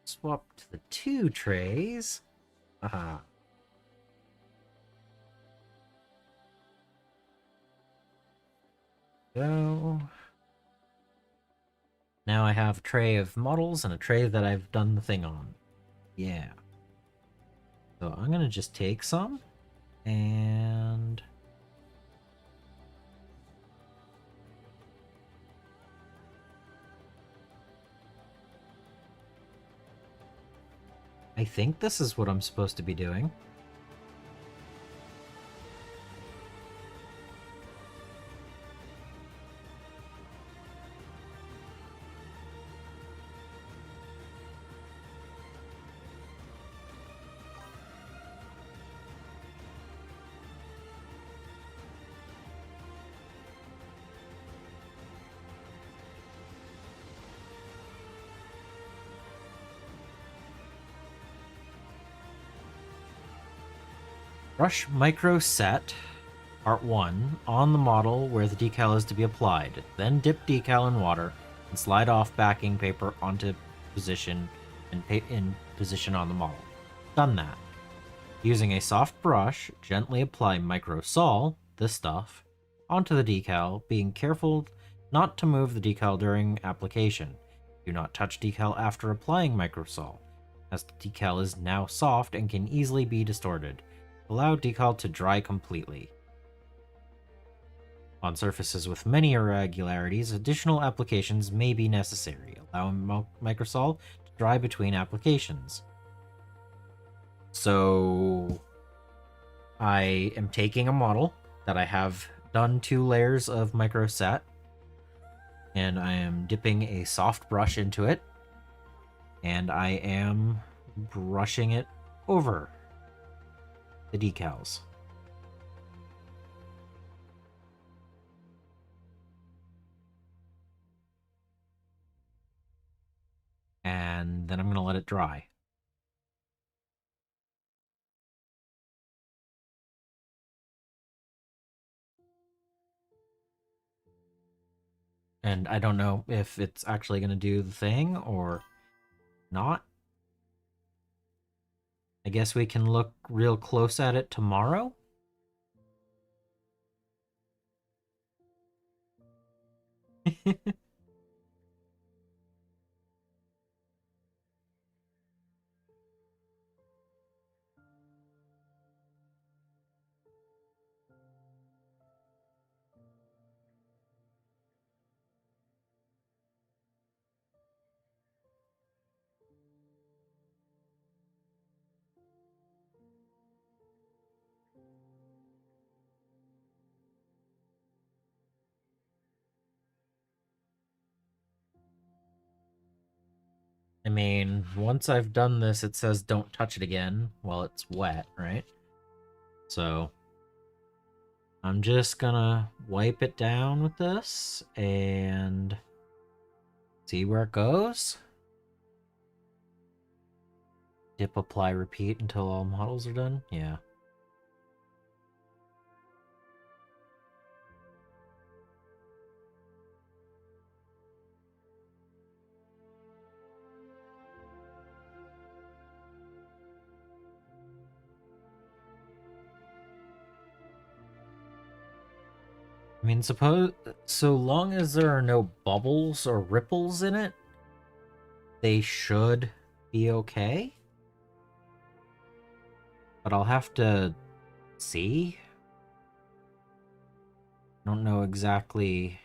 swap to the 2 trays. Aha. Go. Now I have a tray of models and a tray that I've done the thing on. Yeah. So I'm gonna just take some and I think this is what I'm supposed to be doing. Brush micro set part 1 on the model where the decal is to be applied. Then dip decal in water and slide off backing paper onto position and in position on the model. Done that. Using a soft brush, gently apply micro sol, this stuff, onto the decal, being careful not to move the decal during application. Do not touch decal after applying micro sol, as the decal is now soft and can easily be distorted. Allow decal to dry completely. On surfaces with many irregularities, additional applications may be necessary, allowing microsol to dry between applications. So I am taking a model that I have done 2 layers of microset, and I am dipping a soft brush into it, and I am brushing it over the decals. And then I'm going to let it dry. And I don't know if it's actually going to do the thing or not. I guess we can look real close at it tomorrow. I mean, once I've done this, it says don't touch it again while it's wet, right? So I'm just gonna wipe it down with this and see where it goes. Dip, apply, repeat until all models are done. Yeah. I mean, suppose so long as there are no bubbles or ripples in it, they should be okay. But I'll have to see. I don't know exactly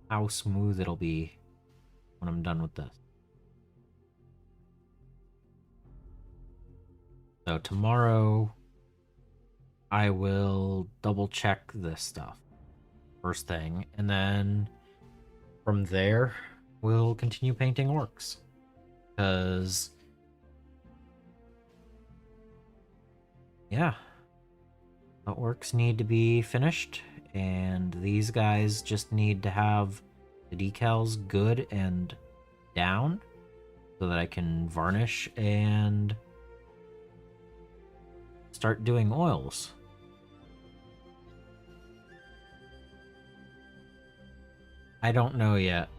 how smooth it'll be when I'm done with this. So tomorrow I will double check this stuff first thing, and then from there we'll continue painting orcs. Because yeah, the orcs need to be finished, and these guys just need to have the decals good and down so that I can varnish and start doing oils. I don't know yet.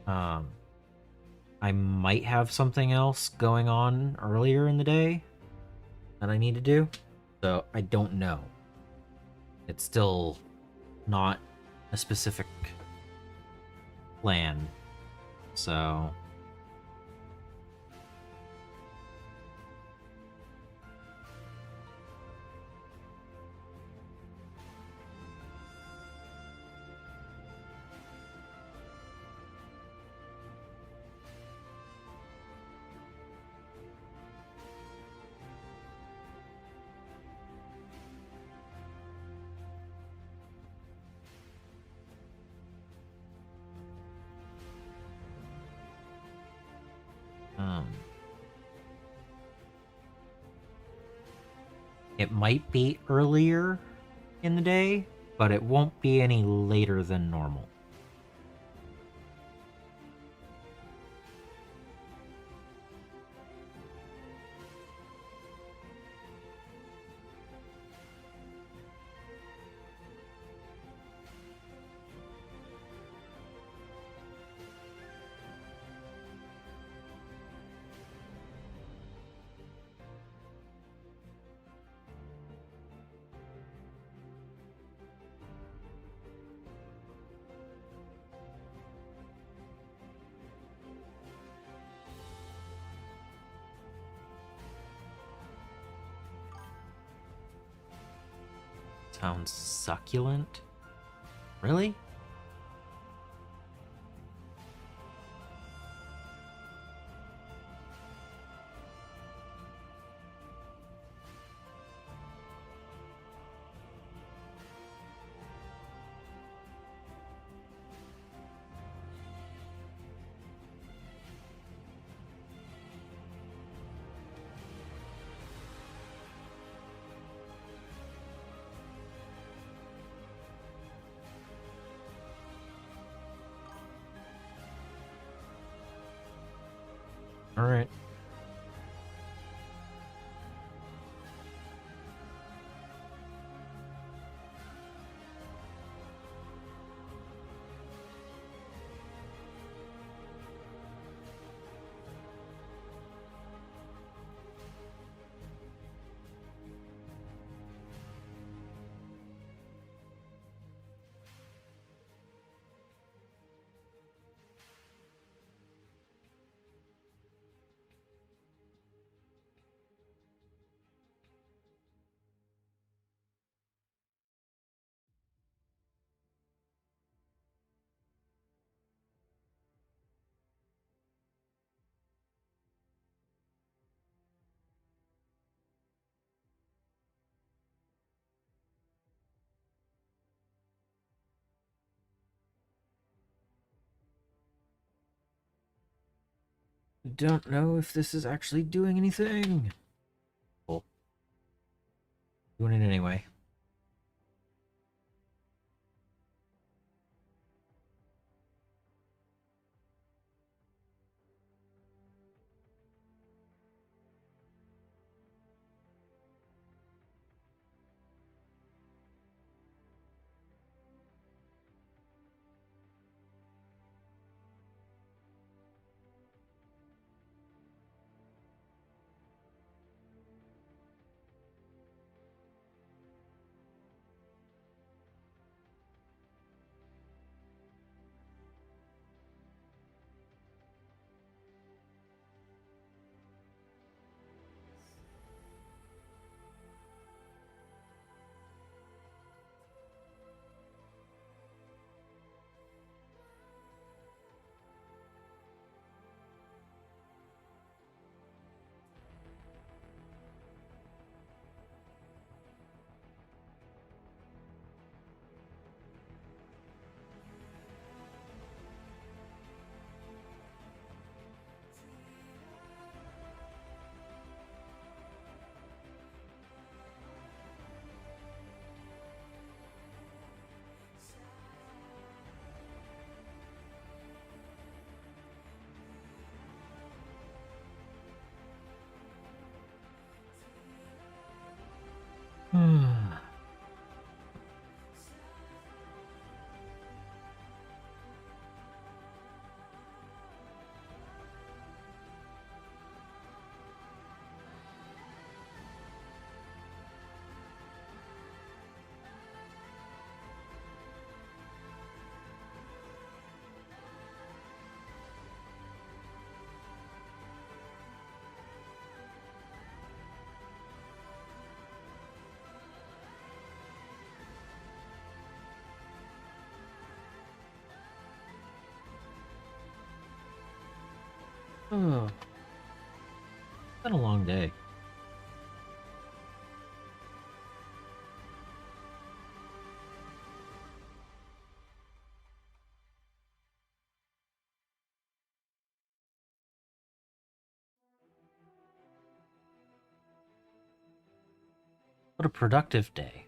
I might have something else going on earlier in the day that I need to do, so I don't know. It's still not a specific plan, so It might be earlier in the day, but it won't be any later than normal. Sounds succulent? Really? All right. Don't know if this is actually doing anything. Cool. Doing it anyway. Oh, it's been a long day. What a productive day.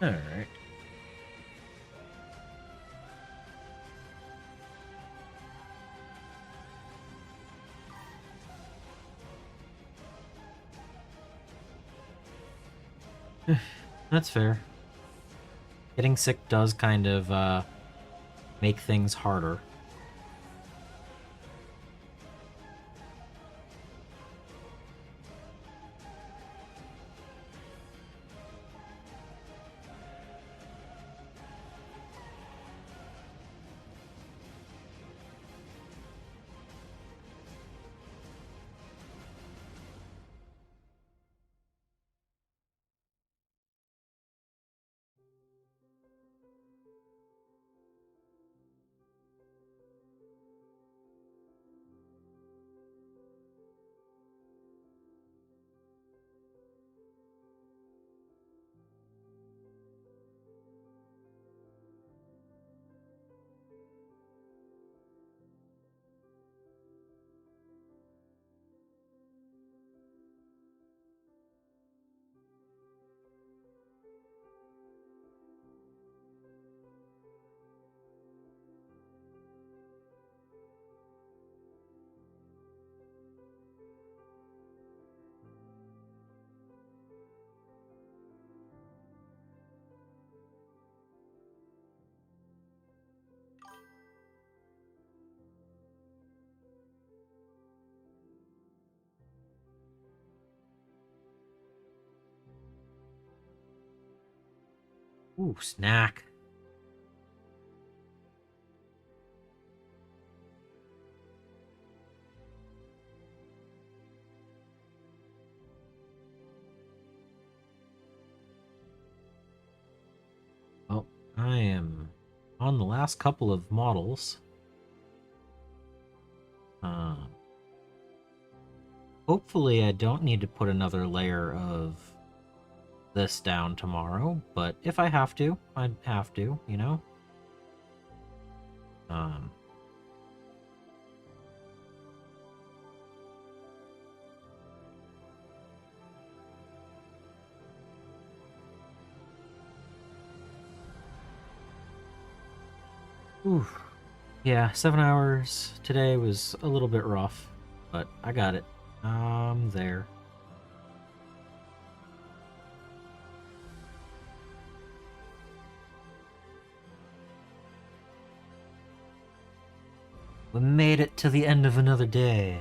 Alright. That's fair. Getting sick does kind of make things harder. Ooh, snack. Well, I am on the last couple of models. Hopefully I don't need to put another layer of this down tomorrow, but if I have to, I'd have to, you know? Um, Oof. Yeah, 7 hours today was a little bit rough, but I got it. I'm there. We made it to the end of another day.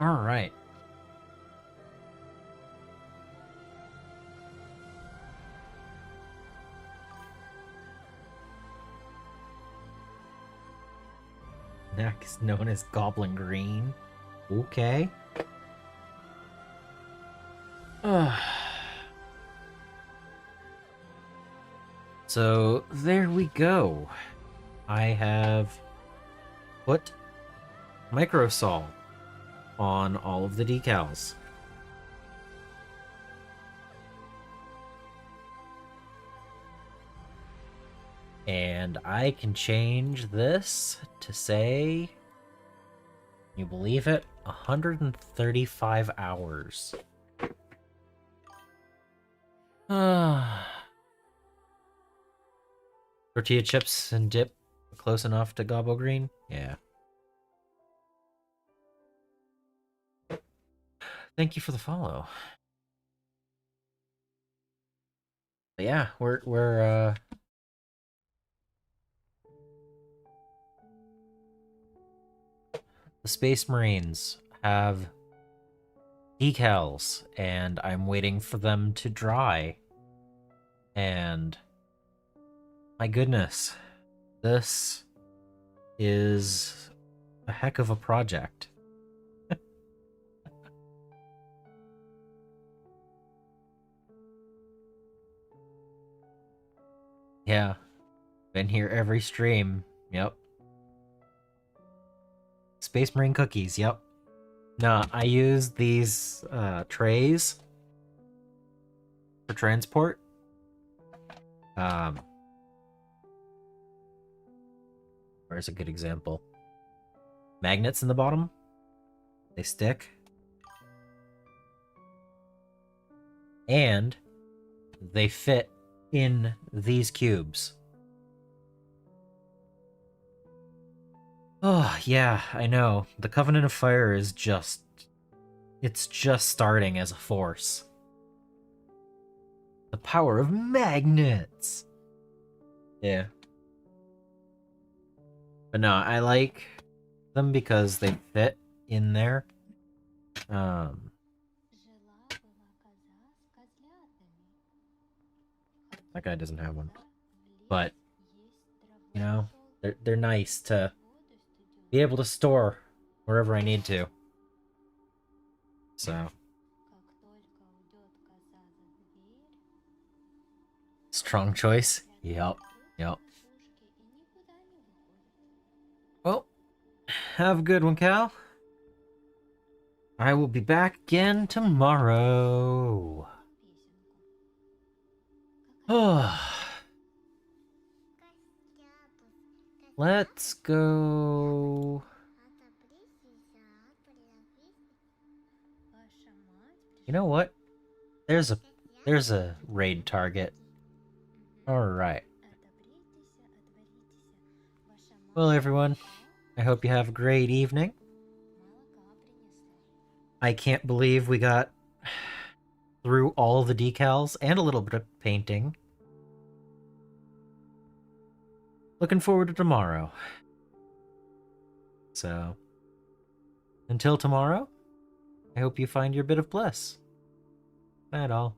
Alright. Next known as Goblin Green. Okay. So there we go. I have put Microsol on all of the decals. And I can change this to say, you believe it, 135 hours. Tortilla chips and dip close enough to Gobbo Green? Yeah. Thank you for the follow. But yeah, we're the Space Marines have decals, and I'm waiting for them to dry. And my goodness, this is a heck of a project. Yeah, been here every stream. Yep. Space Marine cookies, yep. No, I use these trays for transport. Where's a good example? Magnets in the bottom. They stick. And they fit in these cubes. Oh, yeah, I know. The Covenant of Fire is just... it's just starting as a force. The power of magnets! Yeah. But no, I like them because they fit in there. That guy doesn't have one. But, you know, they're nice to be able to store wherever I need to. So. Strong choice. Yep. Yep. Well, have a good one, Cal. I will be back again tomorrow. Let's go. You know what? There's a raid target. Alright. Well, everyone, I hope you have a great evening. I can't believe we got through all the decals and a little bit of painting. Looking forward to tomorrow. So, until tomorrow, I hope you find your bit of bliss. Bye all.